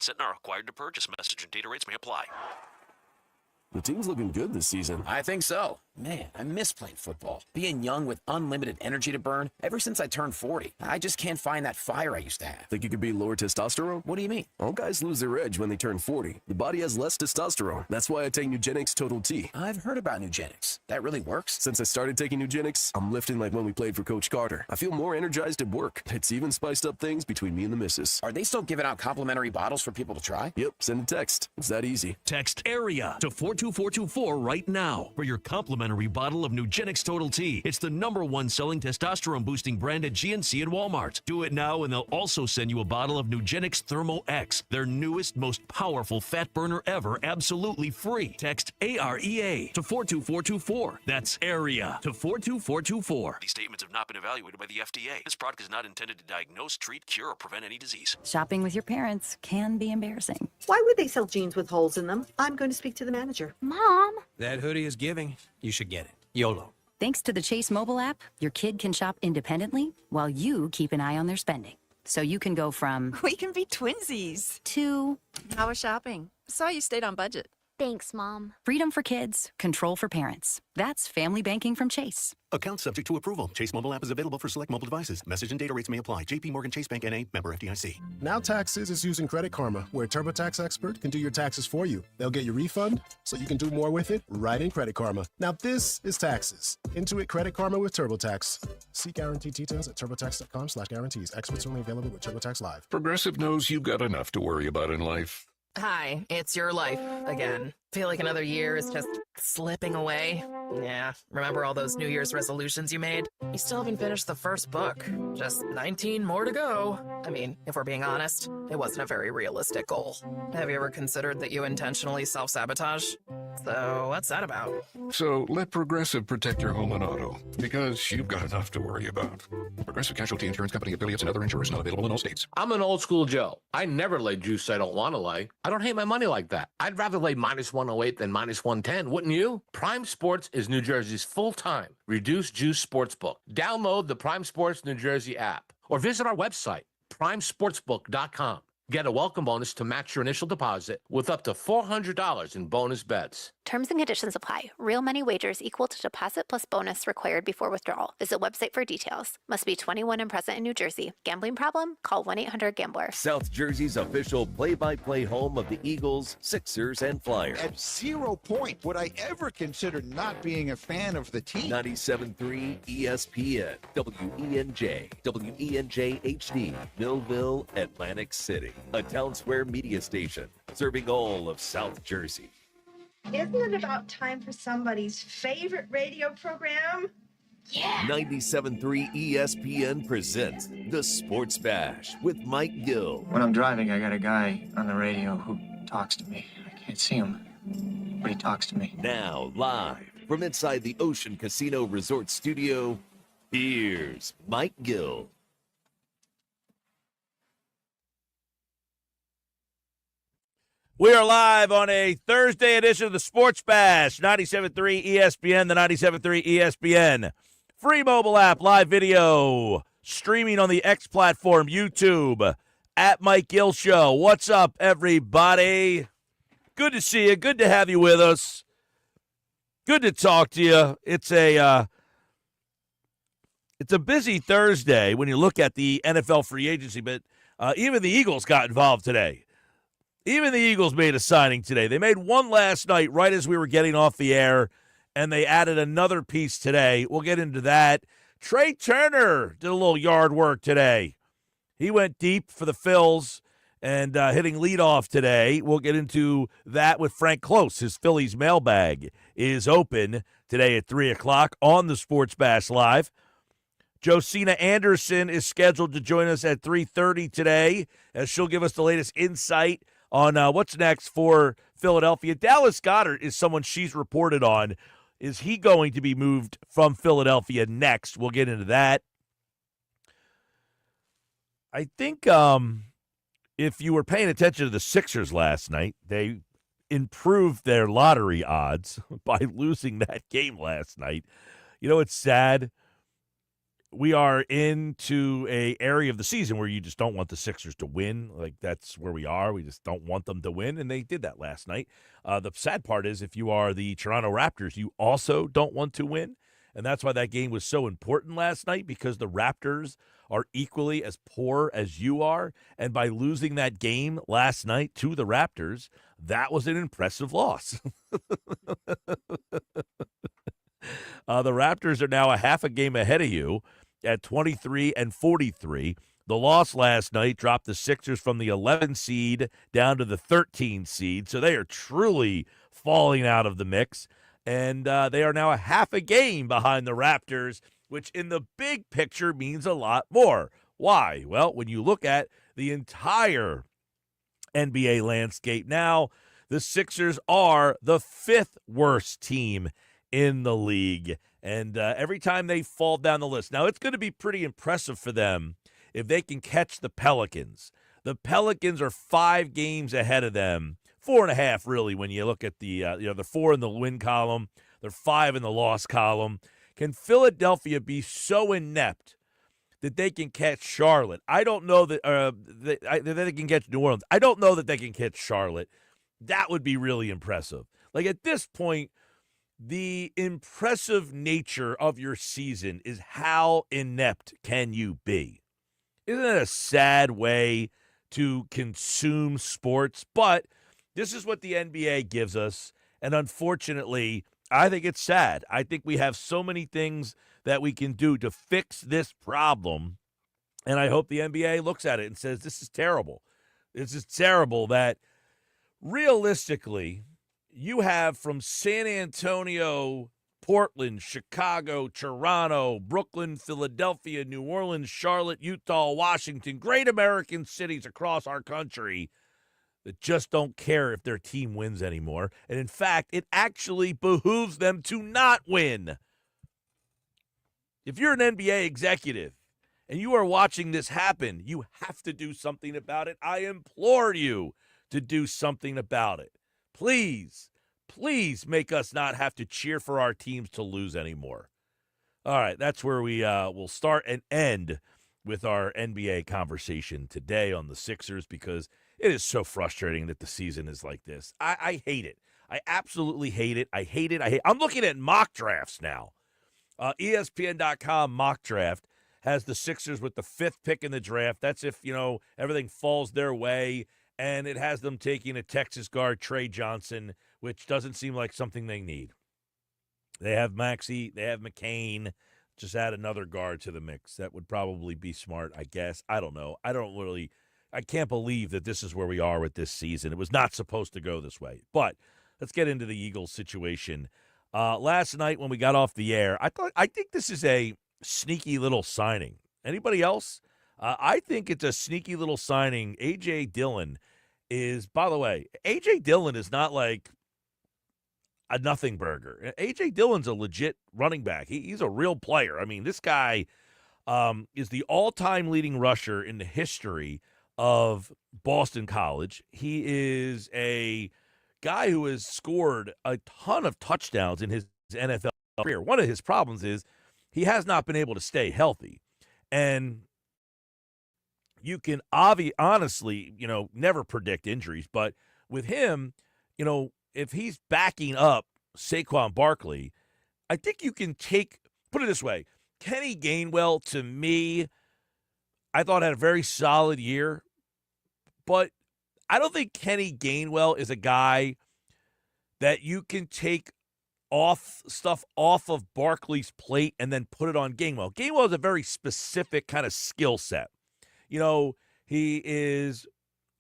Set and are required to purchase. Message and data rates may apply. The team's looking good this season. I think so. Man, I miss playing football. Being young with unlimited energy to burn. Ever since I turned 40, I just can't find that fire I used to have. Think you could be lower testosterone? What do you mean? All guys lose their edge when they turn 40. The body has less testosterone. That's why I take Nugenix Total T. I've heard about Nugenix. That really works? Since I started taking Nugenix, I'm lifting like when we played for Coach Carter. I feel more energized at work. It's even spiced up things between me and the missus. Are they still giving out complimentary bottles for people to try? Yep, send a text. It's that easy. Text AREA to 42424 right now for your complimentary bottle of Nugenix Total T. It's the #1 selling testosterone-boosting brand at GNC and Walmart. Do it now, and they'll also send you a bottle of Nugenix Thermo X, their newest, most powerful fat burner ever, absolutely free. Text AREA to 42424. That's AREA to 42424. These statements have not been evaluated by the FDA. This product is not intended to diagnose, treat, cure, or prevent any disease. Shopping with your parents can be embarrassing. Why would they sell jeans with holes in them? I'm going to speak to the manager. Mom! That hoodie is giving. You should get it. YOLO. Thanks to the Chase mobile app, your kid can shop independently while you keep an eye on their spending. So you can go from... We can be twinsies. ...to... How was shopping? Saw you stayed on budget. Thanks, Mom. Freedom for kids, control for parents. That's family banking from Chase. Account subject to approval. Chase mobile app is available for select mobile devices. Message and data rates may apply. JP Morgan Chase Bank N.A. member FDIC. Now Taxes is using Credit Karma, where a TurboTax expert can do your taxes for you. They'll get your refund so you can do more with it right in Credit Karma. Now this is taxes. Intuit Credit Karma with TurboTax. See guaranteed details at turbotax.com/guarantees. Experts only available with TurboTax Live. Progressive knows you've got enough to worry about in life. Hi, it's your life again. Feel like another year is just slipping away. Yeah, remember all those New Year's resolutions you made? You still haven't finished the first book. Just 19 more to go. I mean, if we're being honest, it wasn't a very realistic goal. Have you ever considered that you intentionally self-sabotage? So what's that about? So let Progressive protect your home and auto, because you've got enough to worry about. Progressive Casualty Insurance Company, affiliates, and other insurers not available in all states. I'm an old school Joe. I never lay juice I don't want to lay. I don't hate my money like that. I'd rather lay -108 than -110, wouldn't you? Prime Sports is New Jersey's full-time reduced juice sportsbook. Download the Prime Sports New Jersey app or visit our website, primesportsbook.com. Get a welcome bonus to match your initial deposit with up to $400 in bonus bets. Terms and conditions apply. Real money wagers equal to deposit plus bonus required before withdrawal. Visit website for details. Must be 21 and present in New Jersey. Gambling problem? Call 1-800-GAMBLER. South Jersey's official play-by-play home of the Eagles, Sixers, and Flyers. At 0 point would I ever consider not being a fan of the team. 97.3 ESPN, WENJ, WENJ HD, Millville, Atlantic City. A Town Square media station, serving all of South Jersey. Isn't it about time for somebody's favorite radio program? Yeah. 97.3 ESPN presents The Sports Bash with Mike Gill. When I'm driving, I got a guy on the radio who talks to me. I can't see him, but he talks to me. Now, live from inside the Ocean Casino Resort Studio, here's Mike Gill. We are live on a Thursday edition of the Sports Bash, 97.3 ESPN, the 97.3 ESPN free mobile app, live video, streaming on the X platform, YouTube, at Mike Gill Show. What's up, everybody? Good to see you. Good to have you with us. Good to talk to you. It's a busy Thursday when you look at the NFL free agency, but even the Eagles got involved today. Even the Eagles made a signing today. They made one last night right as we were getting off the air, and they added another piece today. We'll get into that. Trea Turner did a little yard work today. He went deep for the Phils and hitting leadoff today. We'll get into that with Frank Klose. His Phillies Mailbag is open today at 3 o'clock on the Sports Bash Live. Josina Anderson is scheduled to join us at 3:30 today, as she'll give us the latest insight on what's next for Philadelphia. Dallas Goedert is someone she's reported on. Is he going to be moved from Philadelphia next? We'll get into that. I think if you were paying attention to the Sixers last night, they improved their lottery odds by losing that game last night. You know, it's sad. we are into a area of the season where you just don't want the Sixers to win. Like, that's where we are. We just don't want them to win, and they did that last night. The sad part is if you are the Toronto Raptors, you also don't want to win, and that's why that game was so important last night, because the Raptors are equally as poor as you are, and by losing that game last night to the Raptors, that was an impressive loss. The Raptors are now a half a game ahead of you at 23-43. The loss last night dropped the Sixers from the 11 seed down to the 13 seed, so they are truly falling out of the mix, and they are now a half a game behind the Raptors, which in the big picture means a lot more. Why? Well, when you look at the entire NBA landscape now, the Sixers are the 5th worst team in the league, and every time they fall down the list. Now, it's going to be pretty impressive for them if they can catch the Pelicans. The Pelicans are 5 games ahead of them, 4.5 really when you look at the they're 4 in the win column, they're 5 in the loss column. Can Philadelphia be so inept that they can catch Charlotte? I don't know that they can catch New Orleans. I don't know that they can catch Charlotte. That would be really impressive. Like, at this point, the impressive nature of your season is how inept can you be. Isn't it a sad way to consume sports? But this is what the NBA gives us, and unfortunately, I think it's sad. I think we have so many things that we can do to fix this problem, and I hope the NBA looks at it and says, this is terrible. This is terrible that realistically you have from San Antonio, Portland, Chicago, Toronto, Brooklyn, Philadelphia, New Orleans, Charlotte, Utah, Washington, great American cities across our country that just don't care if their team wins anymore. And in fact, it actually behooves them to not win. If you're an NBA executive and you are watching this happen, you have to do something about it. I implore you to do something about it. Please, please make us not have to cheer for our teams to lose anymore. All right, that's where we will start and end with our NBA conversation today on the Sixers, because it is so frustrating that the season is like this. I hate it. I absolutely hate it. I hate it. I'm looking at mock drafts now. ESPN.com mock draft has the Sixers with the 5th pick in the draft. That's if, everything falls their way. And it has them taking a Texas guard, Trey Johnson, which doesn't seem like something they need. They have Maxey. They have McCain. Just add another guard to the mix. That would probably be smart, I guess. I don't know. I can't believe that this is where we are with this season. It was not supposed to go this way. But let's get into the Eagles situation. Last night when we got off the air, I think this is a sneaky little signing. Anybody else? I think it's a sneaky little signing. A.J. Dillon is, by the way, A.J. Dillon is not like a nothing burger. A.J. Dillon's a legit running back. He's a real player. I mean, this guy is the all-time leading rusher in the history of Boston College. He is a guy who has scored a ton of touchdowns in his NFL career. One of his problems is he has not been able to stay healthy. And you can honestly, never predict injuries. But with him, if he's backing up Saquon Barkley, I think you can put it this way, Kenny Gainwell, to me, I thought had a very solid year. But I don't think Kenny Gainwell is a guy that you can take stuff off of Barkley's plate and then put it on Gainwell. Gainwell is a very specific kind of skill set. He is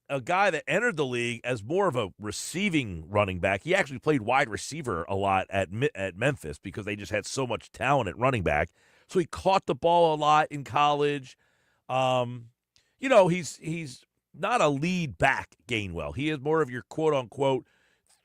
a guy that entered the league as more of a receiving running back. He actually played wide receiver a lot at Memphis because they just had so much talent at running back. So he caught the ball a lot in college. He's not a lead back, Gainwell. He is more of your quote-unquote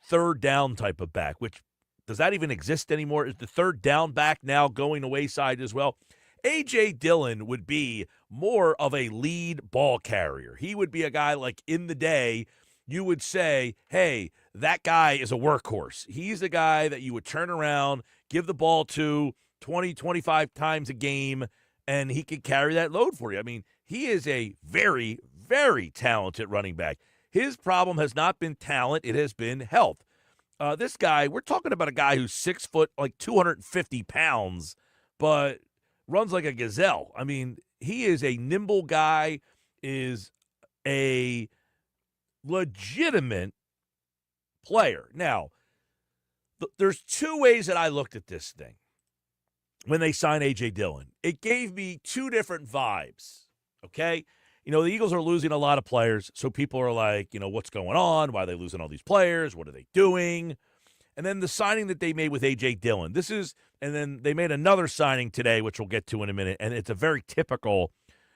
third down type of back, which does that even exist anymore? Is the third down back now going the wayside as well? A.J. Dillon would be more of a lead ball carrier. He would be a guy like in the day you would say, hey, that guy is a workhorse. He's the guy that you would turn around, give the ball to 20, 25 times a game, and he can carry that load for you. I mean, he is a very, very talented running back. His problem has not been talent. It has been health. This guy, we're talking about a guy who's 6 foot, like 250 pounds, but runs like a gazelle. I mean, he is a nimble guy, is a legitimate player. Now, there's two ways that I looked at this thing when they signed A.J. Dillon. It gave me two different vibes, okay? You know, the Eagles are losing a lot of players, so people are like, you know, what's going on? Why are they losing all these players? What are they doing? And then the signing that they made with A.J. Dillon. And then they made another signing today, which we'll get to in a minute, and it's a very typical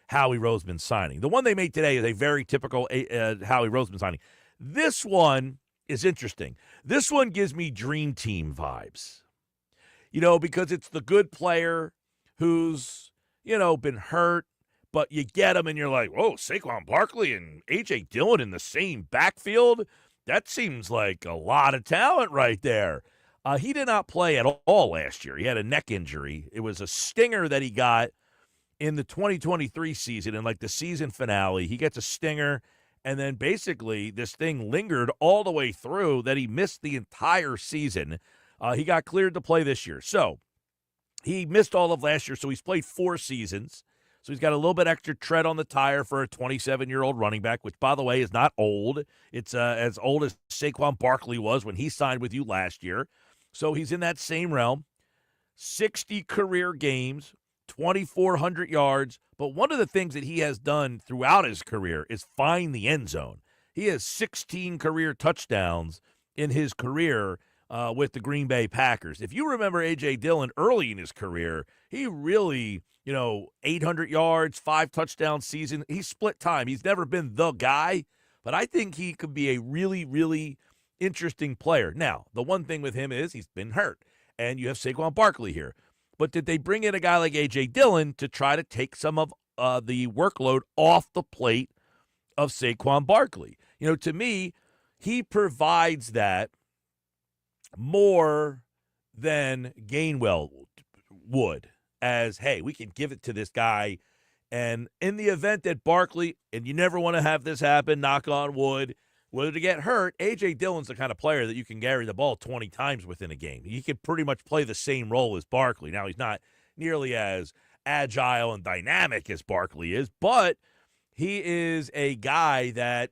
Howie Roseman signing. The one they made today is a very typical Howie Roseman signing. This one is interesting. This one gives me Dream Team vibes, you know, because it's the good player who's, you know, been hurt, but you get him and you're like, whoa, Saquon Barkley and A.J. Dillon in the same backfield? That seems like a lot of talent right there. He did not play at all last year. He had a neck injury. It was a stinger that he got in the 2023 season, in like the season finale. He gets a stinger, and then basically this thing lingered all the way through that he missed the entire season. He got cleared to play this year. So he missed all of last year, so he's played 4 seasons. So he's got a little bit extra tread on the tire for a 27-year-old running back, which, by the way, is not old. It's as old as Saquon Barkley was when he signed with you last year. So he's in that same realm. 60 career games, 2,400 yards. But one of the things that he has done throughout his career is find the end zone. He has 16 career touchdowns in his career with the Green Bay Packers. If you remember A.J. Dillon early in his career, he really, 800 yards, 5 touchdown season. He split time. He's never been the guy, but I think he could be a really, really interesting player. Now, the one thing with him is he's been hurt, and you have Saquon Barkley here. But did they bring in a guy like A.J. Dillon to try to take some of the workload off the plate of Saquon Barkley? To me, he provides that more than Gainwell would, as, hey, we can give it to this guy. And in the event that Barkley, and you never want to have this happen, knock on wood, were to get hurt, A.J. Dillon's the kind of player that you can carry the ball 20 times within a game. He can pretty much play the same role as Barkley. Now, he's not nearly as agile and dynamic as Barkley is, but he is a guy that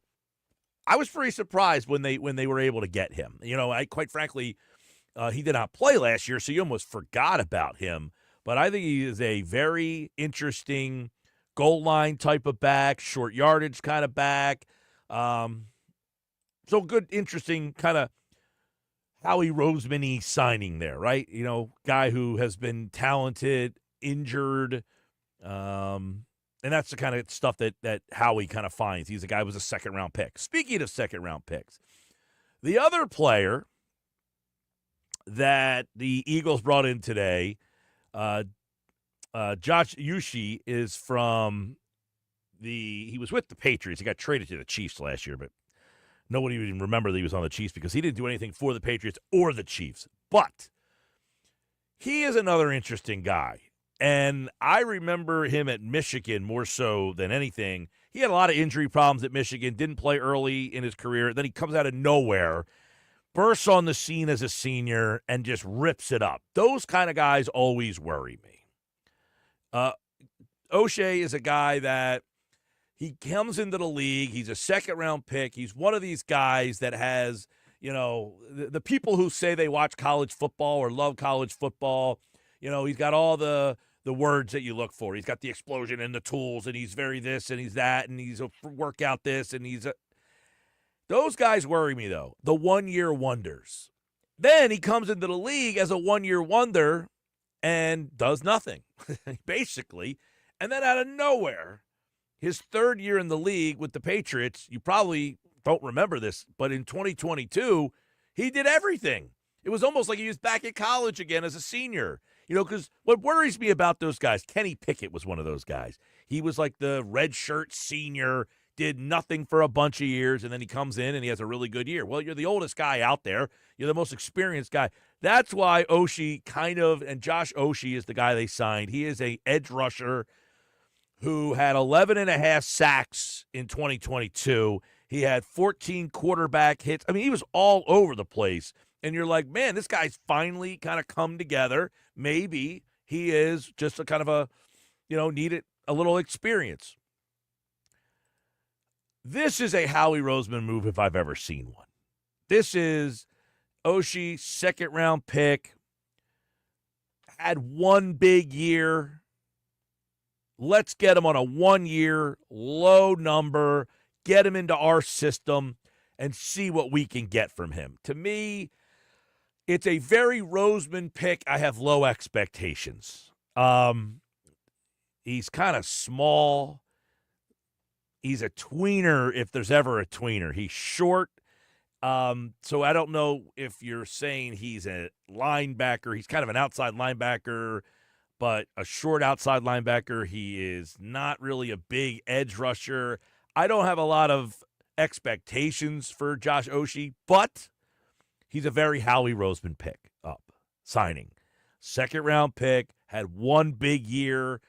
I was pretty surprised when they were able to get him. Quite frankly, he did not play last year, so you almost forgot about him. But I think he is a very interesting goal line type of back, short yardage kind of back. So good, interesting kind of Howie Roseman-y signing there, right? Guy who has been talented, injured, and that's the kind of stuff that Howie kind of finds. He's a guy who was a second-round pick. Speaking of second-round picks, the other player that the Eagles brought in today, Josh Uche, is from he was with the Patriots. He got traded to the Chiefs last year, but nobody even remember that he was on the Chiefs because he didn't do anything for the Patriots or the Chiefs. But he is another interesting guy. And I remember him at Michigan more so than anything. He had a lot of injury problems at Michigan, didn't play early in his career. Then he comes out of nowhere, bursts on the scene as a senior, and just rips it up. Those kind of guys always worry me. O'Shea is a guy that he comes into the league. He's a second-round pick. He's one of these guys that has, the people who say they watch college football or love college football, he's got all the words that you look for. He's got the explosion and the tools, and he's very this, and he's that, and he's a workout this, and he's a... Those guys worry me, though, the one-year wonders. Then he comes into the league as a one-year wonder and does nothing, basically. And then out of nowhere, his third year in the league with the Patriots, you probably don't remember this, but in 2022, he did everything. It was almost like he was back at college again as a senior. Because what worries me about those guys, Kenny Pickett was one of those guys. He was like the red shirt senior, did nothing for a bunch of years, and then he comes in and he has a really good year. Well, you're the oldest guy out there. You're the most experienced guy. That's why Oshie and Josh Oshie is the guy they signed. He is a edge rusher who had 11.5 sacks in 2022. He had 14 quarterback hits. I mean, he was all over the place. And you're like, man, this guy's finally kind of come together. Maybe he is just a kind of a, needed a little experience. This is a Howie Roseman move if I've ever seen one. This is Oshie, second-round pick, had one big year. Let's get him on a 1-year, low number, get him into our system, and see what we can get from him. To me, it's a very Roseman pick. I have low expectations. He's kind of small. He's a tweener if there's ever a tweener. He's short. So I don't know if you're saying he's a linebacker. He's kind of an outside linebacker, but a short outside linebacker. He is not really a big edge rusher. I don't have a lot of expectations for Josh Oshie, but he's a very Howie Roseman signing. Second-round pick, had one big year,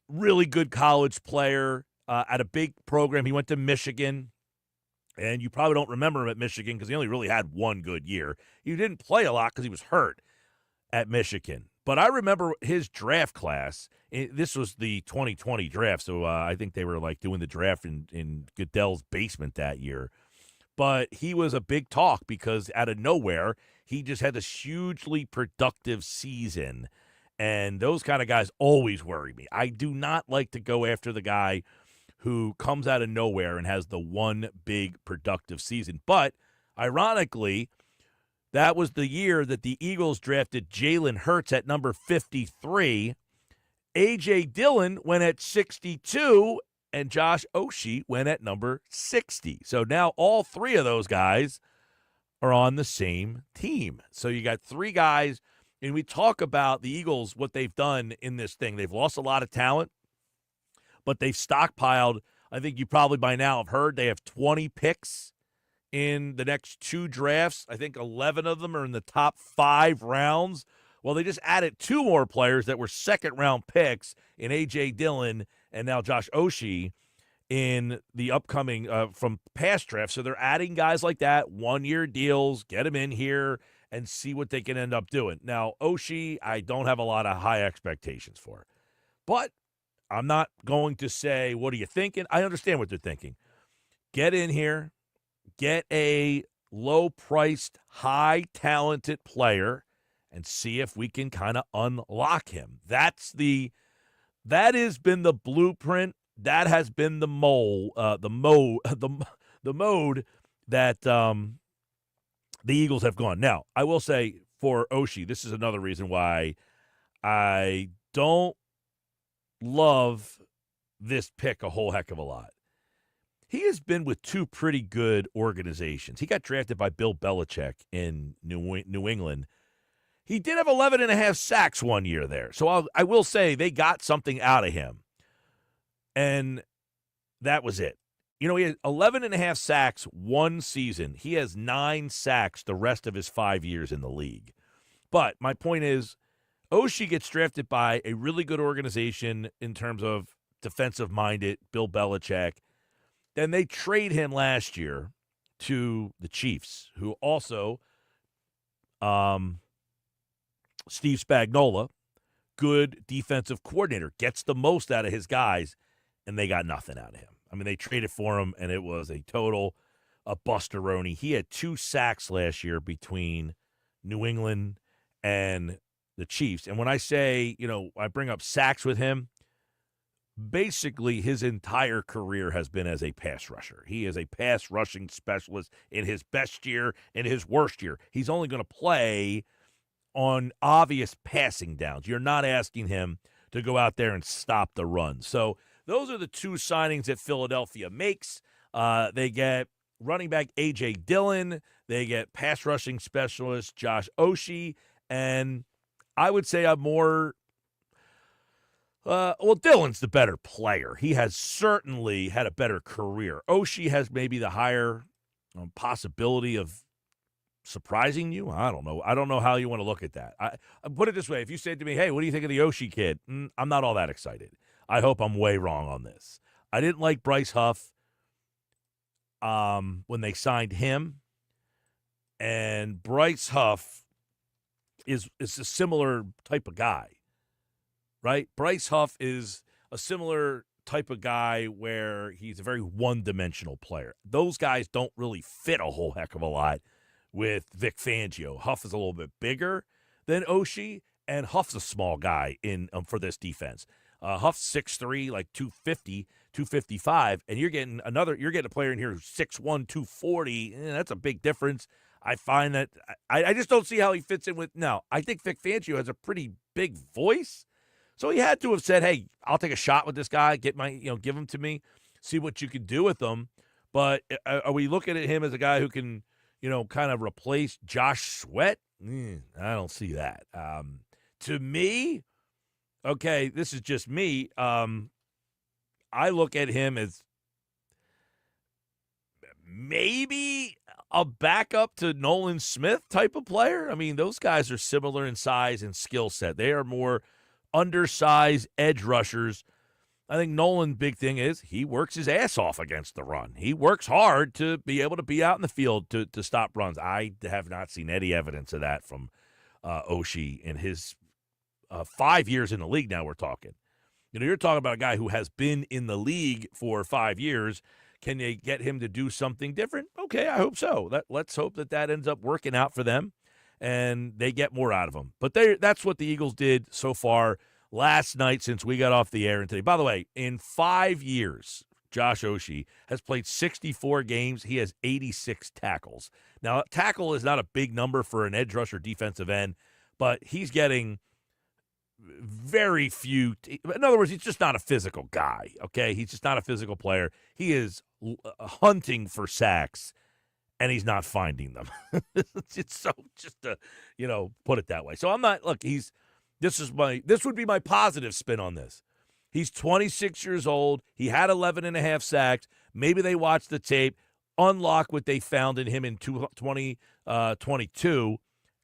really good college player. At a big program. He went to Michigan, and you probably don't remember him at Michigan because he only really had one good year. He didn't play a lot because he was hurt at Michigan. But I remember his draft class. This was the 2020 draft, so I think they were like doing the draft in Goodell's basement that year. But he was a big talk because out of nowhere, he just had this hugely productive season. And those kind of guys always worry me. I do not like to go after the guy who comes out of nowhere and has the one big productive season. But, ironically, that was the year that the Eagles drafted Jalen Hurts at number 53. A.J. Dillon went at 62, and Josh Oshie went at number 60. So now all three of those guys are on the same team. So you got three guys, and we talk about the Eagles, what they've done in this thing. They've lost a lot of talent, but they've stockpiled. I think you probably by now have heard they have 20 picks in the next two drafts. I think 11 of them are in the top 5 rounds. Well, they just added 2 more players that were second-round picks in A.J. Dillon and now Josh Oshie in the upcoming from past drafts. So they're adding guys like that, 1-year deals, get them in here, and see what they can end up doing. Now, Oshie, I don't have a lot of high expectations for. But I'm not going to say, what are you thinking? I understand what they're thinking. Get in here, get a low-priced, high-talented player, and see if we can kind of unlock him. That has been the blueprint. That has been the mode that the Eagles have gone. Now, I will say for Oshie, this is another reason why I don't love this pick a whole heck of a lot. He has been with 2 pretty good organizations. He got drafted by Bill Belichick in New England. He did have 11.5 sacks one year there. So I will say they got something out of him. And that was it. He had 11.5 sacks one season. He has 9 sacks the rest of his 5 years in the league. But my point is, Oshie gets drafted by a really good organization in terms of defensive-minded, Bill Belichick. Then they trade him last year to the Chiefs, who also Steve Spagnuolo, good defensive coordinator, gets the most out of his guys, and they got nothing out of him. I mean, they traded for him, and it was a busteroni. He had 2 sacks last year between New England and the Chiefs. And when I say, I bring up sacks with him, basically his entire career has been as a pass rusher. He is a pass rushing specialist in his best year and his worst year. He's only going to play on obvious passing downs. You're not asking him to go out there and stop the run. So those are the 2 signings that Philadelphia makes. They get running back A.J. Dillon. They get pass rushing specialist Josh Oshie. And I would say I'm more Well, Dillon's the better player. He has certainly had a better career. Oshie has maybe the higher possibility of surprising you. I don't know. I don't know how you want to look at that. I put it this way. If you said to me, hey, what do you think of the Oshie kid? I'm not all that excited. I hope I'm way wrong on this. I didn't like Bryce Huff when they signed him. And Bryce Huff is a similar type of guy, right? Bryce Huff is a similar type of guy where he's a very one-dimensional player. Those guys don't really fit a whole heck of a lot with Vic Fangio. Huff is a little bit bigger than Oshie, and Huff's a small guy in for this defense. Huff's 6'3", like 250, 255, and you're getting a player in here who's 6'1", 240. That's a big difference. I find that I just don't see how he fits in with. Now, I think Vic Fangio has a pretty big voice, so he had to have said, "Hey, I'll take a shot with this guy. Give him to me, see what you can do with him." But are we looking at him as a guy who can, kind of replace Josh Sweat? I don't see that. To me, okay, this is just me. I look at him as maybe a backup to Nolan Smith type of player. I mean, those guys are similar in size and skill set. They are more undersized edge rushers. I think Nolan's big thing is he works his ass off against the run. He works hard to be able to be out in the field to stop runs. I have not seen any evidence of that from Oshie in his 5 years in the league now we're talking. You're talking about a guy who has been in the league for 5 years. Can they get him to do something different? Okay, I hope so. Let's hope that ends up working out for them and they get more out of him. But that's what the Eagles did so far last night since we got off the air and today. By the way, in 5 years, Josh Oshie has played 64 games. He has 86 tackles. Now, tackle is not a big number for an edge rusher defensive end, but he's getting very few. In other words, he's just not a physical guy, okay? He's just not a physical player. He is hunting for sacks, and he's not finding them. It's so just to, put it that way. So I'm not, look, this would be my positive spin on this. He's 26 years old. He had 11 and a half sacks. Maybe they watched the tape, unlock what they found in him in 2022,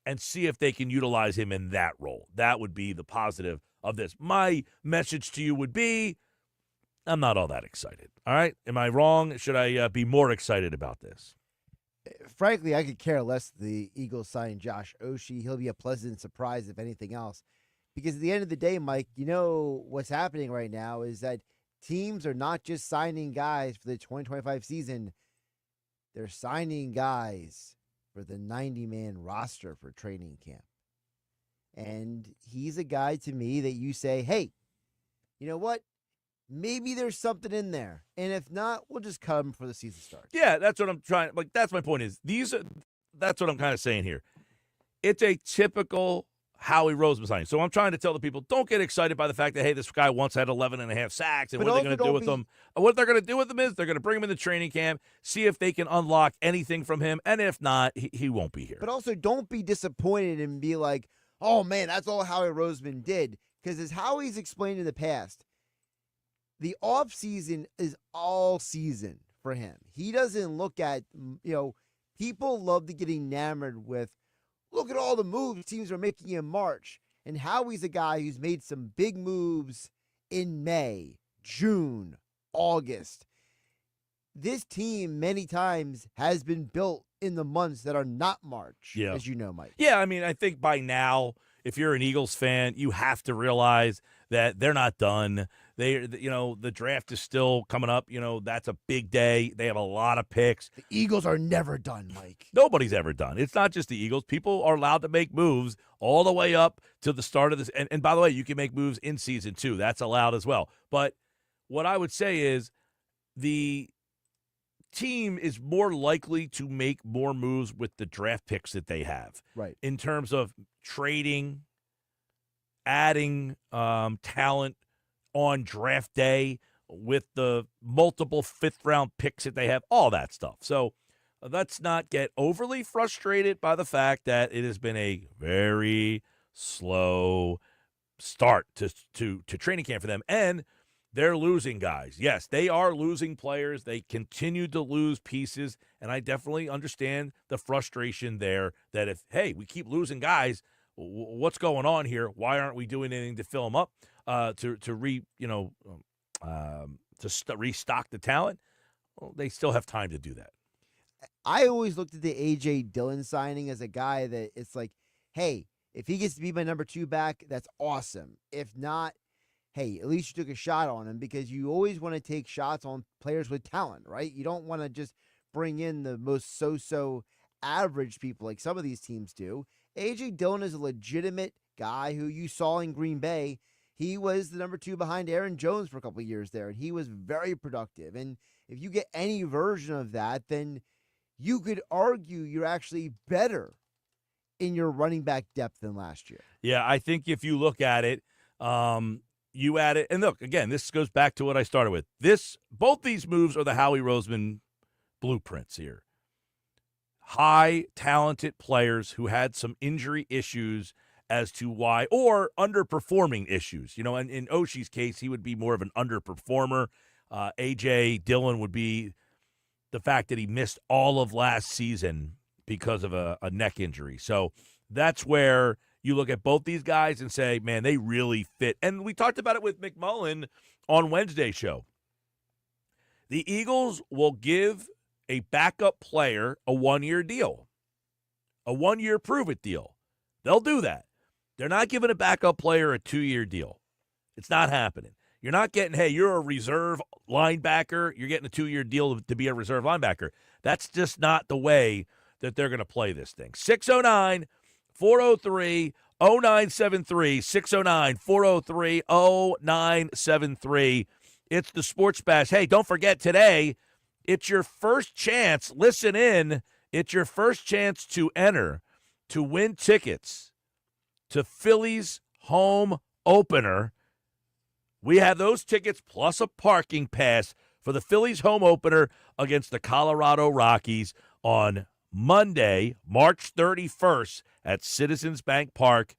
and see if they can utilize him in that role. That would be the positive of this. My message to you would be, I'm not all that excited. All right? Am I wrong? Should I be more excited about this? Frankly, I could care less the Eagles sign Josh Oshie. He'll be a pleasant surprise, if anything else. Because at the end of the day, Mike, what's happening right now is that teams are not just signing guys for the 2025 season. They're signing guys for the 90-man roster for training camp. And he's a guy to me that you say, hey, you know what? Maybe there's something in there. And if not, we'll just cut him before the season starts. Yeah, that's what I'm trying. That's my point is that's what I'm kind of saying here. It's a typical Howie Roseman signing. So I'm trying to tell the people, don't get excited by the fact that, hey, this guy once had 11 and a half sacks, and what are they going to do with him? What they're going to do with him is they're going to bring him in the training camp, see if they can unlock anything from him, and if not, he won't be here. But also, don't be disappointed and be like, oh, man, that's all Howie Roseman did. Because as Howie's explained in the past, the offseason is all season for him. He doesn't look at, people love to get enamored with, look at all the moves teams are making in March. And Howie's a guy who's made some big moves in May, June, August. This team many times has been built in the months that are not March, as you know, Mike. Yeah, I mean, I think by now, if you're an Eagles fan, you have to realize that they're not done. The draft is still coming up. That's a big day. They have a lot of picks. The Eagles are never done, Mike. Nobody's ever done. It's not just the Eagles. People are allowed to make moves all the way up to the start of this. And by the way, you can make moves in season too. That's allowed as well. But what I would say is the team is more likely to make more moves with the draft picks that they have. Right. In terms of trading, adding talent on draft day with the multiple fifth-round picks that they have, all that stuff. So let's not get overly frustrated by the fact that it has been a very slow start to training camp for them. And they're losing guys. Yes, they are losing players. They continue to lose pieces, and I definitely understand the frustration there that if, hey, we keep losing guys, what's going on here? Why aren't we doing anything to fill them up, restock the talent? Well, they still have time to do that. I always looked at the A.J. Dillon signing as a guy that it's like, hey, if he gets to be my number 2 back, that's awesome. If not, hey, at least you took a shot on him, because you always want to take shots on players with talent, right? You don't want to just bring in the most so-so average people like some of these teams do. A.J. Dillon is a legitimate guy who you saw in Green Bay. He was the number 2 behind Aaron Jones for a couple of years there, and he was very productive. And if you get any version of that, then you could argue you're actually better in your running back depth than last year. Yeah, I think if you look at it, you add it, and look, again, this goes back to what I started with. Both these moves are the Howie Roseman blueprints here. High, talented players who had some injury issues as to why, or underperforming issues. You know, and in Oshie's case, he would be more of an underperformer. A.J. Dillon would be the fact that he missed all of last season because of a neck injury. So that's where you look at both these guys and say, man, they really fit. And we talked about it with McMullen on Wednesday's show. The Eagles will give a backup player a 1-year deal, a 1-year prove-it deal. They'll do that. They're not giving a backup player a 2-year deal. It's not happening. You're not getting, hey, you're a reserve linebacker. You're getting a 2-year deal to be a reserve linebacker. That's just not the way that they're going to play this thing. 609-403-0973, 609-403-0973. It's the Sports Bash. Hey, don't forget today, it's your first chance. Listen in. It's your first chance to enter to win tickets to Phillies home opener. We have those tickets plus a parking pass for the Phillies home opener against the Colorado Rockies on Monday, March 31st at Citizens Bank Park.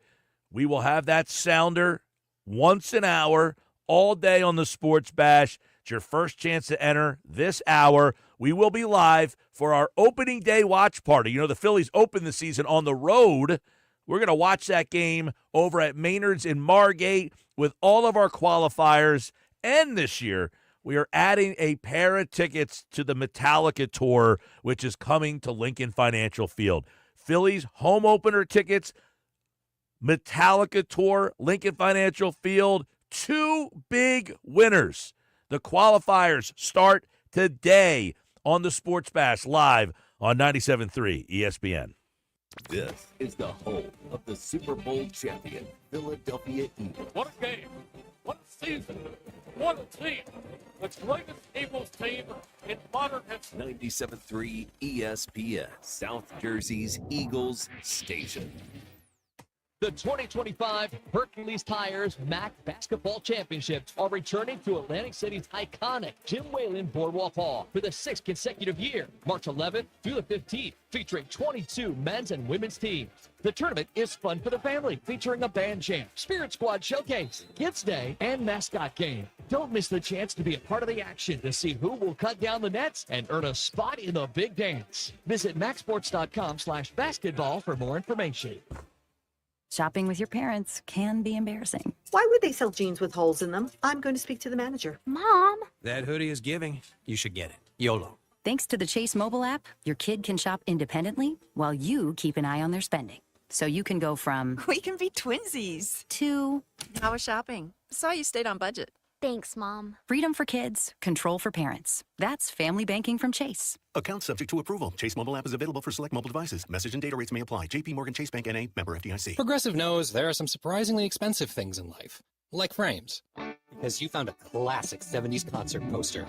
We will have that sounder once an hour, all day on the Sports Bash. It's your first chance to enter this hour. We will be live for our opening day watch party. You know, the Phillies open the season on the road. We're going to watch that game over at Maynard's in Margate with all of our qualifiers. And this year, we are adding a pair of tickets to the Metallica tour, which is coming to Lincoln Financial Field. Phillies home opener tickets, Metallica tour, Lincoln Financial Field. 2 big winners. The qualifiers start today on the Sports Bash live on 97.3 ESPN. This is the home of the Super Bowl champion, Philadelphia Eagles. What a game. What a season. What a team. The greatest Eagles team in modern history. 97.3 ESPN, South Jersey's Eagles station. The 2025 Hercules Tires MAC Basketball Championships are returning to Atlantic City's iconic Jim Whalen Boardwalk Hall for the 6th consecutive year, March 11th through the 15th, featuring 22 men's and women's teams. The tournament is fun for the family, featuring a band champ, Spirit Squad showcase, Kids Day, and mascot game. Don't miss the chance to be a part of the action to see who will cut down the nets and earn a spot in the big dance. Visit maxsports.com/basketball for more information. Shopping with your parents can be embarrassing. Why would they sell jeans with holes in them? I'm going to speak to the manager. Mom! That hoodie is giving. You should get it. YOLO. Thanks to the Chase mobile app, your kid can shop independently while you keep an eye on their spending. So you can go from... We can be twinsies. To... How was shopping? Saw you stayed on budget. Thanks, Mom. Freedom for kids, control for parents. That's family banking from Chase. Account subject to approval. Chase mobile app is available for select mobile devices. Message and data rates may apply. JP Morgan Chase Bank N.A. member FDIC. Progressive knows there are some surprisingly expensive things in life, like frames. Because you found a classic 70s concert poster.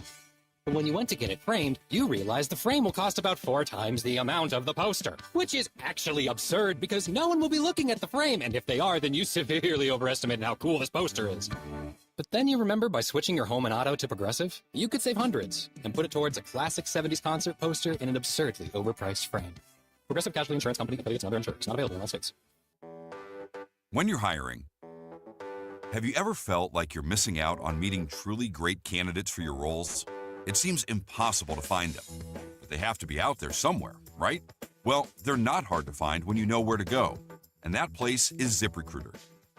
But when you went to get it framed, you realized the frame will cost about 4 times the amount of the poster. Which is actually absurd because no one will be looking at the frame, and if they are, then you severely overestimated how cool this poster is. But then you remember by switching your home and auto to Progressive, you could save hundreds and put it towards a classic 70s concert poster in an absurdly overpriced frame. Progressive Casualty Insurance Company, affiliates and other insurers. Not available in all states. When you're hiring, Have you ever felt like you're missing out on meeting truly great candidates for your roles? It seems impossible to find them, but they have to be out there somewhere, right? Well, they're not hard to find when you know where to go, and that place is ZipRecruiter.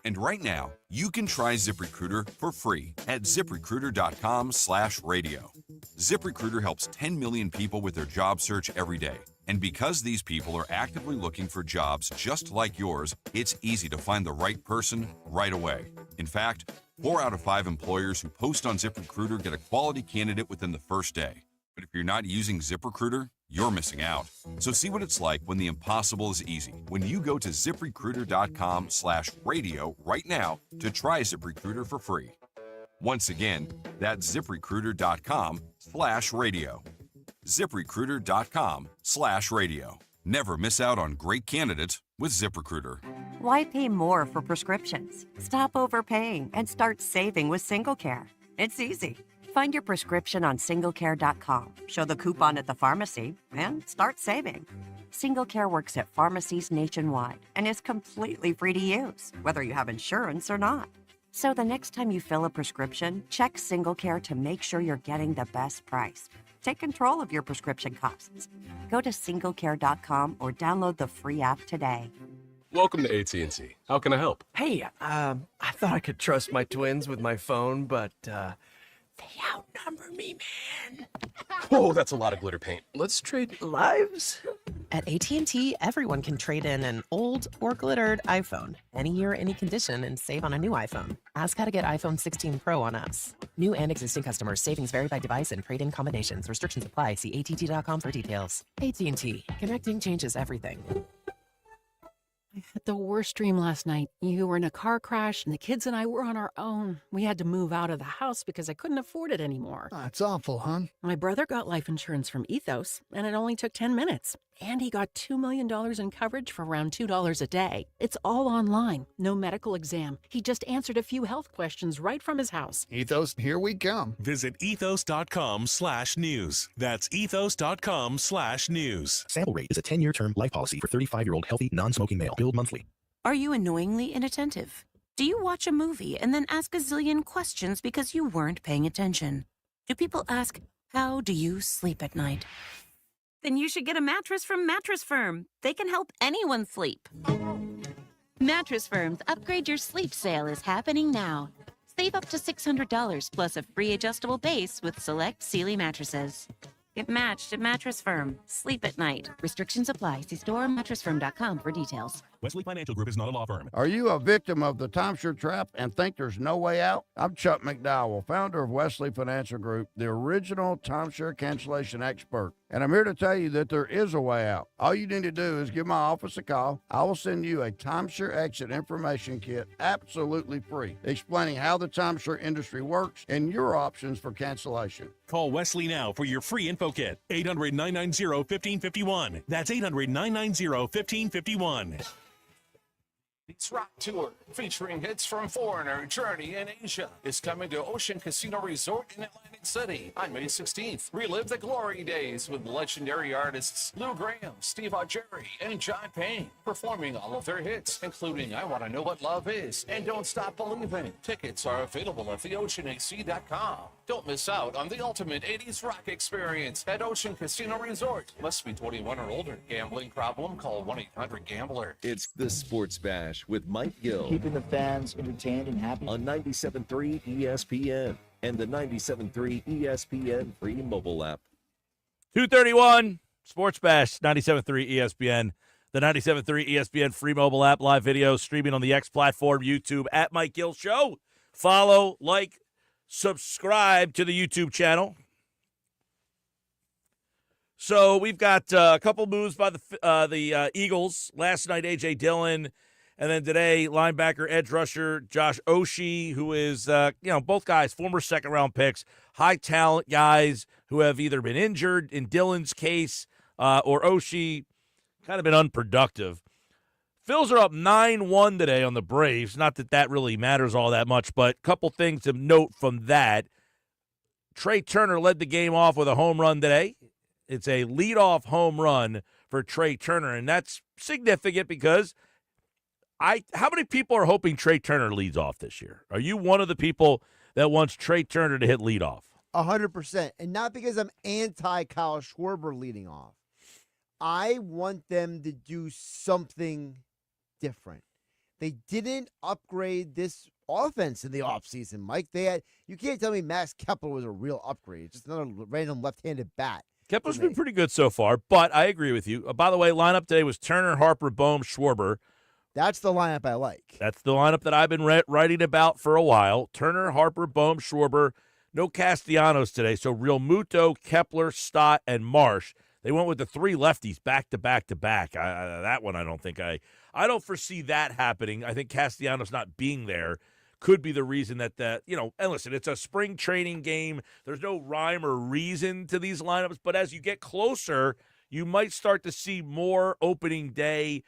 And right now, you can try ZipRecruiter for free at ZipRecruiter.com/radio. ZipRecruiter helps 10 million people with their job search every day. And because these people are actively looking for jobs just like yours, it's easy to find the right person right away. In fact, 4 out of 5 employers who post on ZipRecruiter get a quality candidate within the first day. But if you're not using ZipRecruiter, you're missing out. So see what it's like when the impossible is easy. When you go to ZipRecruiter.com/radio right now to try ZipRecruiter for free. Once again, that's ZipRecruiter.com/radio. ZipRecruiter.com/radio. Never miss out on great candidates with ZipRecruiter. Why pay more for prescriptions? Stop overpaying and start saving with SingleCare. It's easy. Find your prescription on SingleCare.com, show the coupon at the pharmacy, and start saving. SingleCare works at pharmacies nationwide and is completely free to use, whether you have insurance or not. So the next time you fill a prescription, check SingleCare to make sure you're getting the best price. Take control of your prescription costs. Go to SingleCare.com or download the free app today. Welcome to AT&T. How can I help? Hey, I thought I could trust my twins with my phone, but, they outnumber me, man. Oh, that's a lot of glitter paint. Let's trade Lives? At AT&T, everyone can trade in an old or glittered iPhone any year, any condition, and save on a new iPhone. Ask how to get iPhone 16 Pro on us. New and existing customers. Savings vary by device and trade-in combinations. Restrictions apply. See att.com for details. AT&T. Connecting changes everything. I had the worst dream last night. You were in a car crash, and the kids and I were on our own. We had to move out of the house because I couldn't afford it anymore. That's awful, hon. My brother got life insurance from Ethos, and it only took 10 minutes. And he got $2 million in coverage for around $2 a day. It's all online, no medical exam. He just answered a few health questions right from his house. Ethos, here we come. Visit ethos.com/news. That's ethos.com/news. Sample rate is a 10-year term life policy for 35-year-old healthy, non-smoking male. Billed monthly. Are you annoyingly inattentive? Do you watch a movie and then ask a zillion questions because you weren't paying attention? Do people ask, how do you sleep at night? Then you should get a mattress from Mattress Firm. They can help anyone sleep. Mattress Firm's Upgrade Your Sleep sale is happening now. Save up to $600 plus a free adjustable base with select Sealy mattresses. Get matched at Mattress Firm. Sleep at night. Restrictions apply. See store or mattressfirm.com for details. Wesley Financial Group is not a law firm. Are you a victim of the timeshare trap and think there's no way out? I'm Chuck McDowell, founder of Wesley Financial Group, the original timeshare cancellation expert. And I'm here to tell you that there is a way out. All you need to do is give my office a call. I will send you a timeshare exit information kit absolutely free, explaining how the timeshare industry works and your options for cancellation. Call Wesley now for your free info kit. 800-990-1551. That's 800-990-1551. It's Rock Tour, featuring hits from Foreigner, Journey, and Asia, is coming to Ocean Casino Resort in Atlantic City on May 16th. Relive the glory days with legendary artists Lou Graham, Steve Augeri, and John Payne, performing all of their hits, including I Want to Know What Love Is and Don't Stop Believing. Tickets are available at theoceanac.com. Don't miss out on the ultimate 80s rock experience at Ocean Casino Resort. Must be 21 or older. Gambling problem? Call 1-800-GAMBLER. It's the Sports Bash with Mike Gill. Keeping the fans entertained and happy. On 97.3 ESPN and the 97.3 ESPN free mobile app. 2:31, Sports Bash, 97.3 ESPN. The 97.3 ESPN free mobile app, live video streaming on the X platform, YouTube, at Mike Gill Show. Follow, like, subscribe to the YouTube channel. So we've got a couple moves by the Eagles. Last night, A.J. Dillon, and then today, linebacker, edge rusher Josh Oshie, who is, both guys, former second-round picks, high-talent guys who have either been injured, in Dillon's case, or Oshie, kind of been unproductive. Phils are up 9-1 today on the Braves. Not that that really matters all that much, but a couple things to note from that. Trea Turner led the game off with a home run today. It's a leadoff home run for Trea Turner, and that's significant because How many people are hoping Trea Turner leads off this year? Are you one of the people that wants Trea Turner to hit leadoff? 100%. And not because I'm anti-Kyle Schwarber leading off. I want them to do something different. They didn't upgrade this offense in the offseason, Mike. You can't tell me Max Kepler was a real upgrade. It's just another random left-handed bat. Kepler's been pretty good so far, but I agree with you. By the way, lineup today was Turner, Harper, Bohm, Schwarber. That's the lineup I like. That's the lineup that I've been writing about for a while. Turner, Harper, Bohm, Schwarber. No Castellanos today, so Real Muto, Kepler, Stott, and Marsh. They went with the three lefties back to back to back. That one, I don't foresee that happening. I think Castellanos not being there could be the reason that and listen, it's a spring training game. There's no rhyme or reason to these lineups, but as you get closer, you might start to see more opening day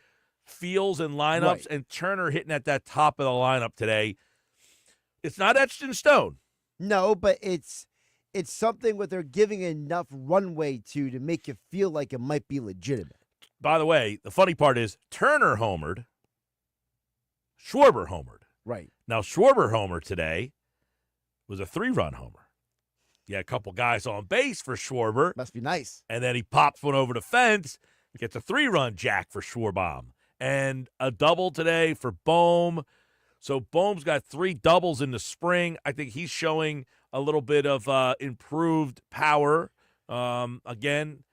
feels and lineups, right. And Turner hitting at that top of the lineup today. It's not etched in stone. No, but it's something what they're giving enough runway to make you feel like it might be legitimate. By the way, the funny part is Turner homered, Schwarber homered. Right. Now, Schwarber homer today was a 3-run homer. You had a couple guys on base for Schwarber. Must be nice. And then he pops one over the fence, gets a 3-run jack for Schwarbaum. And a double today for Bohm. So Bohm's got 3 doubles in the spring. I think he's showing a little bit of improved power. Again,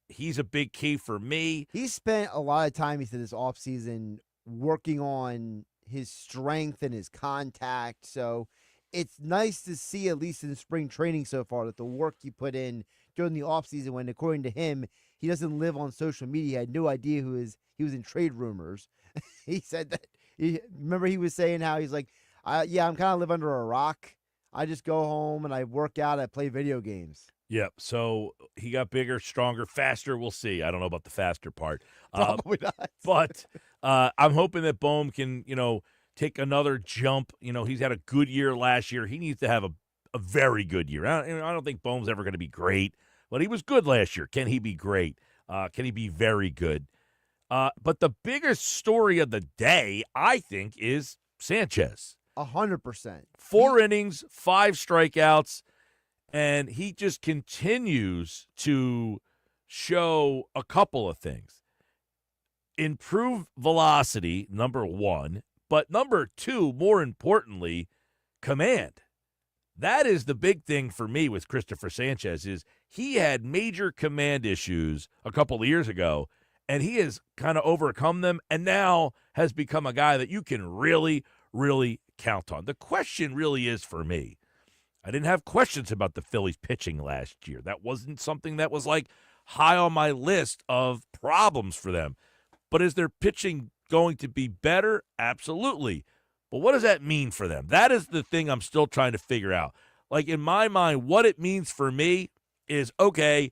he's a big key for me. He spent a lot of time, he said, this offseason working on his strength and his contact. So it's nice to see, at least in spring training so far, that the work he put in during the offseason, when, according to him, he doesn't live on social media. He had no idea he was in trade rumors. He said that. Remember he was saying how he's like, I'm kind of live under a rock. I just go home and I work out. I play video games. Yep. So he got bigger, stronger, faster. We'll see. I don't know about the faster part. Probably not. But I'm hoping that Bohm can, take another jump. He's had a good year last year. He needs to have a very good year. I don't think Bohm's ever going to be great, but he was good last year. Can he be great? Can he be very good? But the biggest story of the day, I think, is Sanchez. 100%. 4 innings, 5 strikeouts, and he just continues to show a couple of things. Improve velocity, number 1, but number 2, more importantly, command. That is the big thing for me with Christopher Sanchez is he had major command issues a couple of years ago, and he has kind of overcome them and now has become a guy that you can really, really count on. The question really is for me, I didn't have questions about the Phillies pitching last year. That wasn't something that was like high on my list of problems for them. But is their pitching going to be better? Absolutely. But what does that mean for them? That is the thing I'm still trying to figure out. Like in my mind, what it means for me is, okay,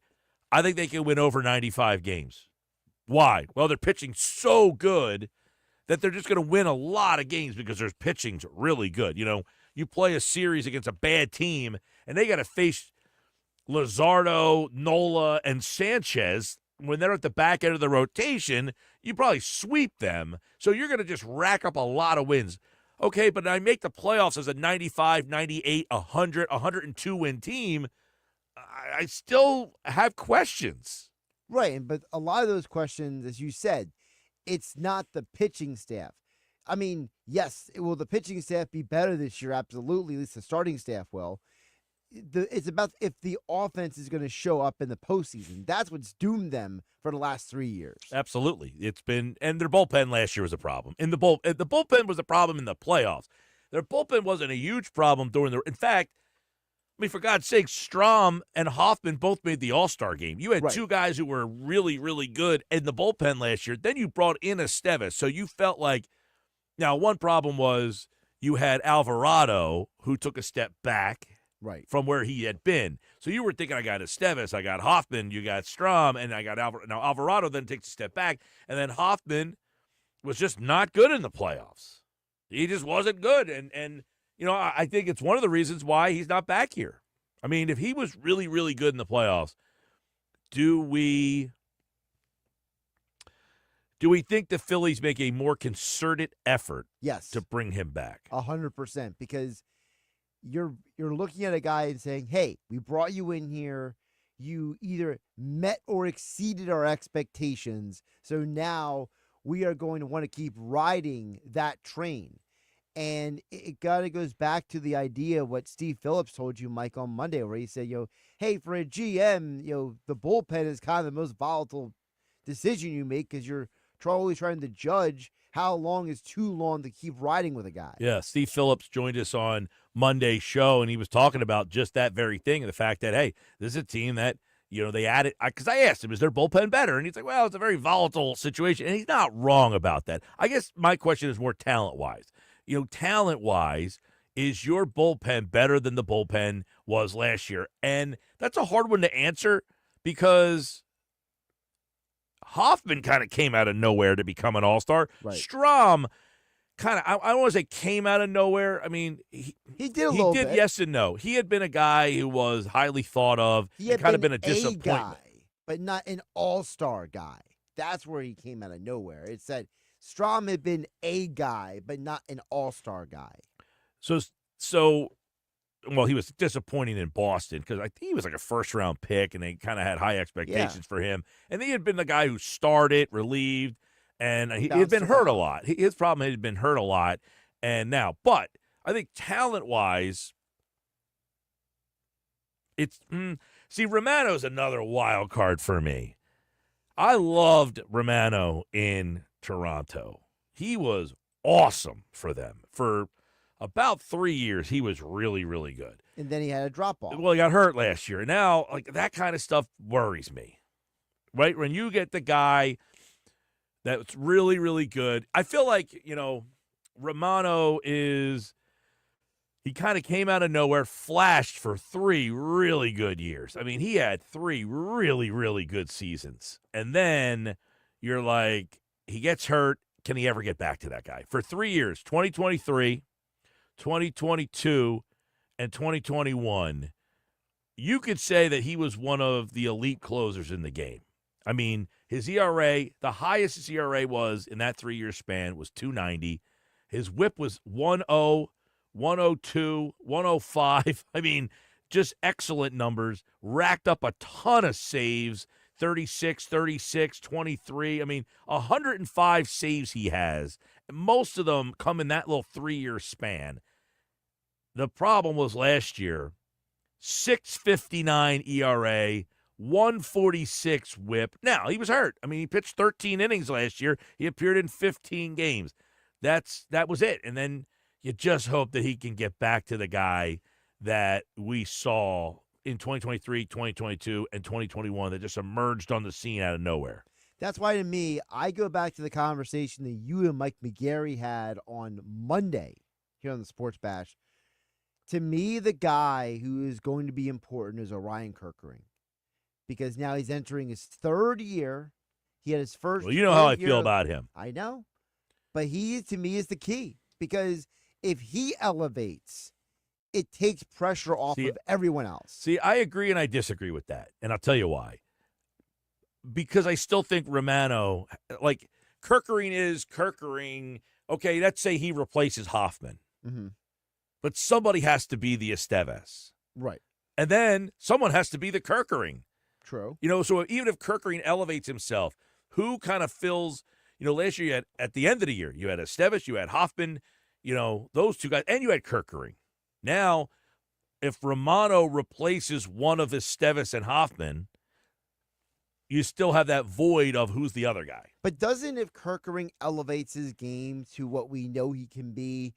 I think they can win over 95 games. Why? Well, they're pitching so good that they're just going to win a lot of games because their pitching's really good. You play a series against a bad team, and they got to face Luzardo, Nola, and Sanchez. When they're at the back end of the rotation, you probably sweep them. So you're going to just rack up a lot of wins. Okay, but I make the playoffs as a 95, 98, 100, 102-win team. I still have questions. Right, but a lot of those questions, as you said, it's not the pitching staff. I mean, yes, will the pitching staff be better this year? Absolutely, at least the starting staff will. It's about if the offense is going to show up in the postseason. That's what's doomed them for the last 3 years. Absolutely. It's been, and their bullpen last year was a problem. The bullpen was a problem in the playoffs. Their bullpen wasn't a huge problem in fact, for God's sake, Strom and Hoffman both made the All-Star game. You had 2 guys who were really, really good in the bullpen last year. Then you brought in Estevez, so you felt like, now one problem was you had Alvarado, who took a step back from where he had been. So you were thinking, I got Estevez, I got Hoffman, you got Strom, and I got Alvarado. Now Alvarado then takes a step back, and then Hoffman was just not good in the playoffs. He just wasn't good, and I think it's one of the reasons why he's not back here. I mean, if he was really, really good in the playoffs, do we Do we think the Phillies make a more concerted effort Yes. to bring him back? 100%, because you're looking at a guy and saying, hey, we brought you in here. You either met or exceeded our expectations. So now we are going to want to keep riding that train. And it kind of goes back to the idea of what Steve Phillips told you, Mike, on Monday, where he said, hey, for a GM, the bullpen is kind of the most volatile decision you make because you're always trying to judge how long is too long to keep riding with a guy. Yeah, Steve Phillips joined us on Monday's show, and he was talking about just that very thing, and the fact that, hey, this is a team that, they added, because I asked him, is their bullpen better? And he's like, well, it's a very volatile situation, and he's not wrong about that. I guess my question is more talent-wise. Talent-wise, is your bullpen better than the bullpen was last year? And that's a hard one to answer because Hoffman kind of came out of nowhere to become an all-star. Right. Strom kind of, I don't want to say came out of nowhere. I mean, he did a little bit. Yes and no. He had been a guy who was highly thought of. He had kind of been a disappointment. disappointment. Guy, but not an all-star guy. That's where he came out of nowhere. It said Strom had been a guy, but not an all-star guy. Well, he was disappointing in Boston because I think he was like a first-round pick, and they kind of had high expectations for him. And he had been the guy who started, relieved, and he had been hurt a lot. His problem had been hurt a lot, and now. But I think talent-wise, it's Romano's another wild card for me. I loved Romano in Toronto. He was awesome for them. For about 3 years, he was really, really good. And then he had a drop-off. Well, he got hurt last year. And now, that kind of stuff worries me, right? When you get the guy that's really, really good, I feel like, Romano he kind of came out of nowhere, flashed for 3 really good years. I mean, he had 3 really, really good seasons. And then you're like, he gets hurt. Can he ever get back to that guy? For 3 years, 2023, 2022, and 2021, you could say that he was one of the elite closers in the game. I mean, his ERA, the highest his ERA was in that 3-year span was 2.90. His whip was 1.0, 102, 105. I mean, just excellent numbers. Racked up a ton of saves, 36, 23. I mean, 105 saves he has. Most of them come in that little 3-year span. The problem was last year, 6.59 ERA, 146 whip. Now, he was hurt. I mean, he pitched 13 innings last year. He appeared in 15 games. That was it. And then you just hope that he can get back to the guy that we saw in 2023, 2022, and 2021 that just emerged on the scene out of nowhere. That's why, to me, I go back to the conversation that you and Mike McGarry had on Monday here on the Sports Bash. To me, the guy who is going to be important is Orion Kerkering, because now he's entering his 3rd year. He had his first. Well, you know how I feel about him. I know. But he, to me, is the key, because if he elevates, it takes pressure off of everyone else. See, I agree and I disagree with that, and I'll tell you why. Because I still think Romano, Kerkering is Kerkering. Okay, let's say he replaces Hoffman. Mm-hmm. But somebody has to be the Estevez. Right. And then someone has to be the Kerkering. True. So even if Kerkering elevates himself, who kind of fills, last year you had, at the end of the year, you had Estevez, you had Hoffman, those two guys, and you had Kerkering. Now, if Romano replaces one of Estevez and Hoffman, you still have that void of who's the other guy. But if Kerkering elevates his game to what we know he can be,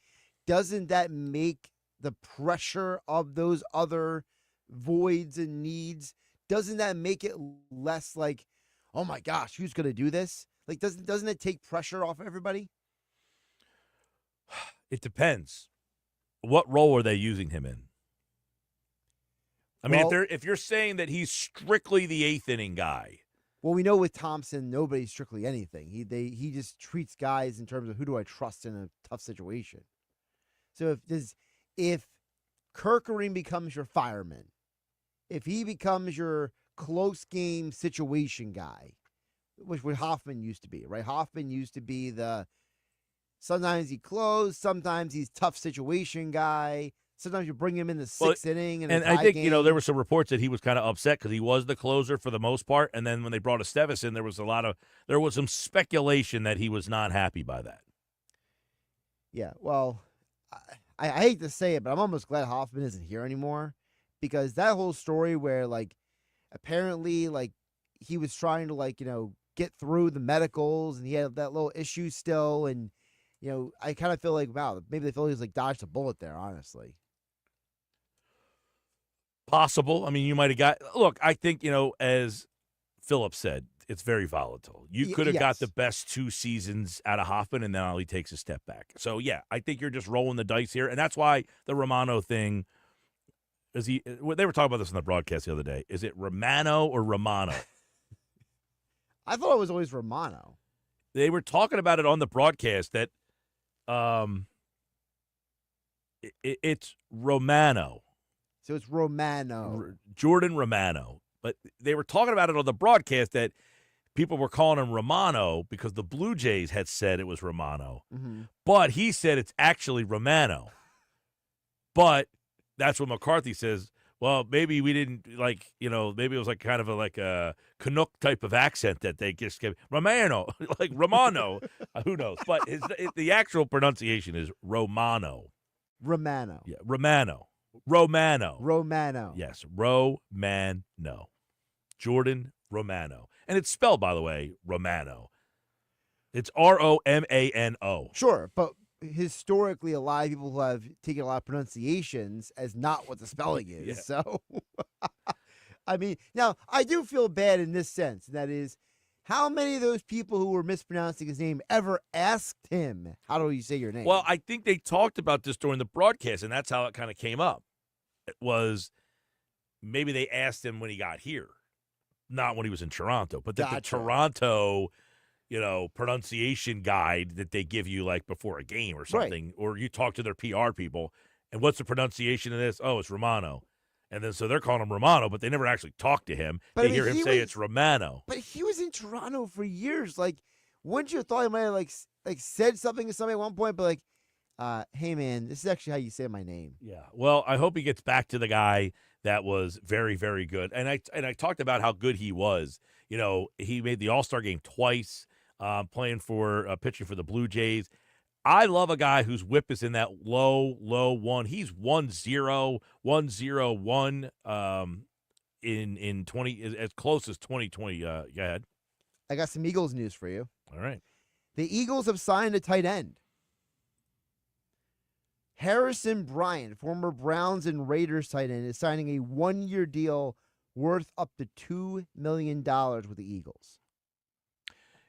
doesn't that make the pressure of those other voids and needs, doesn't that make it less like, oh my gosh, who's going to do this? Doesn't it take pressure off everybody? It depends. What role are they using him in? I mean, if you're saying that he's strictly the 8th inning guy. Well, we know with Thompson, nobody's strictly anything. He just treats guys in terms of who do I trust in a tough situation. So if Kerkering becomes your fireman, if he becomes your close game situation guy, which what Hoffman used to be, right? Hoffman used to be sometimes he closed, sometimes he's tough situation guy. Sometimes you bring him in the sixth inning. And I think, there were some reports that he was kind of upset because he was the closer for the most part. And then when they brought Estevez in, there was some speculation that he was not happy by that. Yeah, well, I hate to say it, but I'm almost glad Hoffman isn't here anymore, because that whole story where, apparently, he was trying to, get through the medicals, and he had that little issue still, and, I kind of feel like, wow, maybe the Phillies, dodged a bullet there, honestly. Possible. I mean, you might have got – look, I think, as Philip said, it's very volatile. You could have got the best 2 seasons out of Hoffman, and now he takes a step back. So, yeah, I think you're just rolling the dice here, and that's why the Romano thing – they were talking about this on the broadcast the other day. Is it Romano or Romano? I thought it was always Romano. They were talking about it on the broadcast that it's Romano. So it's Romano. Jordan Romano. But they were talking about it on the broadcast that people were calling him Romano because the Blue Jays had said it was Romano. Mm-hmm. But he said it's actually Romano. But that's what McCarthy says. Well, maybe we didn't maybe it was kind of a Canuck type of accent that they just gave Romano, like Romano. Who knows? But the actual pronunciation is Romano. Romano. Yeah, Romano. Romano. Romano. Yes, Romano. Jordan Romano. And it's spelled, by the way, Romano. It's Romano. Sure, but historically, a lot of people who have taken a lot of pronunciations as not what the spelling is. Yeah. So, I mean, now, I do feel bad in this sense. That is, how many of those people who were mispronouncing his name ever asked him, how do you say your name? Well, I think they talked about this during the broadcast, and that's how it kind of came up. It was maybe they asked him when he got here, not when he was in Toronto, but that the Toronto, pronunciation guide that they give you before a game or something, or you talk to their PR people, and what's the pronunciation of this? Oh, it's Romano. And then so they're calling him Romano, but they never actually talked to him. They hear him say it's Romano. But he was in Toronto for years. Wouldn't you have thought he might have said something to somebody at one point, but hey man, this is actually how you say my name. Yeah. Well, I hope he gets back to the guy that was very, very good. And I talked about how good he was. He made the All-Star game twice, pitching for the Blue Jays. I love a guy whose whip is in that low one. He's 1-0, 1-0-1 in 20, as close as 2020. Go ahead. I got some Eagles news for you. All right. The Eagles have signed a tight end. Harrison Bryant, former Browns and Raiders tight end, is signing a 1-year deal worth up to $2 million with the Eagles.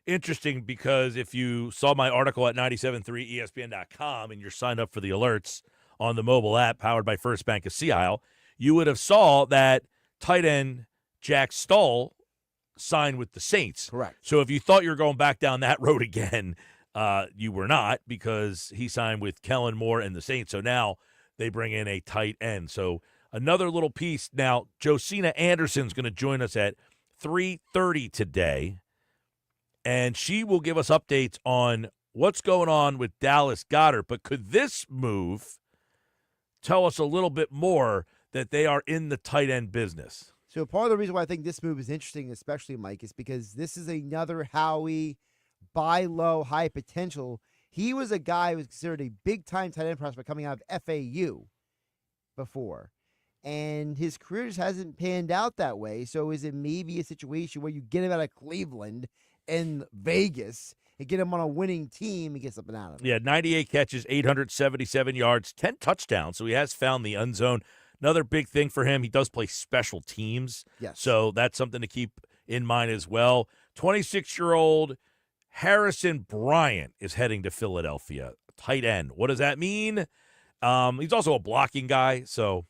Interesting, because if you saw my article at 973ESPN.com and you're signed up for the alerts on the mobile app powered by First Bank of Sea Isle, you would have saw that tight end Jack Stoll signed with the Saints. Correct. So if you thought you were going back down that road again, you were not, because he signed with Kellen Moore and the Saints. So now they bring in a tight end. So another little piece. Now, Josina Anderson is going to join us at 3:30 today, and she will give us updates on what's going on with Dallas Goedert. But could this move tell us a little bit more that they are in the tight end business? So part of the reason why I think this move is interesting, especially, Mike, is because this is another Howie buy low, high potential. He was a guy who was considered a big-time tight end prospect coming out of FAU before. And his career just hasn't panned out that way. So is it maybe a situation where you get him out of Cleveland and Vegas and get him on a winning team and get something out of it? Yeah, 98 catches, 877 yards, 10 touchdowns. So he has found the end zone. Another big thing for him, he does play special teams. Yes. So that's something to keep in mind as well. 26-year-old Harrison Bryant is heading to Philadelphia, tight end. What does that mean? He's also a blocking guy, so.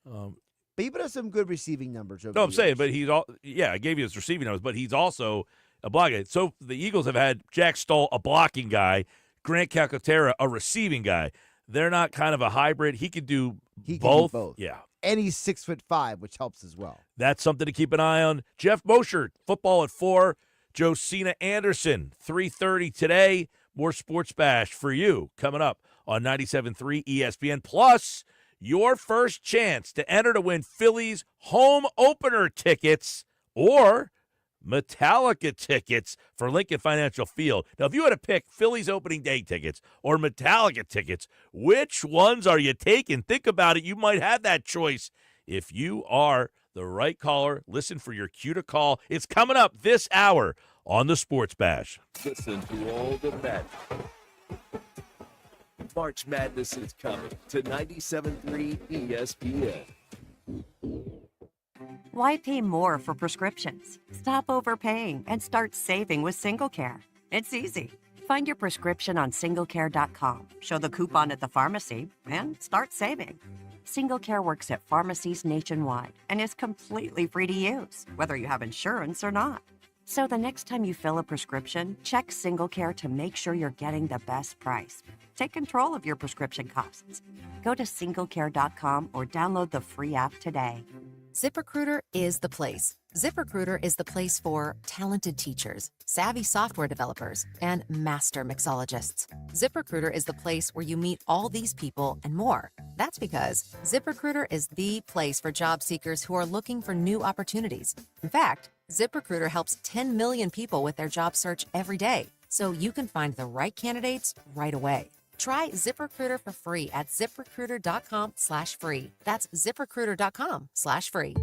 But he put up some good receiving numbers. No, I'm saying, but I gave you his receiving numbers, but he's also a blocking guy. So the Eagles have had Jack Stoll, a blocking guy, Grant Calcaterra, a receiving guy. They're not kind of a hybrid. He could do both. Yeah. And he's 6'5", which helps as well. That's something to keep an eye on. Geoff Mosher, football at 4. Josina Anderson, 3:30 today. More Sports Bash for you coming up on 97.3 ESPN. Plus, your first chance to enter to win Phillies home opener tickets or Metallica tickets for Lincoln Financial Field. Now, if you had to pick Phillies opening day tickets or Metallica tickets, which ones are you taking? Think about it. You might have that choice if you are the right caller. Listen for your cue to call. It's coming up this hour on the Sports Bash. Listen to all the magic. March Madness is coming to 97.3 ESPN. Why pay more for prescriptions? Stop overpaying and start saving with SingleCare. It's easy. Find your prescription on singlecare.com, show the coupon at the pharmacy, and start saving. SingleCare works at pharmacies nationwide and is completely free to use, whether you have insurance or not. So the next time you fill a prescription, check SingleCare to make sure you're getting the best price. Take control of your prescription costs. Go to singlecare.com or download the free app today. ZipRecruiter is the place. ZipRecruiter is the place for talented teachers, savvy software developers, and master mixologists. ZipRecruiter is the place where you meet all these people and more. That's because ZipRecruiter is the place for job seekers who are looking for new opportunities. In fact, ZipRecruiter helps 10 million people with their job search every day, so you can find the right candidates right away. Try ZipRecruiter for free at ziprecruiter.com/free. That's ziprecruiter.com/free.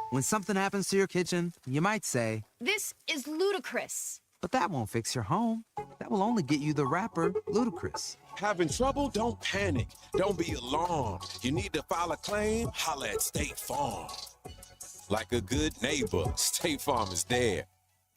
When something happens to your kitchen, you might say, "This is ludicrous." but that won't fix your home. That will only get you the rapper, Ludacris. Having trouble? Don't panic. Don't be alarmed. You need to file a claim? Holla at State Farm. Like a good neighbor, State Farm is there.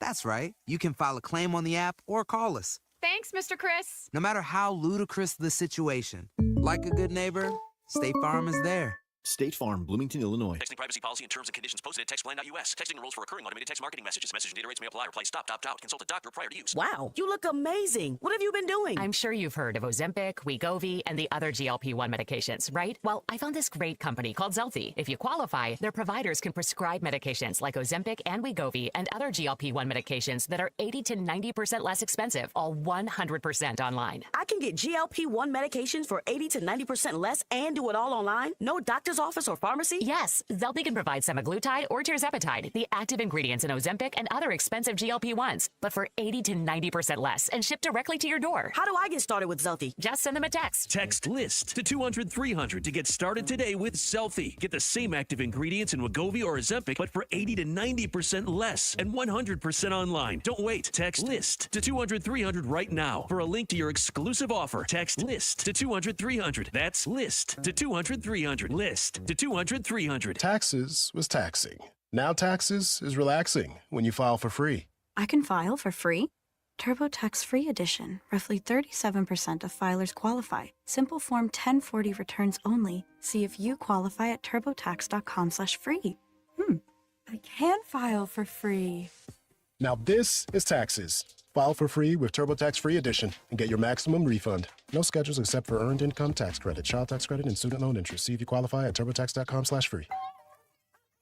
That's right. You can file a claim on the app or call us. Thanks, Mr. Chris. No matter how ludicrous the situation, like a good neighbor, State Farm is there. State Farm, Bloomington, Illinois. Texting privacy policy and terms and conditions posted at textplan.us. Texting enrolls for recurring automated text marketing messages. Message and data rates may apply. Reply stop, opt out. Consult a doctor prior to use. Wow, you look amazing. What have you been doing? I'm sure you've heard of Ozempic, Wegovy, and the other GLP-1 medications, right? Well, I found this great company called Zelfie. If you qualify, their providers can prescribe medications like Ozempic and Wegovy and other GLP-1 medications that are 80 to 90% less expensive, all 100% online. I can get GLP-1 medications for 80 to 90% less and do it all online? No doctor's office or pharmacy? Yes, Zelfie can provide semaglutide or tirzepatide, the active ingredients in Ozempic and other expensive GLP-1s, but for 80 to 90% less and shipped directly to your door. How do I get started with Zelfie? Just send them a text. Text LIST to 200-300 to get started today with Zelfie. Get the same active ingredients in Wegovy or Ozempic, but for 80 to 90% less and 100% online. Don't wait. Text LIST to 200-300 right now for a link to your exclusive offer. Text LIST to 200-300. That's LIST to 200-300. LIST to 200-300. Taxes was taxing. Now taxes is relaxing when you file for free. I can file for free? TurboTax Free Edition. Roughly 37% of filers qualify. Simple Form 1040 returns only. See if you qualify at turbotax.com/free. I can file for free. Now this is taxes. File for free with TurboTax Free Edition and get your maximum refund. No schedules except for earned income tax credit, child tax credit, and student loan interest. See if you qualify at turbotax.com/free.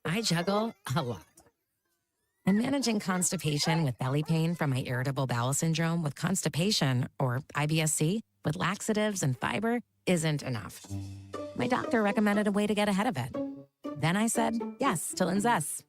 I juggle a lot. And managing constipation with belly pain from my irritable bowel syndrome with constipation, or IBS-C, with laxatives and fiber isn't enough. My doctor recommended a way to get ahead of it. Then I said yes to Linzess.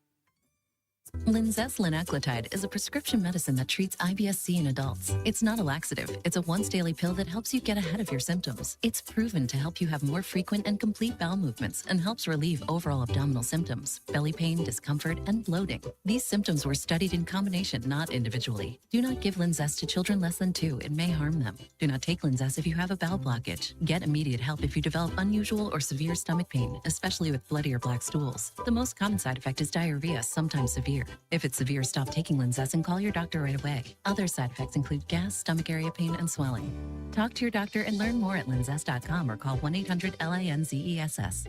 Linzess linaclotide is a prescription medicine that treats IBS-C in adults. It's not a laxative. It's a once-daily pill that helps you get ahead of your symptoms. It's proven to help you have more frequent and complete bowel movements and helps relieve overall abdominal symptoms, belly pain, discomfort, and bloating. These symptoms were studied in combination, not individually. Do not give Linzess to children less than 2. It may harm them. Do not take Linzess if you have a bowel blockage. Get immediate help if you develop unusual or severe stomach pain, especially with bloody or black stools. The most common side effect is diarrhea, sometimes severe. If it's severe, stop taking Linzess and call your doctor right away. Other side effects include gas, stomach area pain, and swelling. Talk to your doctor and learn more at linzess.com or call 1-800-LINZESS.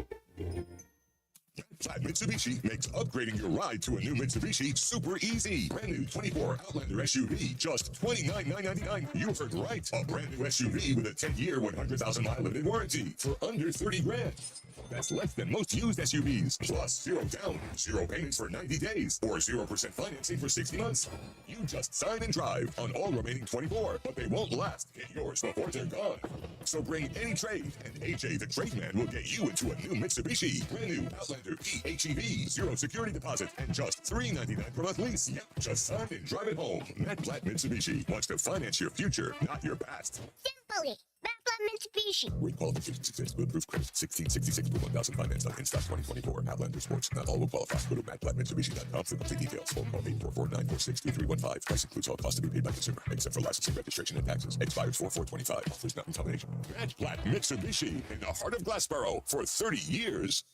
Platt Mitsubishi makes upgrading your ride to a new Mitsubishi super easy. Brand new 24 Outlander SUV, just $29,999. You heard right. A brand new SUV with a 10-year, 100,000-mile limited warranty for under $30,000. That's less than most used SUVs. Plus, 0 down, 0 payments for 90 days, or 0% financing for 60 months. You just sign and drive on all remaining 24, but they won't last. Get yours before they're gone. So bring any trade, and AJ the Trademan will get you into a new Mitsubishi. Brand new Outlander PHEV, 0 security deposit, and just $399 per month lease. Yep, just sign and drive it home. Matt Platt Mitsubishi wants to finance your future, not your past. Simply, Matt Platt Mitsubishi. Rate qualifications exist. Bulletproof credit. 1666 per 1,000 finance on in-stock 2024. Outlander Sports. Not all will qualify. Go to mattplattmitsubishi.com for complete details. Phone call 844-946-3315. Price includes all costs to be paid by consumer, except for licensing, registration, and taxes. Expires 4/4/25. Offers not in combination. Matt Platt Mitsubishi in the heart of Glassboro for 30 years.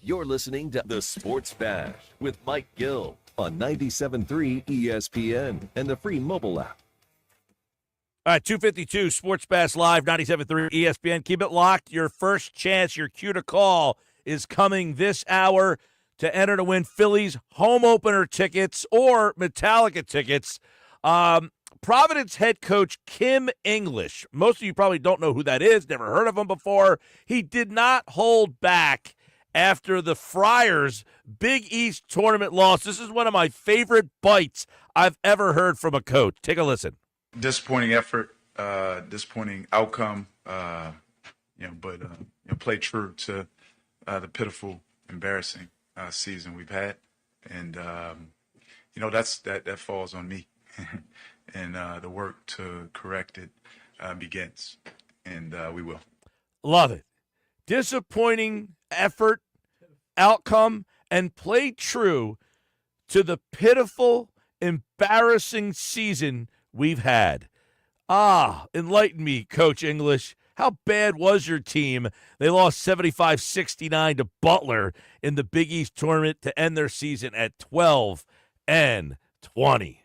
You're listening to The Sports Bash with Mike Gill on 97.3 ESPN and the free mobile app. All right, 252 Sports Bash Live, 97.3 ESPN. Keep it locked. Your first chance, your cue to call is coming this hour to enter to win Phillies home opener tickets or Metallica tickets. Providence head coach Kim English, most of you probably don't know who that is, never heard of him before. He did not hold back after the Friars' Big East tournament loss. This is one of my favorite bites I've ever heard from a coach. Take a listen. Disappointing effort, disappointing outcome, but play true to the pitiful, embarrassing season we've had, and that falls on me, and the work to correct it begins, and we will. Love it. Disappointing effort, outcome, and play true to the pitiful, embarrassing season we've had. Enlighten me, Coach English. How bad was your team? They lost 75-69 to Butler in the Big East tournament to end their season at 12-20.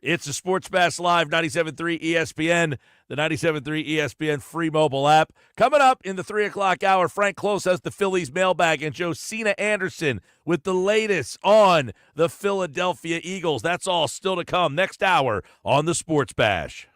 It's the Sports Bash Live, 97.3 ESPN, the 97.3 ESPN free mobile app. Coming up in the 3 o'clock hour, Frank Klose has the Phillies mailbag, and Josina Anderson with the latest on the Philadelphia Eagles. That's all still to come next hour on the Sports Bash.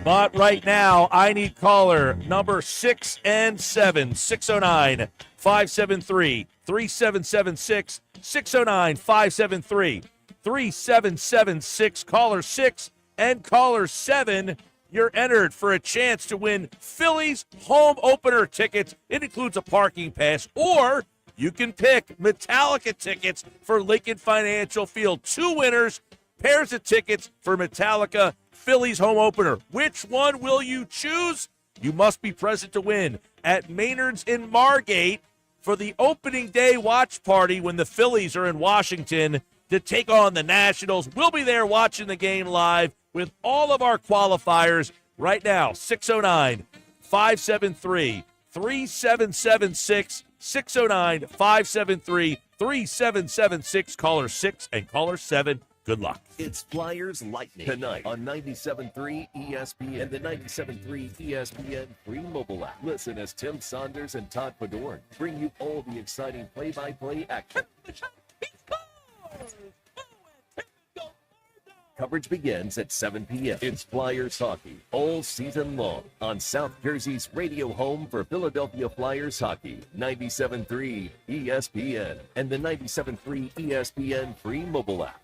But right now, I need caller number 6 and 7, 609-573-3776, 609-573-3776. Caller 6 and caller 7, you're entered for a chance to win Phillies home opener tickets. It includes a parking pass, or you can pick Metallica tickets for Lincoln Financial Field. 2 winners, pairs of tickets for Metallica Phillies home opener. Which one will you choose? You must be present to win at Maynard's in Margate for the opening day watch party when the Phillies are in Washington to take on the Nationals. We'll be there watching the game live with all of our qualifiers right now. 609-573-3776, 609-573-3776. Caller 6 and caller 7. Good luck. It's Flyers Lightning tonight on 97.3 ESPN and the 97.3 ESPN free mobile app. Listen as Tim Saunders and Todd Padorn bring you all the exciting play-by-play action. Coverage begins at 7 p.m. It's Flyers hockey all season long on South Jersey's radio home for Philadelphia Flyers hockey, 97.3 ESPN and the 97.3 ESPN free mobile app.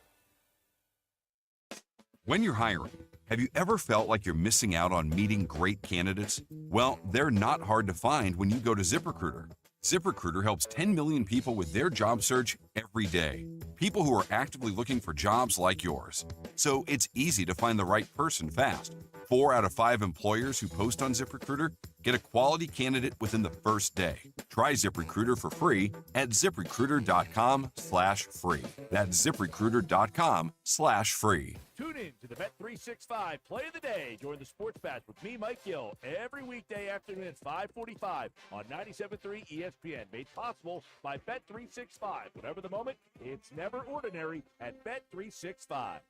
When you're hiring, have you ever felt like you're missing out on meeting great candidates? Well, they're not hard to find when you go to ZipRecruiter. ZipRecruiter helps 10 million people with their job search every day. People who are actively looking for jobs like yours. So it's easy to find the right person fast. 4 out of 5 employers who post on ZipRecruiter get a quality candidate within the first day. Try ZipRecruiter for free at ZipRecruiter.com/free. That's ZipRecruiter.com/free. Tune in to the Bet365 Play of the Day during the Sports Bash with me, Mike Gill, every weekday afternoon at 5:45 on 97.3 ESPN. Made possible by Bet365. Whatever the moment, it's never ordinary at Bet365.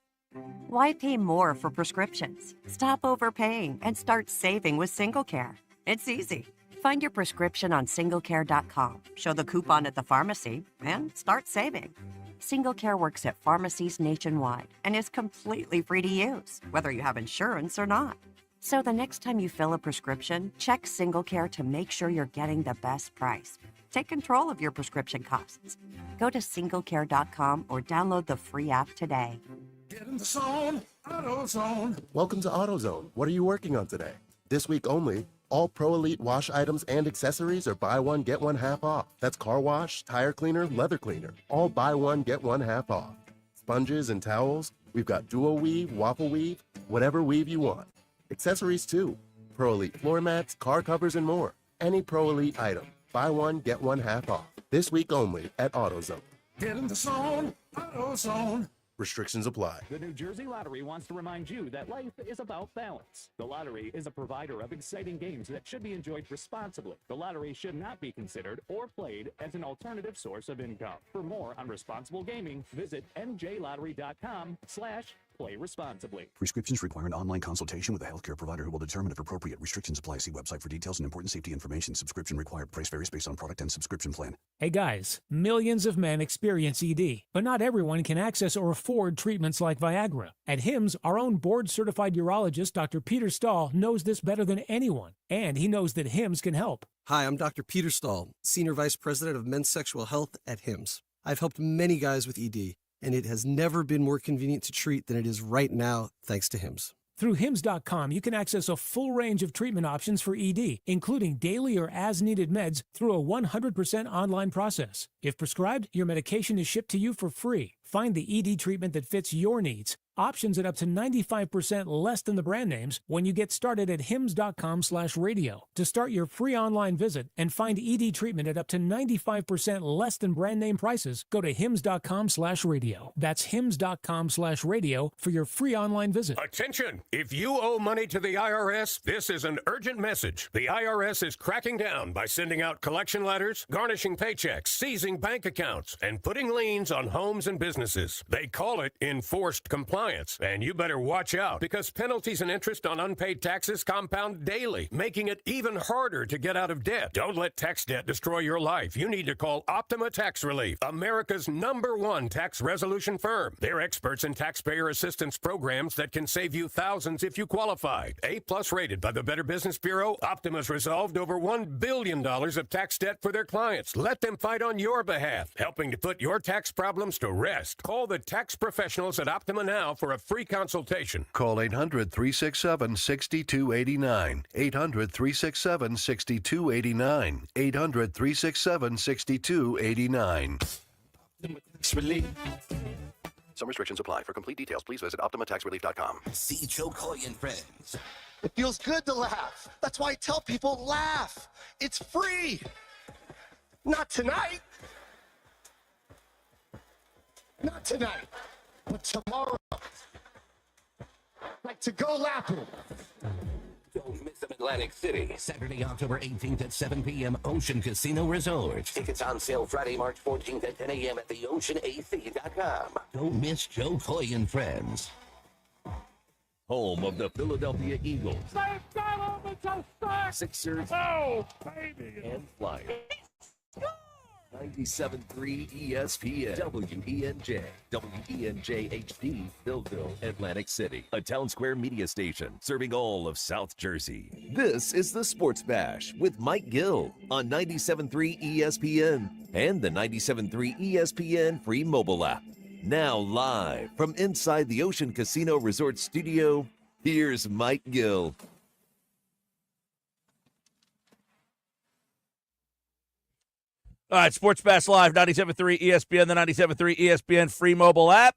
Why pay more for prescriptions? Stop overpaying and start saving with SingleCare. It's easy. Find your prescription on singlecare.com, show the coupon at the pharmacy, and start saving. SingleCare works at pharmacies nationwide and is completely free to use, whether you have insurance or not. So the next time you fill a prescription, check SingleCare to make sure you're getting the best price. Take control of your prescription costs. Go to singlecare.com or download the free app today. Get in the zone, AutoZone. Welcome to AutoZone. What are you working on today? This week only, all Pro Elite wash items and accessories are buy one, get one half off. That's car wash, tire cleaner, leather cleaner. All buy one, get one half off. Sponges and towels, we've got duo weave, waffle weave, whatever weave you want. Accessories too. Pro Elite floor mats, car covers, and more. Any Pro Elite item, buy one, get one half off. This week only at AutoZone. Get in the zone, AutoZone. Restrictions apply. The New Jersey Lottery wants to remind you that life is about balance. The lottery is a provider of exciting games that should be enjoyed responsibly. The lottery should not be considered or played as an alternative source of income. For more on responsible gaming, visit njlottery.com/play responsibly. Prescriptions require an online consultation with a healthcare provider who will determine if appropriate. Restrictions apply. See website for details and important safety information. Subscription required. Price varies based on product and subscription plan. Hey guys, millions of men experience ED, but not everyone can access or afford treatments like Viagra. At HIMSS, our own board-certified urologist, Dr. Peter Stahl, knows this better than anyone, and he knows that HIMSS can help. Hi, I'm Dr. Peter Stahl, Senior Vice President of Men's Sexual Health at HIMSS. I've helped many guys with ED, and it has never been more convenient to treat than it is right now, thanks to HIMSS. Through HIMSS.com, you can access a full range of treatment options for ED, including daily or as-needed meds through a 100% online process. If prescribed, your medication is shipped to you for free. Find the ED treatment that fits your needs. Options at up to 95% less than the brand names when you get started at hims.com/radio. To start your free online visit and find ED treatment at up to 95% less than brand name prices, go to hims.com/radio. That's hims.com/radio for your free online visit. Attention! If you owe money to the IRS, this is an urgent message. The IRS is cracking down by sending out collection letters, garnishing paychecks, seizing bank accounts, and putting liens on homes and businesses. They call it enforced compliance. And you better watch out because penalties and interest on unpaid taxes compound daily, making it even harder to get out of debt. Don't let tax debt destroy your life. You need to call Optima Tax Relief, America's #1 tax resolution firm. They're experts in taxpayer assistance programs that can save you thousands if you qualify. A+ rated by the Better Business Bureau, Optima's resolved over $1 billion of tax debt for their clients. Let them fight on your behalf, helping to put your tax problems to rest. Call the tax professionals at Optima now for a free consultation. Call 800-367-6289. 800-367-6289. 800-367-6289. Some restrictions apply. For complete details, please visit OptimaTaxRelief.com. See Joe Coy and friends. It feels good to laugh. That's why I tell people laugh. It's free. Not tonight. Not tonight. But tomorrow, like to go laughing. Don't miss them, Atlantic City. Saturday, October 18th at 7 p.m. Ocean Casino Resort. Tickets on sale Friday, March 14th at 10 a.m. at theoceanac.com. Don't miss Joe Coy and friends. Home of the Philadelphia Eagles, Sixers, and Flyers. 97.3 ESPN, WENJ, WENJ HD, Millville, Atlantic City, a Town Square media station serving all of South Jersey. This is the Sports Bash with Mike Gill on 97.3 ESPN and the 97.3 ESPN free mobile app. Now live from inside the Ocean Casino Resort studio, here's Mike Gill. All right, Sports Bash Live, 97.3 ESPN, the 97.3 ESPN free mobile app.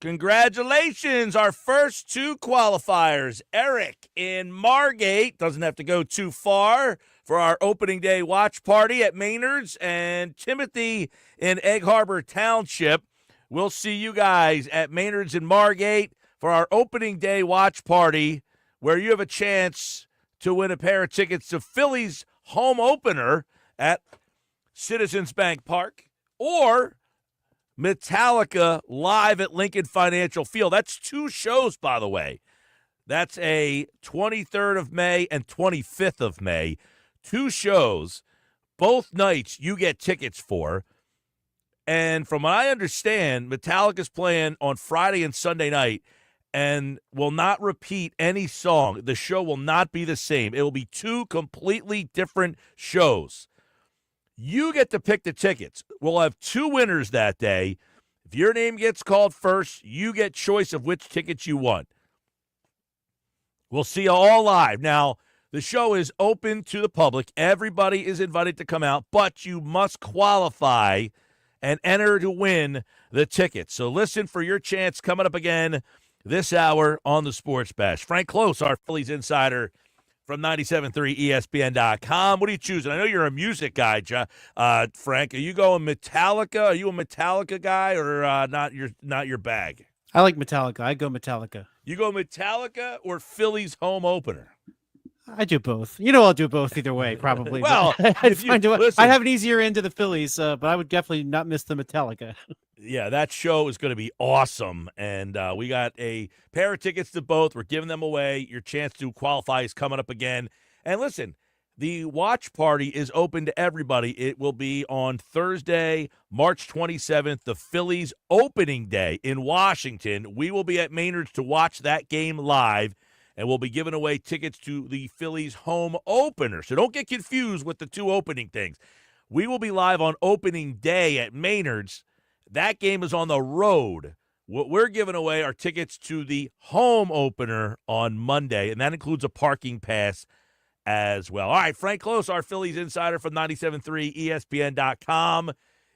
Congratulations, our first two qualifiers. Eric in Margate doesn't have to go too far for our opening day watch party at Maynard's, and Timothy in Egg Harbor Township. We'll see you guys at Maynard's in Margate for our opening day watch party, where you have a chance to win a pair of tickets to Phillies home opener at Citizens Bank Park, or Metallica live at Lincoln Financial Field. That's two shows, by the way. That's a 23rd of May and 25th of May. 2 shows, both nights you get tickets for. And from what I understand, Metallica's playing on Friday and Sunday night and will not repeat any song. The show will not be the same. It will be 2 completely different shows. You get to pick the tickets. We'll have 2 winners that day. If your name gets called first, you get choice of which tickets you want. We'll see you all live. Now, the show is open to the public. Everybody is invited to come out, but you must qualify and enter to win the tickets. So listen for your chance coming up again this hour on the Sports Bash. Frank Klose, our Phillies insider from 97.3 ESPN.com. What are you choosing? I know you're a music guy, Frank. Are you going Metallica? Are you a Metallica guy or not your bag? I like Metallica. I go Metallica. You go Metallica or Phillies home opener? I do both. I'll do both either way, probably. Well, I'd have an easier end to the Phillies, but I would definitely not miss the Metallica. Yeah, that show is going to be awesome, and we got a pair of tickets to both. We're giving them away. Your chance to qualify is coming up again. And listen, the watch party is open to everybody. It will be on Thursday, March 27th, the Phillies opening day in Washington. We will be at Maynard's to watch that game live. And we'll be giving away tickets to the Phillies home opener. So don't get confused with the 2 opening things. We will be live on opening day at Maynard's. That game is on the road. What we're giving away are tickets to the home opener on Monday, and that includes a parking pass as well. All right, Frank Klose, our Phillies insider from 97.3 ESPN.com,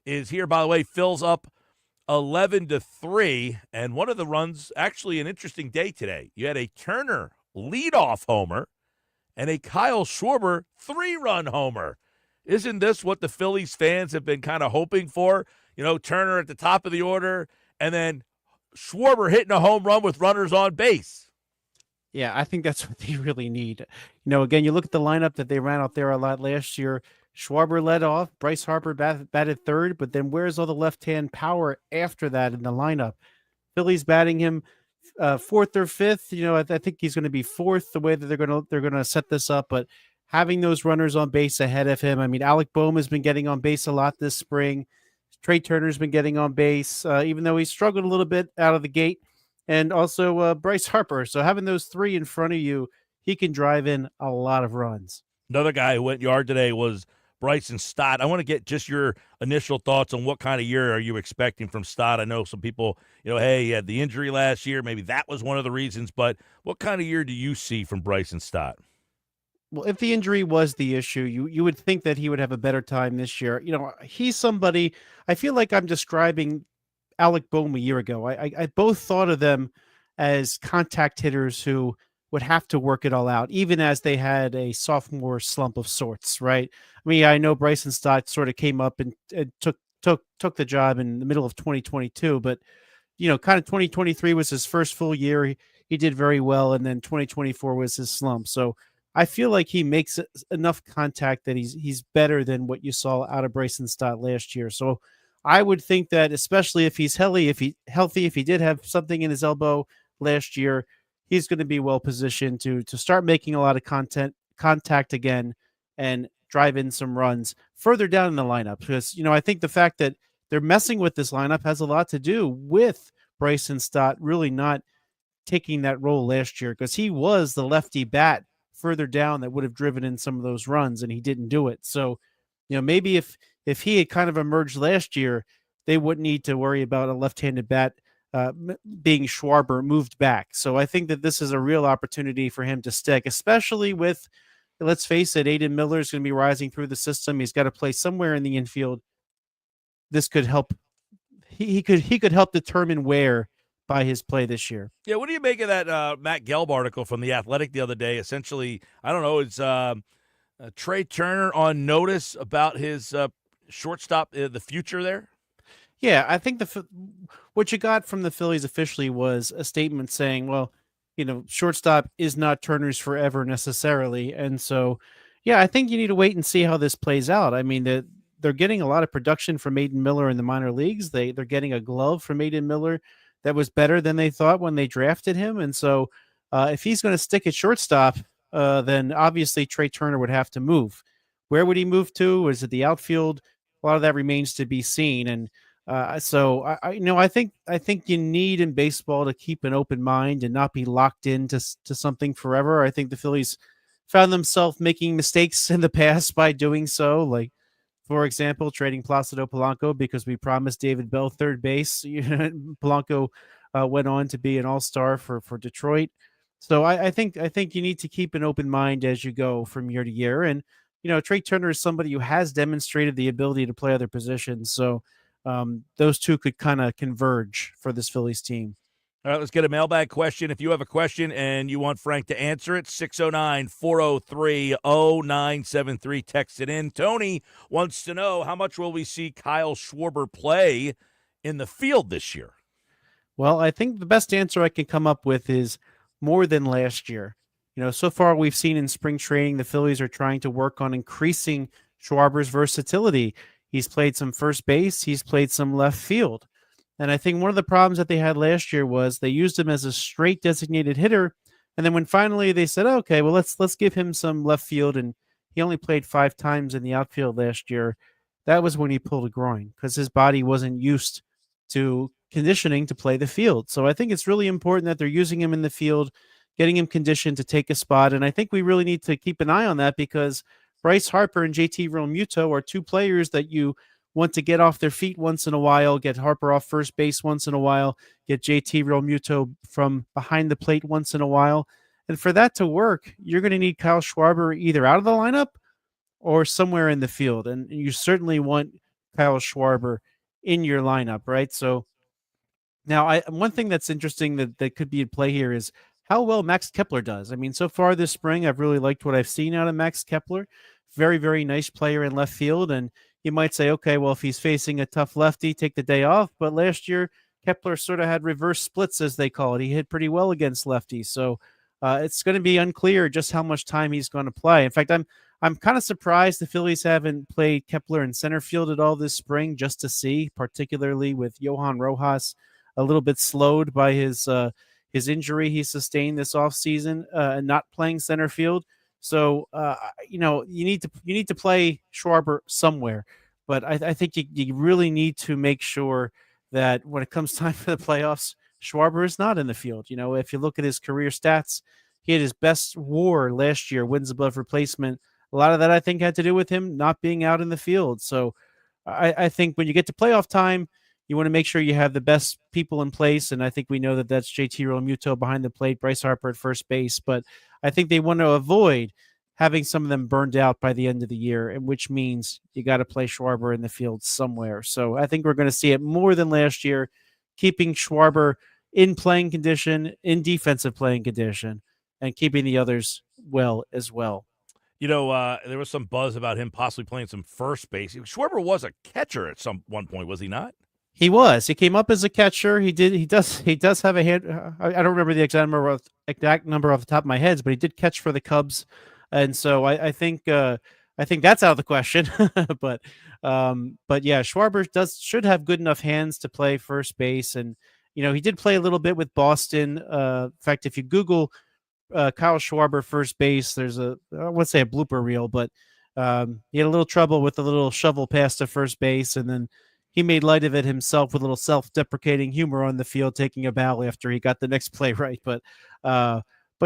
is here. By the way, Phil's up 11-3, and one of the runs, actually an interesting day today. You had a Turner leadoff homer and a Kyle Schwarber 3-run homer. Isn't this what the Phillies fans have been kind of hoping for? Turner at the top of the order, and then Schwarber hitting a home run with runners on base. Yeah, I think that's what they really need. Again, you look at the lineup that they ran out there a lot last year. Schwarber led off. Bryce Harper batted third, but then where's all the left-hand power after that in the lineup? Phillies batting him fourth or fifth. I think he's going to be fourth the way that they're going to set this up. But having those runners on base ahead of him, I mean, Alec Bohm has been getting on base a lot this spring. Trea Turner's been getting on base, even though he struggled a little bit out of the gate, and also Bryce Harper. So having those 3 in front of you, he can drive in a lot of runs. Another guy who went yard today was Bryson Stott. I want to get just your initial thoughts on what kind of year are you expecting from Stott. I know some people, hey, he had the injury last year. Maybe that was one of the reasons. But what kind of year do you see from Bryson Stott? Well, if the injury was the issue, you would think that he would have a better time this year. He's somebody, I feel like I'm describing Alec Bohm a year ago. I both thought of them as contact hitters who would have to work it all out, even as they had a sophomore slump of sorts, right? I mean, I know Bryson Stott sort of came up and took the job in the middle of 2022, but, kind of 2023 was his first full year. He did very well, and then 2024 was his slump. So I feel like he makes enough contact that he's better than what you saw out of Bryson Stott last year. So I would think that, especially if he's healthy, if he did have something in his elbow last year, he's going to be well positioned to start making a lot of contact again and drive in some runs further down in the lineup. Because, I think the fact that they're messing with this lineup has a lot to do with Bryson Stott really not taking that role last year, because he was the lefty bat further down that would have driven in some of those runs, and he didn't do it. So, maybe if he had kind of emerged last year, they wouldn't need to worry about a left-handed bat being Schwarber moved back. So I think that this is a real opportunity for him to stick, especially with, let's face it, Aiden Miller is going to be rising through the system. He's got to play somewhere in the infield. This could help. He could help determine where by his play this year. Yeah, what do you make of that Matt Gelb article from The Athletic the other day? Essentially, I don't know, it's Trea Turner on notice about his shortstop, the future there? Yeah, I think what you got from the Phillies officially was a statement saying, well, shortstop is not Turner's forever necessarily. And so, yeah, I think you need to wait and see how this plays out. I mean, they're getting a lot of production from Aiden Miller in the minor leagues. They're getting a glove from Aiden Miller that was better than they thought when they drafted him. And so If he's going to stick at shortstop, then obviously Trea Turner would have to move. Where would he move to? Is it the outfield? A lot of that remains to be seen. And so I think you need in baseball to keep an open mind and not be locked into to something forever. I think the Phillies found themselves making mistakes in the past by doing so. Like, for example, trading Placido Polanco because we promised David Bell third base. Polanco went on to be an all-star for Detroit. So I think you need to keep an open mind as you go from year to year. And Trea Turner is somebody who has demonstrated the ability to play other positions. So those two could kind of converge for this Phillies team. All right, let's get a mailbag question. If you have a question and you want Frank to answer it, 609-403-0973. Text it in. Tony wants to know, how much will we see Kyle Schwarber play in the field this year? Well, I think the best answer I can come up with is more than last year. So far we've seen in spring training, the Phillies are trying to work on increasing Schwarber's versatility. He's played some first base. He's played some left field. And I think one of the problems that they had last year was they used him as a straight designated hitter. And then when finally they said, okay, well, let's give him some left field. And he only played 5 times in the outfield last year. That was when he pulled a groin because his body wasn't used to conditioning to play the field. So I think it's really important that they're using him in the field, getting him conditioned to take a spot. And I think we really need to keep an eye on that because Bryce Harper and JT Realmuto are 2 players that you want to get off their feet once in a while, get Harper off first base once in a while, get JT Realmuto from behind the plate once in a while. And for that to work, you're going to need Kyle Schwarber either out of the lineup or somewhere in the field. And you certainly want Kyle Schwarber in your lineup, right? So now one thing that's interesting that could be at play here is how well Max Kepler does. I mean, so far this spring, I've really liked what I've seen out of Max Kepler. Very, very nice player in left field. And you might say, okay, well, if he's facing a tough lefty, take the day off. But last year, Kepler sort of had reverse splits, as they call it. He hit pretty well against lefties. So it's going to be unclear just how much time he's going to play. In fact, I'm kind of surprised the Phillies haven't played Kepler in center field at all this spring, just to see, particularly with Johan Rojas a little bit slowed by his injury he sustained this offseason and not playing center field. So, you need to play Schwarber somewhere. But I think you really need to make sure that when it comes time for the playoffs, Schwarber is not in the field. If you look at his career stats, he had his best WAR last year, wins above replacement. A lot of that, I think, had to do with him not being out in the field. So I think when you get to playoff time, you want to make sure you have the best people in place. And I think we know that that's JT Realmuto behind the plate, Bryce Harper at first base. But I think they want to avoid having some of them burned out by the end of the year, and which means you got to play Schwarber in the field somewhere. So I think we're going to see it more than last year, keeping Schwarber in playing condition, in defensive playing condition, and keeping the others well as well. There was some buzz about him possibly playing some first base. Schwarber was a catcher at one point, was he not? He was. He came up as a catcher. He does have a hand. I don't remember the exact number off the top of my head, but he did catch for the Cubs, and so I think that's out of the question. but yeah, Schwarber should have good enough hands to play first base, and he did play a little bit with Boston. In fact, if you Google Kyle Schwarber first base, there's I wouldn't say a blooper reel, but he had a little trouble with the little shovel pass to first base, and then he made light of it himself with a little self-deprecating humor on the field, taking a bow after he got the next play right. But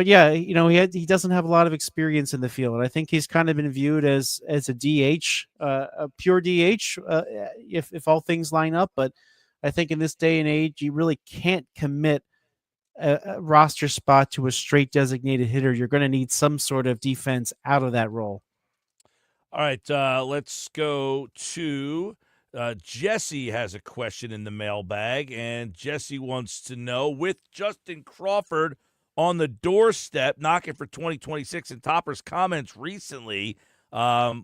yeah, he doesn't have a lot of experience in the field, and I think he's kind of been viewed as a DH, a pure DH, if all things line up. But I think in this day and age, you really can't commit a roster spot to a straight designated hitter. You're going to need some sort of defense out of that role. All right, let's go to Jesse has a question in the mailbag, and Jesse wants to know, with Justin Crawford on the doorstep, knocking for 2026, and Topper's comments recently,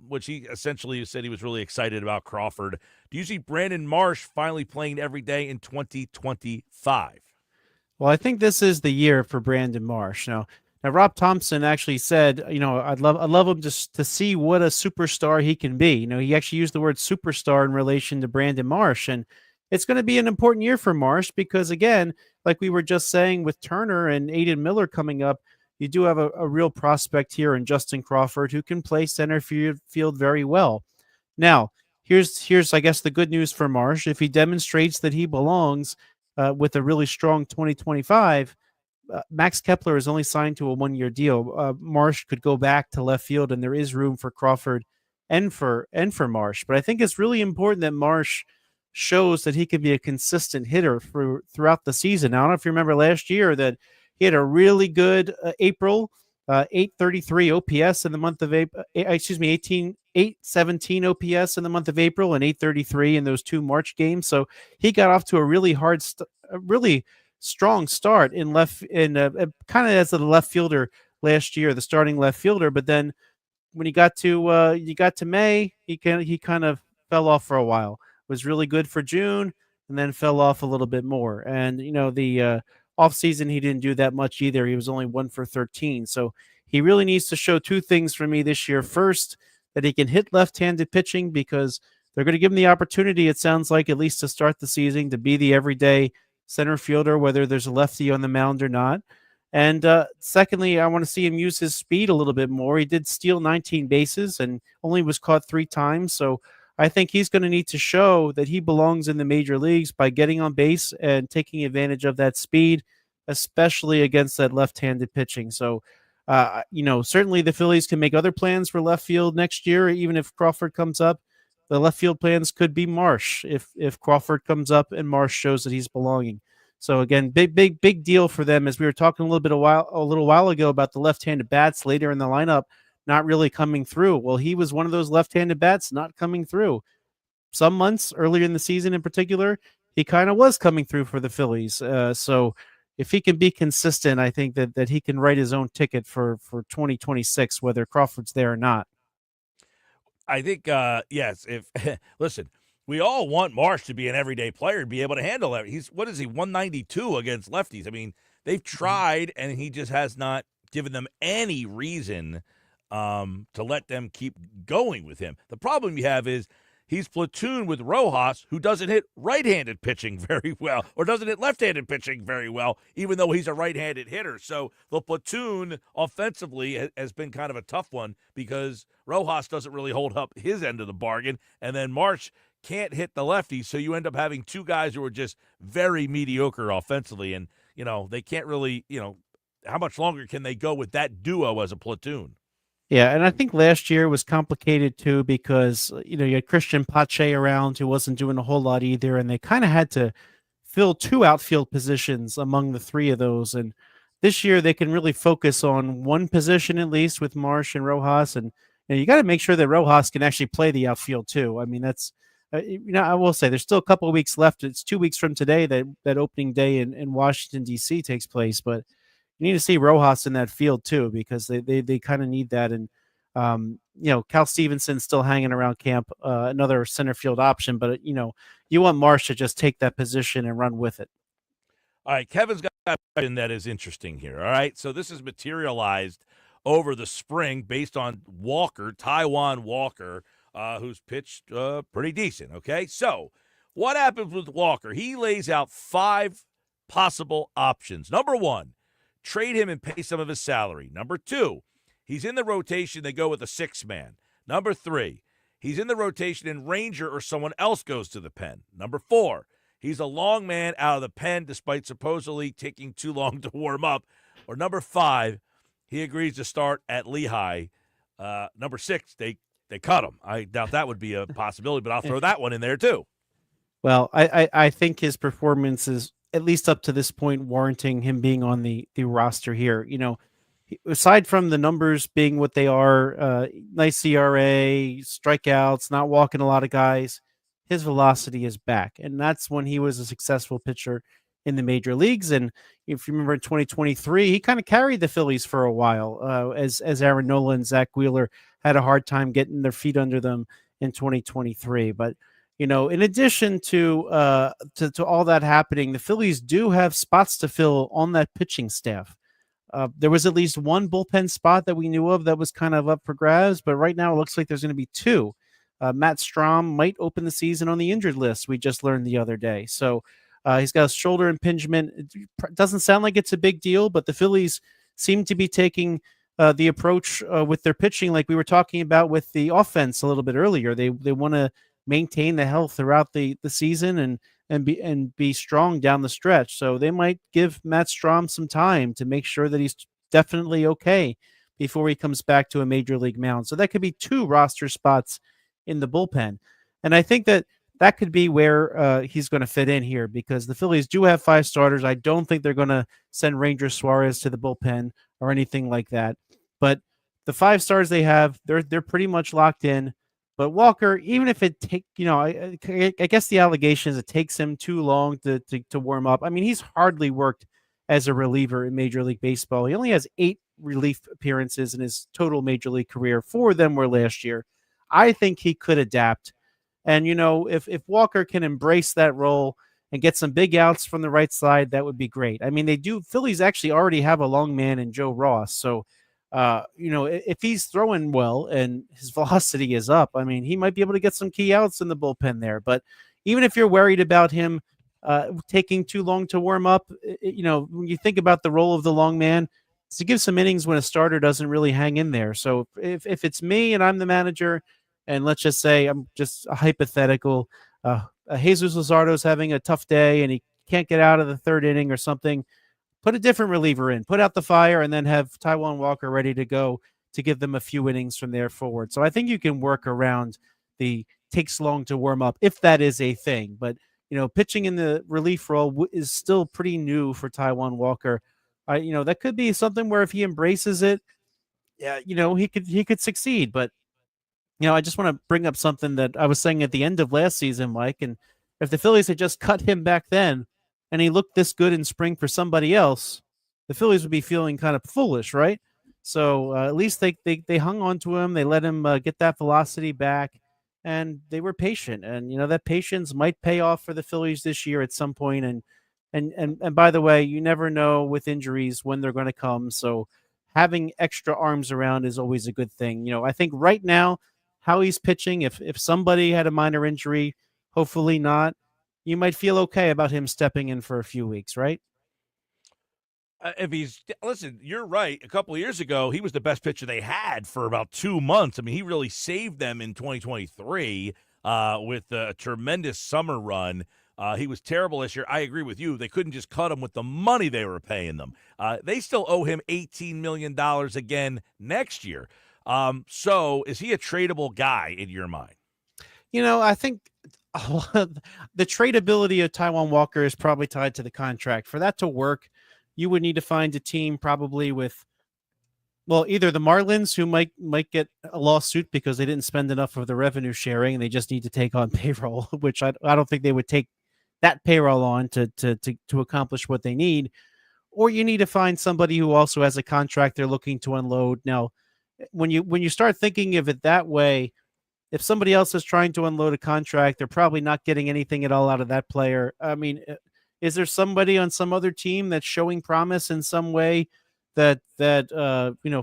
which he essentially said he was really excited about Crawford, do you see Brandon Marsh finally playing every day in 2025? Well, I think this is the year for Brandon Marsh. Now Rob Thompson actually said, I'd love him just to see what a superstar he can be. He actually used the word superstar in relation to Brandon Marsh. And it's going to be an important year for Marsh because, again, like we were just saying with Turner and Aiden Miller coming up, you do have a real prospect here in Justin Crawford who can play center field very well. Now, here's I guess the good news for Marsh. If he demonstrates that he belongs with a really strong 2025, Max Kepler is only signed to a 1-year deal. Marsh could go back to left field, and there is room for Crawford and for Marsh. But I think it's really important that Marsh shows that he can be a consistent hitter throughout the season. Now, I don't know if you remember last year that he had a really good April, 833 OPS in the month of April. 817 OPS in the month of April and 833 in those 2 March games. So he got off to a really really strong start in kind of as a left fielder last year, the starting left fielder. But then when he got to May, he kind of fell off for a while. Was really good for June and then fell off a little bit more. And the offseason, he didn't do that much either. He was only 1 for 13. So he really needs to show 2 things for me this year. First, that he can hit left-handed pitching because they're going to give him the opportunity, it sounds like, at least to start the season, to be the everyday center fielder, whether there's a lefty on the mound or not. And secondly, I want to see him use his speed a little bit more. He did steal 19 bases and only was caught 3 times. So I think he's going to need to show that he belongs in the major leagues by getting on base and taking advantage of that speed, especially against that left-handed pitching. So, certainly the Phillies can make other plans for left field next year, even if Crawford comes up. The left field plans could be Marsh if Crawford comes up and Marsh shows that he's belonging. So again, big deal for them, as we were talking a little while ago about the left-handed bats later in the lineup not really coming through. Well, he was one of those left-handed bats not coming through. Some months earlier in the season in particular, he kind of was coming through for the Phillies. So if he can be consistent, I think that he can write his own ticket for 2026, whether Crawford's there or not. I think, yes, listen, we all want Marsh to be an everyday player and be able to handle that. What is he, 192 against lefties? I mean, they've tried, and he just has not given them any reason to let them keep going with him. The problem you have is he's platooned with Rojas, who doesn't hit right-handed pitching very well, or doesn't hit left-handed pitching very well, even though he's a right-handed hitter. So the platoon offensively has been kind of a tough one because Rojas doesn't really hold up his end of the bargain, and then Marsh can't hit the lefty, so you end up having 2 guys who are just very mediocre offensively, and, they can't really, how much longer can they go with that duo as a platoon? Yeah, and I think last year was complicated too because, you had Christian Pache around who wasn't doing a whole lot either, and they kind of had to fill 2 outfield positions among the 3 of those. And this year they can really focus on one position at least with Marsh and Rojas, and you got to make sure that Rojas can actually play the outfield too. I mean, that's I will say there's still a couple of weeks left. It's 2 weeks from today that opening day in Washington, D.C. takes place, but you need to see Rojas in that field too, because they kind of need that. And, Cal Stevenson's still hanging around camp, another center field option, but you want Marsh to just take that position and run with it. All right. Kevin's got a question that is interesting here. All right. So this is materialized over the spring based on Taiwan Walker, who's pitched pretty decent. Okay. So what happens with Walker? He lays out 5 possible options. Number 1, trade him and pay some of his salary. Number 2, he's in the rotation. They go with a 6-man. Number 3, he's in the rotation and Ranger or someone else goes to the pen. Number 4, he's a long man out of the pen despite supposedly taking too long to warm up. Or number 5, he agrees to start at Lehigh. Number 6, they cut him. I doubt that would be a possibility, but I'll throw that one in there too. Well, I think his performance is, at least up to this point, warranting him being on the roster here. Aside from the numbers being what they are, nice ERA, strikeouts, not walking a lot of guys, his velocity is back. And that's when he was a successful pitcher in the major leagues. And if you remember in 2023, he kind of carried the Phillies for a while as Aaron Nola and Zach Wheeler had a hard time getting their feet under them in 2023. But in addition to all that happening, the Phillies do have spots to fill on that pitching staff. There was at least 1 bullpen spot that we knew of that was kind of up for grabs, but right now it looks like there's going to be 2. Matt Strahm might open the season on the injured list. We just learned the other day. So he's got a shoulder impingement. It doesn't sound like it's a big deal, but the Phillies seem to be taking the approach with their pitching, like we were talking about with the offense a little bit earlier. They want to maintain the health throughout the season and be strong down the stretch. So they might give Matt Strahm some time to make sure that he's definitely okay before he comes back to a major league mound. So that could be 2 roster spots in the bullpen. And I think that could be where he's going to fit in here, because the Phillies do have 5 starters. I don't think they're going to send Ranger Suarez to the bullpen or anything like that. But the 5 stars they have, they're pretty much locked in. But Walker, even if it I guess the allegation is it takes him too long to warm up. I mean, he's hardly worked as a reliever in Major League Baseball. He only has 8 relief appearances in his total Major League career. 4 of them were last year. I think he could adapt. And, if Walker can embrace that role and get some big outs from the right side, that would be great. I mean, Phillies actually already have a long man in Joe Ross. So, if he's throwing well and his velocity is up, I mean, he might be able to get some key outs in the bullpen there. But even if you're worried about him taking too long to warm up, when you think about the role of the long man, it's to give some innings when a starter doesn't really hang in there. So if it's me and I'm the manager, and let's just say I'm just a hypothetical, Jesus Luzardo's having a tough day and he can't get out of the 3rd inning or something, put a different reliever in, put out the fire, and then have Taijuan Walker ready to go to give them a few innings from there forward. So I think you can work around the takes long to warm up if that is a thing. But, pitching in the relief role is still pretty new for Taijuan Walker. That could be something where if he embraces it, he could succeed. But I just want to bring up something that I was saying at the end of last season, Mike. And if the Phillies had just cut him back then and he looked this good in spring for somebody else, the Phillies would be feeling kind of foolish, right? So at least they hung on to him. They let him get that velocity back, and they were patient. And, that patience might pay off for the Phillies this year at some point. And by the way, you never know with injuries when they're going to come. So having extra arms around is always a good thing. I think right now, how he's pitching, if somebody had a minor injury, hopefully not, you might feel okay about him stepping in for a few weeks, right? Listen, you're right. A couple of years ago, he was the best pitcher they had for about 2 months. I mean, he really saved them in 2023 with a tremendous summer run. He was terrible this year. I agree with you. They couldn't just cut him with the money they were paying them. They still owe him $18 million again next year. So is he a tradable guy in your mind? I think the tradability of Taijuan Walker is probably tied to the contract. For that to work, you would need to find a team probably with, either the Marlins, who might get a lawsuit because they didn't spend enough of the revenue sharing and they just need to take on payroll, which I don't think they would take that payroll on to accomplish what they need. Or you need to find somebody who also has a contract they're looking to unload. Now, when you start thinking of it that way, if somebody else is trying to unload a contract, they're probably not getting anything at all out of that player. I mean, is there somebody on some other team that's showing promise in some way that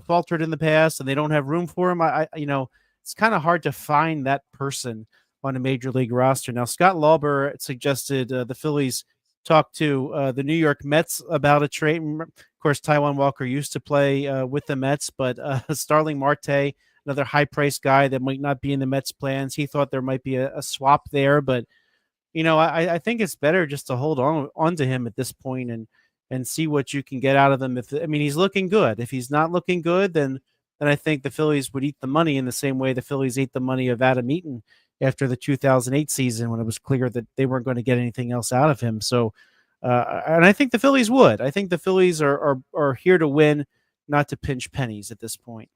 faltered in the past and they don't have room for him? It's kind of hard to find that person on a major league roster. Now, Scott Lauber suggested the Phillies talk to the New York Mets about a trade. Of course, Taijuan Walker used to play with the Mets, but Starling Marte, another high-priced guy that might not be in the Mets' plans, he thought there might be a swap there. But, I think it's better just to hold on to him at this point and see what you can get out of him. He's looking good. If he's not looking good, then I think the Phillies would eat the money in the same way the Phillies ate the money of Adam Eaton after the 2008 season when it was clear that they weren't going to get anything else out of him. So, and I think the Phillies would. I think the Phillies are here to win, not to pinch pennies at this point.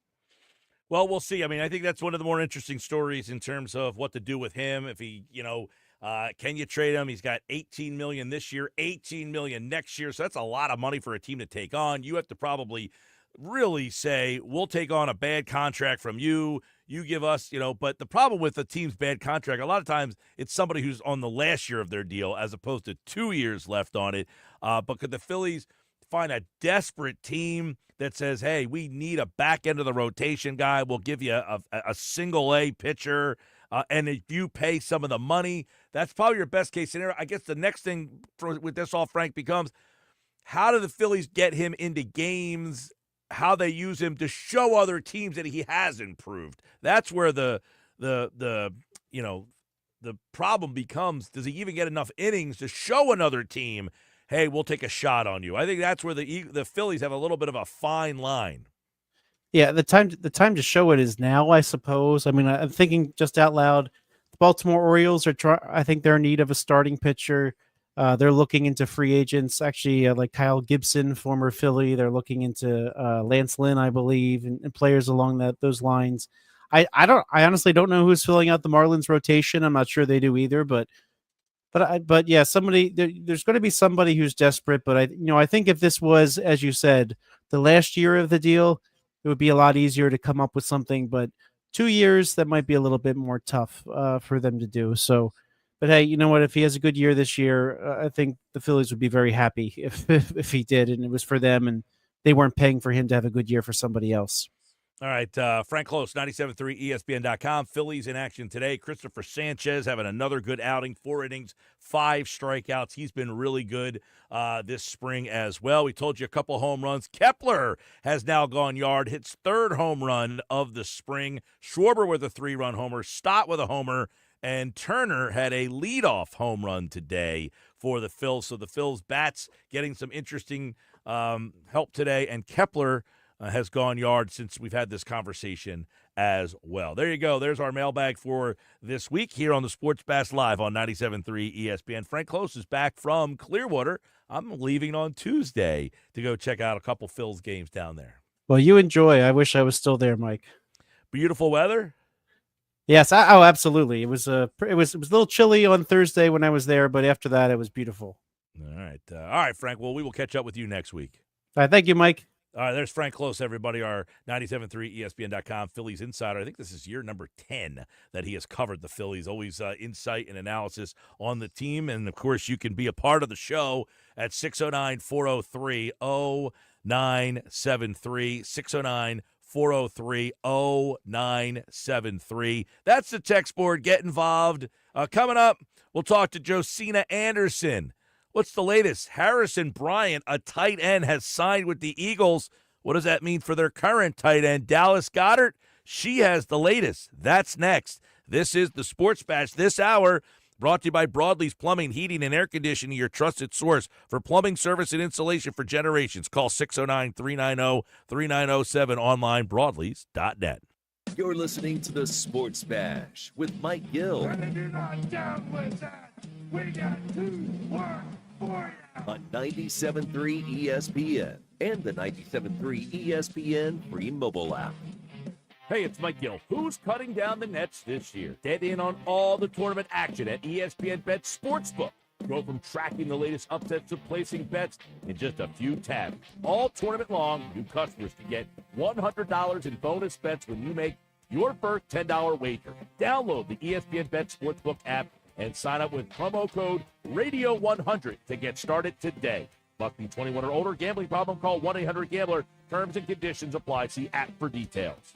Well, we'll see. I think that's one of the more interesting stories in terms of what to do with him. If he, can you trade him? He's got $18 million this year, $18 million next year. So that's a lot of money for a team to take on. You have to probably really say, we'll take on a bad contract from you. You give us, but the problem with the team's bad contract, a lot of times it's somebody who's on the last year of their deal as opposed to 2 years left on it. But could the Phillies find a desperate team that says, hey, we need a back end of the rotation guy. We'll give you a single A pitcher and if you pay some of the money, that's probably your best case scenario. I guess the next thing with this all, Frank, becomes how do the Phillies get him into games, how they use him to show other teams that he has improved. That's where the problem becomes, does he even get enough innings to show another team, hey, we'll take a shot on you? I think that's where the Phillies have a little bit of a fine line. Yeah, the time to show it is now, I suppose. I mean, I'm thinking just out loud. The Baltimore Orioles I think they're in need of a starting pitcher. They're looking into free agents, actually, like Kyle Gibson, former Philly. They're looking into Lance Lynn, I believe, and players along those lines. I honestly don't know who's filling out the Marlins rotation. I'm not sure they do either, but yeah, there's going to be somebody who's desperate. But I think if this was, as you said, the last year of the deal, it would be a lot easier to come up with something. But 2 years, that might be a little bit more tough for them to do. So, but hey, you know what? If he has a good year this year, I think the Phillies would be very happy if he did, and it was for them, and they weren't paying for him to have a good year for somebody else. All right, Frank Klose, 97.3 ESPN.com. Phillies in action today. Christopher Sanchez having another good outing, 4 innings, 5 strikeouts. He's been really good this spring as well. We told you a couple home runs. Kepler has now gone yard, hits 3rd home run of the spring. Schwarber with a 3-run homer, Stott with a homer, and Turner had a leadoff home run today for the Phils. So the Phils bats getting some interesting help today, and Kepler has gone yard since we've had this conversation as well. There you go. There's our mailbag for this week here on the Sports Bash Live on 97.3 ESPN. Frank Klose is back from Clearwater. I'm leaving on Tuesday to go check out a couple Phil's games down there. Well, you enjoy. I wish I was still there, Mike. Beautiful weather? Yes. Absolutely. It was a little chilly on Thursday when I was there, but after that, it was beautiful. All right, Frank. Well, we will catch up with you next week. All right. Thank you, Mike. All right, there's Frank Klose, everybody, our 97.3 ESPN.com Phillies insider. I think this is year number 10 that he has covered the Phillies. Always insight and analysis on the team. And, of course, you can be a part of the show at 609-403-0973, 609-403-0973. That's the text board. Get involved. Coming up, we'll talk to Josina Anderson. What's the latest? Harrison Bryant, a tight end, has signed with the Eagles. What does that mean for their current tight end, Dallas Goedert? She has the latest. That's next. This is the Sports Bash this hour, brought to you by Broadlee's Plumbing, Heating, and Air Conditioning, your trusted source for plumbing service and installation for generations. Call 609-390-3907, online, broadlees.net. You're listening to the Sports Bash with Mike Gill. We got 2 work for you. On 97.3 ESPN and the 97.3 ESPN free mobile app. Hey, it's Mike Gill. Who's cutting down the nets this year? Get in on all the tournament action at ESPN Bet Sportsbook. Go from tracking the latest upsets to placing bets in just a few taps. All tournament long, new customers can get $100 in bonus bets when you make your first $10 wager. Download the ESPN Bet Sportsbook app and sign up with promo code Radio100 to get started today. Must be 21 or older. Gambling problem? Call 1-800-GAMBLER. Terms and conditions apply. See app for details.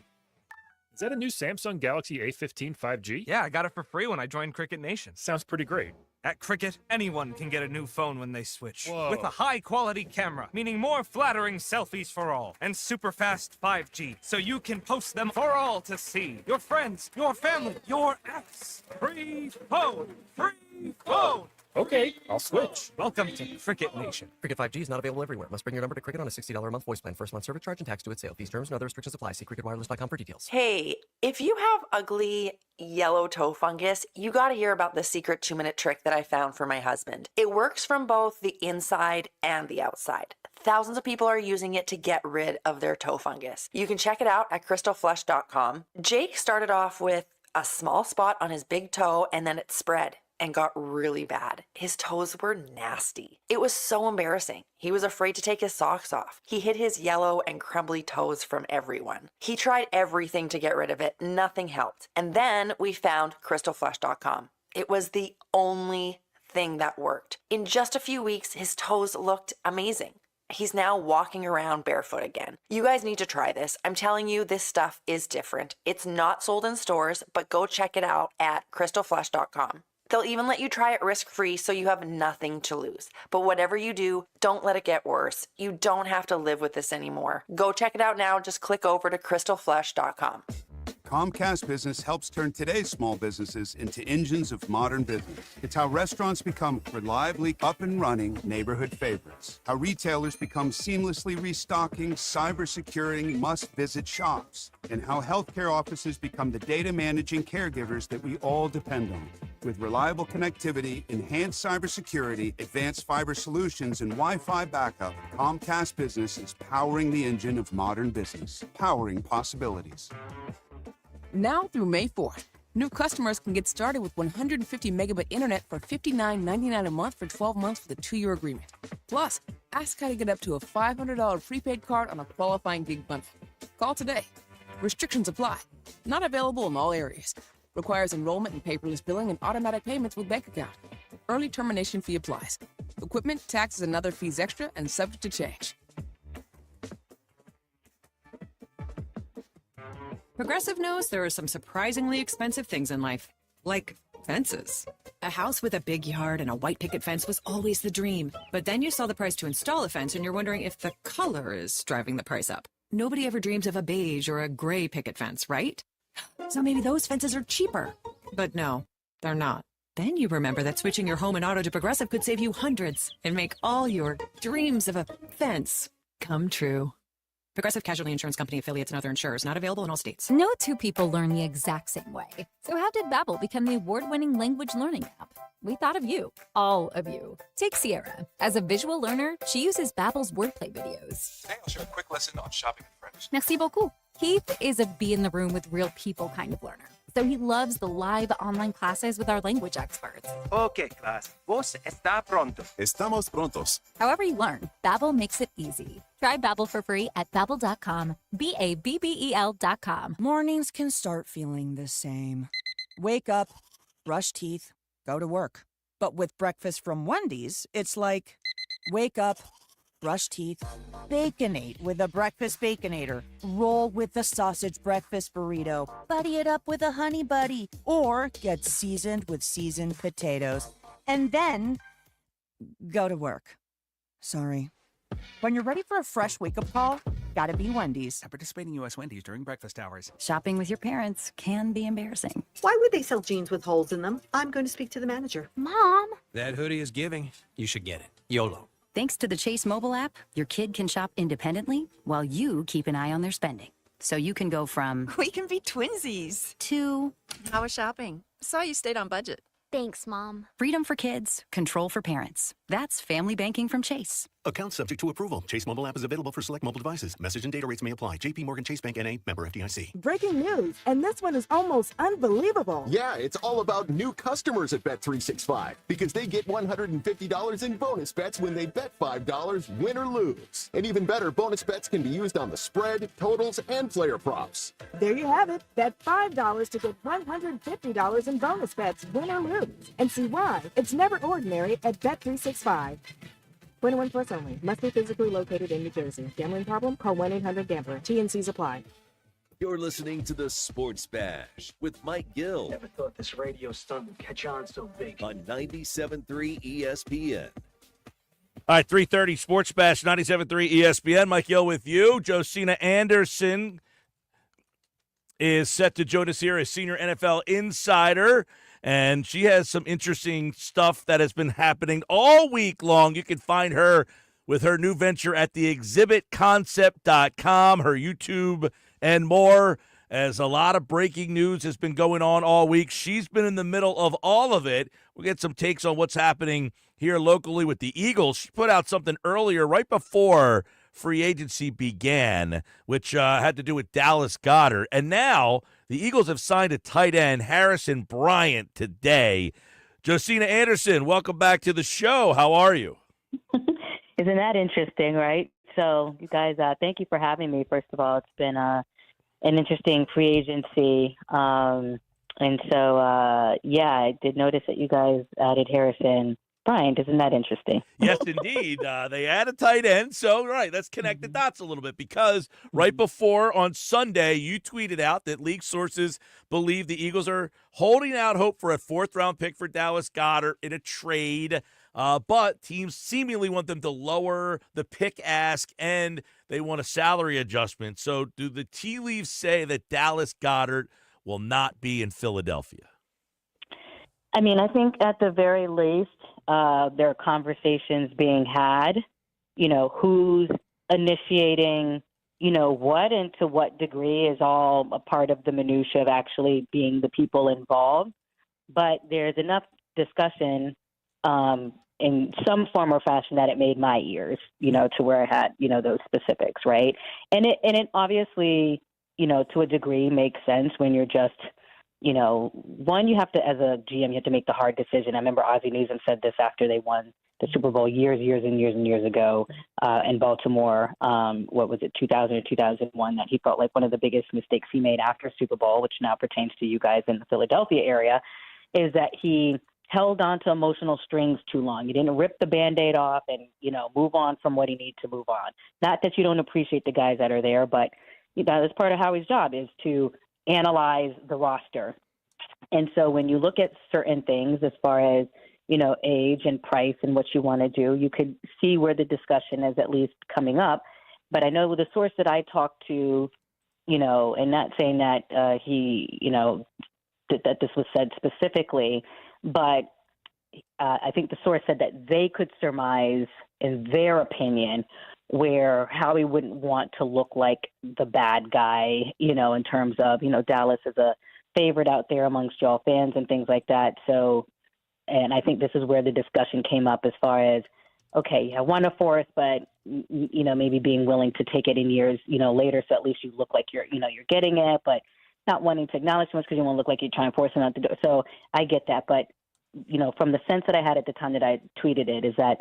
Is that a new Samsung Galaxy A15 5G? Yeah, I got it for free when I joined Cricket Nation. Sounds pretty great. At Cricket, anyone can get a new phone when they switch. Whoa. With a high-quality camera, meaning more flattering selfies for all, and super fast 5G, so you can post them for all to see. Your friends, your family, your ex. Free phone! Free phone! Okay, I'll switch. Welcome to Cricket Nation. Cricket 5G is not available everywhere. Must bring your number to Cricket on a $60 a month voice plan. First month service charge and tax due at sale. These terms and other restrictions apply. See cricketwireless.com for details. Hey, if you have ugly yellow toe fungus, you got to hear about the secret 2-minute trick that I found for my husband. It works from both the inside and the outside. Thousands of people are using it to get rid of their toe fungus. You can check it out at crystalflesh.com. Jake started off with a small spot on his big toe, and then it spread and got really bad. His toes were nasty. It was so embarrassing. He was afraid to take his socks off. He hid his yellow and crumbly toes from everyone. He tried everything to get rid of it. Nothing helped. And then we found crystalflesh.com. It was the only thing that worked. In just a few weeks, his toes looked amazing. He's now walking around barefoot again. You guys need to try this. I'm telling you, this stuff is different. It's not sold in stores, but go check it out at crystalflesh.com. They'll even let you try it risk-free so you have nothing to lose. But whatever you do, don't let it get worse. You don't have to live with this anymore. Go check it out now. Just click over to crystalflesh.com. Comcast Business helps turn today's small businesses into engines of modern business. It's how restaurants become reliably up and running neighborhood favorites. How retailers become seamlessly restocking, cyber-securing must-visit shops. And how healthcare offices become the data managing caregivers that we all depend on. With reliable connectivity, enhanced cybersecurity, advanced fiber solutions, and Wi-Fi backup, Comcast Business is powering the engine of modern business, powering possibilities. Now through May 4th, new customers can get started with 150 megabit internet for $59.99 a month for 12 months with a 2-year agreement. Plus, ask how to get up to a $500 prepaid card on a qualifying gig bundle. Call today. Restrictions apply. Not available in all areas. Requires enrollment in paperless billing and automatic payments with bank account. Early termination fee applies. Equipment, taxes, and other fees extra and subject to change. Progressive knows there are some surprisingly expensive things in life, like fences. A house with a big yard and a white picket fence was always the dream. But then you saw the price to install a fence and you're wondering if the color is driving the price up. Nobody ever dreams of a beige or a gray picket fence, right? So maybe those fences are cheaper. But no, they're not. Then you remember that switching your home and auto to Progressive could save you hundreds and make all your dreams of a fence come true. Progressive Casualty Insurance Company affiliates and other insurers not available in all states. No two people learn the exact same way. So how did Babbel become the award-winning language learning app? We thought of you, all of you. Take Sierra. As a visual learner, she uses Babbel's wordplay videos. Today I'll share a quick lesson on shopping with friends. Merci beaucoup. Keith is a be-in-the-room-with-real people kind of learner. So he loves the live online classes with our language experts. Okay, class. ¿Vos está pronto? Estamos prontos. However you learn, Babbel makes it easy. Try Babbel for free at Babbel.com. Babbel.com. Mornings can start feeling the same. Wake up, brush teeth, go to work. But with breakfast from Wendy's, it's like, wake up, brush teeth, Baconate with a breakfast Baconator. Roll with the sausage breakfast burrito. Buddy it up with a honey buddy. Or get seasoned with seasoned potatoes. And then go to work. Sorry. When you're ready for a fresh wake-up call, gotta be Wendy's. At participating U.S. Wendy's during breakfast hours. Shopping with your parents can be embarrassing. Why would they sell jeans with holes in them? I'm going to speak to the manager. Mom! That hoodie is giving. You should get it. YOLO. Thanks to the Chase mobile app, your kid can shop independently while you keep an eye on their spending. So you can go from... We can be twinsies. ...to... How was shopping? Saw you stayed on budget. Thanks, Mom. Freedom for kids, control for parents. That's family banking from Chase. Account subject to approval. Chase mobile app is available for select mobile devices. Message and data rates may apply. JP Morgan Chase Bank N.A. member FDIC. Breaking news, and this one is almost unbelievable. Yeah, it's all about new customers at Bet365 because they get $150 in bonus bets when they bet $5, win or lose. And even better, bonus bets can be used on the spread, totals, and player props. There you have it. Bet $5 to get $150 in bonus bets, win or lose. And see why. It's never ordinary at Bet365. 21 plus only. Must be physically located in New Jersey. Gambling problem? Call 1-800-GAMBLER. T&Cs apply. You're listening to the Sports Bash with Mike Gill. Never thought this radio stunt would catch on so big. On 97.3 ESPN. All right, 3:30 Sports Bash, 97.3 ESPN. Mike Gill with you. Josina Anderson is set to join us here as senior NFL insider. And she has some interesting stuff that has been happening all week long. You can find her with her new venture at theexhibitconcept.com, her YouTube, and more, as a lot of breaking news has been going on all week. She's been in the middle of all of it. We'll get some takes on what's happening here locally with the Eagles. She put out something earlier, right before free agency began, which had to do with Dallas Goedert. And now the Eagles have signed a tight end, Harrison Bryant, today. Josina Anderson, welcome back to the show. How are you? Isn't that interesting, right? So, you guys, thank you for having me, first of all. It's been an interesting free agency. I did notice that you guys added Harrison Bryant, isn't that interesting? Yes, indeed. They add a tight end. So, right, let's connect the dots a little bit because right before on Sunday, you tweeted out that league sources believe the Eagles are holding out hope for a 4th-round pick for Dallas Goedert in a trade. But teams seemingly want them to lower the pick ask and they want a salary adjustment. So do the tea leaves say that Dallas Goedert will not be in Philadelphia? I mean, I think at the very least, there are conversations being had, who's initiating, what and to what degree is all a part of the minutia of actually being the people involved. But there's enough discussion in some form or fashion that it made my ears, to where I had, those specifics, right? And it obviously, to a degree makes sense when you're just, one, you have to, as a GM, you have to make the hard decision. I remember Ozzie Newsome said this after they won the Super Bowl years ago in Baltimore. What was it, 2000 or 2001? That he felt like one of the biggest mistakes he made after Super Bowl, which now pertains to you guys in the Philadelphia area, is that he held on to emotional strings too long. He didn't rip the Band-Aid off and, move on from what he needed to move on. Not that you don't appreciate the guys that are there, but that's part of Howie's job is to analyze the roster. And so when you look at certain things as far as, age and price and what you want to do, you could see where the discussion is at least coming up. But I know the source that I talked to, and not saying that he, that this was said specifically, but I think the source said that they could surmise, in their opinion, where Howie wouldn't want to look like the bad guy, in terms of, Dallas is a favorite out there amongst y'all fans and things like that. So, and I think this is where the discussion came up as far as, okay, I won a 4th, but, maybe being willing to take it in years, later. So at least you look like you're getting it, but not wanting to acknowledge too much because you want to look like you're trying to force them out the door. So I get that. But, from the sense that I had at the time that I tweeted it is that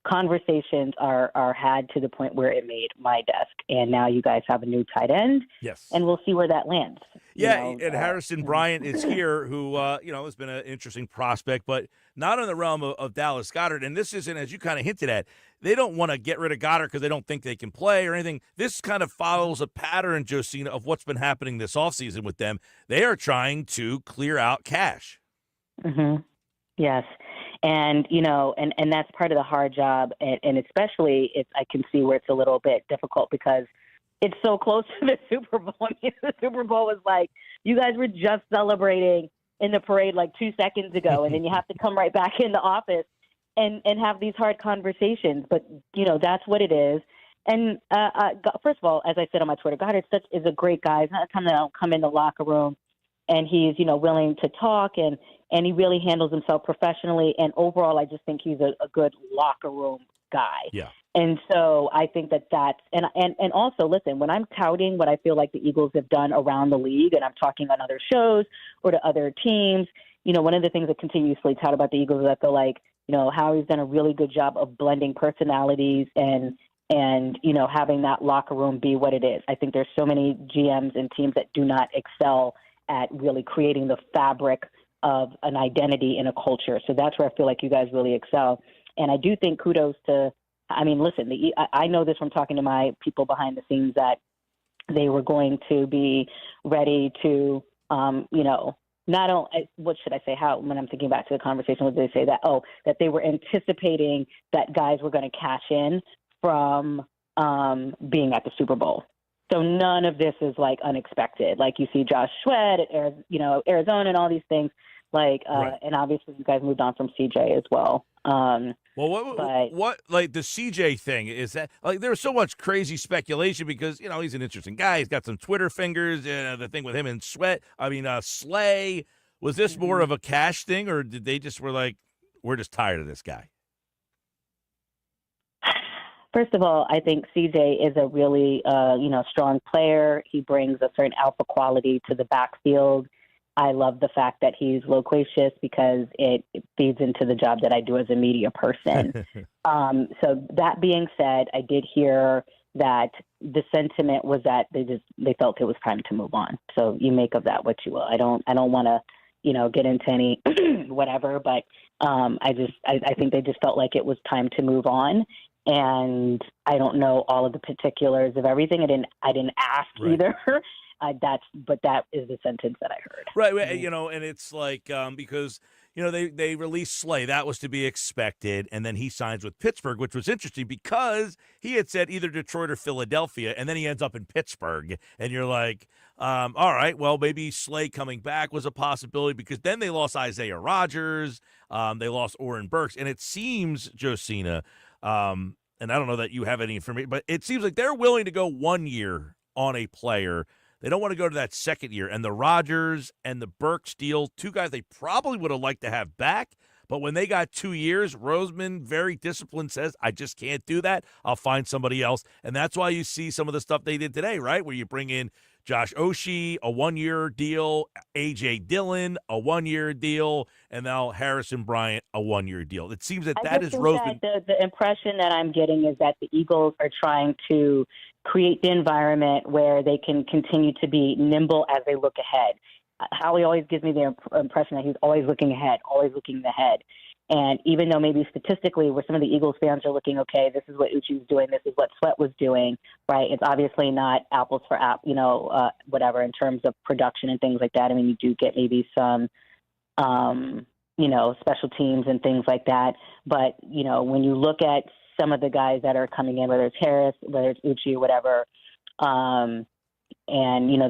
conversations are had to the point where it made my desk, and now you guys have a new tight end. Yes, and we'll see where that lands. And Harrison Bryant is here, who has been an interesting prospect, but not in the realm of Dallas Goedert. And this isn't, as you kind of hinted at, they don't want to get rid of Goedert because they don't think they can play or anything. This kind of follows a pattern, Josina, of what's been happening this offseason with them. They are trying to clear out cash. Mm-hmm. Yes. And, and that's part of the hard job. And especially I can see where it's a little bit difficult because it's so close to the Super Bowl. I mean, the Super Bowl was like, you guys were just celebrating in the parade like 2 seconds ago. And then you have to come right back in the office and have these hard conversations. But, that's what it is. And first of all, as I said on my Twitter, Goddard is a great guy. He's not a time that I'll come in the locker room and he's, willing to talk and he really handles himself professionally. And overall, I just think he's a good locker room guy. Yeah. And so I think that's and also, listen, when I'm touting what I feel like the Eagles have done around the league and I'm talking on other shows or to other teams, one of the things that continuously tout about the Eagles is I feel like, Howie's done a really good job of blending personalities and having that locker room be what it is. I think there's so many GMs and teams that do not excel at really creating the fabric of an identity and a culture. So that's where I feel like you guys really excel. And I do think kudos to, listen, I know this from talking to my people behind the scenes that they were going to be ready to, not only, what should I say, when I'm thinking back to the conversation, would they say that, that they were anticipating that guys were going to cash in from being at the Super Bowl. So none of this is like unexpected. Like you see Josh Sweat at Arizona and all these things. Right. And obviously you guys moved on from CJ as well. What like the CJ thing is that like there's so much crazy speculation because he's an interesting guy. He's got some Twitter fingers. The thing with him and Slay. Was this more of a cash thing, or did they just were like, we're just tired of this guy? First of all, I think CJ is a really, strong player. He brings a certain alpha quality to the backfield. I love the fact that he's loquacious because it feeds into the job that I do as a media person. So that being said, I did hear that the sentiment was that they felt it was time to move on. So you make of that what you will. I don't want to, get into any whatever. But I think they just felt like it was time to move on. And I don't know all of the particulars of everything. I didn't ask either. But that is the sentence that I heard. Right. And it's like because they released Slay. That was to be expected, and then he signs with Pittsburgh, which was interesting because he had said either Detroit or Philadelphia, and then he ends up in Pittsburgh, and you're like, all right, well, maybe Slay coming back was a possibility because then they lost Isaiah Rodgers, they lost Oren Burks, and it seems, Josina, and I don't know that you have any information, but it seems like they're willing to go 1 year on a player. They don't want to go to that second year. And the Rodgers and the Burks deal, two guys they probably would have liked to have back. But when they got 2 years, Roseman, very disciplined, says, I just can't do that. I'll find somebody else. And that's why you see some of the stuff they did today, right, where you bring in Josh Oshie, a 1-year deal, A.J. Dillon, a 1-year deal, and now Harrison Bryant, a 1-year deal. It seems that is Roseman. The impression that I'm getting is that the Eagles are trying to create the environment where they can continue to be nimble as they look ahead. Howie always gives me the impression that he's always looking ahead. And even though maybe statistically where some of the Eagles fans are looking, okay, this is what Uchi was doing, this is what Sweat was doing, right? It's obviously not apples for apples, whatever, in terms of production and things like that. I mean, you do get maybe some, special teams and things like that. But, when you look at some of the guys that are coming in, whether it's Harris, whether it's Uchi or whatever, and,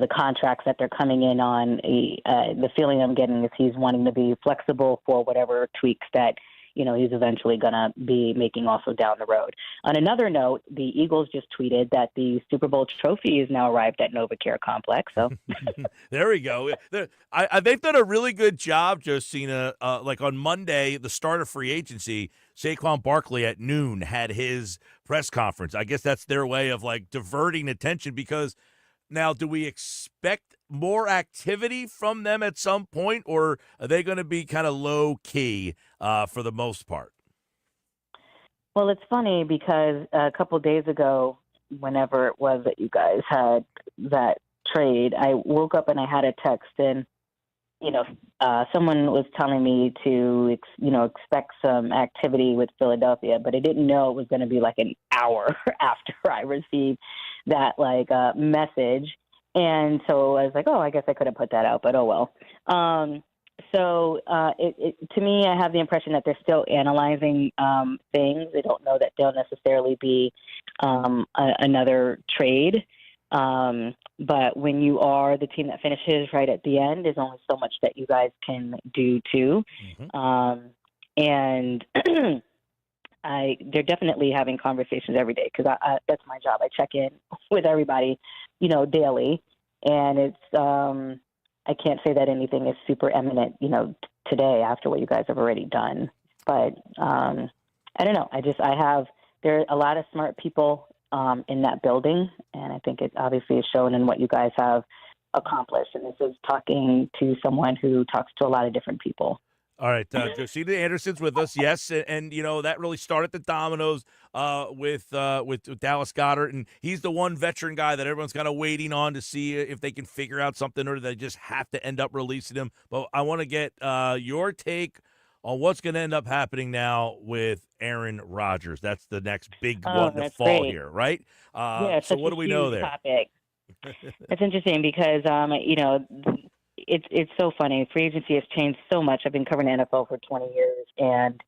the contracts that they're coming in on, the feeling I'm getting is he's wanting to be flexible for whatever tweaks that, he's eventually going to be making also down the road. On another note, the Eagles just tweeted that the Super Bowl trophy is now arrived at NovaCare Complex. So there we go. They've done a really good job, Josina. Like on Monday, the start of free agency, Saquon Barkley at noon had his press conference. I guess that's their way of like diverting attention because now, do we expect more activity from them at some point, or are they going to be kind of low-key for the most part? Well, it's funny because a couple of days ago, whenever it was that you guys had that trade, I woke up and I had a text, and someone was telling me to expect some activity with Philadelphia, but I didn't know it was going to be like an hour after I received that message. And so I was like, oh, I guess I could have put that out, but oh well. To me, I have the impression that they're still analyzing things. They don't know that they'll necessarily be another trade. But when you are the team that finishes right at the end, there's only so much that you guys can do too. Mm-hmm. And they're definitely having conversations every day because that's my job. I check in with everybody, daily, and it's I can't say that anything is super eminent, today after what you guys have already done. But I don't know. There are a lot of smart people in that building, and I think it obviously is shown in what you guys have accomplished. And this is talking to someone who talks to a lot of different people. All right, Josina Anderson's with us, yes, and that really started the dominoes with Dallas Goedert, and he's the one veteran guy that everyone's kind of waiting on to see if they can figure out something or they just have to end up releasing him. But I want to get your take on what's going to end up happening now with Aaron Rodgers. That's the next big one to fall here, right? So what do we know there? Topic. That's interesting because It's so funny. Free agency has changed so much. I've been covering NFL for 20 years, and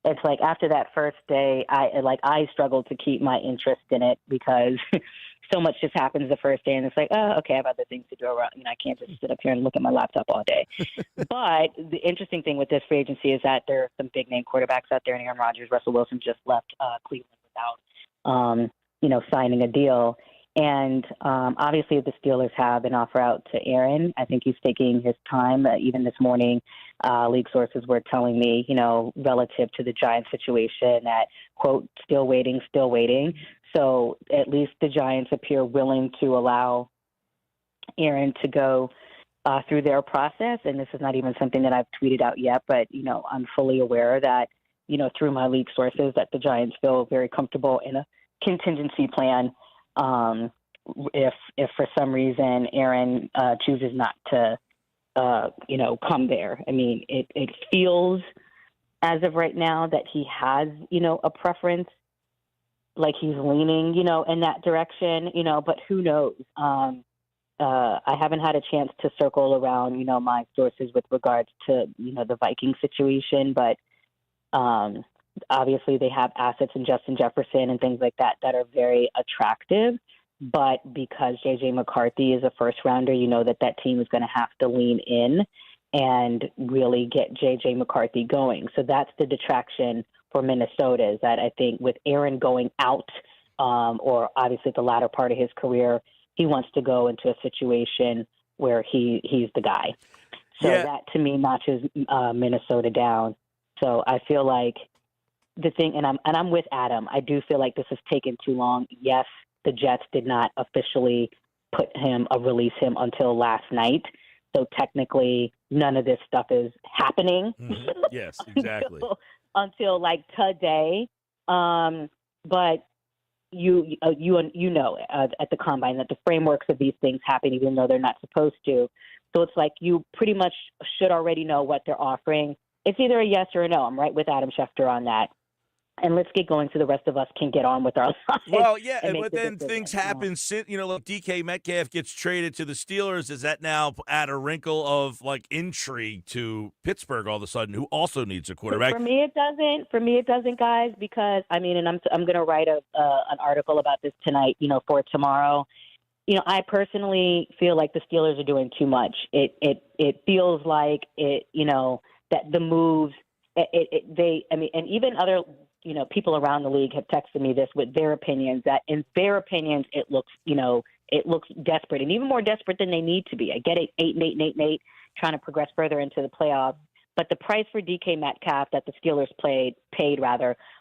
it's like after that first day, I struggled to keep my interest in it because so much just happens the first day, and it's like, oh, okay, I have other things to do around. I can't just sit up here and look at my laptop all day. But the interesting thing with this free agency is that there are some big name quarterbacks out there, and Aaron Rodgers, Russell Wilson just left Cleveland without, signing a deal. And obviously the Steelers have an offer out to Aaron. I think he's taking his time. Even this morning, league sources were telling me, relative to the Giants situation that, quote, still waiting. So at least the Giants appear willing to allow Aaron to go through their process. And this is not even something that I've tweeted out yet, but, I'm fully aware that, through my league sources that the Giants feel very comfortable in a contingency plan. If for some reason Aaron chooses not to come there. I mean, it feels as of right now that he has, a preference, like he's leaning, in that direction, but who knows? I haven't had a chance to circle around, my sources with regards to, the Viking situation, but obviously they have assets in Justin Jefferson and things like that are very attractive. But because J.J. McCarthy is a first rounder, that team is going to have to lean in and really get J.J. McCarthy going. So that's the detraction for Minnesota, is that I think with Aaron going out, or obviously the latter part of his career, he wants to go into a situation where he's the guy. So that, to me, notches Minnesota down. So I feel like the thing, and I'm with Adam, I do feel like this has taken too long. Yes, the Jets did not officially release him until last night. So technically, none of this stuff is happening. Mm-hmm. Yes, exactly. until like today. But you know at the combine that the frameworks of these things happen even though they're not supposed to. So it's like you pretty much should already know what they're offering. It's either a yes or a no. I'm right with Adam Schefter on that. And let's get going so the rest of us can get on with our lives. Well, yeah, but then things happen. Like DK Metcalf gets traded to the Steelers. Does that now add a wrinkle of like intrigue to Pittsburgh all of a sudden, who also needs a quarterback? For me, it doesn't. For me, it doesn't, guys, because I'm going to write an article about this tonight. For tomorrow. I personally feel like the Steelers are doing too much. It feels like that the moves. And even other. People around the league have texted me this with their opinions, that in their opinions, it looks desperate, and even more desperate than they need to be. I get it, 8-8, trying to progress further into the playoffs. But the price for DK Metcalf that the Steelers paid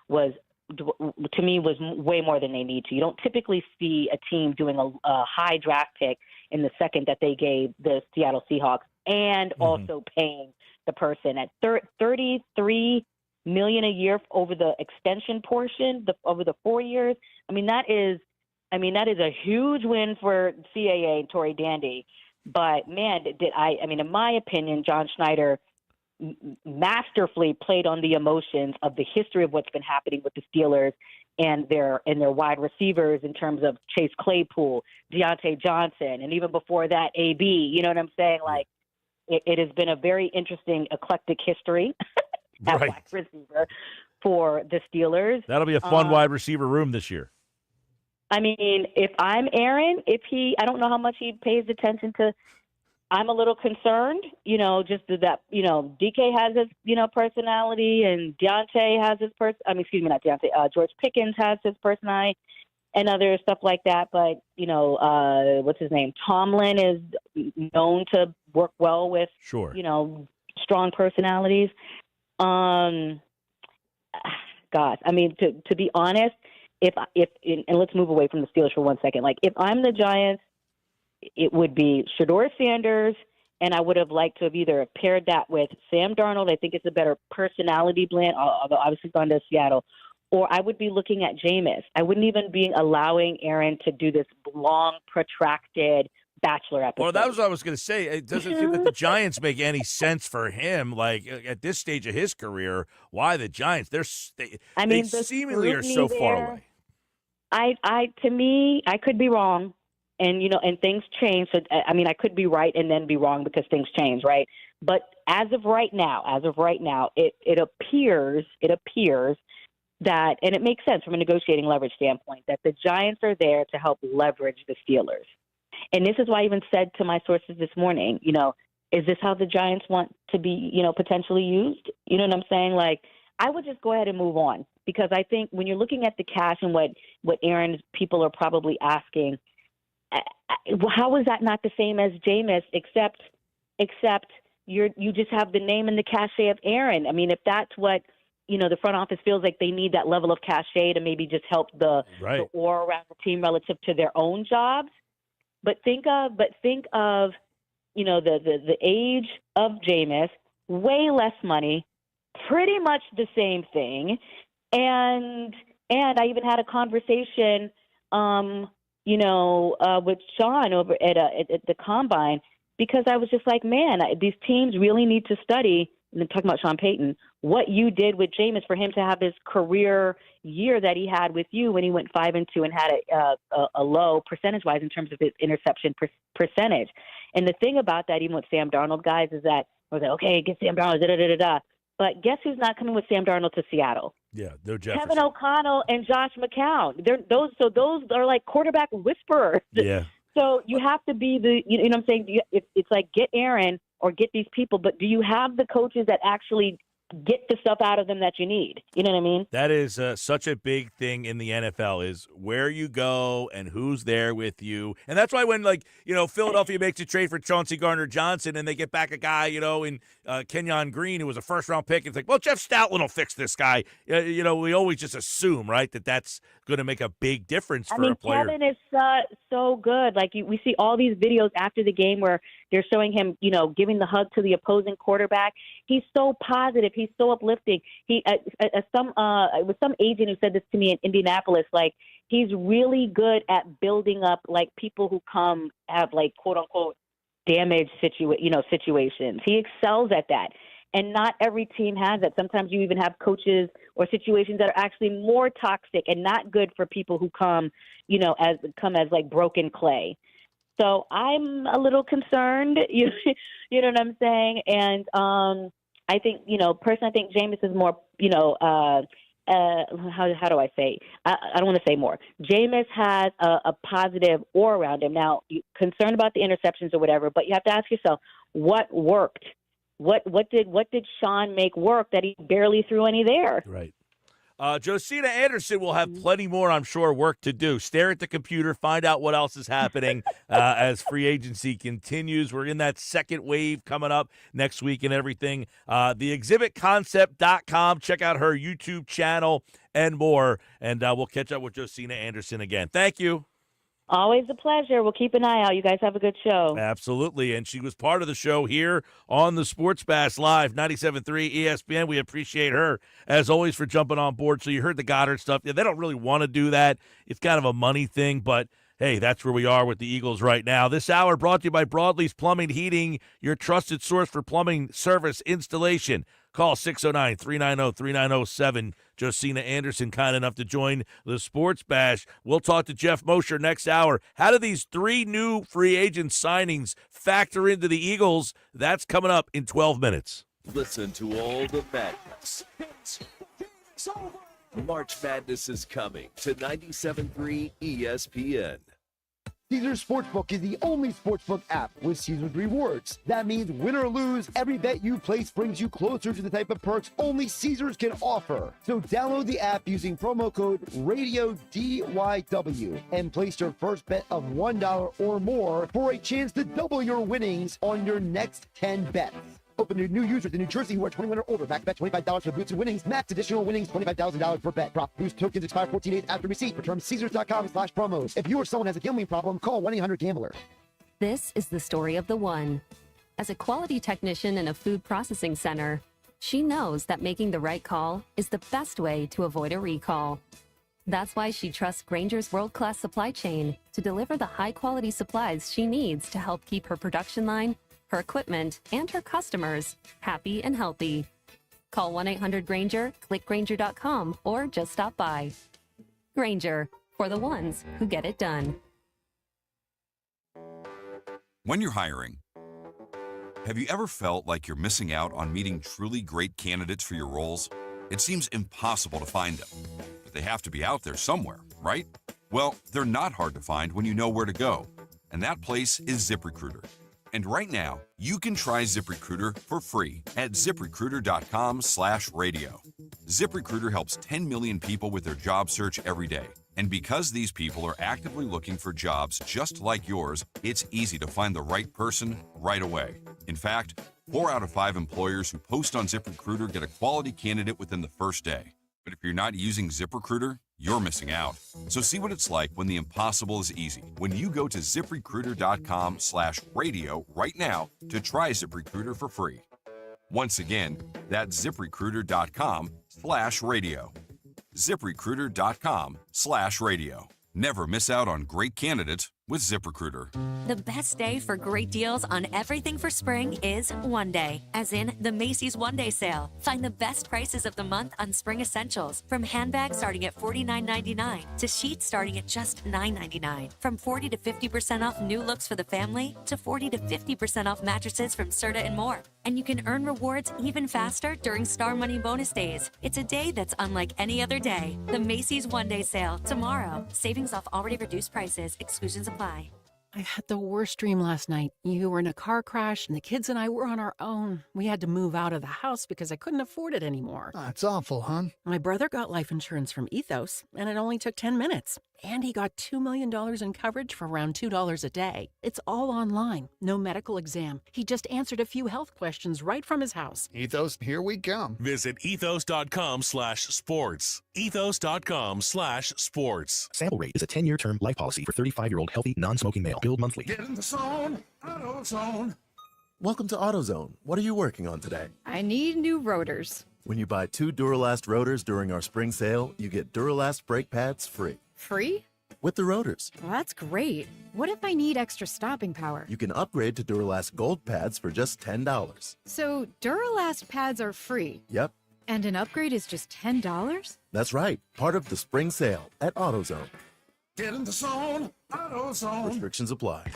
was, to me, was way more than they need to. You don't typically see a team doing a high draft pick in the second that they gave the Seattle Seahawks and also paying the person at $33 million a year over the extension portion, over the 4 years. That is a huge win for CAA and Tory Dandy. But man, in my opinion, John Schneider masterfully played on the emotions of the history of what's been happening with the Steelers and their wide receivers in terms of Chase Claypool, Deontay Johnson, and even before that, AB. You know what I'm saying? Like, it has been a very interesting, eclectic history. At wide receiver for the Steelers. That'll be a fun wide receiver room this year. If I'm Aaron, I don't know how much he pays attention to. I'm a little concerned, just that, DK has his, personality, and Deontay has his not Deontay, George Pickens has his personality and other stuff like that. But, what's his name? Tomlin is known to work well with, strong personalities. Gosh, to be honest, and let's move away from the Steelers for 1 second. Like, if I'm the Giants, it would be Shedeur Sanders, and I would have liked to have either paired that with Sam Darnold. I think it's a better personality blend, although obviously gone to Seattle. Or I would be looking at Jameis. I wouldn't even be allowing Aaron to do this long, protracted Bachelor episode. Well, that was what I was going to say. It doesn't feel that the Giants make any sense for him. Like, at this stage of his career, why the Giants? They seemingly are so far away. To me, I could be wrong, and and things change. So I could be right and then be wrong because things change, right? But as of right now, it appears that, and it makes sense from a negotiating leverage standpoint, that the Giants are there to help leverage the Steelers. And this is why I even said to my sources this morning, is this how the Giants want to be, potentially used? You know what I'm saying? Like, I would just go ahead and move on, because I think when you're looking at the cash and what Aaron's people are probably asking, how is that not the same as Jameis, except you just have the name and the cachet of Aaron? If that's what, the front office feels like they need that level of cachet to maybe just help the aura around the team relative to their own jobs. But think of the age of Jameis, way less money, pretty much the same thing, and I even had a conversation, with Sean over at the combine. because I was just like, man, these teams really need to study, and then talking about Sean Payton, what you did with Jameis for him to have his career year that he had with you when he went 5-2 and had a low percentage-wise in terms of his interception percentage. And the thing about that, even with Sam Darnold, guys, is that I was like, okay, get Sam Darnold, da-da-da-da-da. But guess who's not coming with Sam Darnold to Seattle? Yeah, no Jefferson. Kevin O'Connell and Josh McCown. Those are like quarterback whisperers. Yeah. So you have to be you know what I'm saying? It's like get Aaron or get these people, but do you have the coaches that actually get the stuff out of them that you need? You know what I mean? That is such a big thing in the NFL is where you go and who's there with you. And that's why when, Philadelphia makes a trade for Chauncey Gardner-Johnson and they get back a guy, in Kenyon Green, who was a first-round pick, it's like, well, Jeff Stoutland will fix this guy. We always just assume, right, that's going to make a big difference for a player. Kevin is so good. Like, we see all these videos after the game where they're showing him, giving the hug to the opposing quarterback. He's so positive. He's so uplifting. It was some agent who said this to me in Indianapolis. Like, he's really good at building up like people who have like quote unquote damaged situations. He excels at that, and not every team has that. Sometimes you even have coaches or situations that are actually more toxic and not good for people who come as like broken clay. So I'm a little concerned. You know what I'm saying? And I think, personally, I think Jameis is more, how do I say? I don't want to say more. Jameis has a positive aura around him. Now, you're concerned about the interceptions or whatever, but you have to ask yourself, what worked? What did Sean make work that he barely threw any there? Right. Josina Anderson will have plenty more, I'm sure, work to do. Stare at the computer, find out what else is happening as free agency continues. We're in that second wave coming up next week and everything. TheExhibitConcept.com. Check out her YouTube channel and more. And we'll catch up with Josina Anderson again. Thank you. Always a pleasure. We'll keep an eye out. You guys have a good show. Absolutely. And she was part of the show here on the Sports Bash Live, 97.3 ESPN. We appreciate her, as always, for jumping on board. So you heard the Goddard stuff. Yeah, they don't really want to do that. It's kind of a money thing, but hey, that's where we are with the Eagles right now. This hour brought to you by Broadleaf's Plumbing Heating, your trusted source for plumbing service installation. Call 609-390-3907. Josina Anderson, kind enough to join the Sports Bash. We'll talk to Geoff Mosher next hour. How do these three new free agent signings factor into the Eagles? That's coming up in 12 minutes. Listen to all the madness. March Madness is coming to 97.3 ESPN. Caesars Sportsbook is the only sportsbook app with Caesars Rewards. That means win or lose, every bet you place brings you closer to the type of perks only Caesars can offer. So download the app using promo code RADIODYW and place your first bet of $1 or more for a chance to double your winnings on your next 10 bets. Open to new users in New Jersey who are 21 or older. Max bet $25 for boots and winnings. Max additional winnings $25,000 per bet. Prop boost tokens expire 14 days after receipt. For terms, Caesars.com/promos. If you or someone has a gambling problem, call 1-800-GAMBLER. This is the story of the one. As a quality technician in a food processing center, she knows that making the right call is the best way to avoid a recall. That's why she trusts Grainger's world-class supply chain to deliver the high-quality supplies she needs to help keep her production line, her equipment, and her customers happy and healthy. Call 1-800-GRAINGER, click Grainger.com, or just stop by. Grainger, for the ones who get it done. When you're hiring, have you ever felt like you're missing out on meeting truly great candidates for your roles? It seems impossible to find them, but they have to be out there somewhere, right? Well, they're not hard to find when you know where to go, and that place is ZipRecruiter. And right now, you can try ZipRecruiter for free at ZipRecruiter.com/radio. ZipRecruiter helps 10 million people with their job search every day. And because these people are actively looking for jobs just like yours, it's easy to find the right person right away. In fact, 4 out of 5 employers who post on ZipRecruiter get a quality candidate within the first day. But if you're not using ZipRecruiter, you're missing out. So see what it's like when the impossible is easy. When you go to ZipRecruiter.com/radio right now to try ZipRecruiter for free. Once again, that's ZipRecruiter.com/radio. ZipRecruiter.com/radio. Never miss out on great candidates with ZipRecruiter. The best day for great deals on everything for spring is one day, as in the Macy's One Day Sale. Find the best prices of the month on spring essentials, from handbags starting at $49.99 to sheets starting at just $9.99. From 40 to 50% off new looks for the family to 40 to 50% off mattresses from Serta and more. And you can earn rewards even faster during Star Money bonus days. It's a day that's unlike any other day. The Macy's One Day Sale, tomorrow. Savings off already reduced prices. Exclusions apply. I had the worst dream last night. You were in a car crash, and the kids and I were on our own. We had to move out of the house because I couldn't afford it anymore. That's awful, hon. My brother got life insurance from Ethos, and it only took 10 minutes. And he got $2 million in coverage for around $2 a day. It's all online, no medical exam. He just answered a few health questions right from his house. Ethos, here we come. Visit ethos.com/sports. Ethos.com/sports. Sample Rate is a 10-year term life policy for 35-year-old healthy, non-smoking male. Billed monthly. Get in the zone. AutoZone. Welcome to AutoZone. What are you working on today? I need new rotors. When you buy 2 Duralast rotors during our spring sale, you get Duralast brake pads free. Free? With the rotors. Well, that's great. What if I need extra stopping power? You can upgrade to Duralast Gold pads for just $10. So Duralast pads are free? Yep. And an upgrade is just $10? That's right. Part of the spring sale at AutoZone. Get in the zone. AutoZone. Restrictions apply.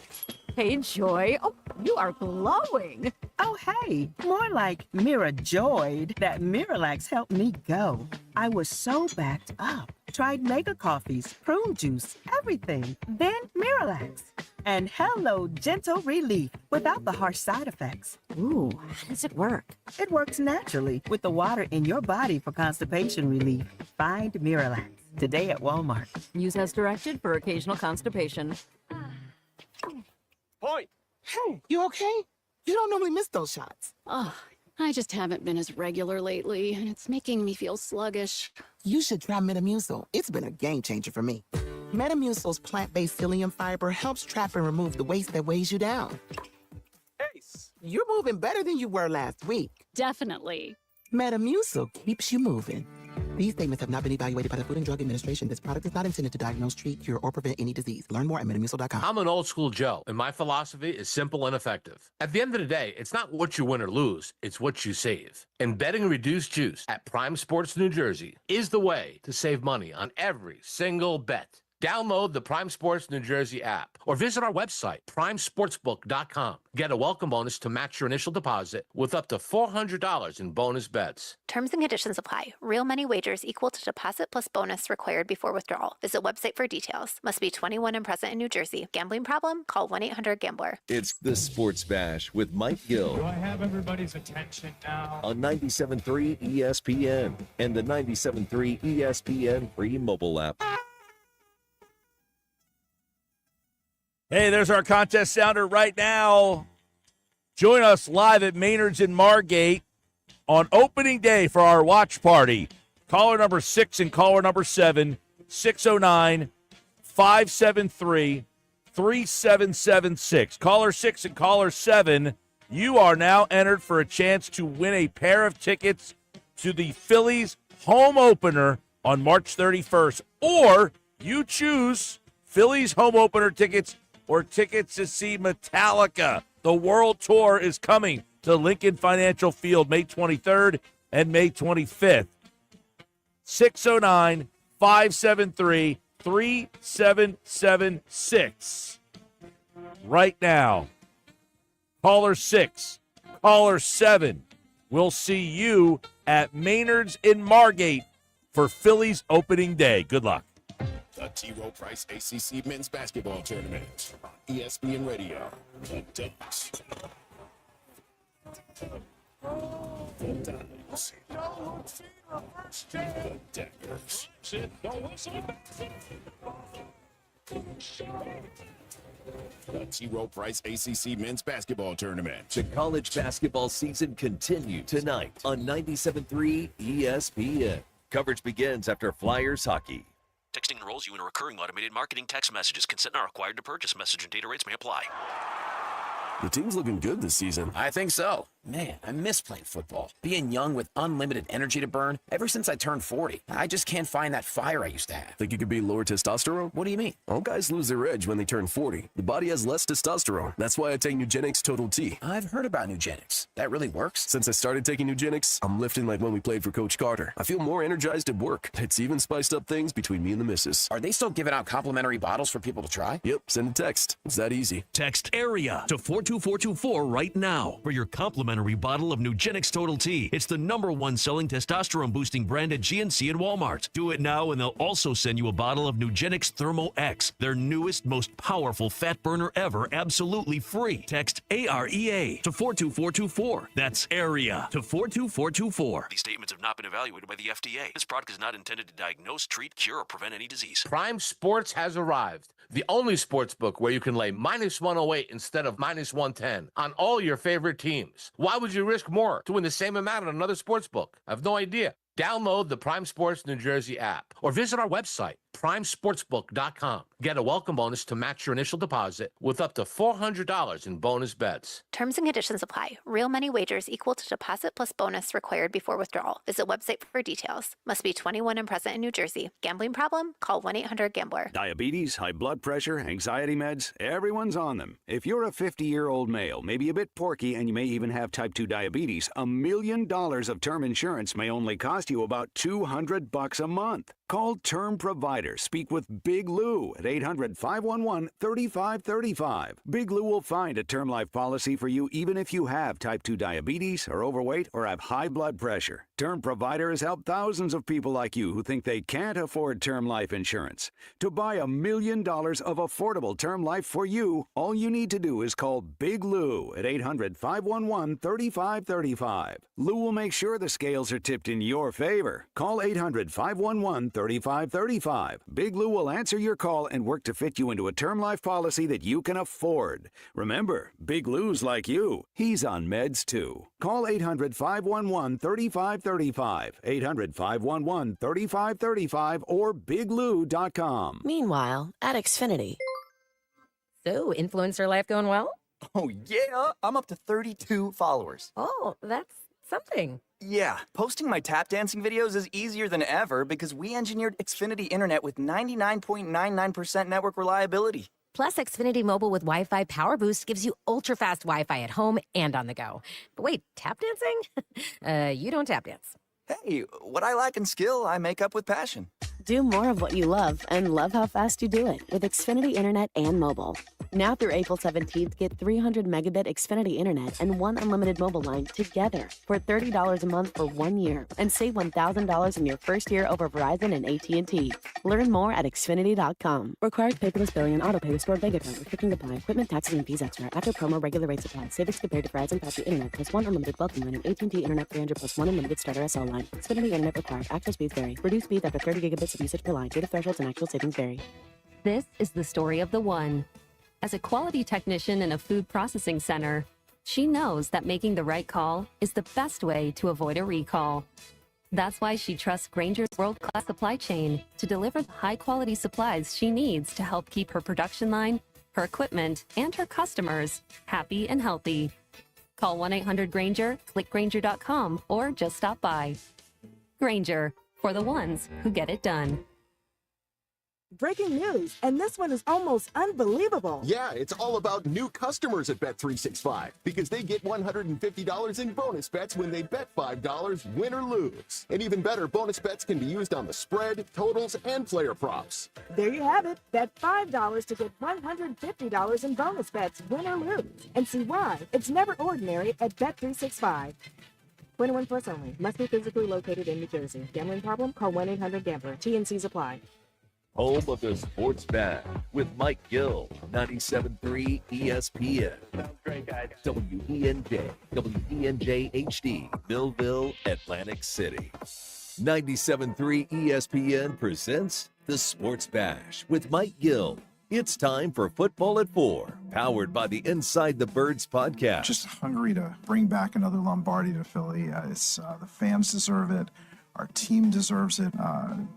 Hey, Joy. Oh, you are glowing. Oh, hey. More like Mira joyed that Miralax helped me go. I was so backed up. Tried mega coffees, prune juice, everything. Then Miralax. And hello, gentle relief without the harsh side effects. Ooh, how does it work? It works naturally with the water in your body for constipation relief. Find Miralax today at Walmart. Use as directed for occasional constipation. Point. Hey, you okay? You don't normally miss those shots. Oh, I just haven't been as regular lately, and it's making me feel sluggish. You should try Metamucil. It's been a game changer for me. Metamucil's plant-based psyllium fiber helps trap and remove the waste that weighs you down. Ace, you're moving better than you were last week. Definitely. Metamucil keeps you moving. These statements have not been evaluated by the Food and Drug Administration. This product is not intended to diagnose, treat, cure, or prevent any disease. Learn more at metamucil.com. I'm an old school Joe, and my philosophy is simple and effective. At the end of the day, it's not what you win or lose, it's what you save. And betting reduced juice at Prime Sports New Jersey is the way to save money on every single bet. Download the Prime Sports New Jersey app or visit our website, primesportsbook.com. Get a welcome bonus to match your initial deposit with up to $400 in bonus bets. Terms and conditions apply. Real money wagers equal to deposit plus bonus required before withdrawal. Visit website for details. Must be 21 and present in New Jersey. Gambling problem? Call 1-800-GAMBLER. It's the Sports Bash with Mike Gill. Do I have everybody's attention now? On 97.3 ESPN and the 97.3 ESPN free mobile app. Hey, there's our contest sounder right now. Join us live at Maynard's in Margate on opening day for our watch party. Caller number 6 and caller number 7, 609-573-3776. Caller 6 and caller 7, you are now entered for a chance to win a pair of tickets to the Phillies home opener on March 31st. Or you choose Phillies home opener tickets or tickets to see Metallica. The World Tour is coming to Lincoln Financial Field May 23rd and May 25th. 609-573-3776. Right now. Caller 6, caller 7. We'll see you at Maynard's in Margate for Phillies opening day. Good luck. The T. Rowe Price ACC Men's Basketball Tournament on ESPN Radio. The Dunks. The Dimes. The Daggers. The T. Rowe Price ACC Men's Basketball Tournament. The college basketball season continues tonight on 97.3 ESPN. Coverage begins after Flyers hockey. Texting enrolls you in a recurring automated marketing text messages. Consent not required to purchase. Message and data rates may apply. The team's looking good this season. I think so. Man, I miss playing football. Being young with unlimited energy to burn. Ever since I turned 40, I just can't find that fire I used to have. Think you could be lower testosterone? What do you mean? All guys lose their edge when they turn 40. The body has less testosterone. That's why I take Nugenix Total T. I've heard about Nugenix. That really works? Since I started taking Nugenix, I'm lifting like when we played for Coach Carter. I feel more energized at work. It's even spiced up things between me and the missus. Are they still giving out complimentary bottles for people to try? Yep, send a text. It's that easy. Text AREA to 42424 right now for your complimentary bottle of Nugenix Total T. It's the #1 selling testosterone boosting brand at GNC and Walmart. Do it now and they'll also send you a bottle of Nugenix Thermo X, their newest, most powerful fat burner ever, absolutely free. Text AREA to 42424. That's AREA to 42424. These statements have not been evaluated by the FDA. This product is not intended to diagnose, treat, cure, or prevent any disease. Prime Sports has arrived. The only sports book where you can lay -108 instead of -110 on all your favorite teams. Why would you risk more to win the same amount on another sports book? I have no idea. Download the Prime Sports New Jersey app or visit our website, primesportsbook.com. Get a welcome bonus to match your initial deposit with up to $400 in bonus bets. Terms and conditions apply. Real money wagers equal to deposit plus bonus required before withdrawal. Visit website for details. Must be 21 and present in New Jersey. Gambling problem? Call 1-800-GAMBLER. Diabetes, high blood pressure, anxiety meds, everyone's on them. If you're a 50-year-old male, maybe a bit porky, and you may even have type 2 diabetes, $1 million of term insurance may only cost you about $200 a month. Call Term Provider. Speak with Big Lou at 800-511-3535. Big Lou will find a term life policy for you even if you have type 2 diabetes, are overweight, or have high blood pressure. Term Provider has helped thousands of people like you who think they can't afford term life insurance. To buy $1 million of affordable term life for you, all you need to do is call Big Lou at 800-511-3535. Lou will make sure the scales are tipped in your favor. Call 800-511-3535. Big Lou will answer your call and work to fit you into a term life policy that you can afford. Remember, Big Lou's like you. He's on meds too. Call 800-511-3535. 800-511-3535 or biglou.com. Meanwhile, at Xfinity. So, influencer life going well? Oh, yeah. I'm up to 32 followers. Oh, that's something. Yeah, posting my tap dancing videos is easier than ever because we engineered Xfinity Internet with 99.99% network reliability. Plus, Xfinity Mobile with Wi-Fi Power Boost gives you ultra-fast Wi-Fi at home and on the go. But wait, tap dancing? You don't tap dance. Hey, what I lack in skill, I make up with passion. Do more of what you love and love how fast you do it with Xfinity Internet and mobile. Now through April 17th, get 300 megabit Xfinity Internet and 1 unlimited mobile line together for $30 a month for 1 year and save $1,000 in your first year over Verizon and AT&T. Learn more at Xfinity.com. Required paperless billing and auto pay with stored bank account. Restrictions apply. Equipment, taxes, and fees extra. After promo, regular rates apply. Savings compared to Verizon 5G Internet plus 1 unlimited welcome line and AT&T Internet 300 plus 1 unlimited starter SL line. Xfinity Internet required. Actual speeds vary. Reduced speeds after 30 gigabits of usage per line. Data thresholds and actual savings vary. This is the story of the one. As a quality technician in a food processing center, she knows that making the right call is the best way to avoid a recall. That's why she trusts Grainger's world-class supply chain to deliver the high-quality supplies she needs to help keep her production line, her equipment, and her customers happy and healthy. Call 1-800-GRAINGER, click Grainger.com, or just stop by. Grainger, for the ones who get it done. Breaking news, and this one is almost unbelievable. Yeah, it's all about new customers at Bet365 because they get $150 in bonus bets when they bet $5, win or lose. And even better, bonus bets can be used on the spread, totals, and player props. There you have it. Bet $5 to get $150 in bonus bets, win or lose. And see why it's never ordinary at Bet365. 21 plus only. Must be physically located in New Jersey. Gambling problem? Call 1-800-GAMBLER. T&Cs apply. Home of the Sports Bash with Mike Gill, 97.3 ESPN. Sounds great, guys. WENJ, WENJ HD, Millville, Atlantic City. 97.3 ESPN presents the Sports Bash with Mike Gill. It's time for Football at 4, powered by the Inside the Birds podcast. Just hungry to bring back another Lombardi to Philly. The fans deserve it. Our team deserves it.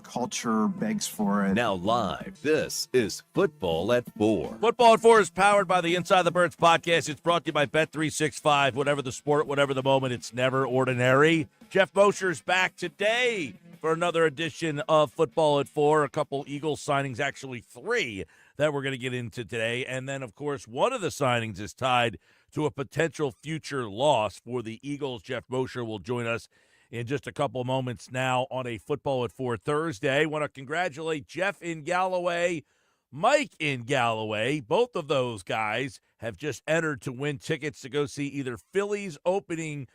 Culture begs for it. Now live, this is Football at 4. Football at 4 is powered by the Inside the Birds podcast. It's brought to you by Bet365. Whatever the sport, whatever the moment, it's never ordinary. Geoff Mosher is back today for another edition of Football at 4. A couple Eagles signings, actually 3, that we're going to get into today. And then, of course, one of the signings is tied to a potential future loss for the Eagles. Geoff Mosher will join us in just a couple moments now on a Football at 4 Thursday. Want to congratulate Jeff in Galloway, Mike in Galloway. Both of those guys have just entered to win tickets to go see either Phillies home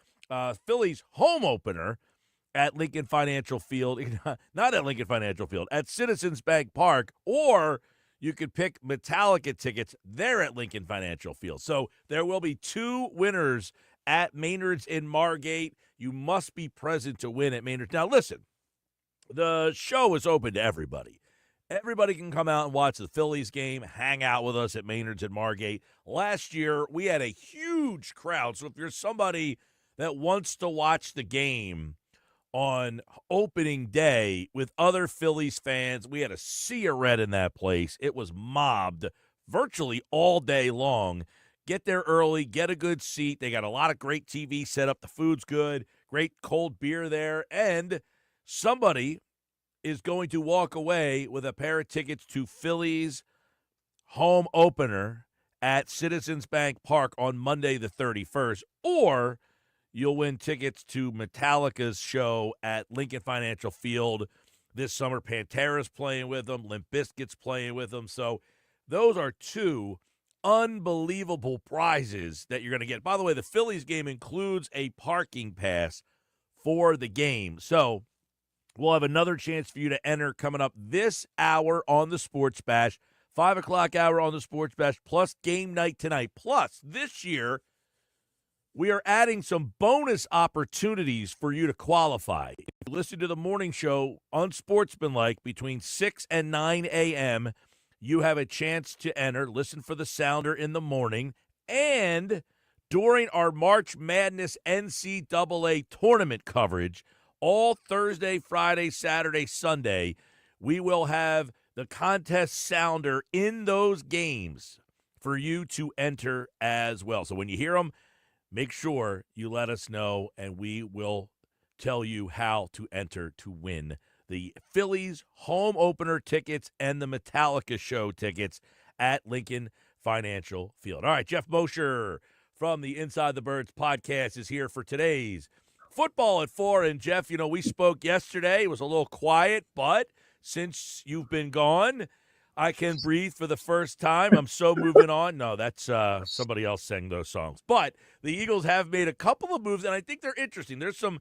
opener at Lincoln Financial Field, not at Lincoln Financial Field, at Citizens Bank Park, or you could pick Metallica tickets there at Lincoln Financial Field. So there will be 2 winners at Maynard's in Margate. You must be present to win at Maynard's. Now, listen, the show is open to everybody. Everybody can come out and watch the Phillies game, hang out with us at Maynard's in Margate. Last year, we had a huge crowd. So if you're somebody that wants to watch the game on opening day with other Phillies fans, we had a sea of red in that place. It was mobbed virtually all day long. Get there early, get a good seat. They got a lot of great TV set up. The food's good, great cold beer there. And somebody is going to walk away with a pair of tickets to Phillies home opener at Citizens Bank Park on Monday the 31st. Or you'll win tickets to Metallica's show at Lincoln Financial Field this summer. Pantera's playing with them. Limp Bizkit's playing with them. So those are 2 unbelievable prizes that you're going to get. By the way, the Phillies game includes a parking pass for the game. So we'll have another chance for you to enter coming up this hour on the Sports Bash, 5 o'clock hour on the Sports Bash, plus game night tonight. Plus, this year, we are adding some bonus opportunities for you to qualify. If you listen to the morning show Unsportsmanlike between 6 and 9 a.m., you have a chance to enter. Listen for the sounder in the morning. And during our March Madness NCAA tournament coverage, all Thursday, Friday, Saturday, Sunday, we will have the contest sounder in those games for you to enter as well. So when you hear them, make sure you let us know, and we will tell you how to enter to win the Phillies home opener tickets and the Metallica show tickets at Lincoln Financial Field. All right, Geoff Mosher from the Inside the Birds podcast is here for today's Football at 4. And, Jeff, you know, we spoke yesterday. It was a little quiet, but since you've been gone, I can breathe for the first time. I'm so moving on. No, that's somebody else sang those songs. But the Eagles have made a couple of moves, and I think they're interesting. There's some,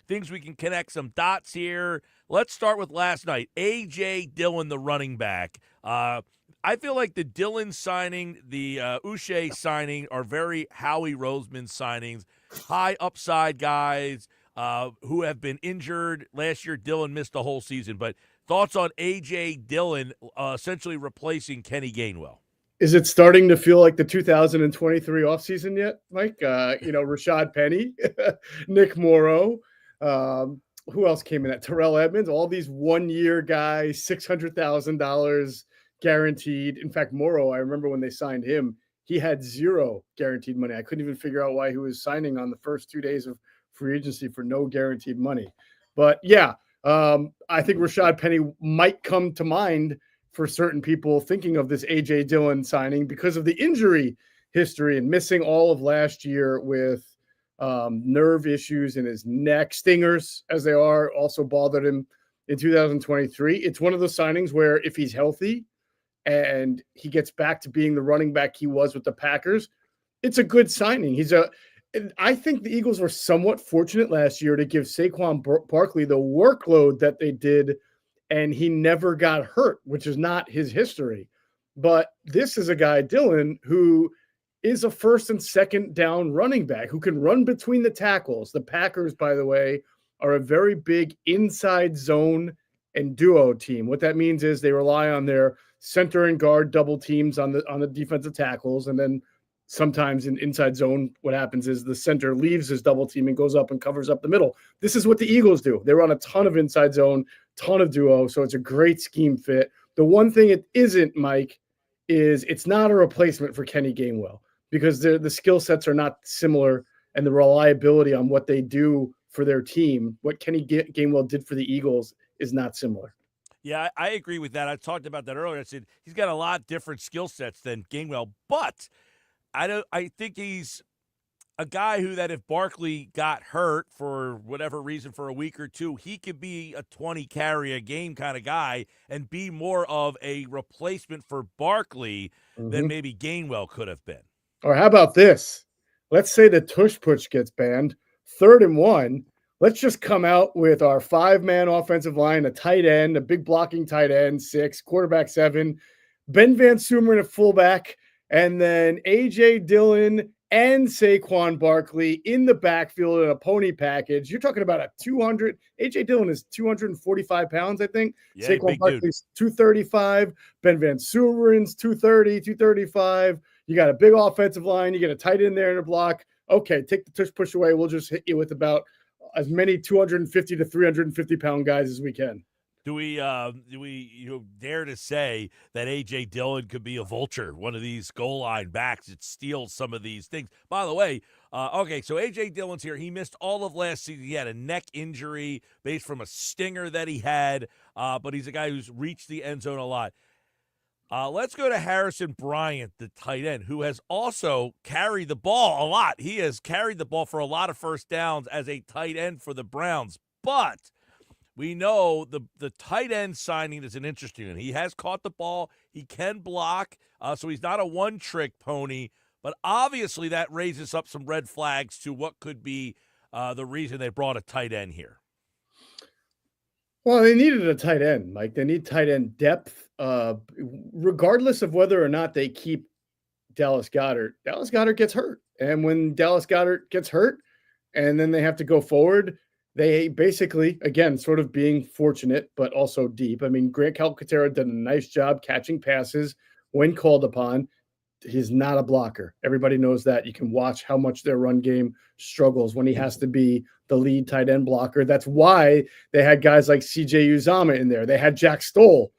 things we can connect some dots here. Let's start with last night. A.J. Dillon, the running back. I feel like the Dillon signing, the Uche signing are very Howie Roseman signings. High upside guys who have been injured. Last year, Dillon missed the whole season, but thoughts on A.J. Dillon essentially replacing Kenny Gainwell? Is it starting to feel like the 2023 offseason yet, Mike? Rashad Penny, Nick Morrow. Who else came in? That Terrell Edmonds. All these one-year guys, $600,000 guaranteed. In fact, Morrow, I remember when they signed him, he had 0 guaranteed money. I couldn't even figure out why he was signing on the first 2 days of free agency for no guaranteed money. But, yeah. I think Rashad Penny might come to mind for certain people thinking of this A.J. Dillon signing because of the injury history and missing all of last year with nerve issues in his neck. Stingers, as they are, also bothered him in 2023. It's one of those signings where if he's healthy and he gets back to being the running back he was with the Packers, it's a good signing. I think the Eagles were somewhat fortunate last year to give Saquon Barkley the workload that they did, and he never got hurt, which is not his history. But this is a guy, Dillon, who is a first and second down running back who can run between the tackles. The Packers, by the way, are a very big inside zone and duo team. What that means is they rely on their center and guard double teams on the defensive tackles, and then sometimes in inside zone, what happens is the center leaves his double team and goes up and covers up the middle. This is what the Eagles do. They run a ton of inside zone, ton of duo, so it's a great scheme fit. The one thing it isn't, Mike, is it's not a replacement for Kenny Gainwell because the skill sets are not similar, and the reliability on what they do for their team, what Kenny Gainwell did for the Eagles, is not similar. Yeah, I agree with that. I talked about that earlier. I said he's got a lot different skill sets than Gainwell, but I think he's a guy who that if Barkley got hurt for whatever reason for a week or two, he could be a 20 carry a game kind of guy and be more of a replacement for Barkley than maybe Gainwell could have been. Or how about this? Let's say the tush push gets banned, 3rd and 1. Let's just come out with our 5-man offensive line, a tight end, a big blocking tight end, 6, quarterback 7, Ben Van Sumeren at fullback, and then A.J. Dillon and Saquon Barkley in the backfield in a pony package. You're talking about A.J. Dillon is 245 pounds, I think. Yeah, Saquon Barkley's 235. Ben Van Sumeren's 230, 235. You got a big offensive line. You get a tight end there in a block. Okay, take the tush push away. We'll just hit you with about as many 250 to 350 pound guys as we can. Do we dare to say that A.J. Dillon could be a vulture, one of these goal line backs that steals some of these things? By the way, okay, so A.J. Dillon's here. He missed all of last season. He had a neck injury based from a stinger that he had, but he's a guy who's reached the end zone a lot. Let's go to Harrison Bryant, the tight end, who has also carried the ball a lot. He has carried the ball for a lot of first downs as a tight end for the Browns, but we know the tight end signing is an interesting one. He has caught the ball. He can block, so he's not a one-trick pony. But obviously that raises up some red flags to what could be the reason they brought a tight end here. Well, they needed a tight end, Mike. They need tight end depth, regardless of whether or not they keep Dallas Goedert. Dallas Goedert gets hurt. And when Dallas Goedert gets hurt and then they have to go forward, they basically, again, sort of being fortunate, but also deep. I mean, Grant Calcaterra did a nice job catching passes when called upon. He's not a blocker. Everybody knows that. You can watch how much their run game struggles when he has to be the lead tight end blocker. That's why they had guys like CJ Uzomah in there. They had Jack Stoll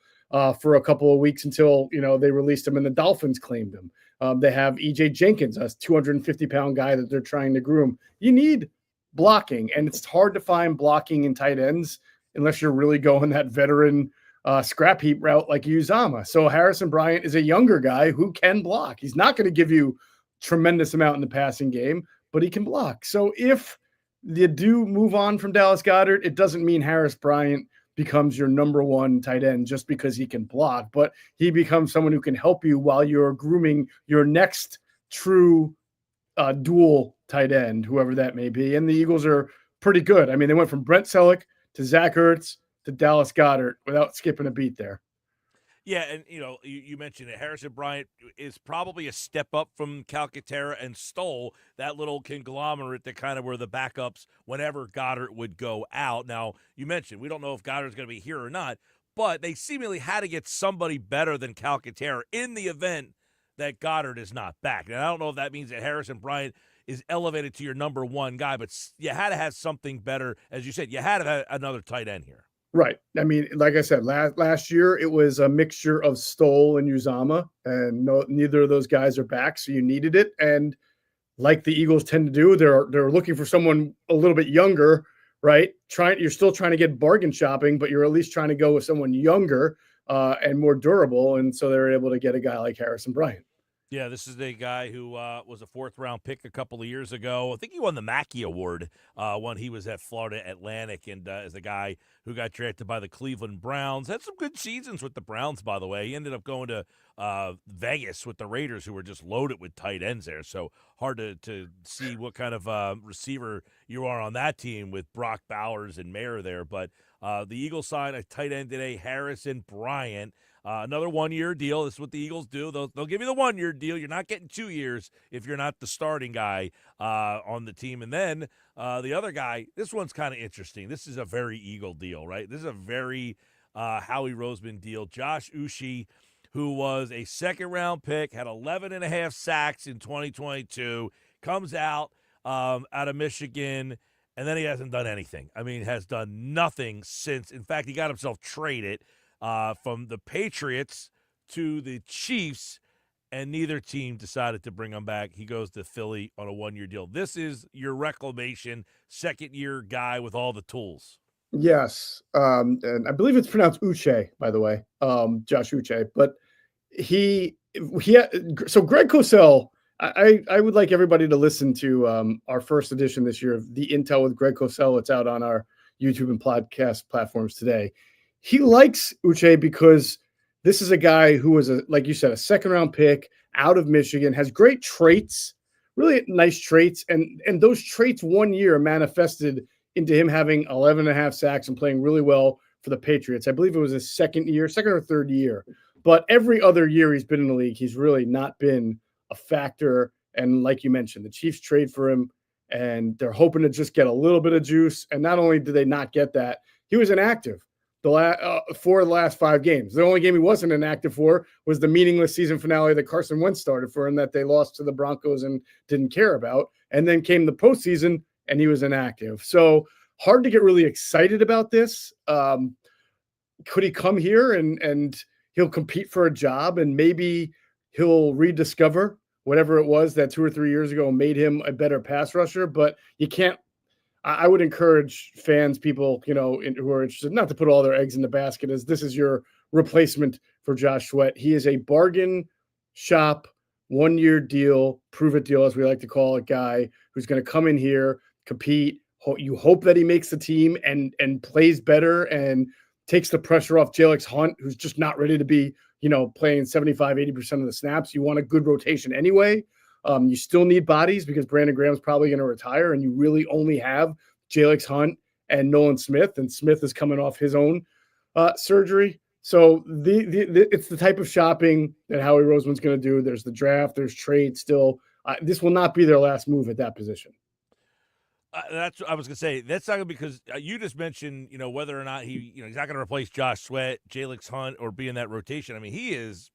for a couple of weeks until, they released him and the Dolphins claimed him. They have EJ Jenkins, a 250-pound guy that they're trying to groom. You need blocking, and it's hard to find blocking in tight ends unless you're really going that veteran scrap heap route like Uzomah. So Harrison Bryant is a younger guy who can block. He's not going to give you tremendous amount in the passing game, but he can block. So if you do move on from Dallas Goedert, it doesn't mean Harris Bryant becomes your number one tight end just because he can block, but he becomes someone who can help you while you're grooming your next true dual tight end, whoever that may be. And the Eagles are pretty good. I mean, they went from Brent Selleck to Zach Ertz to Dallas Goedert without skipping a beat there. Yeah, and, you mentioned it. Harrison Bryant is probably a step up from Calcaterra and Stoll, that little conglomerate that kind of were the backups whenever Goddard would go out. Now, you mentioned we don't know if Goddard's going to be here or not, but they seemingly had to get somebody better than Calcaterra in the event that Goddard is not back. And I don't know if that means that Harrison Bryant is elevated to your number one guy, but you had to have something better. As you said, you had to have another tight end here. Right. I mean, like I said, last year it was a mixture of Stoll and Uzomah, and neither of those guys are back, so you needed it. And like the Eagles tend to do, they're looking for someone a little bit younger, right? You're still trying to get bargain shopping, but you're at least trying to go with someone younger and more durable, and so they're able to get a guy like Harrison Bryant. Yeah, this is the guy who was a fourth-round pick a couple of years ago. I think he won the Mackey Award when he was at Florida Atlantic, and is the guy who got drafted by the Cleveland Browns. Had some good seasons with the Browns, by the way. He ended up going to Vegas with the Raiders, who were just loaded with tight ends there. So hard to see what kind of receiver you are on that team with Brock Bowers and Mayer there. But the Eagles signed a tight end today, Harrison Bryant. Another one-year deal. This is what the Eagles do. They'll give you the one-year deal. You're not getting 2 years if you're not the starting guy on the team. And then the other guy, this one's kind of interesting. This is a very Eagle deal, right? This is a very Howie Roseman deal. Josh Uche, who was a second-round pick, had 11 and a half sacks in 2022, comes out of Michigan, and then he hasn't done anything. I mean, has done nothing since. In fact, he got himself traded from the Patriots to the Chiefs, and neither team decided to bring him back. He goes to Philly on a one-year deal. This is your reclamation second-year guy with all the tools. Yes. And I believe it's pronounced Uche, by the way, Josh Uche. But so Greg Cosell, I would like everybody to listen to our first edition this year of The Intel with Greg Cosell. It's out on our YouTube and podcast platforms today. He likes Uche because this is a guy who was, like you said, a second-round pick out of Michigan, has great traits, really nice traits. And those traits 1 year manifested into him having 11 and a half sacks and playing really well for the Patriots. I believe it was his second or third year. But every other year he's been in the league, he's really not been a factor. And like you mentioned, the Chiefs trade for him, and they're hoping to just get a little bit of juice. And not only did they not get that, he was inactive for the last 5 games. The only game he wasn't inactive for was the meaningless season finale that Carson Wentz started for him that they lost to the Broncos and didn't care about. And then came the postseason, and he was inactive. So hard to get really excited about this. Could he come here and he'll compete for a job, and maybe he'll rediscover whatever it was that 2 or 3 years ago made him a better pass rusher? But you can't. I would encourage fans, people, who are interested, not to put all their eggs in the basket, as this is your replacement for Josh Sweat. He is a bargain shop, 1 year deal, prove it deal, as we like to call it, guy who's going to come in here, compete. You hope that he makes the team and plays better and takes the pressure off Jalix Hunt, who's just not ready to be, playing 75, 80% of the snaps. You want a good rotation anyway. You still need bodies because Brandon Graham's probably going to retire, and you really only have Jalix Hunt and Nolan Smith, and Smith is coming off his own surgery. So it's the type of shopping that Howie Roseman's going to do. There's the draft, there's trade still. This will not be their last move at that position. That's what I was going to say. That's not because you just mentioned, whether or not he's not going to replace Josh Sweat, Jalix Hunt, or be in that rotation. I mean, he is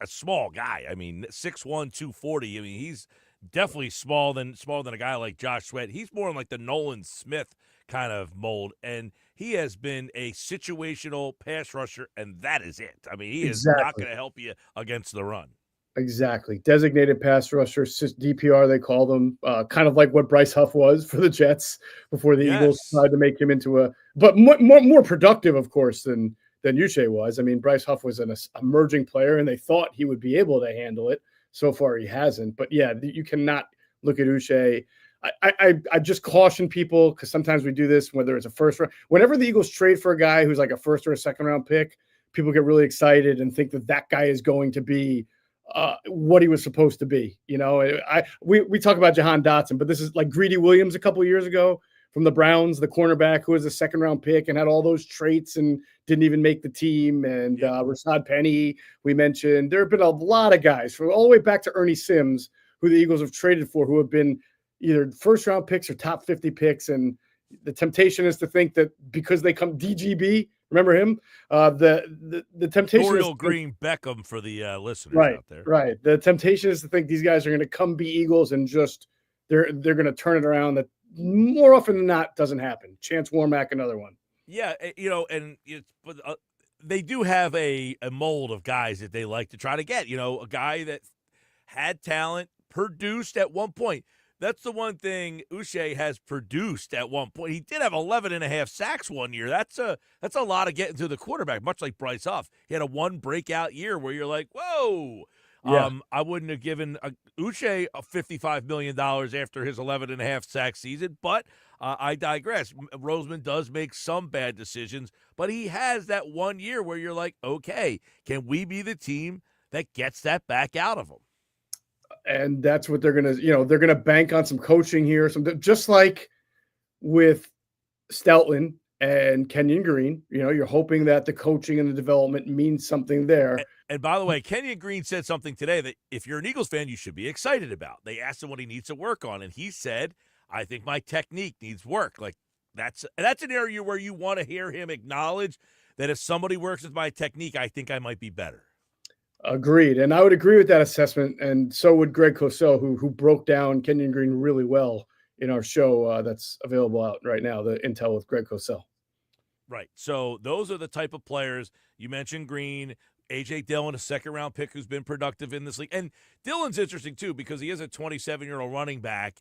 a small guy. I mean, 6'1", 240. I mean, he's definitely smaller than a guy like Josh Sweat. He's more in like the Nolan Smith kind of mold, and he has been a situational pass rusher, and that is it. I mean, he is not going to help you against the run. Exactly. Designated pass rusher, DPR, they call them, kind of like what Bryce Huff was for the Jets before the Eagles tried to make him into but more productive, of course, than Uche was. I mean, Bryce Huff was an emerging player, and they thought he would be able to handle it. So far, he hasn't. But yeah, you cannot look at Uche. I just caution people, because sometimes we do this, whether it's a first round. Whenever the Eagles trade for a guy who's like a first or a second round pick, people get really excited and think that guy is going to be what he was supposed to be. We talk about Jahan Dotson, but this is like Greedy Williams a couple of years ago from the Browns, the cornerback who was a second round pick and had all those traits and didn't even make the team. And Rashad Penny, we mentioned. There have been a lot of guys from all the way back to Ernie Sims, who the Eagles have traded for, who have been either first round picks or top 50 picks. And the temptation is to think that because they come DGB, remember him? The temptation Oriole is Green Beckham for the listeners out there. Right. The temptation is to think these guys are going to come be Eagles and just they're going to turn it around. That more often than not doesn't happen. Chance Warmack, another one. Yeah, but they do have a mold of guys that they like to try to get. A guy that had talent, produced at one point. That's the one thing Uche has produced at one point. He did have 11 and a half sacks 1 year. That's a lot of getting to the quarterback, much like Bryce Huff. He had a one breakout year where you're like, whoa. Yeah. I wouldn't have given Uche $55 million after his 11 and a half sack season, but I digress. Roseman does make some bad decisions, but he has that 1 year where you're like, okay, can we be the team that gets that back out of him? And that's what they're going to, they're going to bank on some coaching here. Just like with Stoutland and Kenyon Green, you're hoping that the coaching and the development means something there. And by the way, Kenyon Green said something today that if you're an Eagles fan, you should be excited about. They asked him what he needs to work on, and he said, I think my technique needs work. Like that's an area where you want to hear him acknowledge that if somebody works with my technique, I think I might be better. Agreed. And I would agree with that assessment. And so would Greg Cosell, who broke down Kenyon Green really well in our show that's available out right now, the Intel with Greg Cosell. Right. So those are the type of players you mentioned. Green, A.J. Dillon, a second-round pick who's been productive in this league. And Dillon's interesting, too, because he is a 27-year-old running back.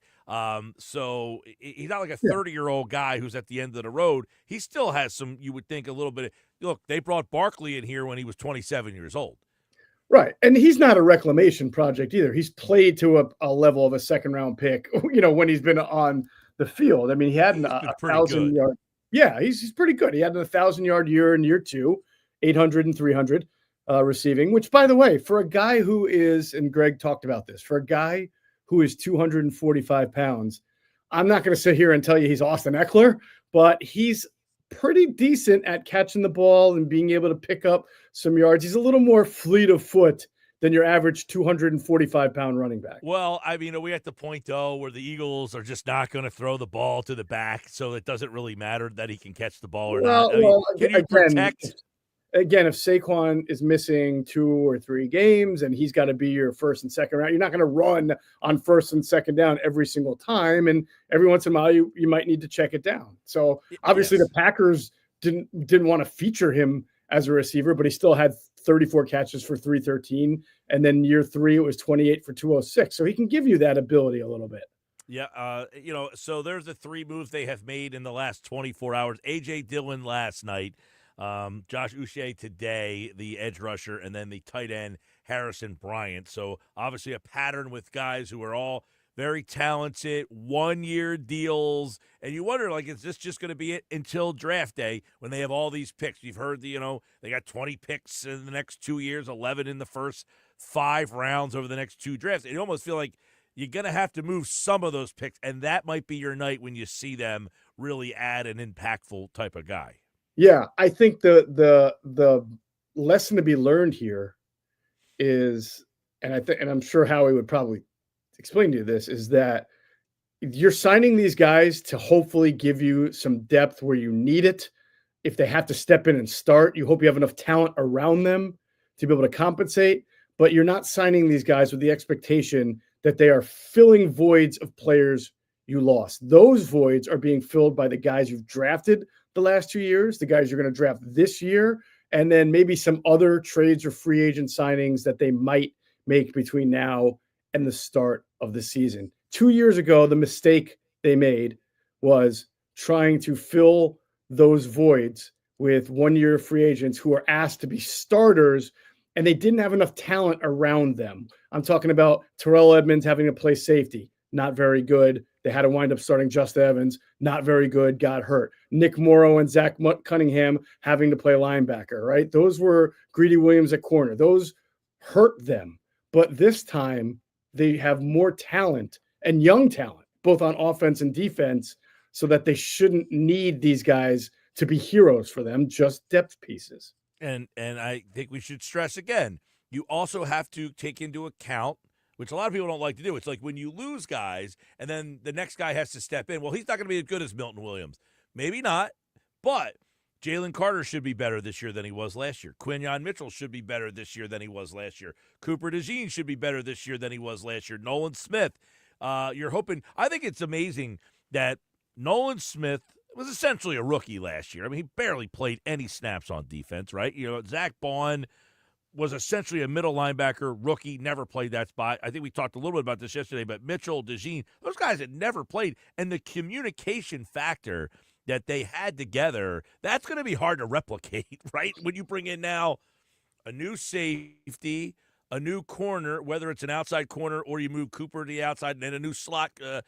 So he's not like a 30-year-old guy who's at the end of the road. He still has some, you would think, a little bit. Look, they brought Barkley in here when he was 27 years old. Right. And he's not a reclamation project either. He's played to a level of a second-round pick, when he's been on the field. I mean, he had a 1,000-yard. Yeah, he's pretty good. He had a 1,000-yard year in year 2, 800 and 300 receiving, which, by the way, for a guy who is, and Greg talked about this, for a guy who is 245 pounds, I'm not going to sit here and tell you he's Austin Eckler, but he's pretty decent at catching the ball and being able to pick up some yards. He's a little more fleet of foot than your average 245-pound running back. Well, I mean, are we at the point, though, where the Eagles are just not going to throw the ball to the back, so it doesn't really matter that he can catch the ball or not? I mean, can you protect? Again, if Saquon is missing 2 or 3 games and he's got to be your first and second round, you're not going to run on first and second down every single time. And every once in a while, you might need to check it down. So obviously the Packers didn't want to feature him as a receiver, but he still had 34 catches for 313. And then year 3, it was 28 for 206. So he can give you that ability a little bit. Yeah. So there's the 3 moves they have made in the last 24 hours. A.J. Dillon last night. Josh Uche today, the edge rusher, and then the tight end, Harrison Bryant. So obviously a pattern with guys who are all very talented, 1-year deals. And you wonder, is this just going to be it until draft day when they have all these picks? You've heard they got 20 picks in the next 2 years, 11 in the first 5 rounds over the next 2 drafts. And you almost feel like you're going to have to move some of those picks, and that might be your night when you see them really add an impactful type of guy. Yeah, I think the lesson to be learned here is, and I'm sure Howie would probably explain to you this, is that you're signing these guys to hopefully give you some depth where you need it. If they have to step in and start, you hope you have enough talent around them to be able to compensate. But you're not signing these guys with the expectation that they are filling voids of players you lost. Those voids are being filled by the guys you've drafted the last 2 years, the guys you're going to draft this year, and then maybe some other trades or free agent signings that they might make between now and the start of the season. 2 years ago, the mistake they made was trying to fill those voids with 1-year free agents who are asked to be starters, and they didn't have enough talent around them. I'm talking about Terrell Edmonds having to play safety. Not very good. They had to wind up starting Just Evans. Not very good. Got hurt. Nick Morrow and Zach Cunningham having to play linebacker, right? Those were Greedy Williams at corner. Those hurt them. But this time they have more talent and young talent, both on offense and defense, so that they shouldn't need these guys to be heroes for them, just depth pieces. And I think we should stress again, you also have to take into account, which a lot of people don't like to do. It's like when you lose guys and then the next guy has to step in. Well, he's not going to be as good as Milton Williams. Maybe not, but Jalen Carter should be better this year than he was last year. Quinyon Mitchell should be better this year than he was last year. Cooper DeJean should be better this year than he was last year. Nolan Smith, you're hoping – I think it's amazing that Nolan Smith was essentially a rookie last year. I mean, he barely played any snaps on defense, right? Zach Bond – was essentially a middle linebacker, rookie, never played that spot. I think we talked a little bit about this yesterday, but Mitchell, DeJean, those guys had never played. And the communication factor that they had together, that's going to be hard to replicate, right? When you bring in now a new safety, a new corner, whether it's an outside corner or you move Cooper to the outside, and then a new slot. I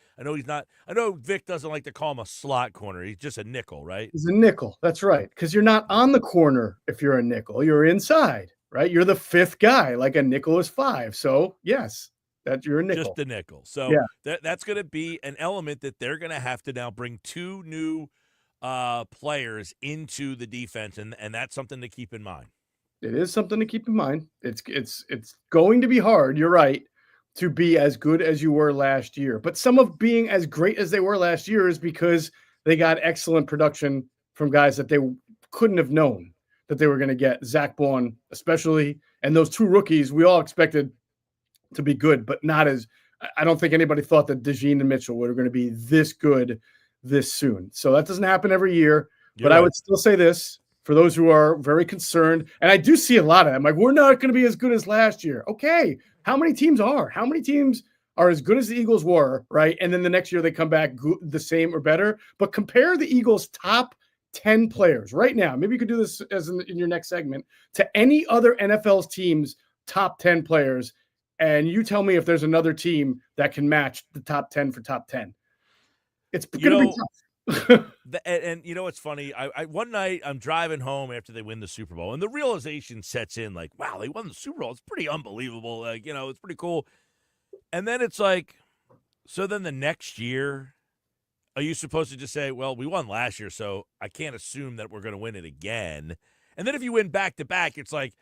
know Vic doesn't like to call him a slot corner. He's just a nickel, right? He's a nickel. That's right. Because you're not on the corner if you're a nickel. You're inside. Right, you're the 5th guy, like a nickel is 5. So yes, that you're a nickel. Just a nickel. So that's going to be an element that they're going to have to now bring 2 new players into the defense, and that's something to keep in mind. It is something to keep in mind. It's going to be hard. You're right, to be as good as you were last year. But some of being as great as they were last year is because they got excellent production from guys that they couldn't have known that they were going to get. Zach Bond, especially, and those two rookies, we all expected to be good, but not as – I don't think anybody thought that DeJean and Mitchell were going to be this good this soon. So that doesn't happen every year. But I would still say this for those who are very concerned, and I do see a lot of them, like, we're not going to be as good as last year. Okay, how many teams are? How many teams are as good as the Eagles were, right? And then the next year they come back the same or better. But compare the Eagles' top 10 players right now. Maybe you could do this as in your next segment to any other NFL's team's top 10 players. And you tell me if there's another team that can match the top 10 for top 10. It's going to be tough. And you know what's funny? I one night I'm driving home after they win the Super Bowl, and the realization sets in, like, wow, they won the Super Bowl. It's pretty unbelievable. Like, you know, it's pretty cool. And then it's like, so then the next year, are you supposed to just say, well, we won last year, so I can't assume that we're going to win it again? And then if you win back-to-back, it's like,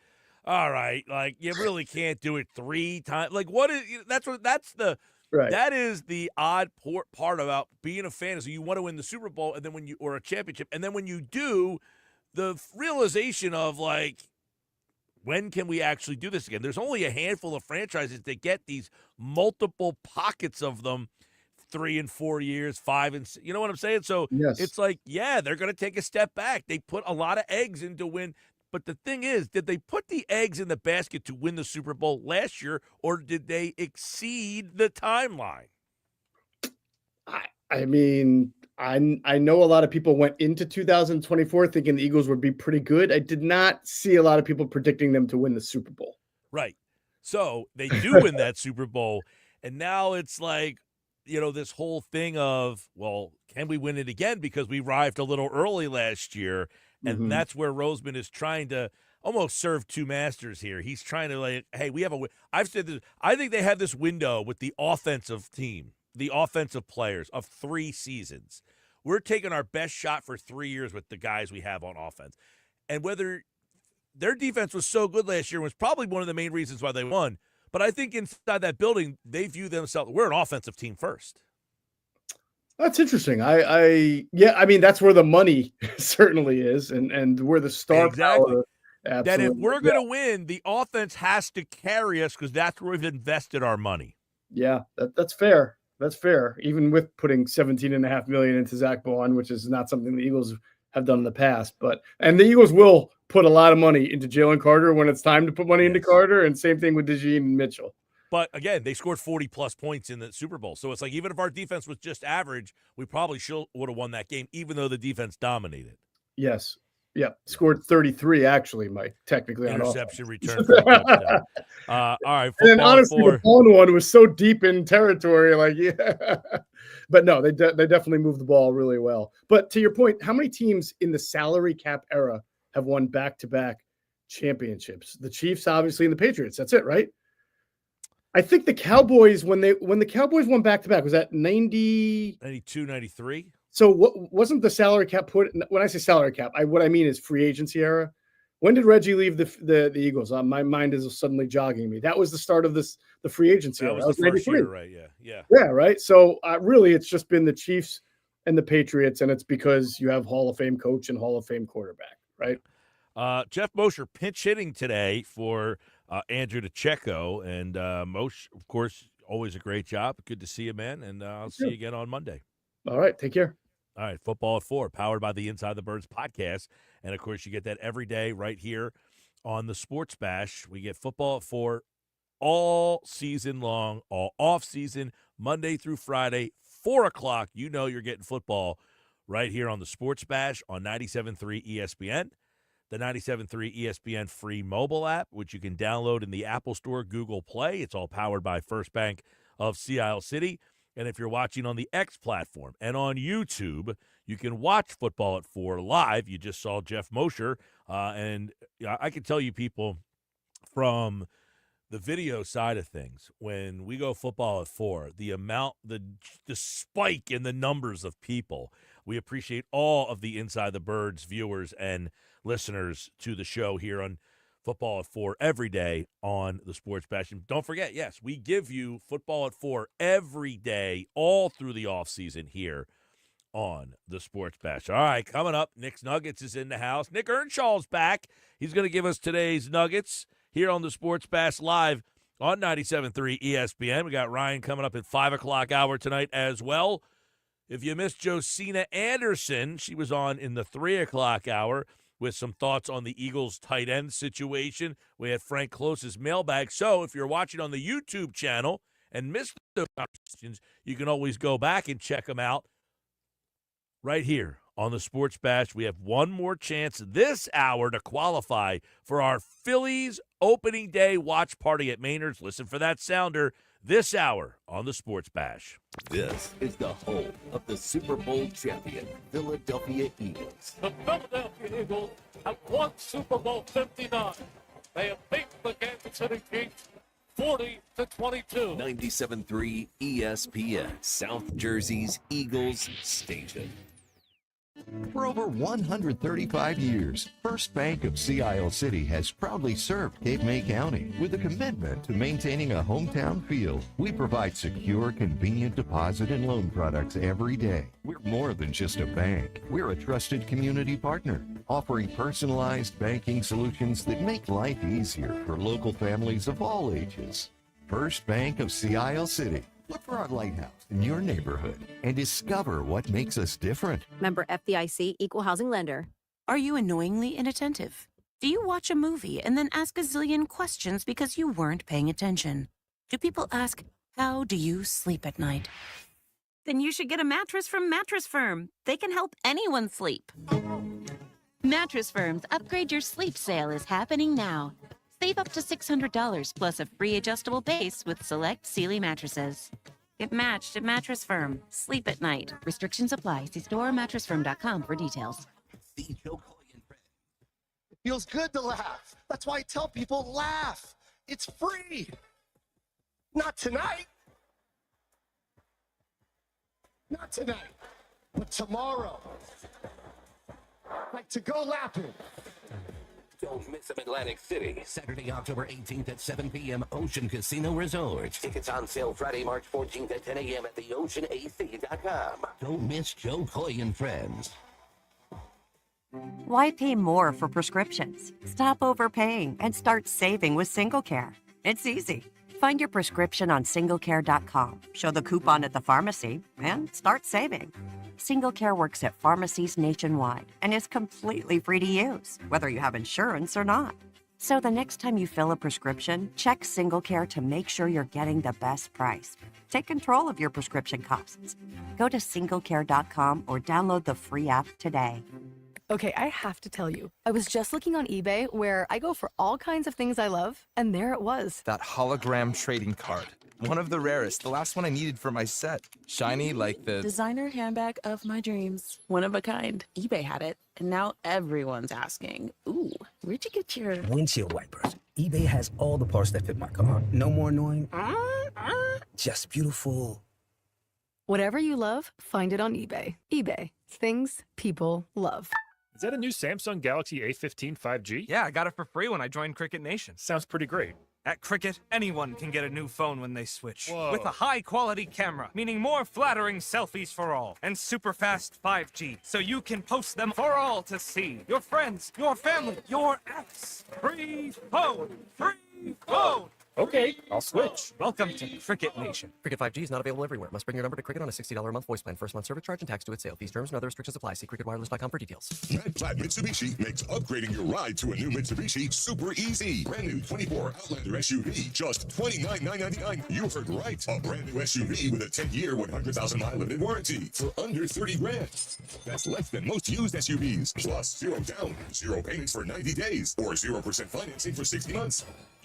all right, like, you really can't do it 3 times. Like, that is the odd part about being a fan, is you want to win the Super Bowl and then or a championship, and then when you do, the realization of, like, when can we actually do this again? There's only a handful of franchises that get these multiple pockets of them, 3 and 4 years, 5 and 6, you know what I'm saying? So It's like, yeah, they're going to take a step back. They put a lot of eggs in to win. But the thing is, did they put the eggs in the basket to win the Super Bowl last year, or did they exceed the timeline? I mean, I know a lot of people went into 2024 thinking the Eagles would be pretty good. I did not see a lot of people predicting them to win the Super Bowl. Right. So they do win that Super Bowl, and now it's like, you know, this whole thing of, well, can we win it again? Because we arrived a little early last year, and that's where Roseman is trying to almost serve two masters here. He's trying to, like, hey, we have I've said this. I think they have this window with the offensive team, the offensive players, of 3 seasons. We're taking our best shot for 3 years with the guys we have on offense. And whether their defense was so good last year was probably one of the main reasons why they won. But I think inside that building, they view themselves, we're an offensive team first. That's interesting. I mean, that's where the money certainly is, and where the star power. Absolutely. That if we're going to win, the offense has to carry us, because that's where we've invested our money. Yeah, that's fair. That's fair. Even with putting $17.5 million into Zach Bond, which is not something the Eagles have done in the past, and the Eagles will put a lot of money into Jalen Carter when it's time to put money into Carter, and same thing with DeJean and Mitchell. But again, they scored 40-plus points in the Super Bowl. So it's like, even if our defense was just average, we probably would have won that game, even though the defense dominated. Yes. Yeah. Scored 33, actually, Mike, technically. Interception return for a touchdown. All right. And then, honestly, the Bond one was so deep in territory. Like, yeah. But no, they definitely moved the ball really well. But to your point, how many teams in the salary cap era have won back-to-back championships? The Chiefs, obviously, and the Patriots. That's it, right? I think the Cowboys, when the Cowboys won back-to-back, was that 92, 93? So what wasn't the salary cap put? When I say salary cap, what I mean is free agency era. When did Reggie leave the Eagles? My mind is suddenly jogging me. That was the start of the free agency era. That was the first year, right? Yeah. Yeah, right. So really, it's just been the Chiefs and the Patriots, and it's because you have Hall of Fame coach and Hall of Fame quarterback, right? Geoff Mosher pinch hitting today for Andrew DeCecco, and Mosher, of course, always a great job. Good to see you, man, and I'll see you again on Monday. All right, take care. All right, Football at 4, powered by the Inside the Birds podcast, and of course, you get that every day right here on the Sports Bash. We get Football at 4 all season long, all off season, Monday through Friday, 4 o'clock. You know you're getting football right here on the Sports Bash on 97.3 ESPN. The 97.3 ESPN free mobile app, which you can download in the Apple Store, Google Play. It's all powered by First Bank of Sea Isle City. And if you're watching on the X platform and on YouTube, you can watch Football at 4 live. You just saw Geoff Mosher. And I can tell you, people, from the video side of things, when we go Football at 4, the spike in the numbers of people, we appreciate all of the Inside the Birds viewers and listeners to the show here on Football at 4 every day on the Sports Bash. And don't forget, yes, we give you Football at 4 every day, all through the offseason here on the Sports Bash. All right, coming up, Nick's Nuggets is in the house. Nick Earnshaw's back. He's going to give us today's Nuggets here on the Sports Bash live on 97.3 ESPN. We got Ryan coming up at 5 o'clock hour tonight as well. If you missed Josina Anderson, she was on in the 3 o'clock hour with some thoughts on the Eagles tight end situation. We had Frank Klose's mailbag. So if you're watching on the YouTube channel and missed those conversations, you can always go back and check them out right here on the Sports Bash. We have one more chance this hour to qualify for our Phillies opening day watch party at Maynard's. Listen for that sounder this hour on the Sports Bash. This is the home of the Super Bowl champion, Philadelphia Eagles. The Philadelphia Eagles have won Super Bowl 59. They have beaten the Kansas City Chiefs 40-22. 97.3 ESPN, South Jersey's Eagles station. For over 135 years, First Bank of Sea Isle City has proudly served Cape May County with a commitment to maintaining a hometown feel. We provide secure, convenient deposit and loan products every day. We're more than just a bank. We're a trusted community partner, offering personalized banking solutions that make life easier for local families of all ages. First Bank of Sea Isle City. Look for our lighthouse in your neighborhood and discover what makes us different. Member FDIC, Equal Housing Lender. Are you annoyingly inattentive? Do you watch a movie and then ask a zillion questions because you weren't paying attention? Do people ask, how do you sleep at night? Then you should get a mattress from Mattress Firm. They can help anyone sleep. Mattress Firm's Upgrade Your Sleep sale is happening now. Save up to $600 plus a free adjustable base with select Sealy mattresses. Get matched at Mattress Firm. Sleep at night. Restrictions apply. See store or mattressfirm.com for details. It feels good to laugh. That's why I tell people laugh. It's free. Not tonight. Not tonight, but tomorrow. Like to go laughing. Don't miss them, Atlantic City. Saturday, October 18th at 7 p.m. Ocean Casino Resort. Tickets on sale Friday, March 14th at 10 a.m. at theoceanac.com. Don't miss Joe Coy and Friends. Why pay more for prescriptions? Stop overpaying and start saving with SingleCare. It's easy. Find your prescription on singlecare.com, show the coupon at the pharmacy, and start saving. SingleCare works at pharmacies nationwide and is completely free to use, whether you have insurance or not. So the next time you fill a prescription, check SingleCare to make sure you're getting the best price. Take control of your prescription costs. Go to singlecare.com or download the free app today. Okay, I have to tell you, I was just looking on eBay where I go for all kinds of things I love, and there it was. That hologram trading card. One of the rarest, the last one I needed for my set. Shiny like the designer handbag of my dreams. One of a kind. eBay had it, and now everyone's asking, ooh, where'd you get your windshield wipers? eBay has all the parts that fit my car. No more annoying. Just beautiful. Whatever you love, find it on eBay. eBay. Things people love. Is that a new Samsung Galaxy A15 5G? Yeah, I got it for free when I joined Cricket Nation. Sounds pretty great. At Cricket, anyone can get a new phone when they switch. Whoa. With a high-quality camera, meaning more flattering selfies for all, and super fast 5G, so you can post them for all to see. Your friends, your family, your ex. Free phone! Free phone! Okay, I'll switch. Welcome to Cricket Nation. Cricket 5G is not available everywhere. Must bring your number to Cricket on a $60 a month voice plan. First month service charge and tax due at sale. These terms and other restrictions apply. See cricketwireless.com for details. Matt Platt Mitsubishi makes upgrading your ride to a new Mitsubishi super easy. Brand new 24 Outlander SUV, just $29,999. You heard right. A brand new SUV with a 10-year, 100,000-mile limited warranty for under 30 grand. That's less than most used SUVs. Plus, 0 down, 0 payments for 90 days, or 0% financing for 60 months.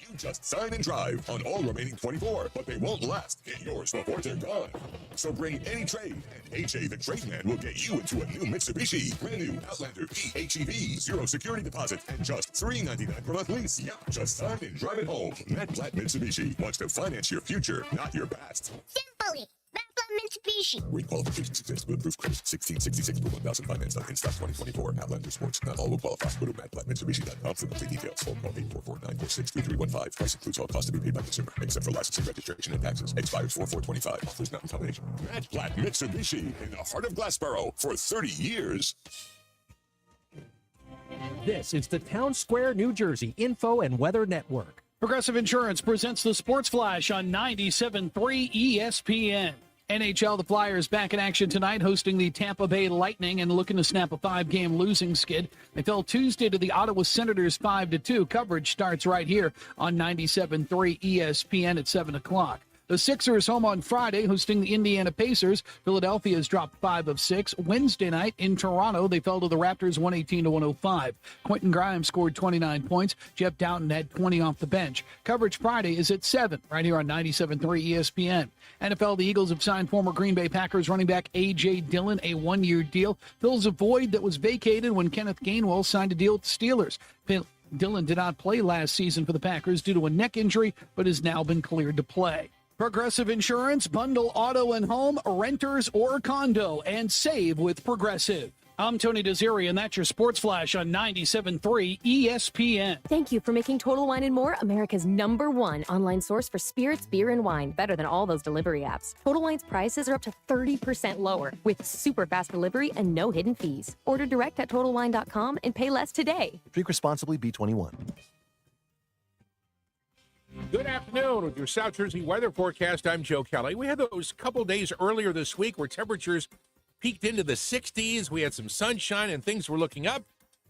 You just sign and drive on all remaining 24, but they won't last. Get yours before they're gone. So bring any trade, and AJ the Trade Man will get you into a new Mitsubishi. Brand new Outlander PHEV, 0 security deposit, and just $399 per month lease. Yep, just sign and drive it home. Matt Platt Mitsubishi wants to finance your future, not your past. Simply, that's a Mitsubishi. Rate qualifications exist. Bulletproof credit. 1666 per 1000 finance on in-stock 2024. Outlander Sports. Not all will qualify. Go to matt.mitsubishi.com for complete details. Phone call 844-946-3315. Price includes all costs to be paid by consumer, except for licensing, registration, and taxes. Expires 4/4/25. Offers not in combination. Matt Blatt Mitsubishi in the heart of Glassboro for 30 years. This is the Town Square, New Jersey Info and Weather Network. Progressive Insurance presents the Sports Flash on 97.3 ESPN. NHL, the Flyers back in action tonight, hosting the Tampa Bay Lightning and looking to snap a 5-game losing skid. They fell Tuesday to the Ottawa Senators 5-2. Coverage starts right here on 97.3 ESPN at 7 o'clock. The Sixers home on Friday, hosting the Indiana Pacers. Philadelphia has dropped 5 of 6. Wednesday night in Toronto, they fell to the Raptors 118-105. Quentin Grimes scored 29 points. Jeff Doughton had 20 off the bench. Coverage Friday is at 7, right here on 97.3 ESPN. NFL, the Eagles have signed former Green Bay Packers running back A.J. Dillon a 1-year deal. Fills a void that was vacated when Kenneth Gainwell signed a deal with the Steelers. Dillon did not play last season for the Packers due to a neck injury, but has now been cleared to play. Progressive Insurance, bundle auto and home, renters or condo, and save with Progressive. I'm Tony Desiri, and that's your Sports Flash on 97.3 ESPN. Thank you for making Total Wine & More America's #1 online source for spirits, beer, and wine. Better than all those delivery apps. Total Wine's prices are up to 30% lower with super fast delivery and no hidden fees. Order direct at TotalWine.com and pay less today. Drink responsibly, B21. Good afternoon. With your South Jersey weather forecast, I'm Joe Kelly. We had those couple days earlier this week where temperatures peaked into the 60s. We had some sunshine and things were looking up.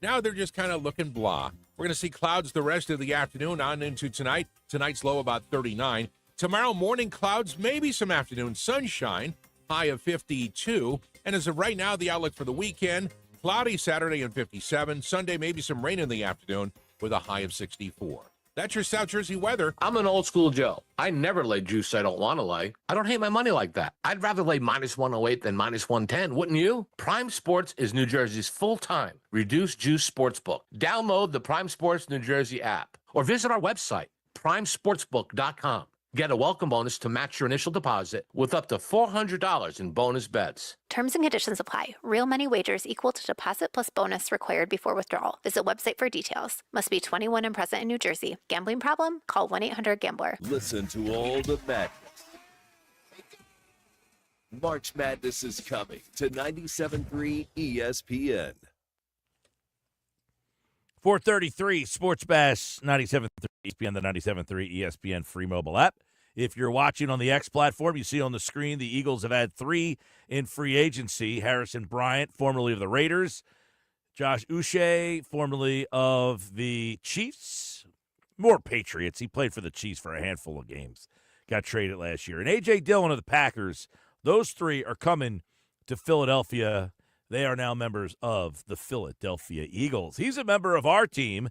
Now they're just kind of looking blah. We're going to see clouds the rest of the afternoon on into tonight. Tonight's low about 39. Tomorrow morning clouds, maybe some afternoon sunshine, high of 52. And as of right now, the outlook for the weekend, cloudy Saturday and 57. Sunday, maybe some rain in the afternoon with a high of 64. That's your South Jersey weather. I'm an old school Joe. I never lay juice I don't want to lay. I don't hate my money like that. I'd rather lay minus 108 than minus 110, wouldn't you? Prime Sports is New Jersey's full-time reduced juice sportsbook. Download the Prime Sports New Jersey app or visit our website, primesportsbook.com. Get a welcome bonus to match your initial deposit with up to $400 in bonus bets. Terms and conditions apply. Real money wagers equal to deposit plus bonus required before withdrawal. Visit website for details. Must be 21 and present in New Jersey. Gambling problem? Call 1-800-GAMBLER. Listen to all the madness. March Madness is coming to 97.3 ESPN. 4:33 Sports Bash 97.3 ESPN, the 97.3 ESPN free mobile app. If you're watching on the X platform, you see on the screen the Eagles have had 3 in free agency. Harrison Bryant, formerly of the Raiders. Josh Uche, formerly of the Chiefs. More Patriots. He played for the Chiefs for a handful of games. Got traded last year. And A.J. Dillon of the Packers. Those 3 are coming to Philadelphia. They are now members of the Philadelphia Eagles. He's a member of our team.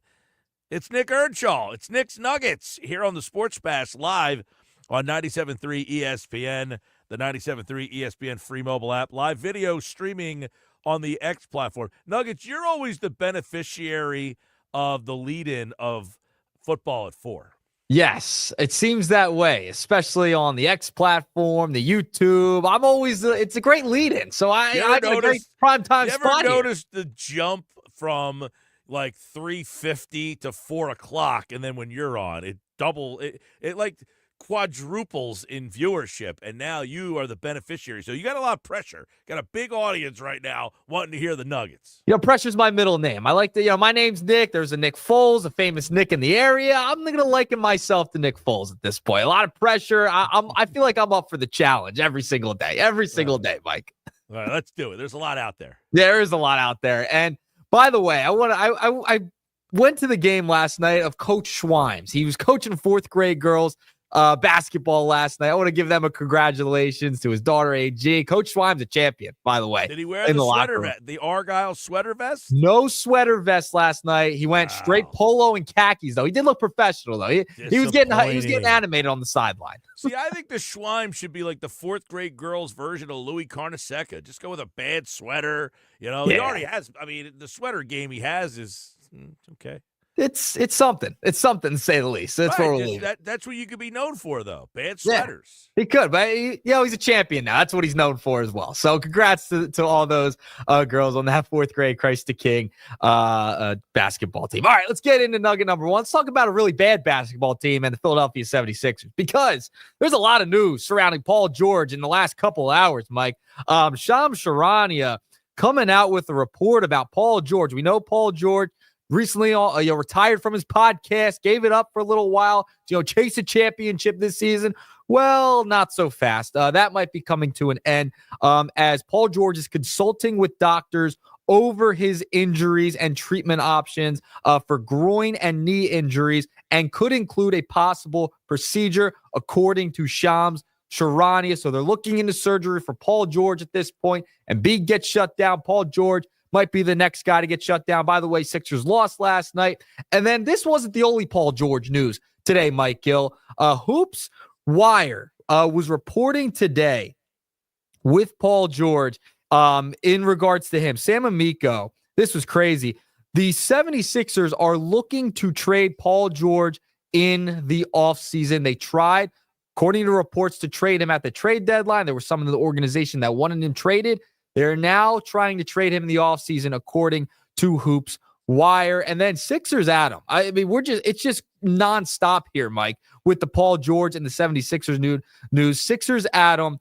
It's Nick Earnshaw. It's Nick's Nuggets here on the Sports Bash live on 97.3 ESPN, the 97.3 ESPN free mobile app, live video streaming on the X platform. Nuggets, you're always the beneficiary of the lead-in of Football at 4. Yes, it seems that way, especially on the X platform, the YouTube. I'm always, it's a great lead-in. So I got a great primetime spot. You ever noticed the jump from like 3:50 to 4 o'clock, and then when you're on, it like quadruples in viewership, and now you are the beneficiary. So you got a lot of pressure. Got a big audience right now wanting to hear the Nuggets. Pressure's my middle name. I like to, my name's Nick. There's a Nick Foles, a famous Nick in the area. I'm going to liken myself to Nick Foles at this point. A lot of pressure. I feel like I'm up for the challenge every single day, Mike. All right, let's do it. There's a lot out there. There is a lot out there. And by the way, I went to the game last night of Coach Schweims. He was coaching 4th grade girls basketball last night. I want to give them a congratulations to his daughter, AG. Coach Schweims, a champion, by the way. Did he wear the sweater vest, the Argyle sweater vest? No sweater vest last night. He went straight polo and khakis, though. He did look professional, though. He was getting animated on the sideline. See, I think the Schweim should be like the 4th grade girls version of Louis Carnesecca. Just go with a bad sweater. He already has. I mean, the sweater game he has is okay. It's something. It's something to say the least. That's Right, where we'll leave it. That's what you could be known for, though. Bad Yeah. sweaters. He could, but he's a champion now. That's what he's known for as well. So congrats to all those girls on that fourth grade Christ the King basketball team. All right, let's get into nugget number one. Let's talk about a really bad basketball team and the Philadelphia 76ers, because there's a lot of news surrounding Paul George in the last couple of hours, Mike. Shams Charania coming out with a report about Paul George. We know Paul George recently retired from his podcast, gave it up for a little while, chase a championship this season. Well, not so fast. That might be coming to an end as Paul George is consulting with doctors over his injuries and treatment options for groin and knee injuries, and could include a possible procedure, according to Shams Charania. So they're looking into surgery for Paul George at this point, and Big gets shut down. Paul George might be the next guy to get shut down. By the way, Sixers lost last night. And then this wasn't the only Paul George news today, Mike Gill. Hoops Wire was reporting today with Paul George in regards to him. Sam Amico, this was crazy. The 76ers are looking to trade Paul George in the offseason. They tried, according to reports, to trade him at the trade deadline. There was some of the organization that wanted him traded. They're now trying to trade him in the offseason, according to Hoops Wire. And then Sixers Adam. I mean, it's just nonstop here, Mike, with the Paul George and the 76ers news. Sixers Adam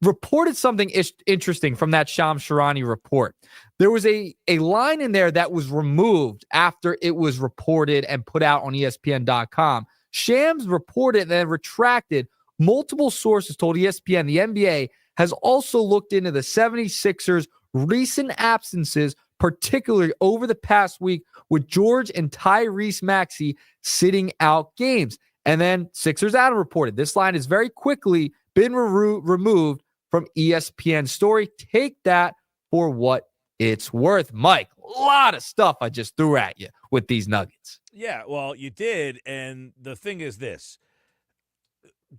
reported something interesting from that Shams Charania report. There was a line in there that was removed after it was reported and put out on ESPN.com. Shams reported and then retracted. Multiple sources told ESPN the NBA has also looked into the 76ers' recent absences, particularly over the past week, with George and Tyrese Maxey sitting out games. And then Sixers Adam reported this line has very quickly been removed from ESPN story. Take that for what it's worth. Mike, a lot of stuff I just threw at you with these nuggets. Yeah, well, you did. And the thing is this.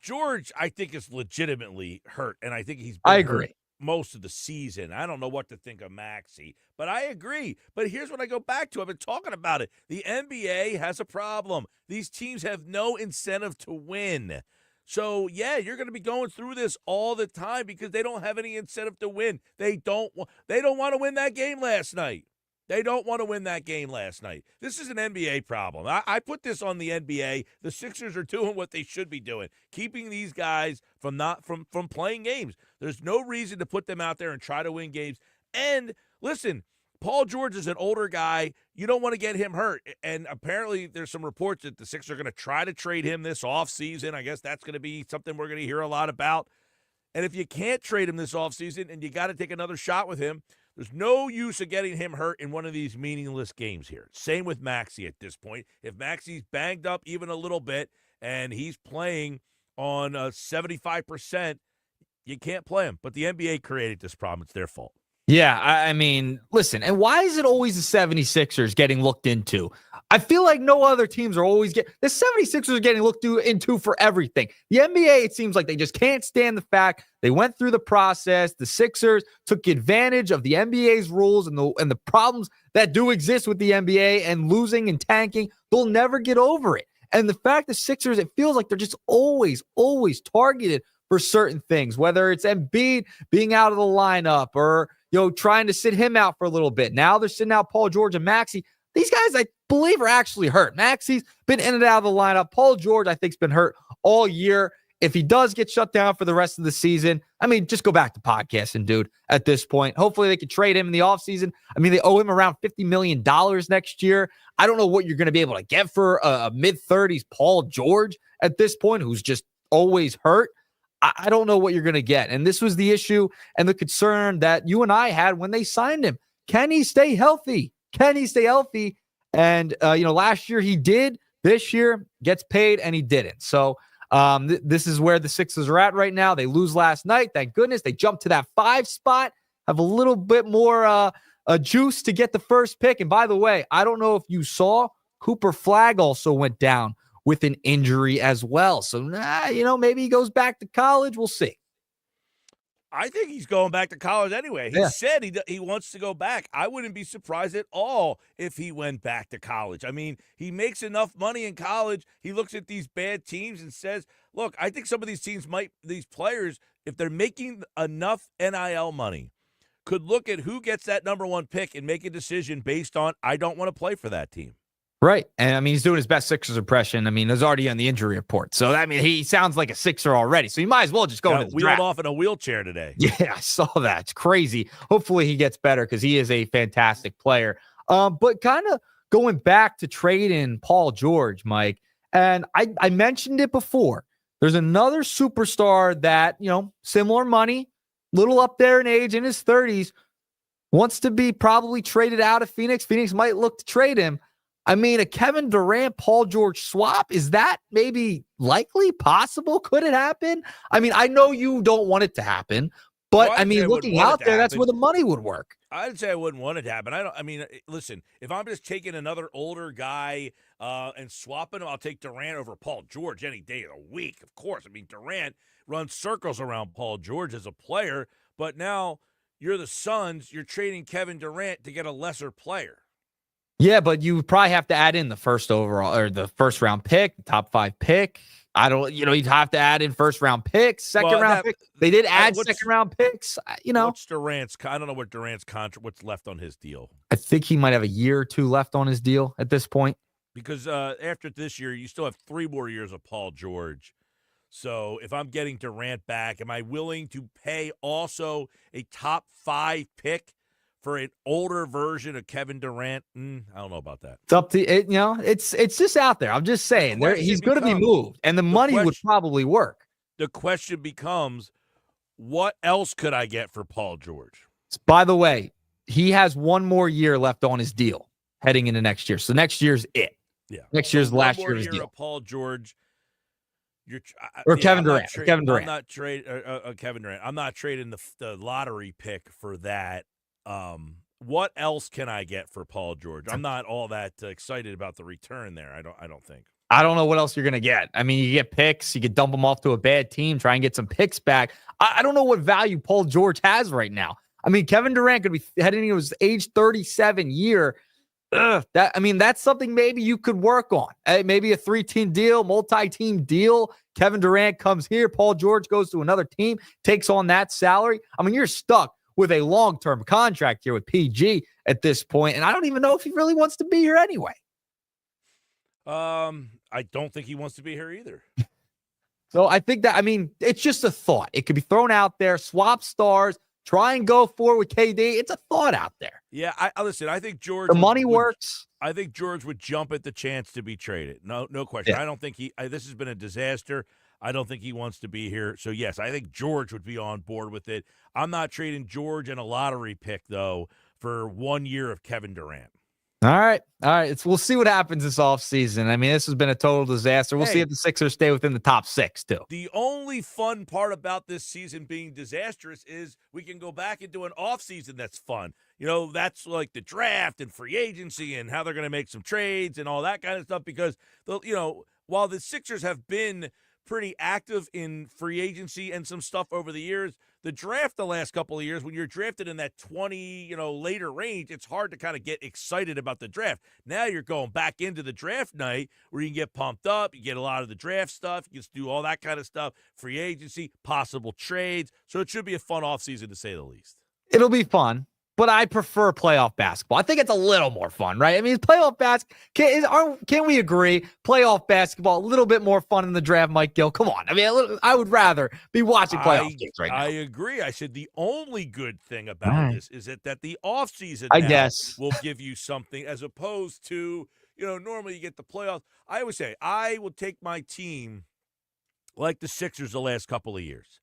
George, I think, is legitimately hurt, and I think he's been hurt most of the season. I don't know what to think of Maxey, but I agree. But here's what I go back to. I've been talking about it. The NBA has a problem. These teams have no incentive to win. So, yeah, you're going to be going through this all the time because they don't have any incentive to win. They don't want to win that game last night. They don't want to win that game last night. This is an NBA problem. I put this on the NBA. The Sixers are doing what they should be doing, keeping these guys from playing games. There's no reason to put them out there and try to win games. And listen, Paul George is an older guy. You don't want to get him hurt. And apparently there's some reports that the Sixers are going to try to trade him this offseason. I guess that's going to be something we're going to hear a lot about. And if you can't trade him this offseason and you got to take another shot with him, there's no use of getting him hurt in one of these meaningless games here. Same with Maxey at this point. If Maxey's banged up even a little bit and he's playing on 75%, you can't play him. But the NBA created this problem. It's their fault. Yeah, I mean, listen, and why is it always the 76ers getting looked into? I feel like no other teams are always the 76ers are getting looked into for everything. The NBA, it seems like they just can't stand the fact they went through the process. The Sixers took advantage of the NBA's rules and the problems that do exist with the NBA, and losing and tanking. They'll never get over it. And the fact the Sixers, it feels like they're just always targeted for certain things, whether it's Embiid being out of the lineup or trying to sit him out for a little bit. Now they're sitting out Paul George and Maxey. These guys, I believe, are actually hurt. Maxey's been in and out of the lineup. Paul George, I think, has been hurt all year. If he does get shut down for the rest of the season, I mean, just go back to podcasting, dude, at this point. Hopefully they can trade him in the offseason. I mean, they owe him around $50 million next year. I don't know what you're going to be able to get for a mid-30s Paul George at this point, who's just always hurt. I don't know what you're going to get. And this was the issue and the concern that you and I had when they signed him. Can he stay healthy? And, last year he did. This year gets paid and he didn't. So this is where the Sixers are at right now. They lose last night. Thank goodness. They jumped to that 5 spot, have a little bit more juice to get the first pick. And by the way, I don't know if you saw, Cooper Flagg also went down with an injury as well. So, maybe he goes back to college. We'll see. I think he's going back to college anyway. He said he wants to go back. I wouldn't be surprised at all if he went back to college. I mean, he makes enough money in college. He looks at these bad teams and says, look, I think some of these teams these players, if they're making enough NIL money, could look at who gets that number one pick and make a decision based on, I don't want to play for that team. Right. And I mean, he's doing his best Sixers impression. I mean, there's already on the injury report. So, I mean, he sounds like a Sixer already. So, you might as well just go into the wheeled draft. off in a wheelchair today. Yeah, I saw that. It's crazy. Hopefully, he gets better because he is a fantastic player. But kind of going back to trading Paul George, Mike, and I mentioned it before. There's another superstar that, similar money, little up there in age, in his 30s, wants to be probably traded out of Phoenix. Phoenix might look to trade him. I mean, a Kevin Durant, Paul George swap, is that maybe likely, possible? Could it happen? I mean, I know you don't want it to happen, but I mean, looking out there, that's where the money would work. I'd say I wouldn't want it to happen. Listen, if I'm just taking another older guy and swapping him, I'll take Durant over Paul George any day of the week, of course. I mean, Durant runs circles around Paul George as a player, but now you're the Suns, you're trading Kevin Durant to get a lesser player. Yeah, but you would probably have to add in the first overall or the first round pick, the top 5 pick. You'd have to add in first round picks, second round picks. They did add second round picks. What's Durant's? I don't know what Durant's contract. What's left on his deal? I think he might have a year or two left on his deal at this point. Because after this year, you still have 3 more years of Paul George. So if I'm getting Durant back, am I willing to pay also a top 5 pick for an older version of Kevin Durant? I don't know about that. It's up to it. It's just out there. I'm just saying he's going to be moved, and the money would probably work. The question becomes, what else could I get for Paul George? By the way, he has 1 more year left on his deal heading into next year. So next year's it. Yeah, next year's the last year of his deal. Paul George. Kevin Durant. Kevin Durant. I'm not Kevin Durant. I'm not trading the lottery pick for that. What else can I get for Paul George? I'm not all that excited about the return there. I don't think. I don't know what else you're going to get. I mean, you get picks. You could dump them off to a bad team, try and get some picks back. I don't know what value Paul George has right now. I mean, Kevin Durant could be heading into his age 37 year. That's something maybe you could work on. Maybe a 3-team deal, multi-team deal. Kevin Durant comes here. Paul George goes to another team, takes on that salary. I mean, you're stuck with a long-term contract here with PG at this point, and I don't even know if he really wants to be here anyway. I don't think he wants to be here either. So I think that, it's just a thought. It could be thrown out there, swap stars, try and go forward with KD. It's a thought out there. Yeah, listen, I think George... The money works. I think George would jump at the chance to be traded. No question. Yeah. I don't think this has been a disaster. I don't think he wants to be here. So, yes, I think George would be on board with it. I'm not trading George and a lottery pick, though, for 1 year of Kevin Durant. All right. We'll see what happens this offseason. I mean, this has been a total disaster. We'll see if the Sixers stay within the top 6, too. The only fun part about this season being disastrous is we can go back and do an offseason that's fun. That's like the draft and free agency and how they're going to make some trades and all that kind of stuff because, while the Sixers have been pretty active in free agency and some stuff over the years, the draft the last couple of years, when you're drafted in that 20, later range, it's hard to kind of get excited about the draft. Now you're going back into the draft night where you can get pumped up. You get a lot of the draft stuff. You can do all that kind of stuff, free agency, possible trades. So it should be a fun offseason to say the least. It'll be fun. But I prefer playoff basketball. I think it's a little more fun, right? I mean, playoff basketball, can we agree? Playoff basketball, a little bit more fun in the draft, Mike Gill. Come on. I mean, I would rather be watching playoff games right now. I agree. I said the only good thing about this is that the offseason will give you something as opposed to, normally you get the playoffs. I always say I will take my team like the Sixers the last couple of years.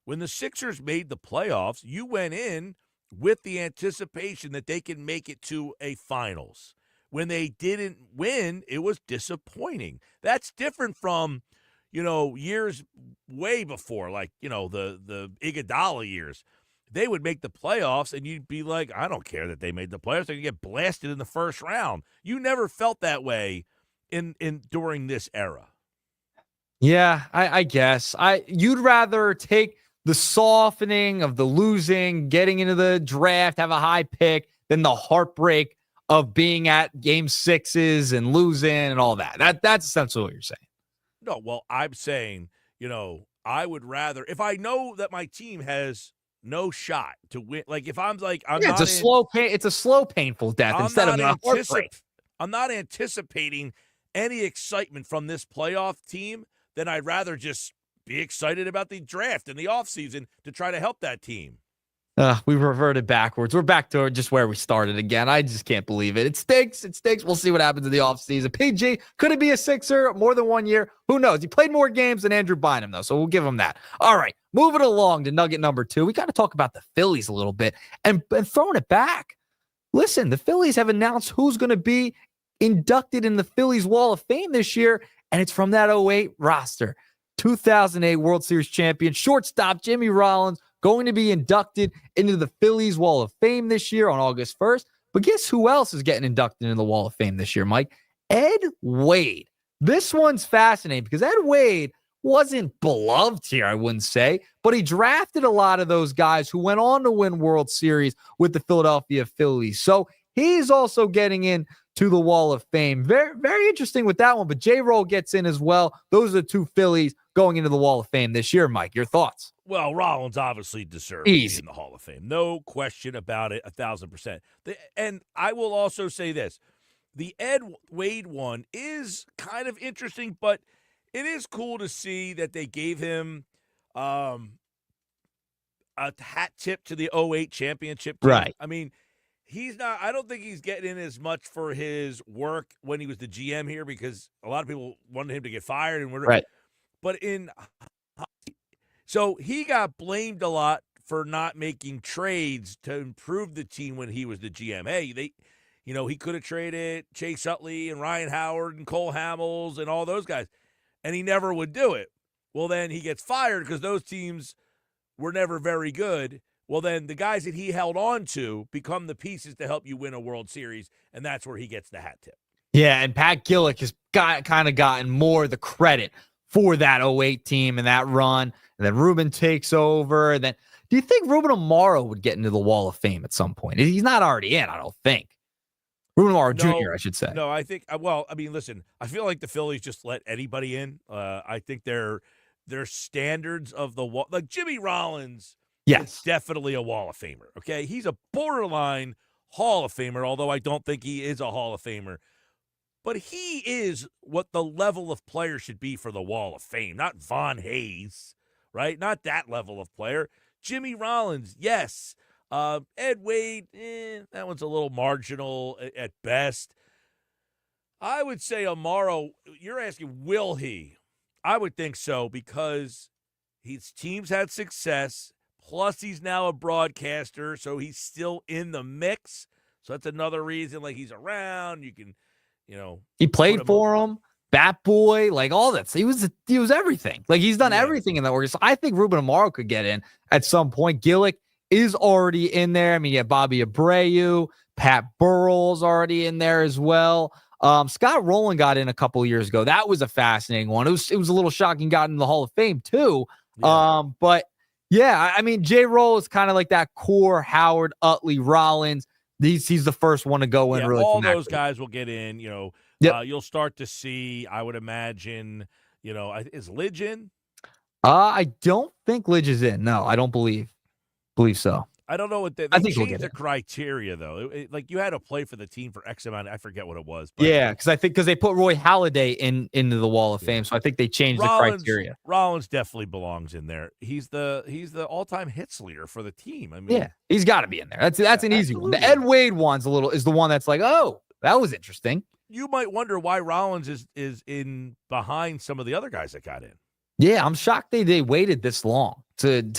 When the Sixers made the playoffs, you went in with the anticipation that they can make it to a finals. When they didn't win, it was disappointing. That's different from, years way before, like, the Iguodala years. They would make the playoffs, and you'd be like, I don't care that they made the playoffs. They could get blasted in the first round. You never felt that way during this era. Yeah, I guess. You'd rather take the softening of the losing, getting into the draft, have a high pick, then the heartbreak of being at game sixes and losing and all that. That's essentially what you're saying. No, well, I'm saying, I would rather, if I know that my team has no shot to win, like if I'm like, it's a slow, painful death instead of a heartbreak. I'm not anticipating any excitement from this playoff team, then I'd rather just be excited about the draft and the offseason to try to help that team. We reverted backwards. We're back to just where we started again. I just can't believe it. It stinks. We'll see what happens in the offseason. PG, could it be a Sixer more than 1 year? Who knows? He played more games than Andrew Bynum, though, so we'll give him that. All right, moving along to nugget number 2. We got to talk about the Phillies a little bit and throwing it back. Listen, the Phillies have announced who's going to be inducted in the Phillies Wall of Fame this year, and it's from that 08 roster. 2008 World Series champion, shortstop Jimmy Rollins, going to be inducted into the Phillies Wall of Fame this year on August 1st. But guess who else is getting inducted into the Wall of Fame this year, Mike? Ed Wade. This one's fascinating because Ed Wade wasn't beloved here, I wouldn't say, but he drafted a lot of those guys who went on to win World Series with the Philadelphia Phillies. So he's also getting in to the Wall of Fame. Very, very interesting with that one, but J-Roll gets in as well. Those are the 2 Phillies going into the Wall of Fame this year. Mike, your thoughts? Well, Rollins obviously deserves to be in the Hall of Fame. No question about it, 1,000%. And I will also say this. The Ed Wade one is kind of interesting, but it is cool to see that they gave him a hat tip to the 08 championship team. Right. I mean, I don't think he's getting in as much for his work when he was the GM here because a lot of people wanted him to get fired. Right. But so he got blamed a lot for not making trades to improve the team when he was the GM. Hey, he could have traded Chase Utley and Ryan Howard and Cole Hamels and all those guys, and he never would do it. Well, then he gets fired because those teams were never very good. Well, then the guys that he held on to become the pieces to help you win a World Series, and that's where he gets the hat tip. Yeah, and Pat Gillick has kind of gotten more of the credit for that 08 team and that run. And then Ruben takes over. And then, do you think Ruben Amaro would get into the Wall of Fame at some point? He's not already in, I don't think. Ruben Amaro Jr., I should say. No, I think, listen, I feel like the Phillies just let anybody in. I think their standards of the wall, like Jimmy Rollins, yes, is definitely a Wall of Famer. Okay, he's a borderline Hall of Famer, although I don't think he is a Hall of Famer. But he is what the level of player should be for the Wall of Fame, not Von Hayes, right? Not that level of player. Jimmy Rollins, yes. Ed Wade, that one's a little marginal at best. I would say Amaro, you're asking, will he? I would think so because his team's had success, plus he's now a broadcaster, so he's still in the mix. So that's another reason, like he's around, you can, he played for him, Bat Boy, like all that. He was everything. Like he's done everything in that order. So I think Ruben Amaro could get in at some point. Gillick is already in there. I mean, you have Bobby Abreu, Pat Burrell's already in there as well. Scott Rowland got in a couple of years ago. That was a fascinating one. It was a little shocking, got in the Hall of Fame too. Yeah. But yeah, I mean, J-Roll is kind of like that core Howard, Utley, Rollins. He's the first one to go in. Yeah, really, all those guys will get in. You'll start to see. I would imagine. Is Lidge in? I don't think Lidge is in. No, I don't believe so. I don't know what they think changed the criteria though. Like you had to play for the team for X amount. I forget what it was. But yeah, because they put Roy Halladay into the Wall of Fame, so I think they changed the criteria. Rollins definitely belongs in there. He's the all-time hits leader for the team. I mean, yeah, he's got to be in there. That's an easy one. The Ed Wade one's is the one that's like, oh, that was interesting. You might wonder why Rollins is in behind some of the other guys that got in. Yeah, I'm shocked they waited this long to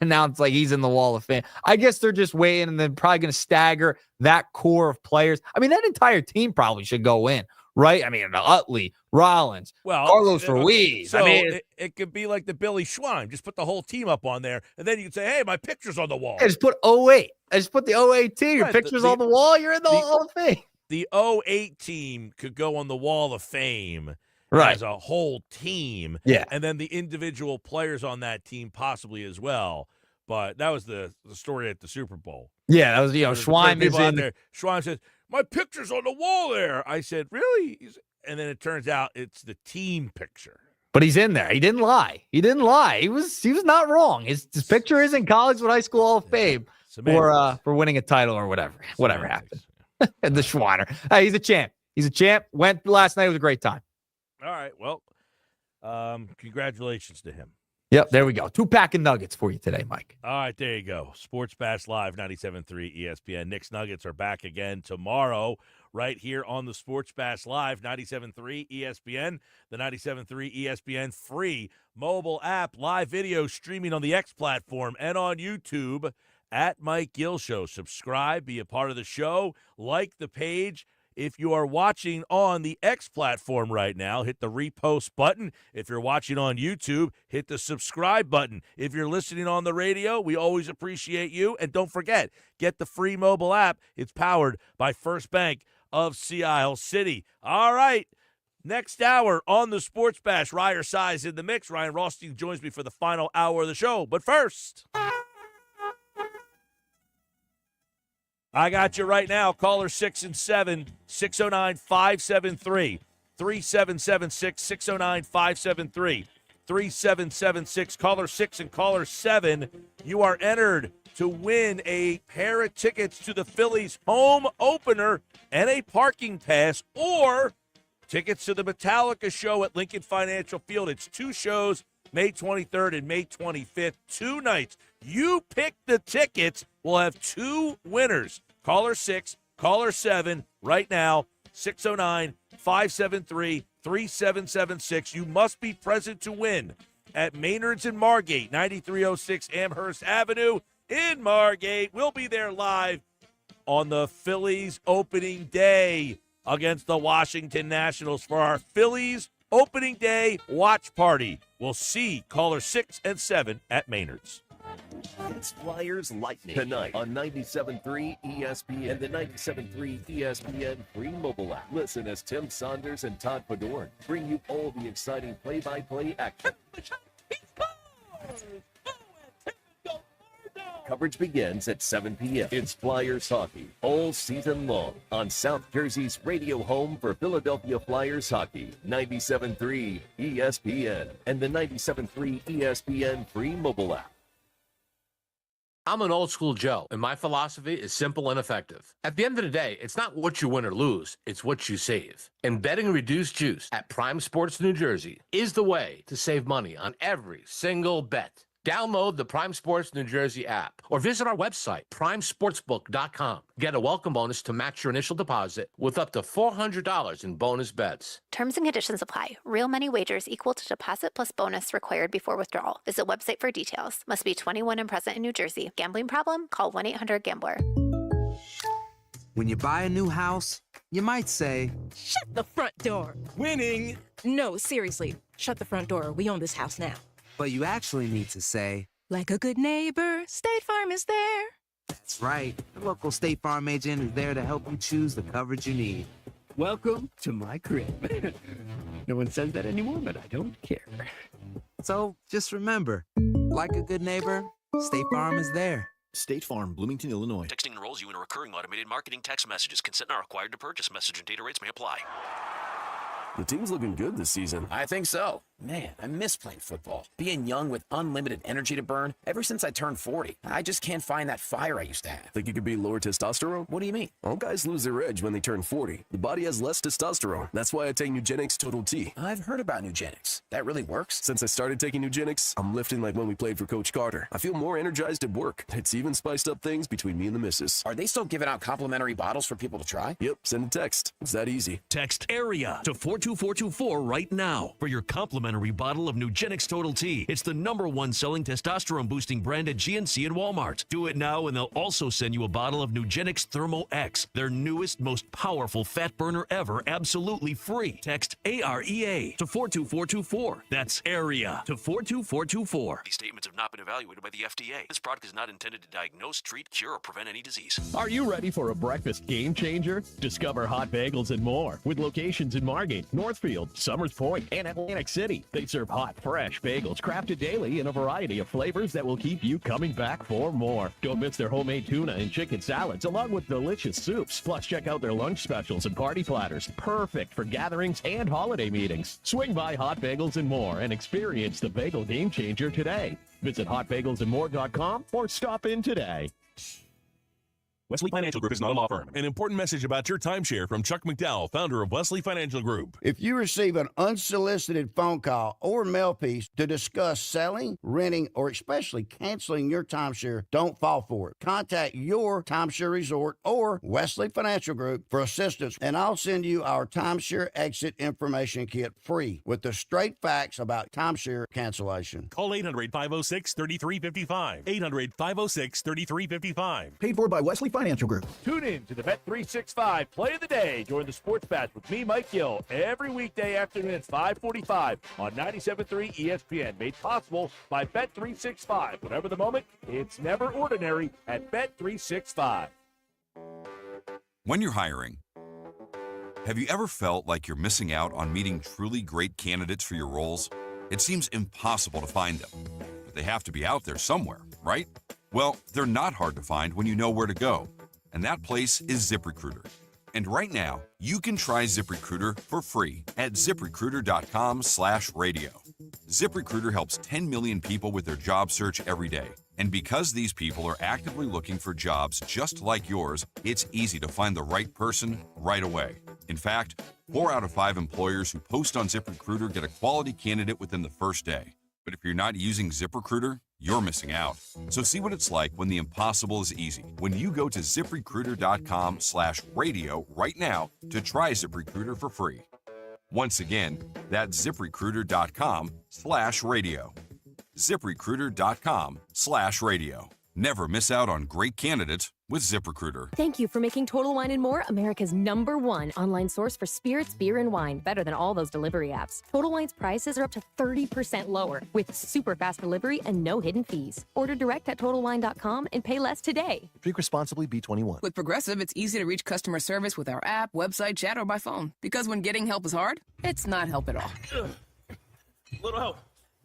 announce like he's in the Wall of Fame. I guess they're just waiting and then probably going to stagger that core of players. I mean, that entire team probably should go in, right? I mean, Utley, Rollins, Carlos Ruiz. So I mean, it could be like the Billy Schwein. Just put the whole team up on there, and then you can say, hey, my picture's on the wall. Yeah, just put 08. I just put the 08 team. Your picture's on the wall. You're in the Hall of Fame. The 08 team could go on the Wall of Fame. Right. as a whole team. Yeah. And then the individual players on that team possibly as well. But that was the story at the Super Bowl. Yeah, that was, Schweim is people out in. there. Schweim says, my picture's on the wall there. I said, really? And then it turns out it's the team picture. But he's in there. He didn't lie. He was not wrong. His picture is in College with High School Hall of Fame for winning a title or whatever happened. And the Schweiner. Hey, he's a champ. He's a champ. Went last night. It was a great time. All right. Well, congratulations to him. Yep, there we go. 2-pack of nuggets for you today, Mike. All right, there you go. Sports Bash Live, 97.3 ESPN. Knicks Nuggets are back again tomorrow right here on the Sports Bash Live, 97.3 ESPN, the 97.3 ESPN free mobile app, live video streaming on the X platform and on YouTube at Mike Gill Show. Subscribe, be a part of the show, like the page. If you are watching on the X platform right now, hit the repost button. If you're watching on YouTube, hit the subscribe button. If you're listening on the radio, we always appreciate you. And don't forget, get the free mobile app. It's powered by First Bank of Sea Isle City. All right, next hour on the Sports Bash, Ryer Sigh's in the mix. Ryan Rothstein joins me for the final hour of the show. But first, I got you right now. Caller 6 and 7, 609-573. 3776, 609-573. 3776. Caller 6 and caller 7, you are entered to win a pair of tickets to the Phillies home opener and a parking pass, or tickets to the Metallica show at Lincoln Financial Field. It's 2 shows, May 23rd and May 25th, 2 nights. You pick the tickets. We'll have 2 winners. Caller 6, caller 7, right now, 609-573-3776. You must be present to win at Maynard's in Margate, 9306 Amherst Avenue in Margate. We'll be there live on the Phillies opening day against the Washington Nationals for our Phillies opening day watch party. We'll see caller 6 and 7 at Maynard's. It's Flyers Lightning tonight on 97.3 ESPN and the 97.3 ESPN free mobile app. Listen as Tim Saunders and Todd Fedorn bring you all the exciting play-by-play action. Coverage begins at 7 p.m. It's Flyers hockey all season long on South Jersey's radio home for Philadelphia Flyers hockey, 97.3 ESPN and the 97.3 ESPN free mobile app. I'm an old school Joe, and my philosophy is simple and effective. At the end of the day, it's not what you win or lose, it's what you save. And betting reduced juice at Prime Sports New Jersey is the way to save money on every single bet. Download the Prime Sports New Jersey app or visit our website, primesportsbook.com. Get a welcome bonus to match your initial deposit with up to $400 in bonus bets. Terms and conditions apply. Real money wagers equal to deposit plus bonus required before withdrawal. Visit website for details. Must be 21 and present in New Jersey. Gambling problem? Call 1-800-GAMBLER. When you buy a new house, you might say, "Shut the front door." Winning. No, seriously. Shut the front door. We own this house now. But you actually need to say, "Like a good neighbor, State Farm is there." that's right. The local State Farm agent is there to help you choose the coverage you need. Welcome to my crib. No one says that anymore, but I don't care. So just remember, like a good neighbor, State Farm is there. State Farm, Bloomington, Illinois. Texting enrolls you in a recurring automated marketing text messages. Consent not required to purchase. Message and data rates may apply. The team's looking good this season. I think so. Man, I miss playing football. Being young with unlimited energy to burn. Ever since I turned 40, I just can't find that fire I used to have. Think you could be lower testosterone? What do you mean? All guys lose their edge when they turn 40. The body has less testosterone. That's why I take Nugenix Total T. I've heard about Nugenix. That really works? Since I started taking Nugenix, I'm lifting like when we played for Coach Carter. I feel more energized at work. It's even spiced up things between me and the missus. Are they still giving out complimentary bottles for people to try? Yep, send a text. It's that easy. Text AREA to 42424 right now for your complimentary bottle of Nugenix Total T. It's the #1 selling testosterone boosting brand at GNC and Walmart. Do it now and they'll also send you a bottle of Nugenix Thermo X, their newest, most powerful fat burner ever, absolutely free. Text AREA to 42424. That's AREA to 42424. These statements have not been evaluated by the FDA. This product is not intended to diagnose, treat, cure, or prevent any disease. Are you ready for a breakfast game changer? Discover hot bagels and more with locations in Margate, Northfield, Summers Point, and Atlantic City. They serve hot, fresh bagels crafted daily in a variety of flavors that will keep you coming back for more. Don't miss their homemade tuna and chicken salads, along with delicious soups. Plus, check out their lunch specials and party platters. Perfect for gatherings and holiday meetings. Swing by Hot Bagels and More and experience the bagel game changer today. Visit hotbagelsandmore.com or stop in today. Wesley Financial Group is not a law firm. An important message about your timeshare from Chuck McDowell, founder of Wesley Financial Group. If you receive an unsolicited phone call or mail piece to discuss selling, renting, or especially canceling your timeshare, don't fall for it. Contact your timeshare resort or Wesley Financial Group for assistance, and I'll send you our timeshare exit information kit free with the straight facts about timeshare cancellation. Call 800-506-3355. 800-506-3355. Paid for by Wesley Financial Group. Tune in to the Bet365 Play of the Day during the Sports Bash with me, Mike Gill, every weekday afternoon at 5:45 on 97.3 ESPN. Made possible by Bet365. Whatever the moment, it's never ordinary at Bet365. When you're hiring, have you ever felt like you're missing out on meeting truly great candidates for your roles? It seems impossible to find them, but they have to be out there somewhere, right? Well, they're not hard to find when you know where to go, and that place is ZipRecruiter. And right now, you can try ZipRecruiter for free at ZipRecruiter.com/radio. ZipRecruiter helps 10 million people with their job search every day. And because these people are actively looking for jobs just like yours, it's easy to find the right person right away. In fact, 4 out of 5 employers who post on ZipRecruiter get a quality candidate within the first day. But if you're not using ZipRecruiter, you're missing out. So see what it's like when the impossible is easy. When you go to ZipRecruiter.com/radio right now to try ZipRecruiter for free. Once again, that's ZipRecruiter.com/radio. ZipRecruiter.com/radio. Never miss out on great candidates with ZipRecruiter. Thank you for making Total Wine & More America's #1 online source for spirits, beer, and wine, better than all those delivery apps. Total Wine's prices are up to 30% lower with super fast delivery and no hidden fees. Order direct at TotalWine.com and pay less today. Drink responsibly, B21. With Progressive, it's easy to reach customer service with our app, website, chat, or by phone. Because when getting help is hard, it's not help at all. Little help.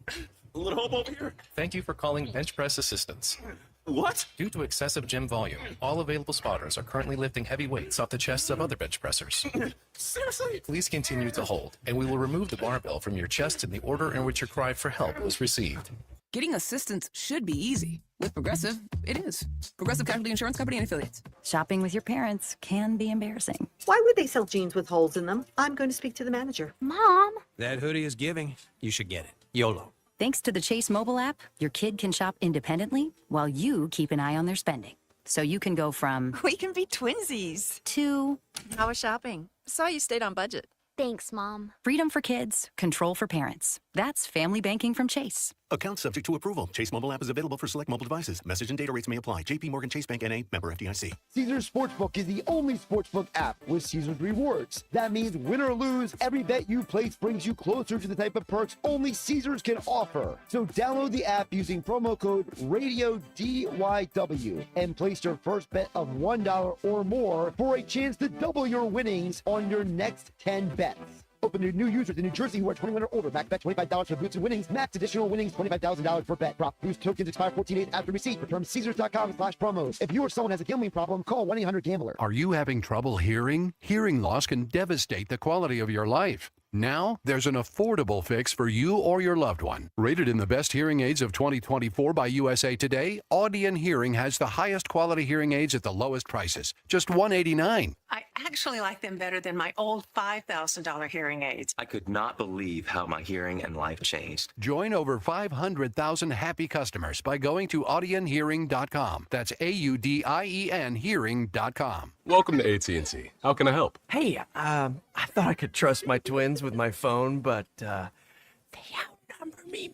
A little help over here. Thank you for calling Bench Press Assistance. What? Due to excessive gym volume, all available spotters are currently lifting heavy weights off the chests of other bench pressers. Seriously? Please continue to hold, and we will remove the barbell from your chest in the order in which your cry for help was received. Getting assistance should be easy. With Progressive, it is. Progressive Casualty Insurance Company and Affiliates. Shopping with your parents can be embarrassing. Why would they sell jeans with holes in them? I'm going to speak to the manager. Mom! That hoodie is giving. You should get it. YOLO. Thanks to the Chase mobile app, your kid can shop independently while you keep an eye on their spending. So you can go from... We can be twinsies. ...to... How was shopping? Saw you stayed on budget. Thanks, Mom. Freedom for kids, control for parents. That's family banking from Chase. Account subject to approval. Chase mobile app is available for select mobile devices. Message and data rates may apply. JP Morgan Chase Bank N.A. member FDIC. Caesars Sportsbook is the only sportsbook app with Caesars Rewards. That means win or lose, every bet you place brings you closer to the type of perks only Caesars can offer. So download the app using promo code RADIODYW and place your first bet of $1 or more for a chance to double your winnings on your next 10 bets. Open to new users in New Jersey who are 21 or older. Max bet $25 for boosts and winnings. Max additional winnings $25,000 per bet. Drop boost tokens expire 14 days after receipt. For terms Caesars.com/promos. If you or someone has a gambling problem, call 1-800-GAMBLER. Are you having trouble hearing? Hearing loss can devastate the quality of your life. Now, there's an affordable fix for you or your loved one. Rated in the best hearing aids of 2024 by USA Today, Audion Hearing has the highest quality hearing aids at the lowest prices. Just $189. I actually like them better than my old $5,000 hearing aids. I could not believe how my hearing and life changed. Join over 500,000 happy customers by going to audionhearing.com. That's AUDIEN hearing.com. Welcome to AT&T. How can I help? Hey, I thought I could trust my twins with my phone, but they outnumber me,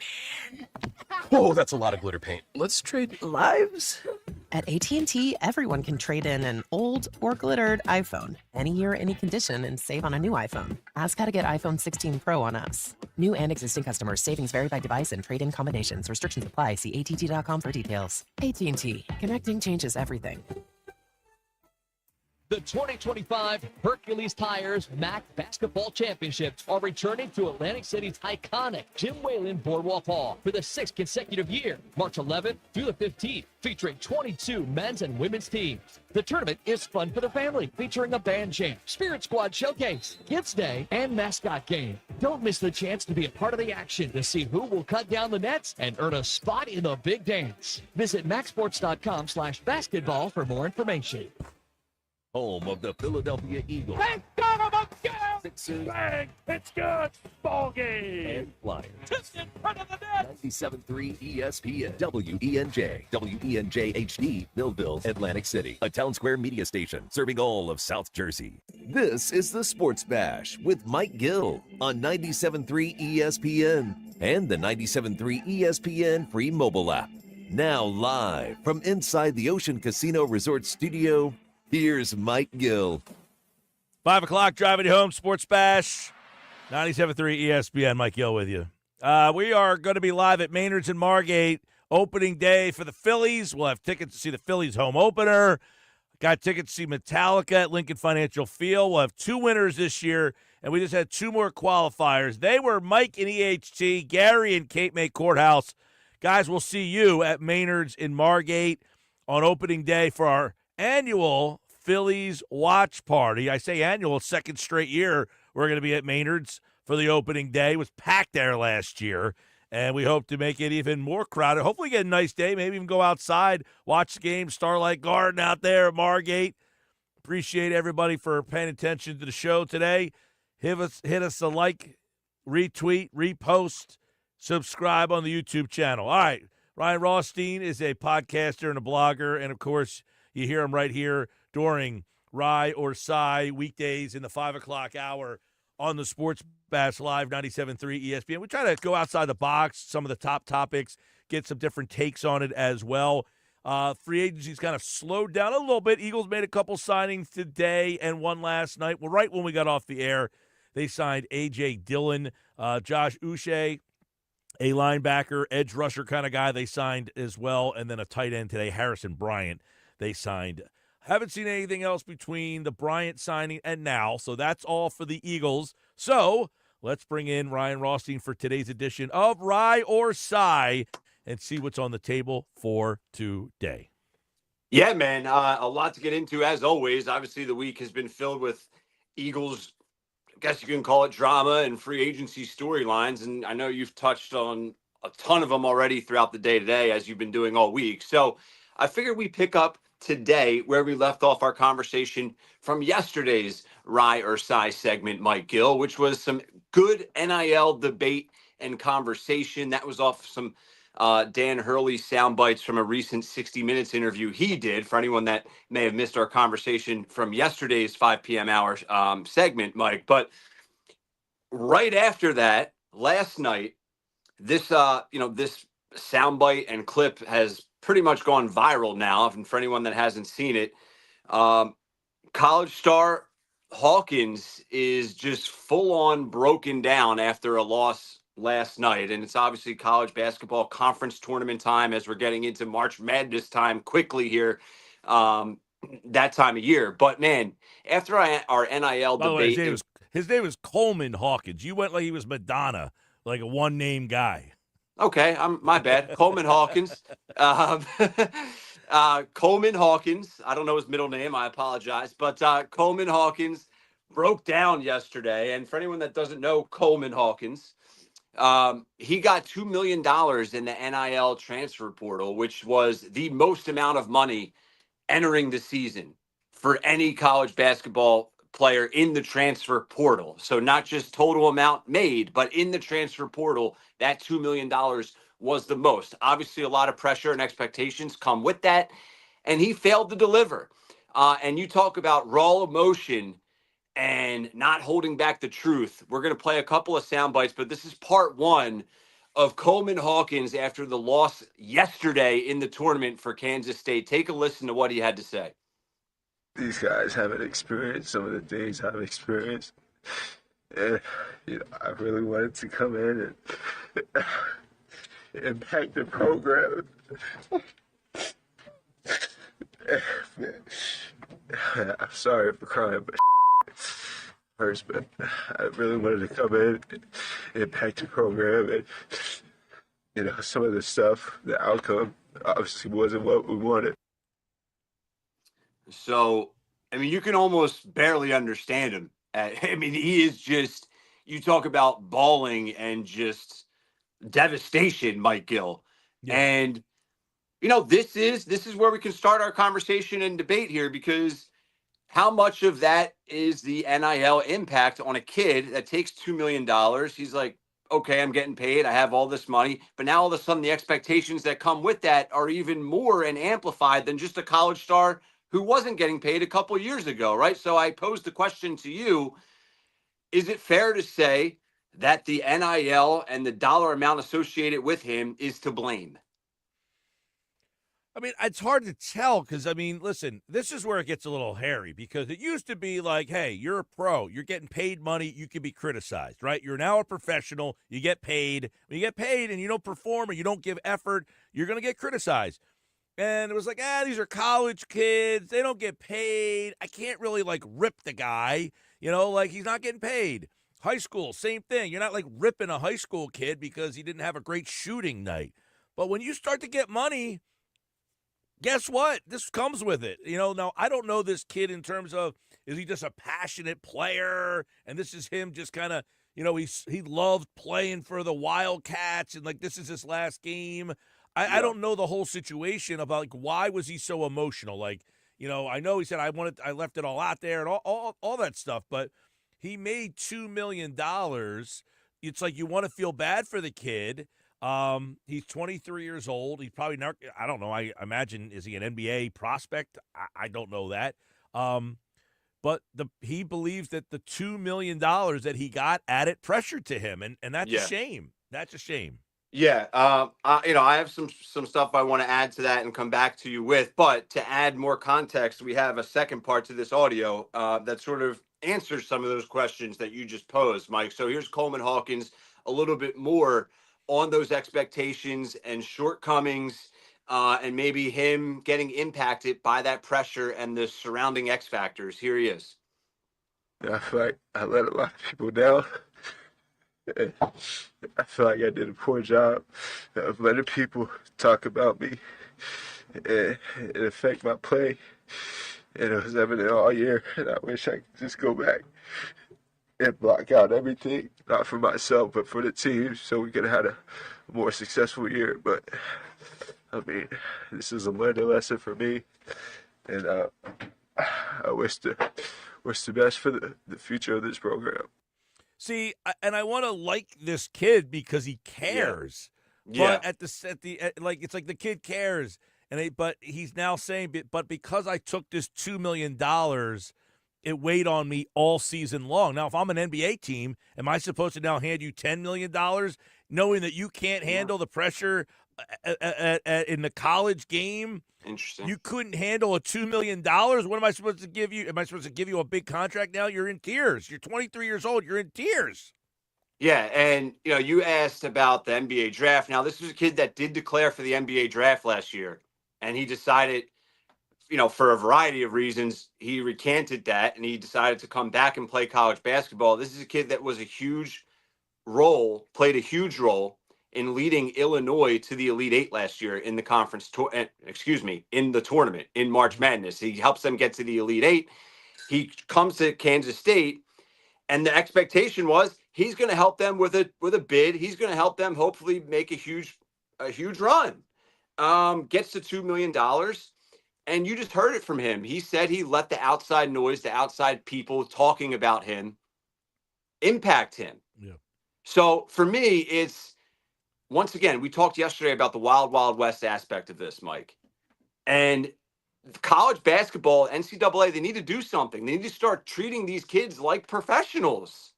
man. Whoa, that's a lot of glitter paint. Let's trade lives. At AT&T, everyone can trade in an old or glittered iPhone any year, any condition, and save on a new iPhone. Ask how to get iPhone 16 Pro on us. New and existing customers. Savings vary by device and trade-in combinations. Restrictions apply. See att.com for details. AT&T. Connecting changes everything. The 2025 Hercules Tires MAC Basketball Championships are returning to Atlantic City's iconic Jim Whalen Boardwalk Hall for the 6th consecutive year, March 11th through the 15th, featuring 22 men's and women's teams. The tournament is fun for the family, featuring a band champ, Spirit Squad showcase, Gifts Day, and mascot game. Don't miss the chance to be a part of the action to see who will cut down the nets and earn a spot in the big dance. Visit maxsports.com/basketball for more information. Home of the Philadelphia Eagles. Thank God I'm a girl! Sixers. Bang! It's good! Ball game! And Flyers. Just in front of the net! 97.3 ESPN. WENJ. WENJ HD. Millville, Atlantic City. A Town Square media station serving all of South Jersey. This is the Sports Bash with Mike Gill on 97.3 ESPN and the 97.3 ESPN free mobile app. Now live from inside the Ocean Casino Resort Studio, here's Mike Gill. 5 o'clock, driving you home, Sports Bash, 97.3 ESPN. Mike Gill with you. We are going to be live at Maynard's in Margate, opening day for the Phillies. We'll have tickets to see the Phillies home opener. Got tickets to see Metallica at Lincoln Financial Field. We'll have 2 winners this year, and we just had 2 more qualifiers. They were Mike in EHT, Gary in Cape May Courthouse. Guys, we'll see you at Maynard's in Margate on opening day for our annual Phillies watch party. I say annual, 2nd straight year we're going to be at Maynard's for the opening day. It was packed there last year, and we hope to make it even more crowded. Hopefully get a nice day, maybe even go outside, watch the game, Starlight Garden out there at Margate. Appreciate everybody for paying attention to the show today. Hit us a like, retweet, repost, subscribe on the YouTube channel. All right, Ryan Rothstein is a podcaster and a blogger, and, of course, you hear him right here during Rye or Sigh weekdays in the 5 o'clock hour on the Sports Bash Live 97.3 ESPN. We try to go outside the box, some of the top topics, get some different takes on it as well. Free agency's kind of slowed down a little bit. Eagles made a couple signings today and one last night. Well, right when we got off the air, they signed A.J. Dillon, Josh Uche, a linebacker, edge rusher kind of guy they signed as well, and then a tight end today, Harrison Bryant, they signed. Haven't seen anything else between the Bryant signing and now, so that's all for the Eagles. So let's bring in Ryan Rothstein for today's edition of Rye or Sigh and see what's on the table for today. Yeah, man, a lot to get into as always. Obviously, the week has been filled with Eagles, I guess you can call it drama and free agency storylines, and I know you've touched on a ton of them already throughout the day today, as you've been doing all week. So I figured we pick up today where we left off our conversation from yesterday's Rye or Sigh segment, Mike Gill, which was some good NIL debate and conversation. That was off some Dan Hurley sound bites from a recent 60 Minutes interview he did. For anyone that may have missed our conversation from yesterday's 5 p.m. hour segment, Mike. But right after that, last night, this this soundbite and clip has pretty much gone viral now. And for anyone that hasn't seen it, college star Hawkins is just full on broken down after a loss last night. And it's obviously college basketball conference tournament time as we're getting into March Madness time quickly here, that time of year. But man, after our NIL debate, his name was Coleman Hawkins. You went like he was Madonna, like a one name guy. Okay, my bad. Coleman Hawkins. Coleman Hawkins. I don't know his middle name. I apologize. But Coleman Hawkins broke down yesterday. And for anyone that doesn't know Coleman Hawkins, he got $2 million in the NIL transfer portal, which was the most amount of money entering the season for any college basketball player in the transfer portal. So not just total amount made, but in the transfer portal, that $2 million was the most. Obviously, a lot of pressure and expectations come with that, and he failed to deliver. And you talk about raw emotion and not holding back the truth. We're going to play a couple of sound bites, but this is part one of Coleman Hawkins after the loss yesterday in the tournament for Kansas State. Take a listen to what he had to say. These guys haven't experienced some of the things I've experienced. And, I really wanted to come in and impact the program. I'm sorry for crying, but first, but I really wanted to come in and impact the program, and some of the stuff, the outcome, obviously wasn't what we wanted. So, I mean, you can almost barely understand him. I mean, he is just, you talk about bawling and just devastation, Mike Gill. Yeah. And, this is where we can start our conversation and debate here, because how much of that is the NIL impact on a kid that takes $2 million? He's like, okay, I'm getting paid. I have all this money. But now all of a sudden the expectations that come with that are even more and amplified than just a college star who wasn't getting paid a couple years ago, right? So I posed the question to you, is it fair to say that the NIL and the dollar amount associated with him is to blame? I mean, it's hard to tell because, I mean, listen, this is where it gets a little hairy because it used to be like, hey, you're a pro. You're getting paid money. You can be criticized, right? You're now a professional. You get paid. When you get paid and you don't perform or you don't give effort, you're going to get criticized. And it was like, these are college kids. They don't get paid. I can't really, rip the guy. He's not getting paid. High school, same thing. You're not, ripping a high school kid because he didn't have a great shooting night. But when you start to get money, guess what? This comes with it. Now, I don't know this kid in terms of, is he just a passionate player? And this is him just kind of, he loved playing for the Wildcats and, this is his last game. I don't know the whole situation about why was he so emotional? I know he said I left it all out there and all that stuff, but he made $2 million. It's like you want to feel bad for the kid. He's 23 years old. He's probably not, I don't know. I imagine, is he an NBA prospect? I don't know that. But he believes that the $2 million that he got added pressure to him, and that's a shame. That's a shame. Yeah, I have some stuff I want to add to that and come back to you with. But to add more context, we have a second part to this audio that sort of answers some of those questions that you just posed, Mike. So here's Coleman Hawkins a little bit more on those expectations and shortcomings, and maybe him getting impacted by that pressure and the surrounding X factors. Here he is. I feel like I let a lot of people down. I feel like I did a poor job of letting people talk about me and it affect my play. And it was evident all year, and I wish I could just go back and block out everything, not for myself, but for the team, so we could have had a more successful year. But, I mean, this is a learning lesson for me, and I wish the best for the future of this program. See, and I want to like this kid because he cares. Yeah. But it's like the kid cares, but he's now saying, but because I took this $2 million, it weighed on me all season long. Now, if I'm an NBA team, am I supposed to now hand you $10 million, knowing that you can't handle the pressure in the college game? Interesting. You couldn't handle a $2 million. What am I supposed to give you? Am I supposed to give you a big contract now? You're in tears. You're 23 years old. You're in tears. Yeah, and you asked about the NBA draft. Now, this was a kid that did declare for the NBA draft last year, and he decided, for a variety of reasons, he recanted that, and he decided to come back and play college basketball. This is a kid that was played a huge role in leading Illinois to the Elite Eight last year in the in the tournament in March Madness. He helps them get to the Elite Eight. He comes to Kansas State, and the expectation was he's going to help them with a bid. He's going to help them hopefully make a huge run. Gets to $2 million, and you just heard it from him. He said he let the outside noise, the outside people talking about him, impact him. Yeah. So for me, it's, once again, we talked yesterday about the wild, wild west aspect of this, Mike. And college basketball, NCAA, they need to do something. They need to start treating these kids like professionals.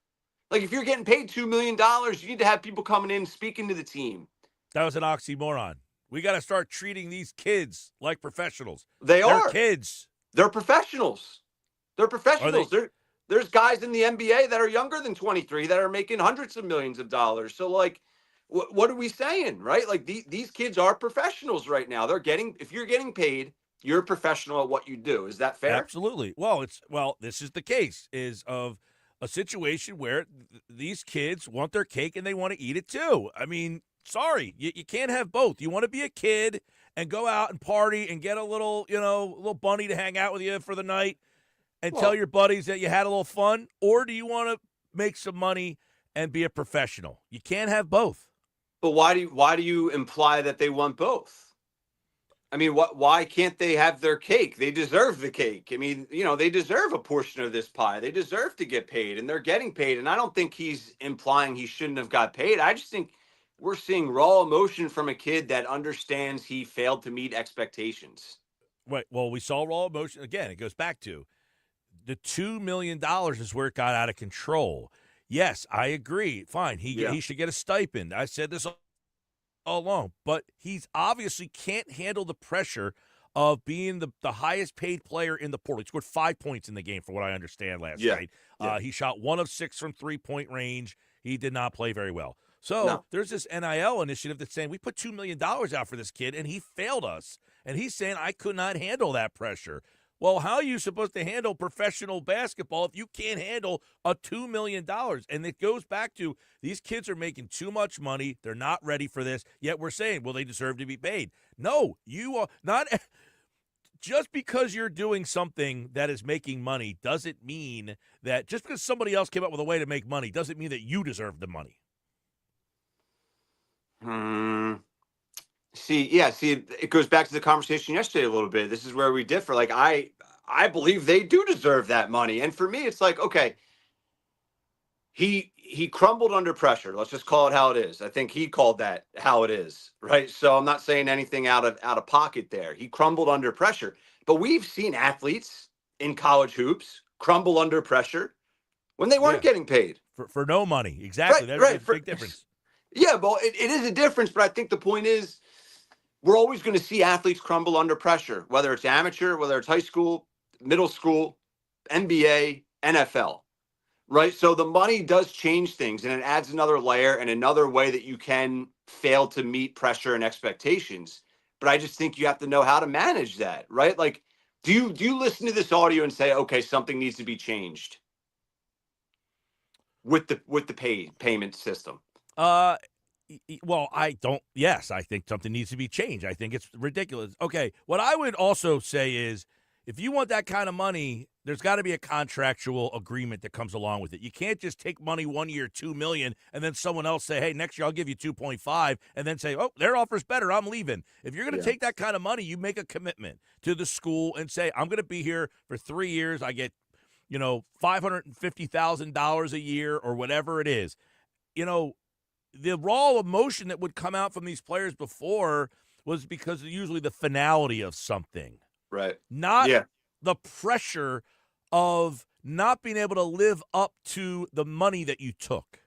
Like, if you're getting paid $2 million, you need to have people coming in speaking to the team. That was an oxymoron. We got to start treating these kids like professionals. They're kids. They're professionals. They're professionals. There's guys in the NBA that are younger than 23 that are making hundreds of millions of dollars. So, what are we saying, right? Like, these kids are professionals right now. If you're getting paid You're a professional at what you do. Is that fair? Absolutely. Well, this is the case is of a situation where these kids want their cake and they want to eat it too. I mean, sorry, you can't have both. You want to be a kid and go out and party and get a little, little bunny to hang out with you for the night and tell your buddies that you had a little fun, or do you want to make some money and be a professional? You can't have both. But why do you imply that they want both? I mean, why can't they have their cake? They deserve the cake. I mean, they deserve a portion of this pie. They deserve to get paid, and they're getting paid. And I don't think he's implying he shouldn't have got paid. I just think we're seeing raw emotion from a kid that understands he failed to meet expectations. Right. Well, we saw raw emotion. Again, it goes back to the $2 million is where it got out of control. Yes, I agree. Fine. He should get a stipend. I said this all along, but he's obviously can't handle the pressure of being the highest paid player in the portal. He scored 5 points in the game, from what I understand last night. He shot 1 of 6 from 3-point range. He did not play very well. So there's this NIL initiative that's saying we put $2 million out for this kid, and he failed us. And he's saying I could not handle that pressure. Well, how are you supposed to handle professional basketball if you can't handle a $2 million? And it goes back to these kids are making too much money. They're not ready for this. Yet we're saying, well, they deserve to be paid. No, you are not. Just because you're doing something that is making money doesn't mean that just because somebody else came up with a way to make money doesn't mean that you deserve the money. See, it goes back to the conversation yesterday a little bit. This is where we differ. Like, I believe they do deserve that money. And for me, it's like, okay, he crumbled under pressure. Let's just call it how it is. I think he called that how it is, right? So I'm not saying anything out of pocket there. He crumbled under pressure. But we've seen athletes in college hoops crumble under pressure when they weren't getting paid. For no money. Exactly. That's a big difference. Yeah, well, it is a difference, but I think the point is we're always going to see athletes crumble under pressure, whether it's amateur, whether it's high school, middle school, NBA, NFL, right? So the money does change things, and it adds another layer and another way that you can fail to meet pressure and expectations. But I just think you have to know how to manage that, right? Like, do you listen to this audio and say, okay, something needs to be changed with the payment system? Well, I don't. Yes, I think something needs to be changed. I think it's ridiculous. Okay, what I would also say is if you want that kind of money, there's got to be a contractual agreement that comes along with it. You can't just take money 1 year, $2 million, and then someone else say, hey, next year I'll give you 2.5, and then say, oh, their offer's better, I'm leaving. If you're going to take that kind of money, you make a commitment to the school and say, I'm going to be here for 3 years. I get, $550,000 a year or whatever it is. The raw emotion that would come out from these players before was because of usually the finality of something. Right. Not the pressure of not being able to live up to the money that you took.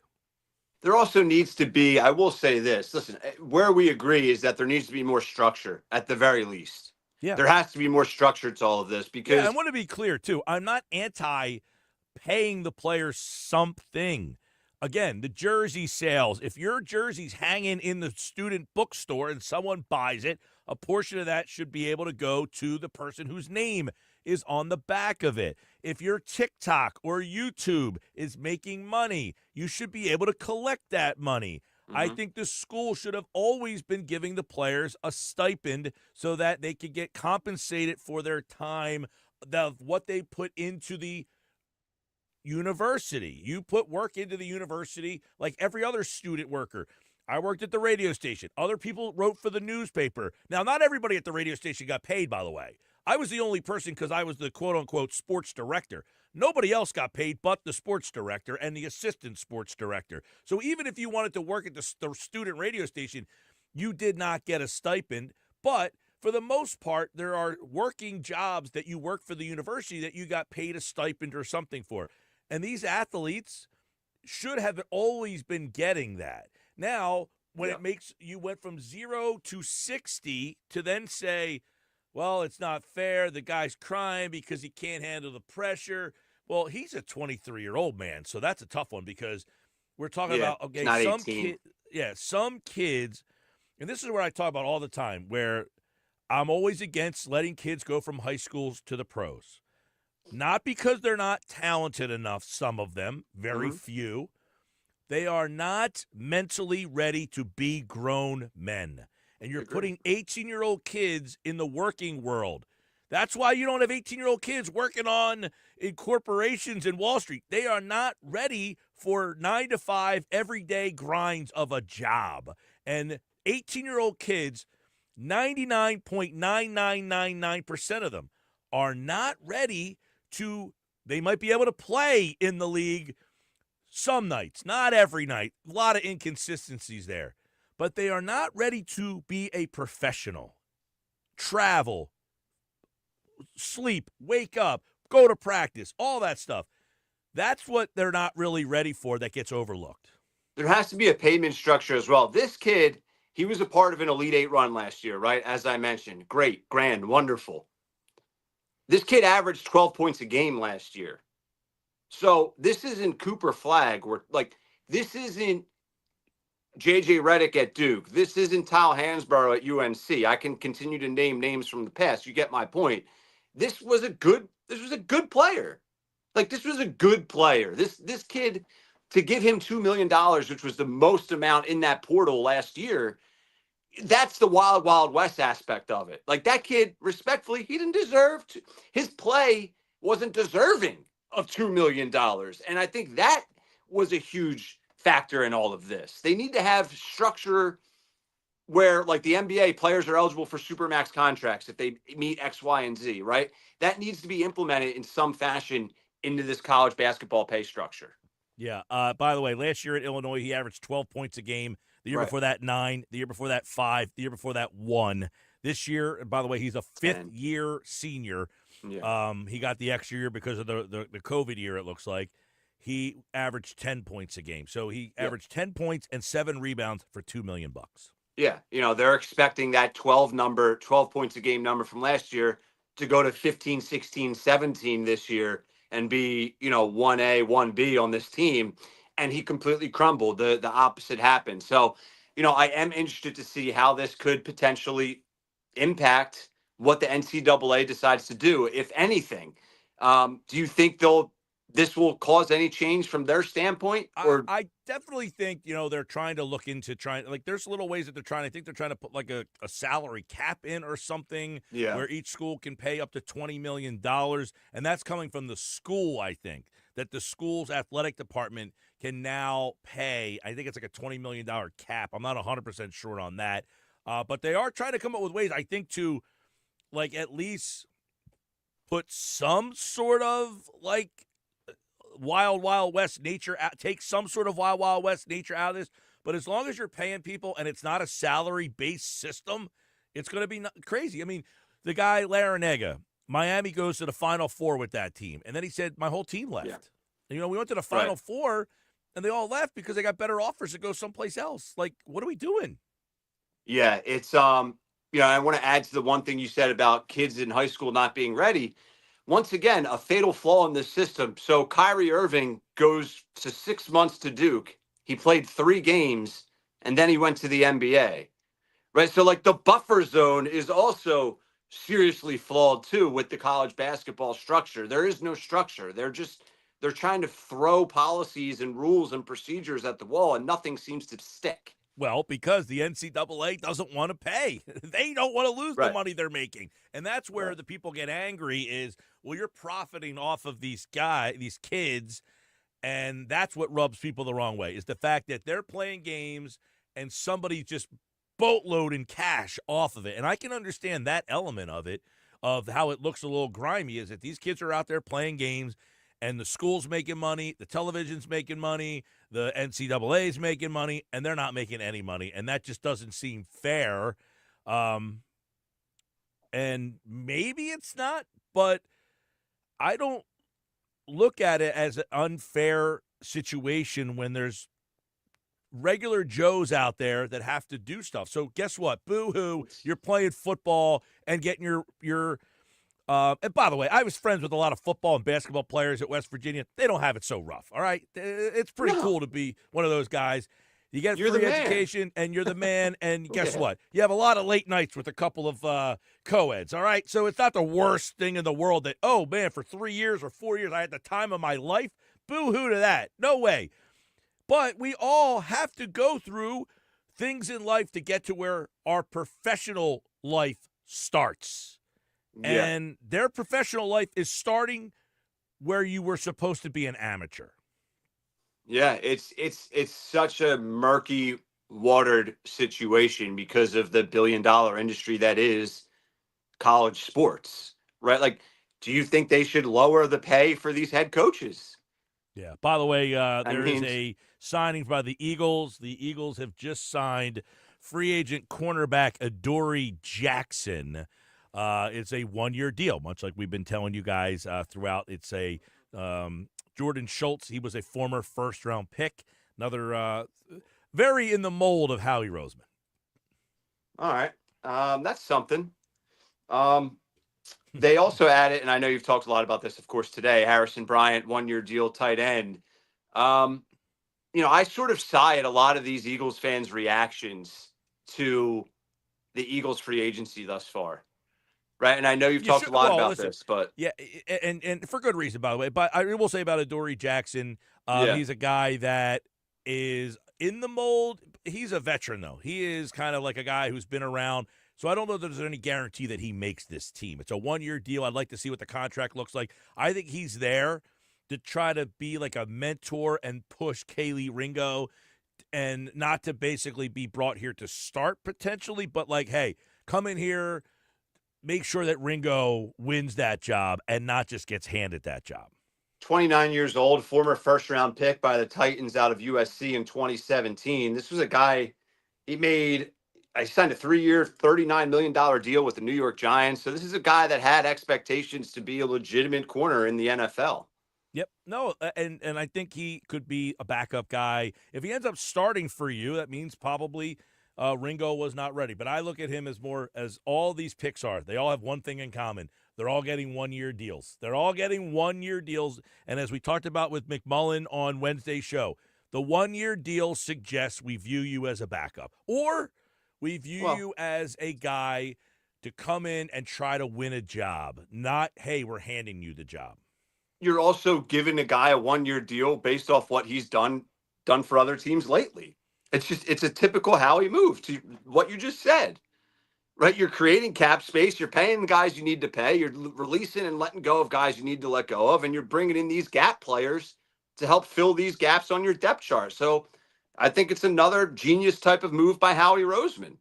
There also needs to be, I will say this, listen, where we agree is that there needs to be more structure at the very least. Yeah. There has to be more structure to all of this because I want to be clear too. I'm not anti-paying the players something. Again, the jersey sales, if your jersey's hanging in the student bookstore and someone buys it, a portion of that should be able to go to the person whose name is on the back of it. If your TikTok or YouTube is making money, you should be able to collect that money. I think the school should have always been giving the players a stipend so that they could get compensated for their time, what they put into the university. You put work into the university like every other student worker. I worked at the radio station. Other people wrote for the newspaper. Now, not everybody at the radio station got paid, by the way. I was the only person because I was the quote-unquote sports director. Nobody else got paid but the sports director and the assistant sports director. So even if you wanted to work at the student radio station, you did not get a stipend. But for the most part, there are working jobs that you work for the university that you got paid a stipend or something for. And these athletes should have always been getting that. Now, when it makes you went from 0 to 60 to then say, well, it's not fair. The guy's crying because he can't handle the pressure. Well, he's a 23-year-old man, so that's a tough one because we're talking about, okay, some kids, and this is where I talk about all the time, where I'm always against letting kids go from high schools to the pros. Not because they're not talented enough, some of them, very few. They are not mentally ready to be grown men. And you're putting 18-year-old kids in the working world. That's why you don't have 18-year-old kids working in corporations in Wall Street. They are not ready for 9 to 5 everyday grinds of a job. And 18-year-old kids, 99.9999% of them are not ready to, they might be able to play in the league some nights, not every night. A lot of inconsistencies there. But they are not ready to be a professional. Travel, sleep, wake up, go to practice, all that stuff. That's what they're not really ready for that gets overlooked. There has to be a payment structure as well. This kid, he was a part of an Elite Eight run last year, right? As I mentioned, great, grand, wonderful. This kid averaged 12 points a game last year. So this isn't Cooper Flagg. This isn't J.J. Redick at Duke. This isn't Tyler Hansborough at UNC. I can continue to name names from the past. You get my point. This was a good player. This was a good player. This kid, to give him $2 million, which was the most amount in that portal last year, that's the wild, wild west aspect of it. That kid, respectfully, he didn't deserve to. His play wasn't deserving of $2 million. And I think that was a huge factor in all of this. They need to have structure where, like the NBA, players are eligible for supermax contracts if they meet X, Y, and Z, right? That needs to be implemented in some fashion into this college basketball pay structure. Yeah. By the way, last year at Illinois, he averaged 12 points a game. The year before that, 9. The year before that, 5. The year before that, 1. This year, by the way, he's a fifth-year senior. Yeah. He got the extra year because of the COVID year, it looks like. He averaged 10 points a game. So he averaged 10 points and 7 rebounds for $2 million. Yeah. They're expecting that 12 points a game number from last year to go to 15, 16, 17 this year and be, 1A, 1B on this team. And he completely crumbled. The opposite happened. So, I am interested to see how this could potentially impact what the NCAA decides to do, if anything. Do you think this will cause any change from their standpoint? Or I definitely think, they're trying to look into there's little ways that they're trying. I think they're trying to put a salary cap in or something where each school can pay up to $20 million. And that's coming from the school, I think, that the school's athletic department can now pay. I think it's a $20 million cap. I'm not 100% sure on that. But they are trying to come up with ways, I think, to at least put some sort of wild, wild west nature out, take some sort of wild, wild west nature out of this. But as long as you're paying people and it's not a salary-based system, it's going to be crazy. I mean, the guy Larinaga, Miami goes to the Final Four with that team. And then he said, my whole team left. Yeah. And, we went to the Final Four, and they all left because they got better offers to go someplace else. What are we doing? Yeah, it's, I want to add to the one thing you said about kids in high school not being ready. Once again, a fatal flaw in this system. So Kyrie Irving goes to 6 months to Duke. He played 3 games, and then he went to the NBA, right? So the buffer zone is also seriously flawed too with the college basketball structure. There is no structure. They're trying to throw policies and rules and procedures at the wall, and nothing seems to stick. Well, because the NCAA doesn't want to pay. They don't want to lose the money they're making. And that's where the people get angry is, well, you're profiting off of these kids, and that's what rubs people the wrong way, is the fact that they're playing games and somebody's just boatloading cash off of it. And I can understand that element of it, of how it looks a little grimy, is that these kids are out there playing games, and the school's making money, the television's making money, the NCAA's making money, and they're not making any money. And that just doesn't seem fair. And maybe it's not, but I don't look at it as an unfair situation when there's regular Joes out there that have to do stuff. So guess what? Boo-hoo, you're playing football and getting your and by the way, I was friends with a lot of football and basketball players at West Virginia. They don't have it so rough, all right? It's pretty cool to be one of those guys. You get You're the free man. education, and you're the man, and guess Yeah. what? You have a lot of late nights with a couple of co-eds, all right? So it's not the worst thing in the world that, oh, man, for 3 years or 4 years I had the time of my life. Boo-hoo to that. No way. But we all have to go through things in life to get to where our professional life starts. Yeah. And their professional life is starting where you were supposed to be an amateur. Yeah, it's such a murky, watered situation because of the billion-dollar industry that is college sports, right? Like, do you think they should lower the pay for these head coaches? Yeah. By the way, there is mean- a signing by the Eagles. The Eagles have just signed free agent cornerback Adoree Jackson. It's a one-year deal, much like we've been telling you guys throughout. It's a Jordan Schultz. He was a former first-round pick. Another very in the mold of Howie Roseman. All right. That's something. They also added, and I know you've talked a lot about this, of course, today, Harrison Bryant, one-year deal, tight end. I sort of sigh at a lot of these Eagles fans' reactions to the Eagles free agency thus far. Right, and I know you've talked a lot about this, but yeah, and for good reason, by the way. But I will say about Adoree Jackson, he's a guy that is in the mold. He's a veteran, though. He is kind of like a guy who's been around. So I don't know that there's any guarantee that he makes this team. It's a one-year deal. I'd like to see what the contract looks like. I think he's there to try to be like a mentor and push Kaylee Ringo, and not to basically be brought here to start potentially, but like, hey, come in here. Make sure that Ringo wins that job and not just gets handed that job. 29 years old, former first-round pick by the Titans out of USC in 2017. This was a guy, I signed a 3-year, $39 million deal with the New York Giants. So this is a guy that had expectations to be a legitimate corner in the NFL. Yep. No, and I think he could be a backup guy. If he ends up starting for you, that means probably Ringo was not ready. But I look at him as more as all these picks are. They all have one thing in common. They're all getting one-year deals. They're all getting one-year deals. And as we talked about with McMullen on Wednesday's show, the one-year deal suggests we view you as a backup. Or we view you as a guy to come in and try to win a job. Not, hey, we're handing you the job. You're also giving a guy a one-year deal based off what he's done for other teams lately. It's a typical Howie move to what you just said, right? You're creating cap space. You're paying the guys you need to pay. You're releasing and letting go of guys you need to let go of. And you're bringing in these gap players to help fill these gaps on your depth chart. So I think it's another genius type of move by Howie Roseman.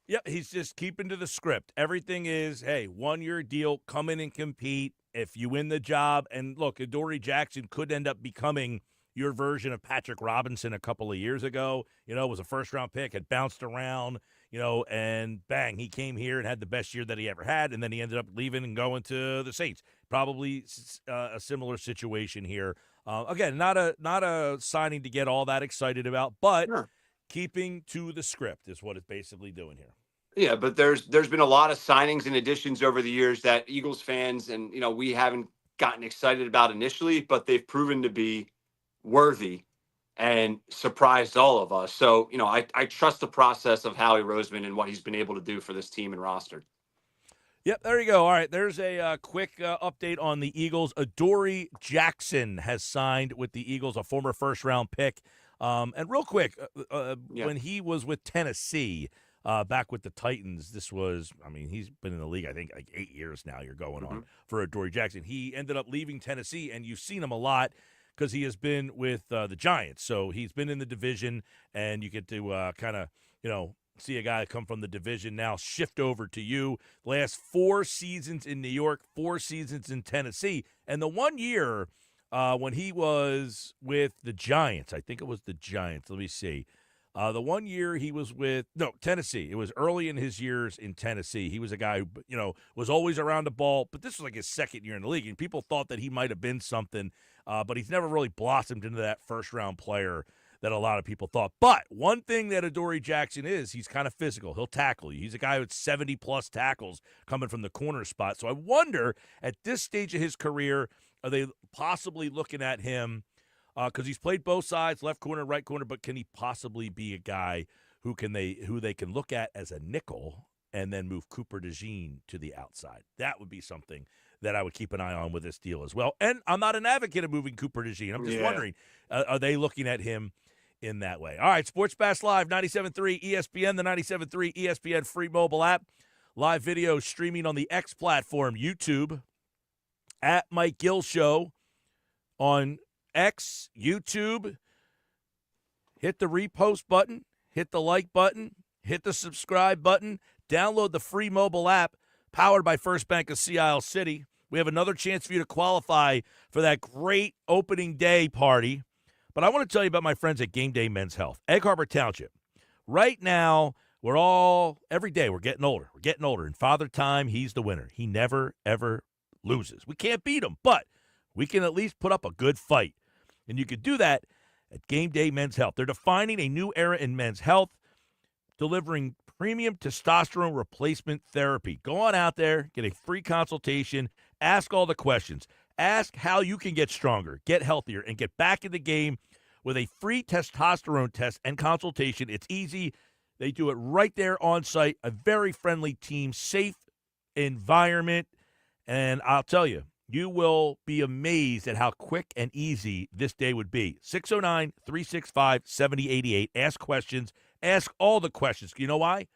Yep, he's just keeping to the script. Everything is, hey, one-year deal, come in and compete. If you win the job, and look, Adoree Jackson could end up becoming your version of Patrick Robinson a couple of years ago. Was a first-round pick, had bounced around, and bang, he came here and had the best year that he ever had, and then he ended up leaving and going to the Saints. Probably a similar situation here. Again, not a signing to get all that excited about, but keeping to the script is what it's basically doing here. Yeah, but there's been a lot of signings and additions over the years that Eagles fans and we haven't gotten excited about initially, but they've proven to be worthy and surprised all of us. So, I trust the process of Howie Roseman and what he's been able to do for this team and roster. Yep, there you go. All right, there's a quick update on the Eagles. Adoree Jackson has signed with the Eagles, a former first-round pick. And real quick, when he was with Tennessee, back with the Titans, he's been in the league, I think, like 8 years now you're going on for Adoree Jackson. He ended up leaving Tennessee, and you've seen him a lot because he has been with the Giants. So he's been in the division, and you get to kind of, see a guy come from the division now shift over to you. Last 4 seasons in New York, 4 seasons in Tennessee. And the 1 year when he was with the Giants, I think it was the Giants. Let me see. The 1 year he was with Tennessee. It was early in his years in Tennessee. He was a guy who, was always around the ball, but this was like his second year in the league, and people thought that he might have been something, but he's never really blossomed into that first-round player that a lot of people thought. But one thing that Adoree Jackson is, he's kind of physical. He'll tackle you. He's a guy with 70-plus tackles coming from the corner spot. So I wonder, at this stage of his career, are they possibly looking at him because he's played both sides, left corner, right corner, but can he possibly be a guy who they can look at as a nickel and then move Cooper DeJean to the outside? That would be something that I would keep an eye on with this deal as well. And I'm not an advocate of moving Cooper DeJean. I'm just wondering, are they looking at him in that way? All right, Sports Bash Live, 97.3 ESPN, the 97.3 ESPN free mobile app. Live video streaming on the X platform, YouTube, at Mike Gill Show on X, YouTube. Hit the repost button, hit the like button, hit the subscribe button, download the free mobile app powered by First Bank of Sea Isle City. We have another chance for you to qualify for that great opening day party. But I want to tell you about my friends at Game Day Men's Health, Egg Harbor Township. Right now, every day we're getting older. We're getting older. And Father Time, he's the winner. He never, ever loses. We can't beat him, but we can at least put up a good fight. And you can do that at Game Day Men's Health. They're defining a new era in men's health, delivering premium testosterone replacement therapy. Go on out there, get a free consultation, ask all the questions. Ask how you can get stronger, get healthier, and get back in the game with a free testosterone test and consultation. It's easy. They do it right there on site. A very friendly team, safe environment. And I'll tell you, you will be amazed at how quick and easy this day would be. 609-365-7088. Ask questions. Ask all the questions. You know why?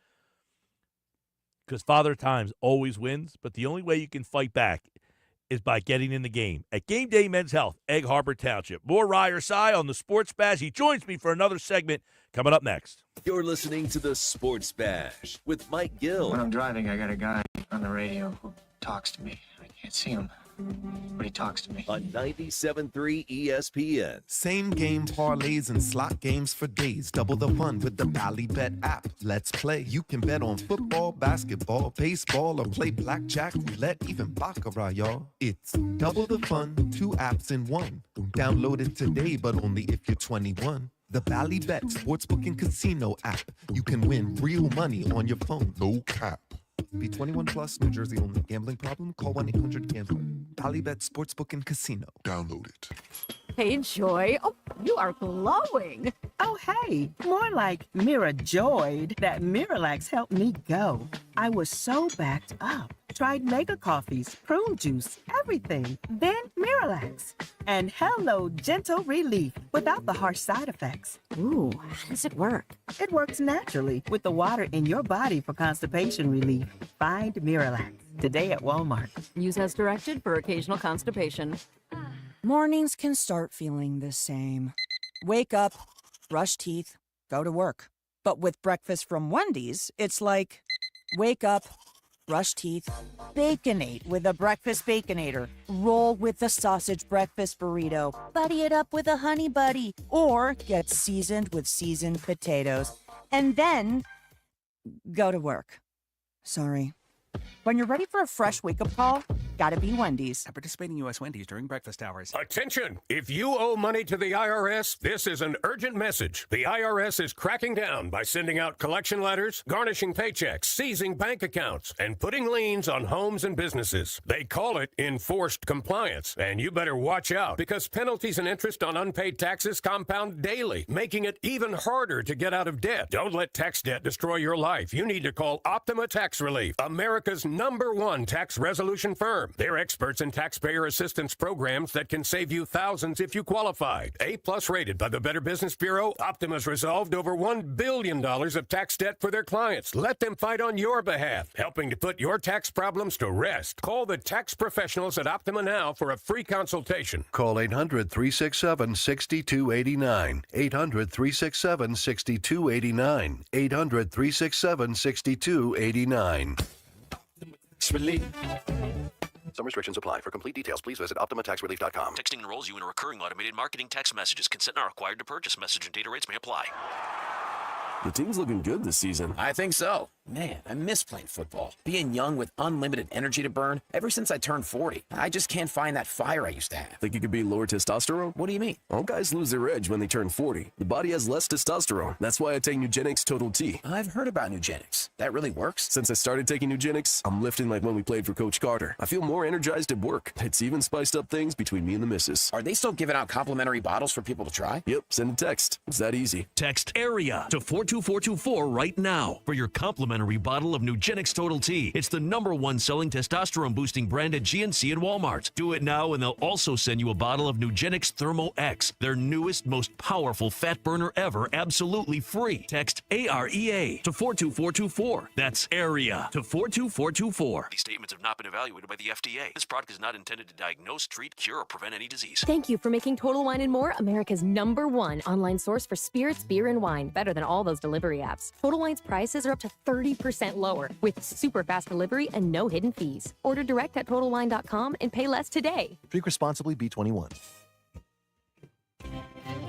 Because Father Times always wins, but the only way you can fight back is by getting in the game. At Game Day Men's Health, Egg Harbor Township. More Rye or Sigh on the Sports Bash. He joins me for another segment coming up next. You're listening to the Sports Bash with Mike Gill. When I'm driving, I got a guy on the radio who talks to me. I can't see him, but he talks to me. On 97.3 ESPN. Same game parlays and slot games for days. Double the fun with the Bally Bet app. Let's play. You can bet on football, basketball, baseball, or play blackjack, roulette, even baccarat, y'all. It's double the fun, 2 apps in one. Download it today, but only if you're 21. The Bally Bet Sportsbook and Casino app. You can win real money on your phone. No cap. Be 21 plus, New Jersey only. Gambling problem? Call 1-800-GAMBLER. Ballybet Sportsbook and Casino. Download it. Hey, Joy. Oh, you are glowing. Oh, hey. More like Mira joyed that Miralax helped me go. I was so backed up. Tried mega coffees, prune juice, everything. Then Miralax. And hello, gentle relief without the harsh side effects. Ooh, how does it work? It works naturally with the water in your body for constipation relief. Find Miralax today at Walmart. Use as directed for occasional constipation. Mornings can start feeling the same. Wake up, brush teeth, go to work. But with breakfast from Wendy's, it's like, wake up, brush teeth, Baconate with a breakfast Baconator. Roll with the sausage breakfast burrito. Buddy it up with a honey buddy. Or get seasoned with seasoned potatoes. And then go to work. Sorry. When you're ready for a fresh wake-up call, gotta be Wendy's. At participating U.S. Wendy's during breakfast hours. Attention! If you owe money to the IRS, this is an urgent message. The IRS is cracking down by sending out collection letters, garnishing paychecks, seizing bank accounts, and putting liens on homes and businesses. They call it enforced compliance, and you better watch out because penalties and interest on unpaid taxes compound daily, making it even harder to get out of debt. Don't let tax debt destroy your life. You need to call Optima Tax Relief, America's #1 tax resolution firm. They're experts in taxpayer assistance programs that can save you thousands if you qualify. A+ rated by the Better Business Bureau, Optima's resolved over $1 billion of tax debt for their clients. Let them fight on your behalf, helping to put your tax problems to rest. Call the tax professionals at Optima now for a free consultation. Call 800-367-6289. 800-367-6289. 800-367-6289. Some restrictions apply. For complete details, please visit OptimaTaxRelief.com. Texting enrolls you in a recurring automated marketing text messages. Consent not required to purchase. Message and data rates may apply. The team's looking good this season. I think so. Man, I miss playing football. Being young with unlimited energy to burn. Ever since I turned 40, I just can't find that fire I used to have. Think you could be lower testosterone? What do you mean? All guys lose their edge when they turn 40. The body has less testosterone. That's why I take Nugenix Total T. I've heard about Nugenix. That really works? Since I started taking Nugenics, I'm lifting like when we played for Coach Carter. I feel more energized at work. It's even spiced up things between me and the missus. Are they still giving out complimentary bottles for people to try? Yep, send a text. It's that easy. Text AREA to 42424 right now for your complimentary bottle of Nugenics Total T. It's the #1 selling testosterone boosting brand at GNC and Walmart. Do it now and they'll also send you a bottle of Nugenics Thermo X, their newest, most powerful fat burner ever, absolutely free. Text AREA to 42424. That's AREA to 42424. These statements have not been evaluated by the FDA. This product is not intended to diagnose, treat, cure, or prevent any disease. Thank you for making Total Wine & More America's #1 online source for spirits, beer, and wine. Better than all those delivery apps. Total Wine's prices are up to 30% lower with super fast delivery and no hidden fees. Order direct at TotalWine.com and pay less today. Drink responsibly, B21.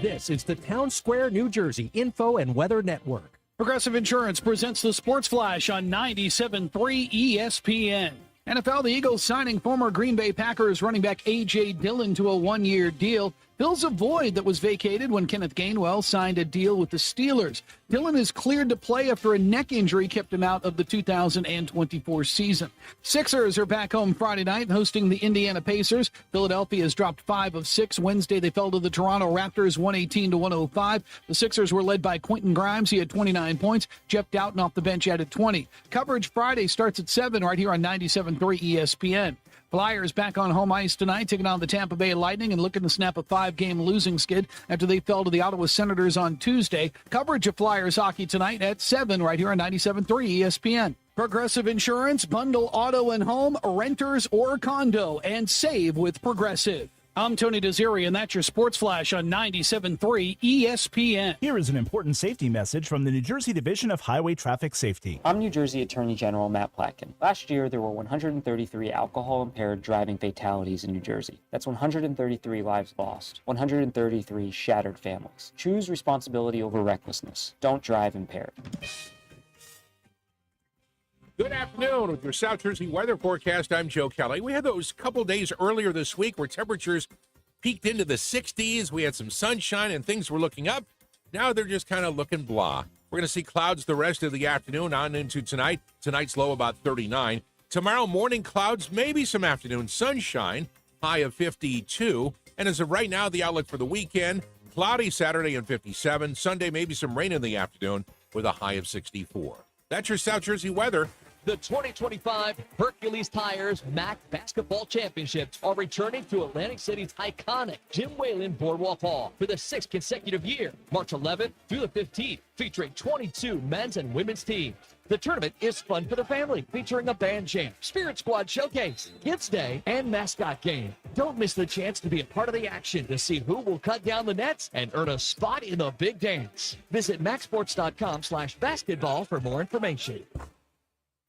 This is the Town Square, New Jersey Info and Weather Network. Progressive Insurance presents the Sports Flash on 97.3 ESPN. NFL, the Eagles signing former Green Bay Packers running back A.J. Dillon to a one-year deal fills a void that was vacated when Kenneth Gainwell signed a deal with the Steelers. Dillon is cleared to play after a neck injury kept him out of the 2024 season. Sixers are back home Friday night hosting the Indiana Pacers. Philadelphia has dropped 5 of 6. Wednesday they fell to the Toronto Raptors 118-105. The Sixers were led by Quentin Grimes. He had 29 points. Jeff Doughton off the bench added 20. Coverage Friday starts at 7 right here on 97.3 ESPN. Flyers back on home ice tonight, taking on the Tampa Bay Lightning and looking to snap a 5-game losing skid after they fell to the Ottawa Senators on Tuesday. Coverage of Flyers hockey tonight at 7 right here on 97.3 ESPN. Progressive Insurance, bundle auto and home, renters or condo, and save with Progressive. I'm Tony Desiri, and that's your Sports Flash on 97.3 ESPN. Here is an important safety message from the New Jersey Division of Highway Traffic Safety. I'm New Jersey Attorney General Matt Platkin. Last year, there were 133 alcohol-impaired driving fatalities in New Jersey. That's 133 lives lost, 133 shattered families. Choose responsibility over recklessness. Don't drive impaired. Good afternoon. With your South Jersey weather forecast, I'm Joe Kelly. We had those couple days earlier this week where temperatures peaked into the 60s. We had some sunshine and things were looking up. Now they're just kind of looking blah. We're going to see clouds the rest of the afternoon on into tonight. Tonight's low about 39. Tomorrow morning, clouds, maybe some afternoon sunshine, high of 52. And as of right now, the outlook for the weekend, cloudy Saturday and 57. Sunday, maybe some rain in the afternoon with a high of 64. That's your South Jersey weather. The 2025 Hercules Tires MAC Basketball Championships are returning to Atlantic City's iconic Jim Whalen Boardwalk Hall for the 6th consecutive year, March 11th through the 15th, featuring 22 men's and women's teams. The tournament is fun for the family, featuring a band jam, Spirit Squad showcase, Kids Day, and mascot game. Don't miss the chance to be a part of the action to see who will cut down the nets and earn a spot in the big dance. Visit maxsports.com/basketball for more information.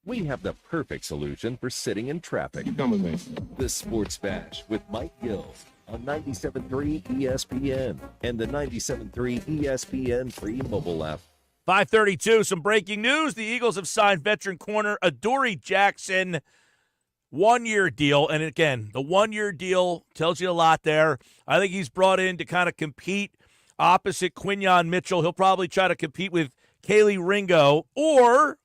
We have the perfect solution for sitting in traffic. Come with me. The Sports Bash with Mike Gill on 97.3 ESPN and the 97.3 ESPN free mobile app. 5:32, some breaking news. The Eagles have signed veteran corner Adoree Jackson, one-year deal. And again, the one-year deal tells you a lot there. I think he's brought in to kind of compete opposite Quinyon Mitchell. He'll probably try to compete with Kaylee Ringo or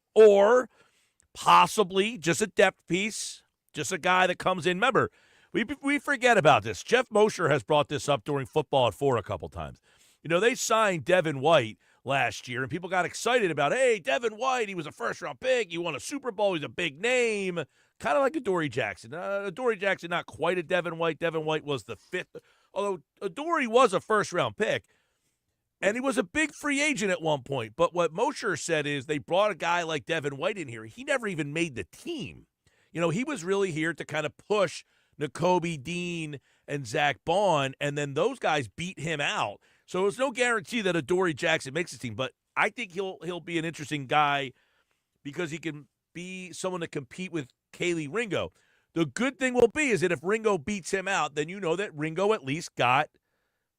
possibly just a depth piece, just a guy that comes in. Remember, we forget about this. Geoff Mosher has brought this up during Football at 4 a couple times. You know, they signed Devin White last year, and people got excited about, hey, Devin White, he was a first-round pick. He won a Super Bowl. He's a big name, kind of like Adoree Jackson. Adoree Jackson, not quite a Devin White. Devin White was the 5th, although Adoree was a first-round pick. And he was a big free agent at one point. But what Mosher said is they brought a guy like Devin White in here. He never even made the team. You know, he was really here to kind of push Nakobe Dean and Zach Bond, and then those guys beat him out. So there's no guarantee that Adoree Jackson makes the team. But I think he'll be an interesting guy because he can be someone to compete with Kaylee Ringo. The good thing will be is that if Ringo beats him out, then you know that Ringo at least got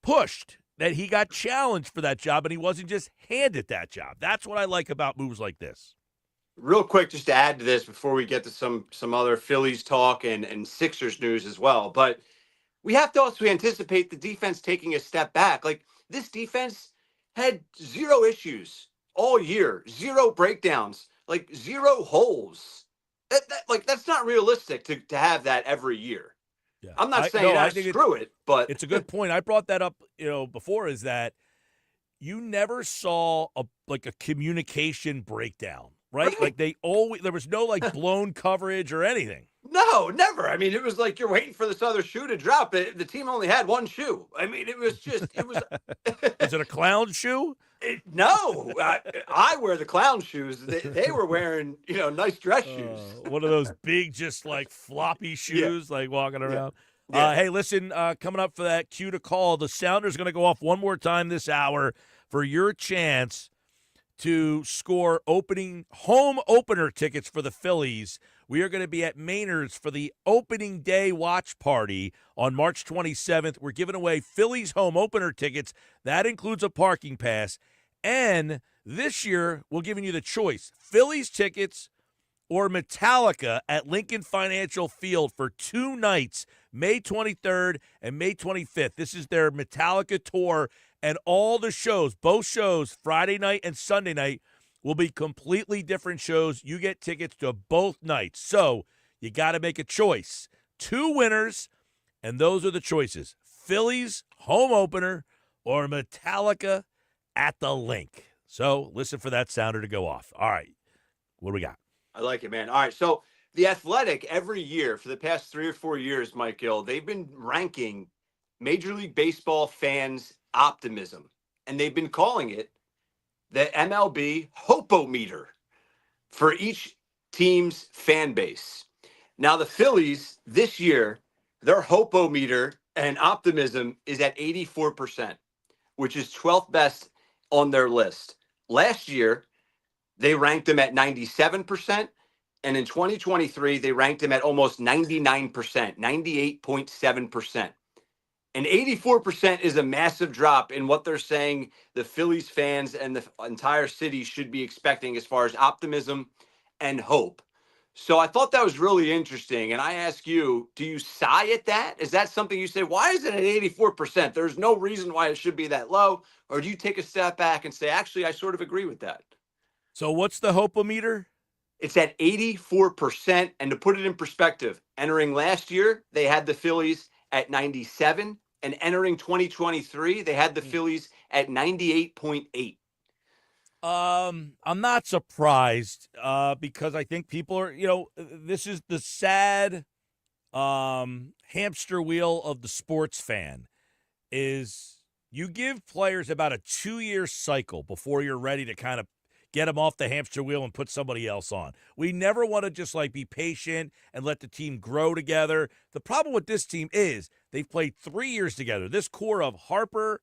pushed, that he got challenged for that job, and he wasn't just handed that job. That's what I like about moves like this. Real quick, just to add to this before we get to some other Phillies talk and Sixers news as well. But we have to also anticipate the defense taking a step back. Like, this defense had zero issues all year, zero breakdowns. like 0 holes. That's not realistic to have that every year. Yeah. I'm not saying screw it, but it's a good point. I brought that up, before, is that you never saw a communication breakdown, right? Like there was no blown coverage or anything. No, never. I mean, it was like you're waiting for this other shoe to drop. The team only had one shoe. I mean, it was. Was it a clown shoe? No, I wear the clown shoes. They were wearing, nice dress shoes. One of those big, just floppy shoes, walking around. Yeah. Hey, listen, coming up for that cue to call, the Sounders going to go off one more time this hour for your chance to score home opener tickets for the Phillies. We are going to be at Maynard's for the opening day watch party on March 27th. We're giving away Phillies home opener tickets. That includes a parking pass. And this year, we're giving you the choice: Phillies tickets or Metallica at Lincoln Financial Field for 2 nights, May 23rd and May 25th. This is their Metallica tour, and all the shows, both shows, Friday night and Sunday night, will be completely different shows. You get tickets to both nights. So you got to make a choice. 2 winners, and those are the choices: Phillies home opener or Metallica at the Link. So listen for that sounder to go off. All right, what do we got? I like it, man. All right, so The Athletic every year for the past 3 or 4 years, Mike Gill, they've been ranking Major League Baseball fans' optimism, and they've been calling it the MLB Hopometer for each team's fan base. Now, the Phillies this year, their Hopometer and optimism is at 84%, which is 12th best on their list. Last year, they ranked them at 97%, and in 2023, they ranked them at almost 99%, 98.7%. And 84% is a massive drop in what they're saying the Phillies fans and the entire city should be expecting as far as optimism and hope. So I thought that was really interesting. And I ask you, do you sigh at that? Is that something you say, why is it at 84%? There's no reason why it should be that low. Or do you take a step back and say, actually, I sort of agree with that? So what's the Hopometer? It's at 84%. And to put it in perspective, entering last year, they had the Phillies at 97, and entering 2023, they had the Phillies at 98.8. I'm not surprised because I think people are, this is the sad hamster wheel of the sports fan, is you give players about a 2-year cycle before you're ready to kind of get them off the hamster wheel and put somebody else on. We never want to just be patient and let the team grow together. The problem with this team is they've played 3 years together. This core of Harper,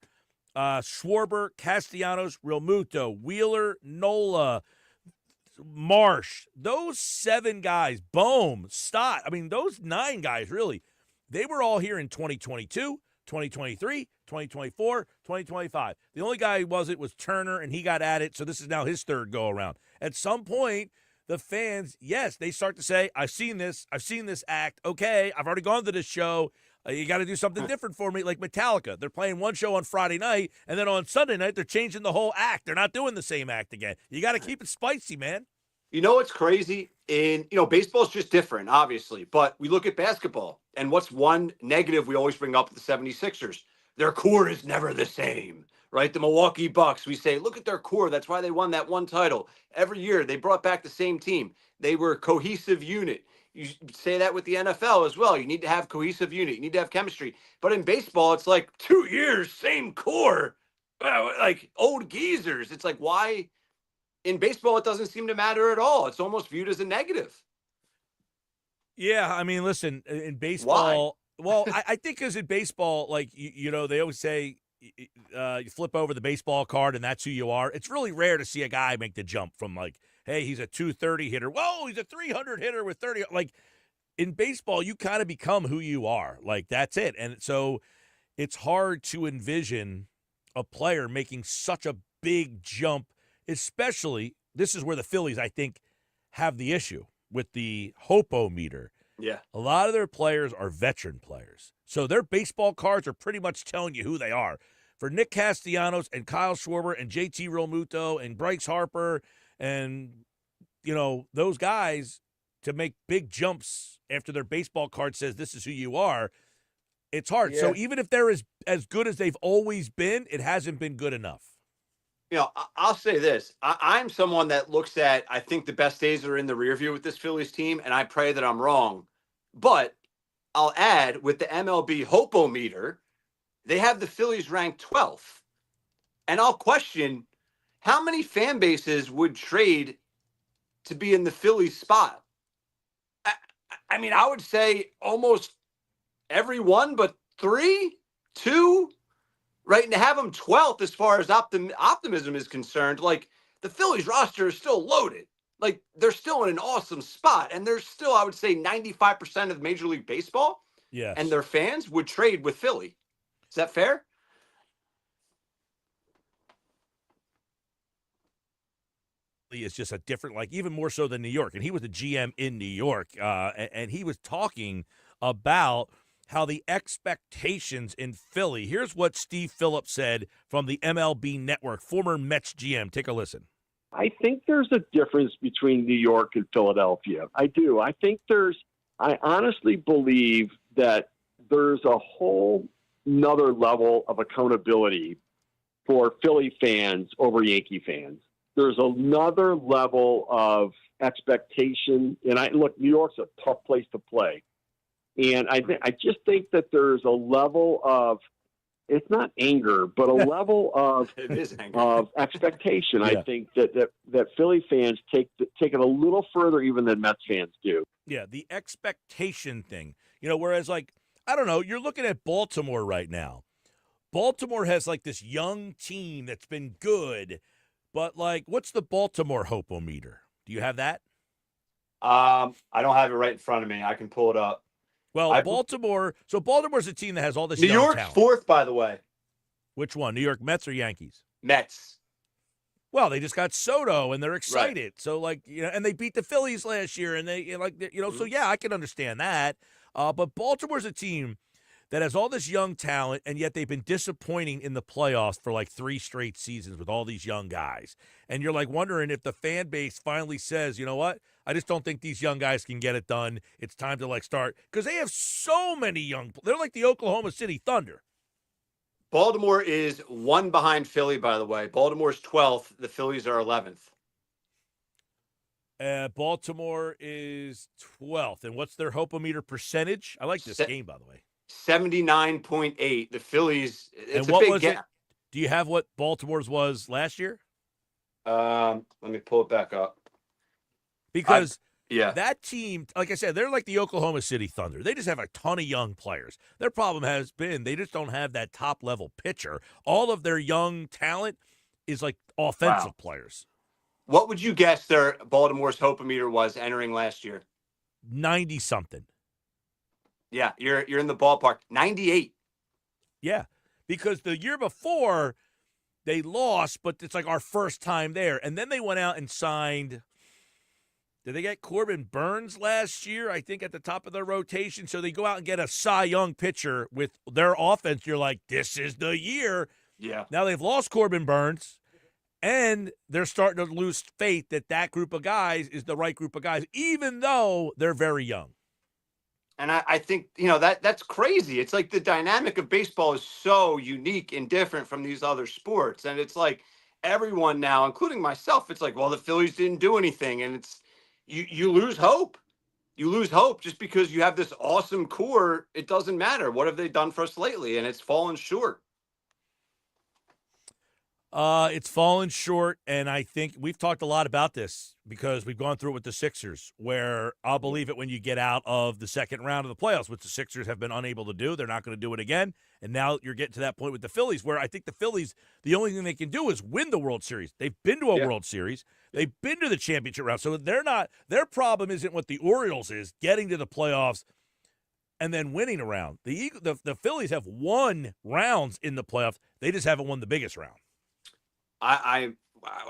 Schwarber, Castellanos, Realmuto, Wheeler, Nola, Marsh, those 7 guys, Bohm, Stott, those 9 guys, really, they were all here in 2022, 2023, 2024, 2025. The only guy who was Turner, and he got at it, so this is now his 3rd go-around. At some point, the fans, yes, they start to say, I've seen this act. Okay, I've already gone to this show. You got to do something different for me, like Metallica. They're playing one show on Friday night, and then on Sunday night, they're changing the whole act. They're not doing the same act again. You got to keep it spicy, man. You know what's crazy? Baseball's just different, obviously, but we look at basketball, and what's one negative we always bring up with the 76ers? Their core is never the same, right? The Milwaukee Bucks, we say, look at their core. That's why they won that one title. Every year, they brought back the same team. They were a cohesive unit. You say that with the NFL as well. You need to have cohesive unit. You need to have chemistry. But in baseball, it's like 2 years, same core, like old geezers. It's like, why? In baseball, it doesn't seem to matter at all. It's almost viewed as a negative. Yeah, listen, in baseball, well, I think because in baseball, they always say you flip over the baseball card and that's who you are. It's really rare to see a guy make the jump from hey, he's a 230 hitter. Whoa, he's a 300 hitter with 30. In baseball, you kind of become who you are. That's it. And so it's hard to envision a player making such a big jump, especially, this is where the Phillies, I think, have the issue with the Hopometer. Yeah. A lot of their players are veteran players. So their baseball cards are pretty much telling you who they are. For Nick Castellanos and Kyle Schwarber and JT Realmuto and Bryce Harper and those guys to make big jumps after their baseball card says this is who you are, it's hard. Yeah. So even if they're as good as they've always been, it hasn't been good enough. I'll say this. I'm someone that looks at, I think the best days are in the rear view with this Phillies team, and I pray that I'm wrong. But I'll add, with the MLB Hope-O-Meter, they have the Phillies ranked 12th. And I'll question, how many fan bases would trade to be in the Phillies spot? I mean, I would say almost every one but 3, 2, right? And to have them 12th as far as optimism is concerned, like, the Phillies roster is still loaded. Like, they're still in an awesome spot. And there's still, I would say, 95% of Major League Baseball and their fans would trade with Philly. Is that fair? Is just a different, like, even more so than New York. And he was the GM in New York, and he was talking about how the expectations in Philly. Here's what Steve Phillips said from the MLB Network, former Mets GM. Take a listen. I think there's a difference between New York and Philadelphia. I do. I honestly believe that there's a whole another level of accountability for Philly fans over Yankee fans. There's another level of expectation. And New York's a tough place to play. And I just think that there's a level of, it's not anger, but a level of expectation. Yeah. I think that Philly fans take it a little further even than Mets fans do. Yeah, the expectation thing. Whereas, like, I don't know, you're looking at Baltimore right now. Baltimore has, like, this young team that's been good, but, like, what's the Baltimore Hope-O-Meter? Do you have that? I don't have it right in front of me. I can pull it up. Well, Baltimore's a team that has all this New young York's talent. fourth, by the way. Which one? New York Mets or Yankees? Mets. Well, they just got Soto, and they're excited. Right. So, like, and they beat the Phillies last year, and they, so yeah, I can understand that. But Baltimore's a team that has all this young talent, and yet they've been disappointing in the playoffs for like 3 straight seasons with all these young guys. And you're like wondering if the fan base finally says, you know what? I just don't think these young guys can get it done. It's time to, like, start. Because they have so many young – they're like the Oklahoma City Thunder. Baltimore is 1 behind Philly, by the way. Baltimore's 12th. The Phillies are 11th. Baltimore is 12th. And what's their Hope-O-Meter percentage? I like this game, by the way. 79.8. The Phillies, it's and what a big was gap. It? Do you have what Baltimore's was last year? Let me pull it back up. Because that team, like I said, they're like the Oklahoma City Thunder. They just have a ton of young players. Their problem has been they just don't have that top-level pitcher. All of their young talent is like offensive players. What would you guess their Baltimore's Hope-O-Meter was entering last year? 90-something. Yeah, you're in the ballpark. 98. Yeah, because the year before they lost, but it's like our first time there. And then they went out and signed – did they get Corbin Burns last year, I think, at the top of their rotation? So they go out and get a Cy Young pitcher with their offense. You're like, this is the year. Yeah. Now they've lost Corbin Burns, and they're starting to lose faith that group of guys is the right group of guys, even though they're very young. And I think, that's crazy. It's like the dynamic of baseball is so unique and different from these other sports. And it's like everyone now, including myself, it's like, well, the Phillies didn't do anything. And it's, you lose hope. You lose hope just because you have this awesome core. It doesn't matter. What have they done for us lately? And it's fallen short. It's fallen short, and I think we've talked a lot about this because we've gone through it with the Sixers, where I'll believe it when you get out of the second round of the playoffs, which the Sixers have been unable to do. They're not going to do it again, and now you're getting to that point with the Phillies, where I think the Phillies, the only thing they can do is win the World Series. They've been to a World Series. They've been to the championship round, so their problem isn't what the Orioles is, getting to the playoffs and then winning a round. The Phillies have won rounds in the playoffs. They just haven't won the biggest round. I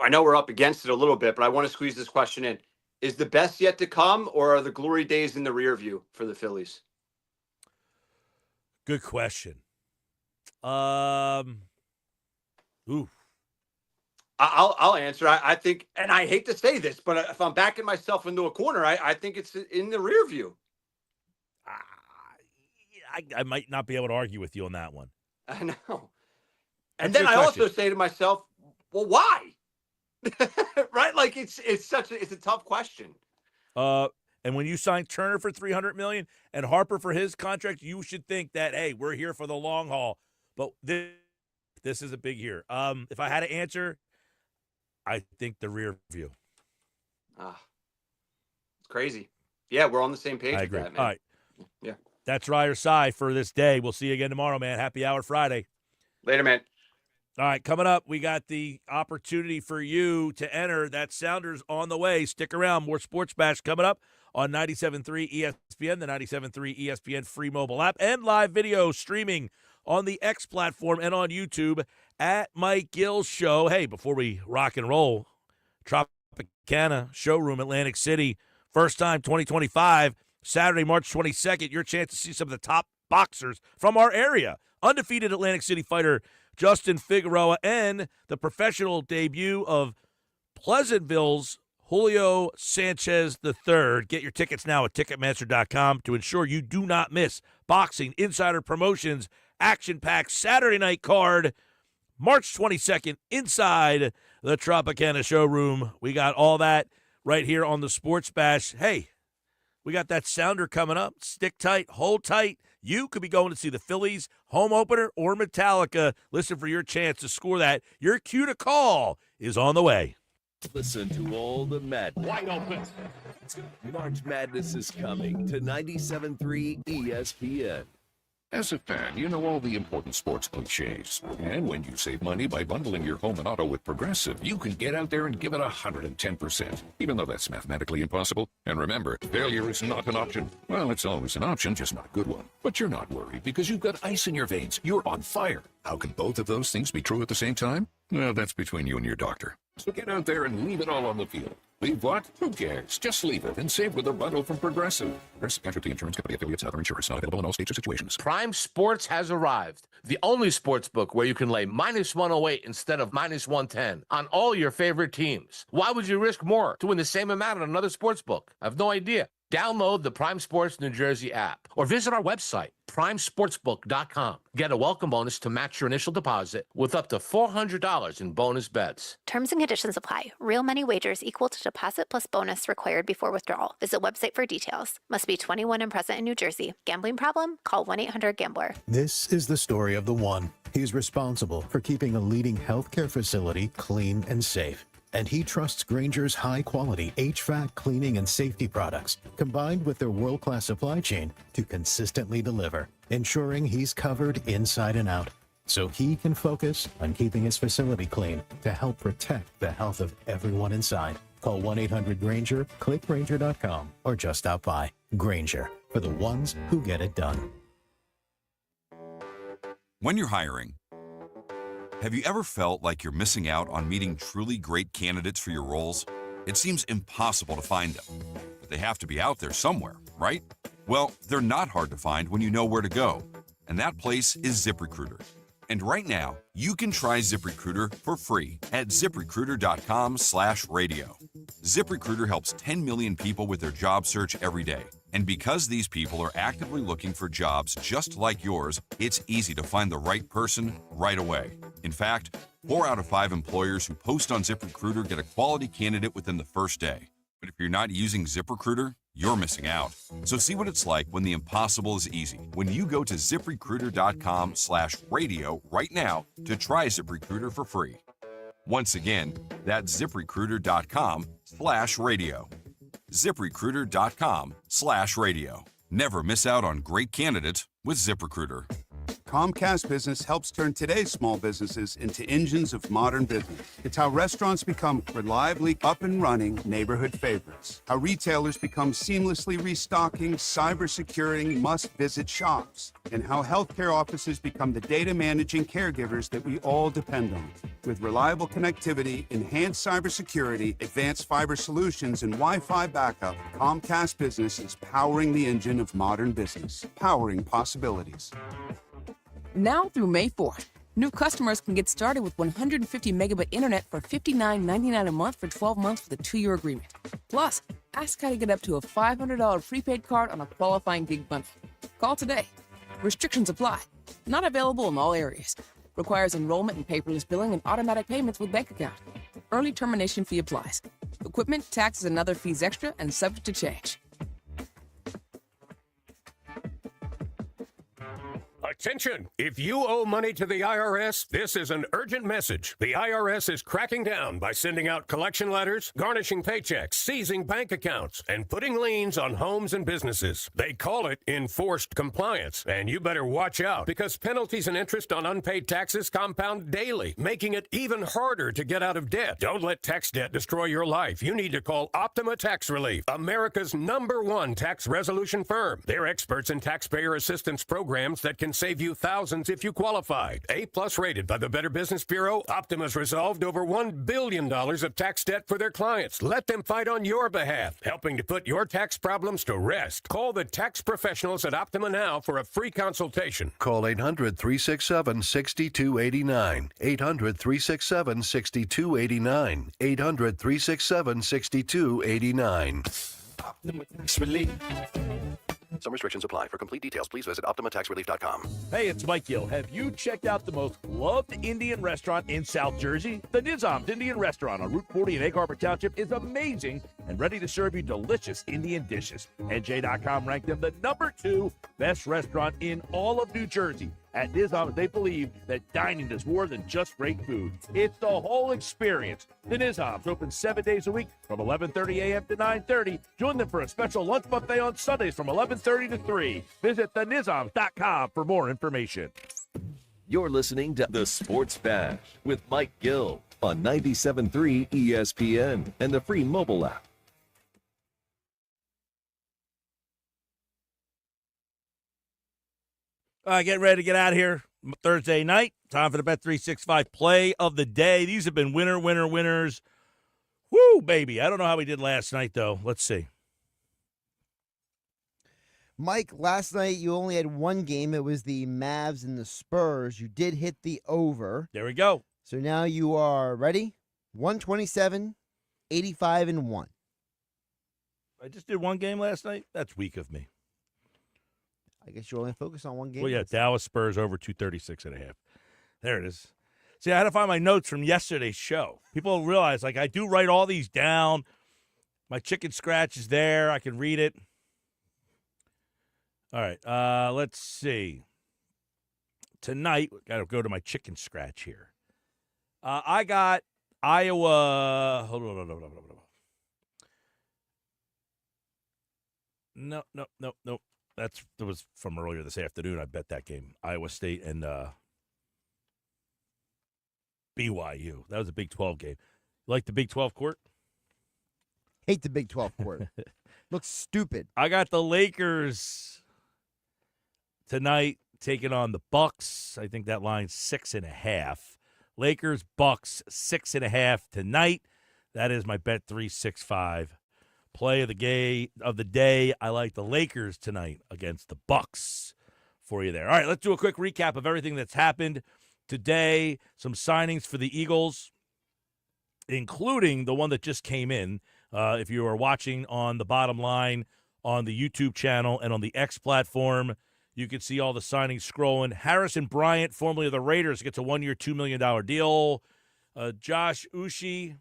know we're up against it a little bit, but I want to squeeze this question in. Is the best yet to come, or are the glory days in the rear view for the Phillies? Good question. I'll answer. I think, and I hate to say this, but if I'm backing myself into a corner, I think it's in the rear view. I might not be able to argue with you on that one. I know. That's And then a I good also question. say to myself, well, why? Right? Like it's a tough question. And when you sign Turner for $300 million and Harper for his contract, you should think that, hey, we're here for the long haul. But this is a big year. If I had to answer, I think the rear view. It's crazy. Yeah, we're on the same page I with agree. that, man. All right. Yeah. That's Rye or Sigh for this day. We'll see you again tomorrow, man. Happy Hour Friday. Later, man. All right, coming up, we got the opportunity for you to enter. That Sounders on the way. Stick around. More Sports Bash coming up on 97.3 ESPN, the 97.3 ESPN free mobile app, and live video streaming on the X platform and on YouTube at Mike Gill Show. Hey, before we rock and roll, Tropicana Showroom, Atlantic City, first time 2025, Saturday, March 22nd, your chance to see some of the top boxers from our area. Undefeated Atlantic City fighter Justin Figueroa and the professional debut of Pleasantville's Julio Sanchez III. Get your tickets now at Ticketmaster.com to ensure you do not miss boxing, insider promotions, action-packed Saturday night card, March 22nd, inside the Tropicana Showroom. We got all that right here on the Sports Bash. Hey, we got that sounder coming up. Stick tight, hold tight. You could be going to see the Phillies home opener or Metallica. Listen for your chance to score that. Your cue to call is on the way. Listen to all the madness. Wide open. March Madness is coming to 97.3 ESPN. As a fan, you know all the important sports cliches. And when you save money by bundling your home and auto with Progressive, you can get out there and give it 110%, even though that's mathematically impossible. And remember, failure is not an option. Well, it's always an option, just not a good one. But you're not worried because you've got ice in your veins. You're on fire. How can both of those things be true at the same time? Well, that's between you and your doctor. So get out there and leave it all on the field. Leave what? Who cares? Just leave it and save with a bundle from Progressive. Progressive Casualty Insurance Company affiliates and other insurers not available in all states or situations. Prime Sports has arrived. The only sports book where you can lay -108 instead of -110 on all your favorite teams. Why would you risk more to win the same amount on another sports book? I have no idea. Download the Prime Sports New Jersey app or visit our website, primesportsbook.com. Get a welcome bonus to match your initial deposit with up to $400 in bonus bets. Terms and conditions apply. Real money wagers equal to deposit plus bonus required before withdrawal. Visit website for details. Must be 21 and present in New Jersey. Gambling problem? Call 1-800-GAMBLER. This is the story of the one. He's responsible for keeping a leading healthcare facility clean and safe. And he trusts Grainger's high-quality HVAC cleaning and safety products, combined with their world-class supply chain, to consistently deliver, ensuring he's covered inside and out, so he can focus on keeping his facility clean to help protect the health of everyone inside. Call 1-800-GRAINGER, click Grainger.com, or just stop by. Grainger, for the ones who get it done. When you're hiring, have you ever felt like you're missing out on meeting truly great candidates for your roles? It seems impossible to find them, but they have to be out there somewhere, right? Well, they're not hard to find when you know where to go, and that place is ZipRecruiter. And right now, you can try ZipRecruiter for free at ZipRecruiter.com/radio. ZipRecruiter helps 10 million people with their job search every day. And because these people are actively looking for jobs just like yours, it's easy to find the right person right away. In fact, 4 out of 5 employers who post on ZipRecruiter get a quality candidate within the first day. But if you're not using ZipRecruiter, you're missing out. So see what it's like when the impossible is easy. When you go to ZipRecruiter.com/radio right now to try ZipRecruiter for free. Once again, that's ZipRecruiter.com/radio. ZipRecruiter.com/radio. Never miss out on great candidates with ZipRecruiter. Comcast Business helps turn today's small businesses into engines of modern business. It's how restaurants become reliably up and running neighborhood favorites. How retailers become seamlessly restocking, cyber-securing, must-visit shops. And how healthcare offices become the data managing caregivers that we all depend on. With reliable connectivity, enhanced cybersecurity, advanced fiber solutions, and Wi-Fi backup, Comcast Business is powering the engine of modern business, powering possibilities. Now through May 4th, New customers can get started with 150 megabit internet for $59.99 a month for 12 months with a 2-year agreement. Plus, ask how to get up to a $500 prepaid card on a qualifying gig bundle. Call today. Restrictions apply. Not available in all areas. Requires enrollment and paperless billing and automatic payments with bank account. Early termination fee applies. Equipment, taxes, and other fees extra and subject to change. Attention! If you owe money to the IRS, this is an urgent message. The IRS is cracking down by sending out collection letters, garnishing paychecks, seizing bank accounts, and putting liens on homes and businesses. They call it enforced compliance, and you better watch out because penalties and interest on unpaid taxes compound daily, making it even harder to get out of debt. Don't let tax debt destroy your life. You need to call Optima Tax Relief, America's #1 tax resolution firm. They're experts in taxpayer assistance programs that can save you thousands if you qualified. A+ rated by the Better Business Bureau, Optima's resolved over $1 billion of tax debt for their clients. Let them fight on your behalf, helping to put your tax problems to rest. Call the tax professionals at Optima now for a free consultation. Call 800-367-6289. 800-367-6289. 800-367-6289. Optima Tax Relief. Some restrictions apply. For complete details, please visit OptimaTaxRelief.com. Hey, it's Mike Gill. Have you checked out the most loved Indian restaurant in South Jersey? The Nizam's Indian Restaurant on Route 40 in Egg Harbor Township is amazing and ready to serve you delicious Indian dishes. NJ.com ranked them the #2 best restaurant in all of New Jersey. At Nizam's, they believe that dining is more than just great food. It's the whole experience. The Nizam's open 7 days a week from 11:30 a.m. to 9:30. Join them for a special lunch buffet on Sundays from 11:30 to 3. Visit thenizams.com for more information. You're listening to The Sports Bash with Mike Gill on 97.3 ESPN and the free mobile app. Getting ready to get out of here Thursday night. Time for the Bet365 play of the day. These have been winners. Woo, baby. I don't know how we did last night, though. Let's see. Mike, last night you only had one game. It was the Mavs and the Spurs. You did hit the over. There we go. So now you are ready? 127, 85, and 1. I just did one game last night? That's weak of me. I guess you only focus on one game. Well, yeah, Dallas Spurs over 236.5. There it is. See, I had to find my notes from yesterday's show. People realize, like, I do write all these down. My chicken scratch is there. I can read it. All right, let's see. Tonight, got to go to my chicken scratch here. I got Iowa. Hold on. No. That was from earlier this afternoon. I bet that game. Iowa State and BYU. That was a Big 12 game. You like the Big 12 court? Hate the Big 12 court. Looks stupid. I got the Lakers tonight taking on the Bucks. I think that line's 6.5. Lakers, Bucks, 6.5 tonight. That is my Bet365 play of the day. I like the Lakers tonight against the Bucks for you there. All right, let's do a quick recap of everything that's happened today. Some signings for the Eagles, including the one that just came in. If you are watching on the bottom line on the YouTube channel and on the X platform, you can see all the signings scrolling. Harrison Bryant, formerly of the Raiders, gets a 1-year, $2 million deal. Josh Uche,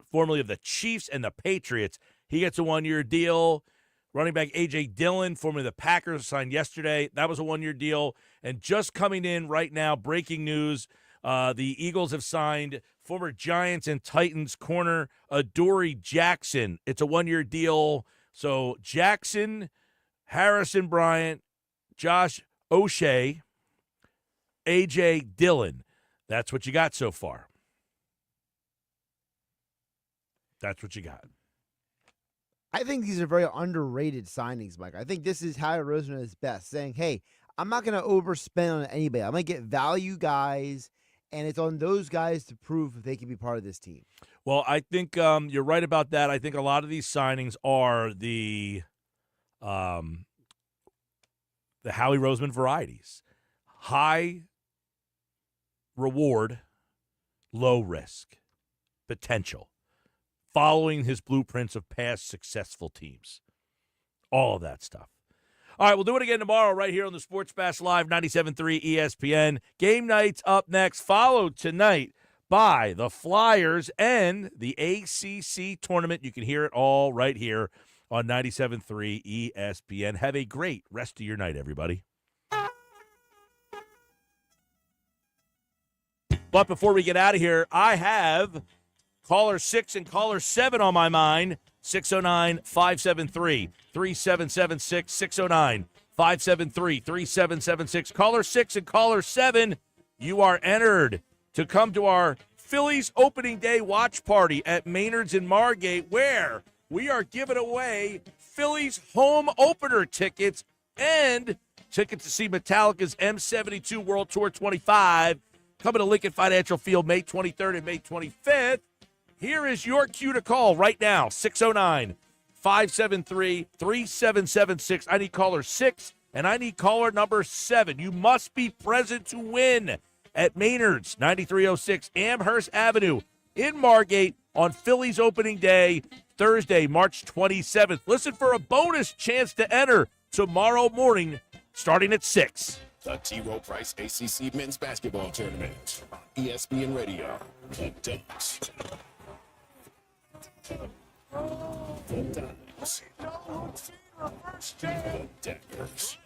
formerly of the Chiefs and the Patriots, he gets a 1-year deal. Running back A.J. Dillon, formerly of the Packers, signed yesterday. That was a 1-year deal. And just coming in right now, breaking news, the Eagles have signed former Giants and Titans corner Adoree Jackson. It's a 1-year deal. So Jackson, Harrison Bryant, Josh Uche, A.J. Dillon. That's what you got so far. That's what you got. I think these are very underrated signings, Mike. I think this is Howie Roseman at his best, saying, hey, I'm not going to overspend on anybody. I'm going to get value guys, and it's on those guys to prove if they can be part of this team. Well, I think you're right about that. I think a lot of these signings are the Howie Roseman varieties. high reward, low risk potential, following his blueprints of past successful teams. All of that stuff. All right, we'll do it again tomorrow right here on the Sports Bash Live 97.3 ESPN. Game night's up next, followed tonight by the Flyers and the ACC tournament. You can hear it all right here on 97.3 ESPN. Have a great rest of your night, everybody. But before we get out of here, I have caller 6 and caller 7 on my mind. 609-573-3776. 609-573-3776. Caller 6 and caller 7, you are entered to come to our Phillies opening day watch party at Maynard's in Margate, where we are giving away Phillies home opener tickets and tickets to see Metallica's M72 World Tour 25 coming to Lincoln Financial Field May 23rd and May 25th. Here is your cue to call right now, 609-573-3776. I need caller 6, and I need caller number 7. You must be present to win at Maynard's, 9306 Amherst Avenue in Margate on Phillies opening day, Thursday, March 27th. Listen for a bonus chance to enter tomorrow morning, starting at 6. The T. Rowe Price ACC Men's Basketball Tournament. ESPN Radio. The Ducks. The Ducks. The Daggers.